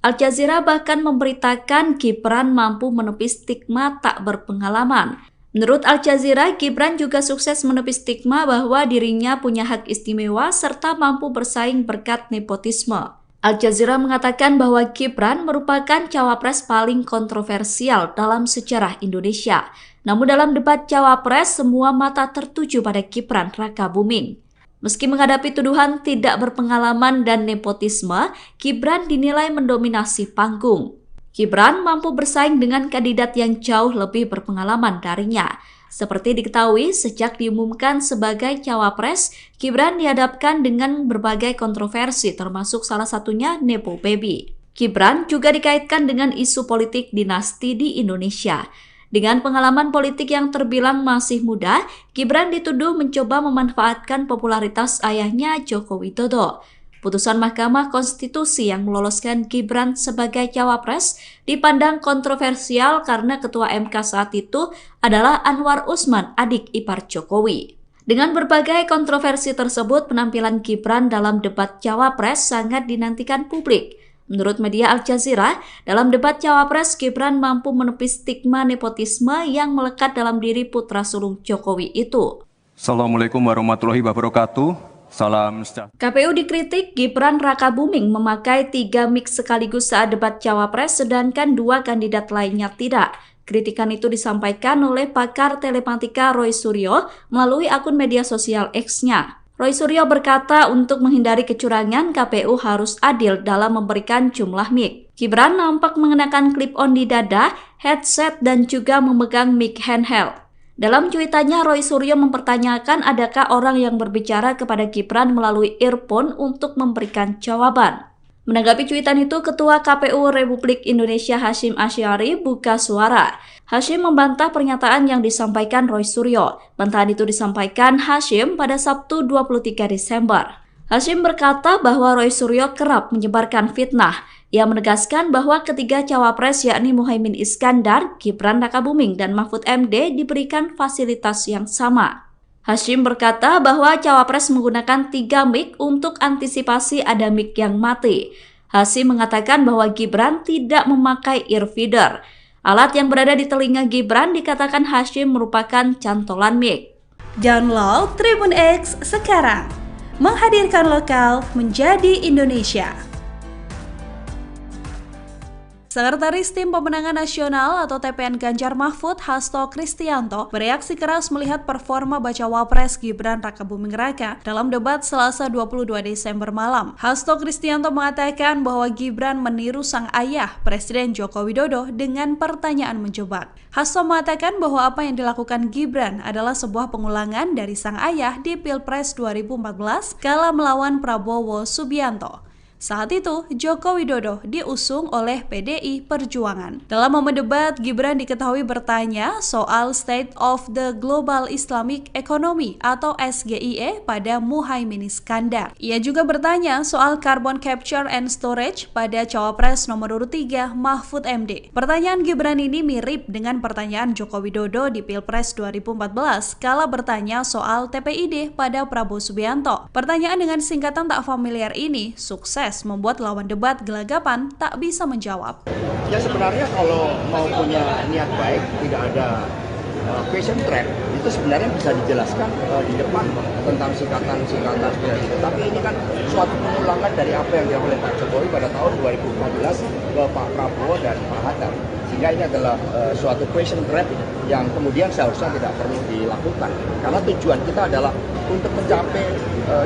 Al Jazeera bahkan memberitakan Gibran mampu menepis stigma tak berpengalaman. Menurut Al Jazeera, Gibran juga sukses menepis stigma bahwa dirinya punya hak istimewa serta mampu bersaing berkat nepotisme. Al Jazeera mengatakan bahwa Gibran merupakan cawapres paling kontroversial dalam sejarah Indonesia. Namun dalam debat cawapres, semua mata tertuju pada Gibran Rakabuming. Meski menghadapi tuduhan tidak berpengalaman dan nepotisme, Gibran dinilai mendominasi panggung. Gibran mampu bersaing dengan kandidat yang jauh lebih berpengalaman darinya. Seperti diketahui, sejak diumumkan sebagai cawapres, Gibran dihadapkan dengan berbagai kontroversi termasuk salah satunya Nepo Baby. Gibran juga dikaitkan dengan isu politik dinasti di Indonesia. Dengan pengalaman politik yang terbilang masih muda, Gibran dituduh mencoba memanfaatkan popularitas ayahnya Joko Widodo. Putusan Mahkamah Konstitusi yang meloloskan Gibran sebagai cawapres dipandang kontroversial karena Ketua MK saat itu adalah Anwar Usman, adik ipar Jokowi. Dengan berbagai kontroversi tersebut, penampilan Gibran dalam debat cawapres sangat dinantikan publik. Menurut media Al Jazeera, dalam debat cawapres, Gibran mampu menepis stigma nepotisme yang melekat dalam diri putra sulung Jokowi itu. Assalamualaikum warahmatullahi wabarakatuh. Salam sejahtera. KPU dikritik Gibran Rakabuming memakai 3 mic sekaligus saat debat cawapres sedangkan 2 kandidat lainnya tidak. Kritikan itu disampaikan oleh pakar telematika Roy Suryo melalui akun media sosial X-nya. Roy Suryo berkata untuk menghindari kecurangan, KPU harus adil dalam memberikan jumlah mic. Gibran nampak mengenakan clip-on di dada, headset, dan juga memegang mic handheld. Dalam cuitannya, Roy Suryo mempertanyakan adakah orang yang berbicara kepada Gibran melalui earphone untuk memberikan jawaban. Menanggapi cuitan itu, Ketua KPU Republik Indonesia Hasyim Asy'ari buka suara. Hasyim membantah pernyataan yang disampaikan Roy Suryo. Bantahan itu disampaikan Hasyim pada Sabtu 23 Desember. Hasyim berkata bahwa Roy Suryo kerap menyebarkan fitnah. Ia menegaskan bahwa ketiga cawapres yakni Muhaimin Iskandar, Gibran Rakabuming, dan Mahfud MD diberikan fasilitas yang sama. Hasyim berkata bahwa cawapres menggunakan 3 mic untuk antisipasi ada mic yang mati. Hasyim mengatakan bahwa Gibran tidak memakai earfeeder. Alat yang berada di telinga Gibran dikatakan Hasyim merupakan cantolan mic. Download Tribun X sekarang. Menghadirkan lokal menjadi Indonesia. Sekretaris Tim Pemenangan Nasional atau TPN Ganjar Mahfud, Hasto Kristianto, bereaksi keras melihat performa bacawa pres Gibran Rakabuming Raka dalam debat Selasa 22 Desember malam. Hasto Kristianto mengatakan bahwa Gibran meniru sang ayah, Presiden Joko Widodo, dengan pertanyaan menjebak. Hasto mengatakan bahwa apa yang dilakukan Gibran adalah sebuah pengulangan dari sang ayah di Pilpres 2014 kala melawan Prabowo Subianto. Saat itu, Joko Widodo diusung oleh PDI Perjuangan. Dalam momen debat, Gibran diketahui bertanya soal State of the Global Islamic Economy atau SGIE pada Muhaimin Iskandar. Ia juga bertanya soal Carbon Capture and Storage pada Cawapres nomor urut 3 Mahfud MD. Pertanyaan Gibran ini mirip dengan pertanyaan Joko Widodo di Pilpres 2014 kala bertanya soal TPID pada Prabowo Subianto. Pertanyaan dengan singkatan tak familiar ini sukses membuat lawan debat gelagapan tak bisa menjawab. Ya sebenarnya kalau mau punya niat baik, tidak ada question trap, itu sebenarnya bisa dijelaskan di depan tentang singkatan-singkatan seperti itu. Tapi ini kan suatu pengulangan dari apa yang dilakukan oleh Pak Jokowi pada tahun 2014 ke Pak Prabowo dan Pak Hatta. Sehingga ini adalah suatu question trap yang kemudian seharusnya tidak perlu dilakukan. Karena tujuan kita adalah untuk mencapai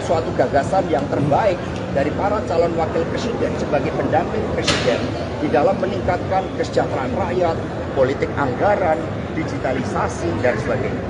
suatu gagasan yang terbaik dari para calon wakil presiden sebagai pendamping presiden di dalam meningkatkan kesejahteraan rakyat, politik anggaran, digitalisasi, dan sebagainya.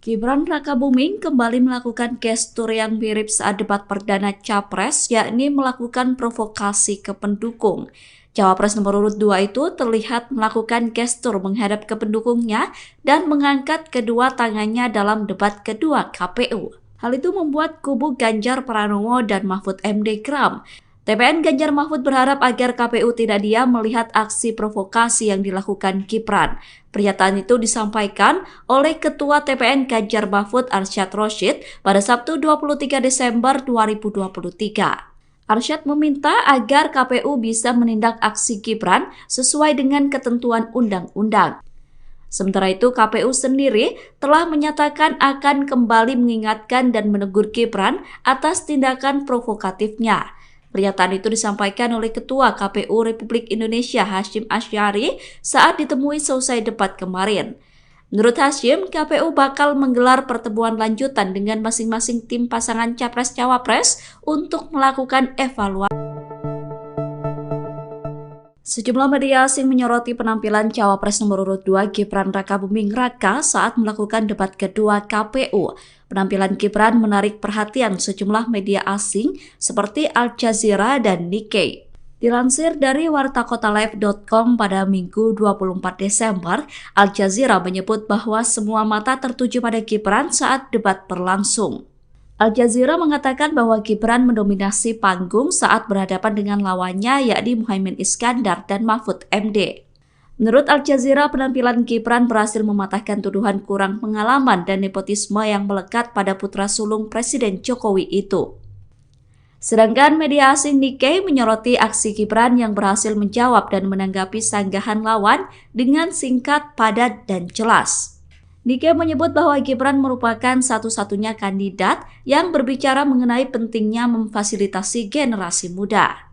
Gibran Rakabuming kembali melakukan gestur yang mirip saat debat perdana Capres, yakni melakukan provokasi ke pendukung. Cawapres nomor urut 2 itu terlihat melakukan gestur menghadap ke pendukungnya dan mengangkat kedua tangannya dalam debat kedua KPU. Hal itu membuat kubu Ganjar Pranowo dan Mahfud MD geram. TPN Ganjar Mahfud berharap agar KPU tidak diam melihat aksi provokasi yang dilakukan Gibran. Pernyataan itu disampaikan oleh Ketua TPN Ganjar Mahfud Arsyad Rashid pada Sabtu 23 Desember 2023. Arsyad meminta agar KPU bisa menindak aksi Gibran sesuai dengan ketentuan undang-undang. Sementara itu, KPU sendiri telah menyatakan akan kembali mengingatkan dan menegur Gibran atas tindakan provokatifnya. Pernyataan itu disampaikan oleh Ketua KPU Republik Indonesia Hasyim Asy'ari saat ditemui selesai debat kemarin. Menurut Hasyim, KPU bakal menggelar pertemuan lanjutan dengan masing-masing tim pasangan Capres-Cawapres untuk melakukan evaluasi. Sejumlah media asing menyoroti penampilan Cawapres nomor urut 2 Gibran Rakabuming Raka saat melakukan debat kedua KPU. Penampilan Gibran menarik perhatian sejumlah media asing seperti Al Jazeera dan Nikkei. Dilansir dari wartakotalive.com pada Minggu 24 Desember, Al Jazeera menyebut bahwa semua mata tertuju pada Gibran saat debat berlangsung. Al Jazeera mengatakan bahwa Gibran mendominasi panggung saat berhadapan dengan lawannya yakni Muhaimin Iskandar dan Mahfud MD. Menurut Al Jazeera, penampilan Gibran berhasil mematahkan tuduhan kurang pengalaman dan nepotisme yang melekat pada putra sulung Presiden Jokowi itu. Sedangkan media asing Nikkei menyoroti aksi Gibran yang berhasil menjawab dan menanggapi sanggahan lawan dengan singkat, padat, dan jelas. Nikkei menyebut bahwa Gibran merupakan satu-satunya kandidat yang berbicara mengenai pentingnya memfasilitasi generasi muda.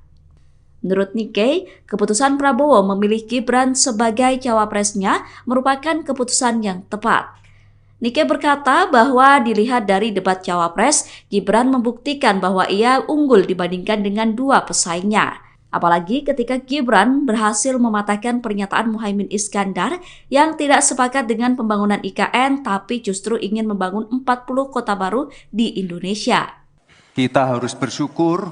Menurut Nikkei, keputusan Prabowo memilih Gibran sebagai cawapresnya merupakan keputusan yang tepat. Nikkei berkata bahwa dilihat dari debat cawapres, Gibran membuktikan bahwa ia unggul dibandingkan dengan dua pesaingnya. Apalagi ketika Gibran berhasil mematahkan pernyataan Muhaimin Iskandar yang tidak sepakat dengan pembangunan IKN tapi justru ingin membangun 40 kota baru di Indonesia. Kita harus bersyukur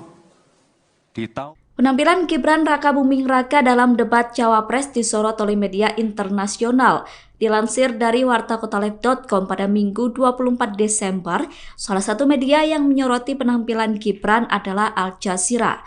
Penampilan Gibran Rakabuming Raka dalam debat Cawapres disorot oleh media internasional. Dilansir dari wartakotalive.com pada Minggu 24 Desember, salah satu media yang menyoroti penampilan Gibran adalah Al Jazeera.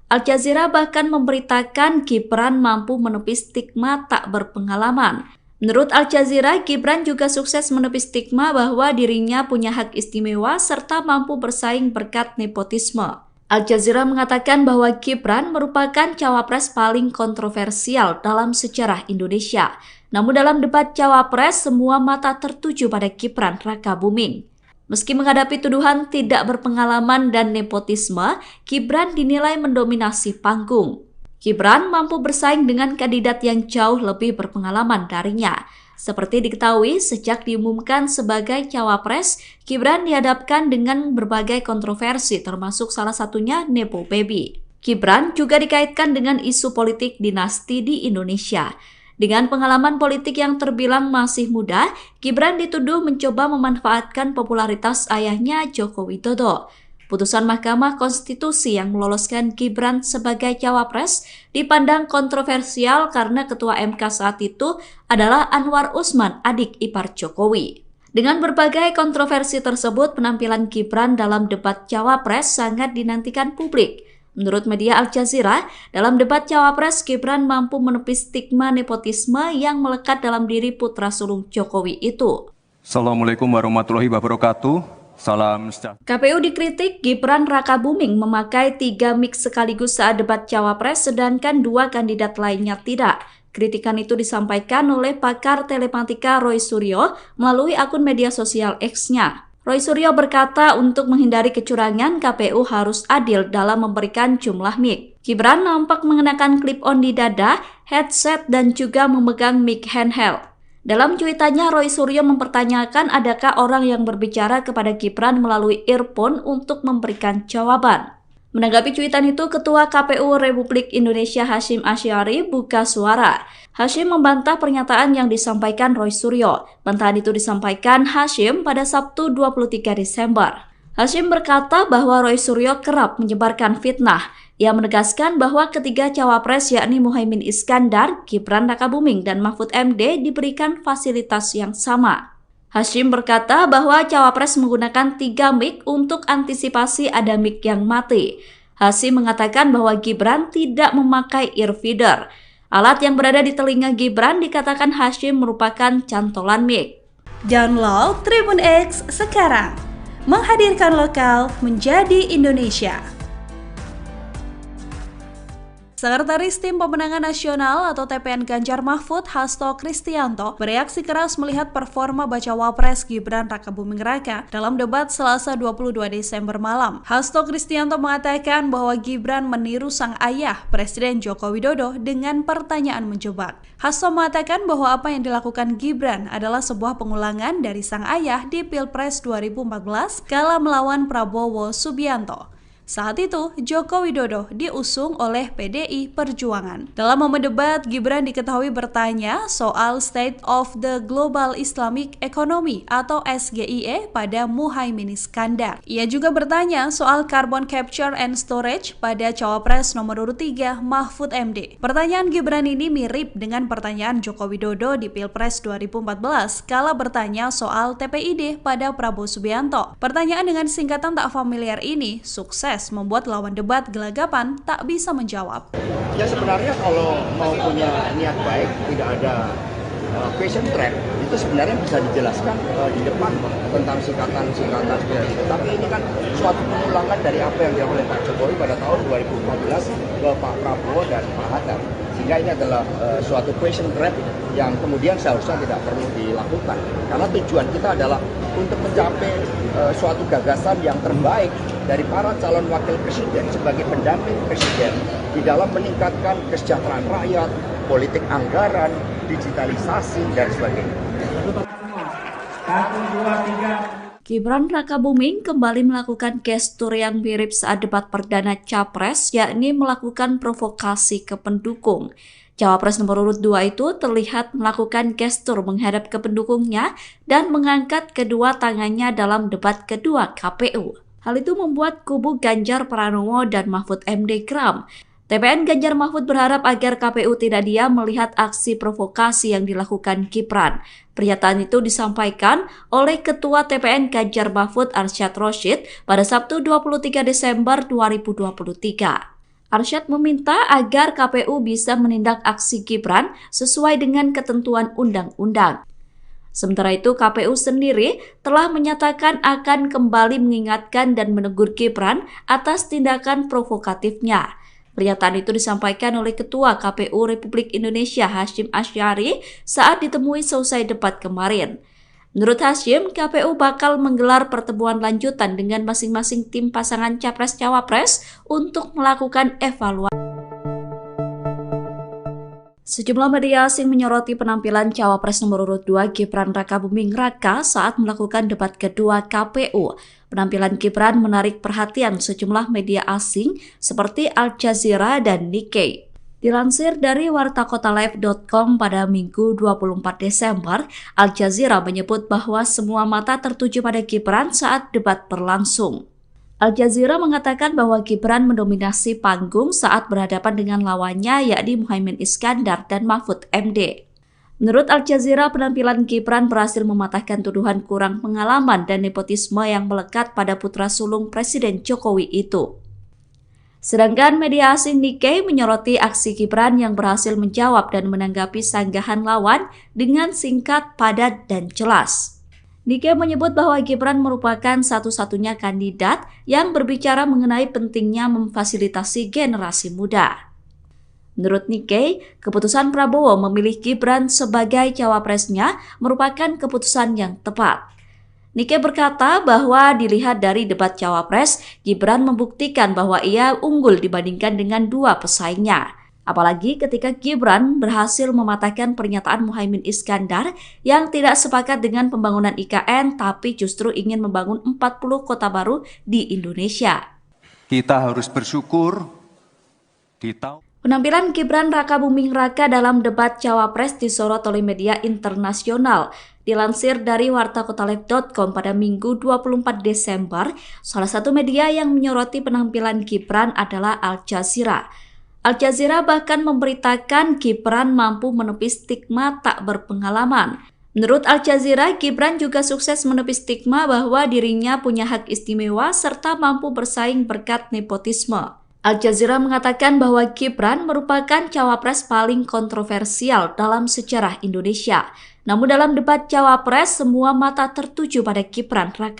Al Jazeera bahkan memberitakan Gibran mampu menepis stigma tak berpengalaman. Menurut Al Jazeera, Gibran juga sukses menepis stigma bahwa dirinya punya hak istimewa serta mampu bersaing berkat nepotisme. Al Jazeera mengatakan bahwa Gibran merupakan cawapres paling kontroversial dalam sejarah Indonesia. Namun dalam debat cawapres, semua mata tertuju pada Gibran Rakabuming. Meski menghadapi tuduhan tidak berpengalaman dan nepotisme, Gibran dinilai mendominasi panggung. Gibran mampu bersaing dengan kandidat yang jauh lebih berpengalaman darinya. Seperti diketahui, sejak diumumkan sebagai cawapres, Gibran dihadapkan dengan berbagai kontroversi termasuk salah satunya Nepo Baby. Gibran juga dikaitkan dengan isu politik dinasti di Indonesia. Dengan pengalaman politik yang terbilang masih muda, Gibran dituduh mencoba memanfaatkan popularitas ayahnya Joko Widodo. Putusan Mahkamah Konstitusi yang meloloskan Gibran sebagai cawapres dipandang kontroversial karena Ketua MK saat itu adalah Anwar Usman, adik ipar Jokowi. Dengan berbagai kontroversi tersebut, penampilan Gibran dalam debat cawapres sangat dinantikan publik. Menurut media Al Jazeera, dalam debat cawapres, Gibran mampu menepis stigma nepotisme yang melekat dalam diri putra sulung Jokowi itu. Assalamualaikum warahmatullahi wabarakatuh. Salam sejahtera. KPU dikritik Gibran Rakabuming memakai 3 mic sekaligus saat debat cawapres, sedangkan 2 kandidat lainnya tidak. Kritikan itu disampaikan oleh pakar telematika Roy Suryo melalui akun media sosial X-nya. Roy Suryo berkata untuk menghindari kecurangan, KPU harus adil dalam memberikan jumlah mic. Gibran nampak mengenakan clip-on di dada, headset, dan juga memegang mic handheld. Dalam cuitannya, Roy Suryo mempertanyakan adakah orang yang berbicara kepada Gibran melalui earphone untuk memberikan jawaban. Menanggapi cuitan itu, Ketua KPU Republik Indonesia Hasyim Asy'ari buka suara. Hasyim membantah pernyataan yang disampaikan Roy Suryo. Bantahan itu disampaikan Hasyim pada Sabtu 23 Desember. Hasyim berkata bahwa Roy Suryo kerap menyebarkan fitnah. Ia menegaskan bahwa ketiga cawapres yakni Muhaimin Iskandar, Gibran Rakabuming, dan Mahfud MD diberikan fasilitas yang sama. Hasyim berkata bahwa cawapres menggunakan 3 mic untuk antisipasi ada mic yang mati. Hasyim mengatakan bahwa Gibran tidak memakai earfeeder. Alat yang berada di telinga Gibran dikatakan Hasyim merupakan cantolan mic. Download Tribun X sekarang, menghadirkan lokal menjadi Indonesia. Sekretaris Tim Pemenangan Nasional atau TPN Ganjar Mahfud, Hasto Kristianto, bereaksi keras melihat performa bacawa pres Gibran Rakabuming Raka dalam debat Selasa 22 Desember malam. Hasto Kristianto mengatakan bahwa Gibran meniru sang ayah, Presiden Joko Widodo, dengan pertanyaan menjebak. Hasto mengatakan bahwa apa yang dilakukan Gibran adalah sebuah pengulangan dari sang ayah di Pilpres 2014 kala melawan Prabowo Subianto. Saat itu, Joko Widodo diusung oleh PDI Perjuangan. Dalam momen debat, Gibran diketahui bertanya soal State of the Global Islamic Economy atau SGIE pada Muhaimin Iskandar. Ia juga bertanya soal Carbon Capture and Storage pada Cawapres nomor urut 3 Mahfud MD. Pertanyaan Gibran ini mirip dengan pertanyaan Joko Widodo di Pilpres 2014 kala bertanya soal TPID pada Prabowo Subianto. Pertanyaan dengan singkatan tak familiar ini sukses membuat lawan debat gelagapan tak bisa menjawab. Ya sebenarnya kalau mau punya niat baik, tidak ada question trap, itu sebenarnya bisa dijelaskan di depan tentang singkatan-singkatan seperti itu. Tapi ini kan suatu pengulangan dari apa yang dilakukan oleh Pak Jokowi pada tahun 2014 ke Pak Prabowo dan Pak Hatta. Sehingga ini adalah suatu question trap yang kemudian seharusnya tidak perlu dilakukan. Karena tujuan kita adalah untuk mencapai suatu gagasan yang terbaik dari para calon wakil presiden sebagai pendamping presiden di dalam meningkatkan kesejahteraan rakyat, politik anggaran, digitalisasi, dan sebagainya. Gibran Rakabuming kembali melakukan gestur yang mirip saat debat perdana Capres, yakni melakukan provokasi ke pendukung. Cawapres nomor urut 2 itu terlihat melakukan gestur menghadap ke pendukungnya dan mengangkat kedua tangannya dalam debat kedua KPU. Hal itu membuat kubu Ganjar Pranowo dan Mahfud MD geram. TPN Ganjar Mahfud berharap agar KPU tidak diam melihat aksi provokasi yang dilakukan Gibran. Pernyataan itu disampaikan oleh Ketua TPN Ganjar Mahfud Arsyad Rashid pada Sabtu 23 Desember 2023. Arsyad meminta agar KPU bisa menindak aksi Gibran sesuai dengan ketentuan undang-undang. Sementara itu, KPU sendiri telah menyatakan akan kembali mengingatkan dan menegur Gibran atas tindakan provokatifnya. Pernyataan itu disampaikan oleh Ketua KPU Republik Indonesia Hasyim Asy'ari saat ditemui selesai debat kemarin. Menurut Hasyim, KPU bakal menggelar pertemuan lanjutan dengan masing-masing tim pasangan Capres-Cawapres untuk melakukan evaluasi. Sejumlah media asing menyoroti penampilan Cawapres nomor urut 2 Gibran Rakabuming Raka saat melakukan debat kedua KPU. Penampilan Gibran menarik perhatian sejumlah media asing seperti Al Jazeera dan Nikkei. Dilansir dari wartakotalive.com pada Minggu 24 Desember, Al Jazeera menyebut bahwa semua mata tertuju pada Gibran saat debat berlangsung. Al Jazeera mengatakan bahwa Gibran mendominasi panggung saat berhadapan dengan lawannya yakni Muhaimin Iskandar dan Mahfud MD. Menurut Al Jazeera, penampilan Gibran berhasil mematahkan tuduhan kurang pengalaman dan nepotisme yang melekat pada putra sulung Presiden Jokowi itu. Sedangkan media asing Nikkei menyoroti aksi Gibran yang berhasil menjawab dan menanggapi sanggahan lawan dengan singkat, padat, dan jelas. Nikkei menyebut bahwa Gibran merupakan satu-satunya kandidat yang berbicara mengenai pentingnya memfasilitasi generasi muda. Menurut Nikkei, keputusan Prabowo memilih Gibran sebagai cawapresnya merupakan keputusan yang tepat. Nikkei berkata bahwa dilihat dari debat cawapres, Gibran membuktikan bahwa ia unggul dibandingkan dengan dua pesaingnya. Apalagi ketika Gibran berhasil mematahkan pernyataan Muhaimin Iskandar yang tidak sepakat dengan pembangunan IKN tapi justru ingin membangun 40 kota baru di Indonesia. Kita harus bersyukur di tahun Penampilan Gibran Raka Buming Raka dalam debat Cawapres disorot oleh media internasional. Dilansir dari wartakotaleb.com pada Minggu 24 Desember, salah satu media yang menyoroti penampilan Gibran adalah Al Jazeera. Al Jazeera bahkan memberitakan Gibran mampu menepis stigma tak berpengalaman. Menurut Al Jazeera, Gibran juga sukses menepis stigma bahwa dirinya punya hak istimewa serta mampu bersaing berkat nepotisme. Al Jazeera mengatakan bahwa Gibran merupakan cawapres paling kontroversial dalam sejarah Indonesia. Namun dalam debat cawapres, semua mata tertuju pada Gibran Raka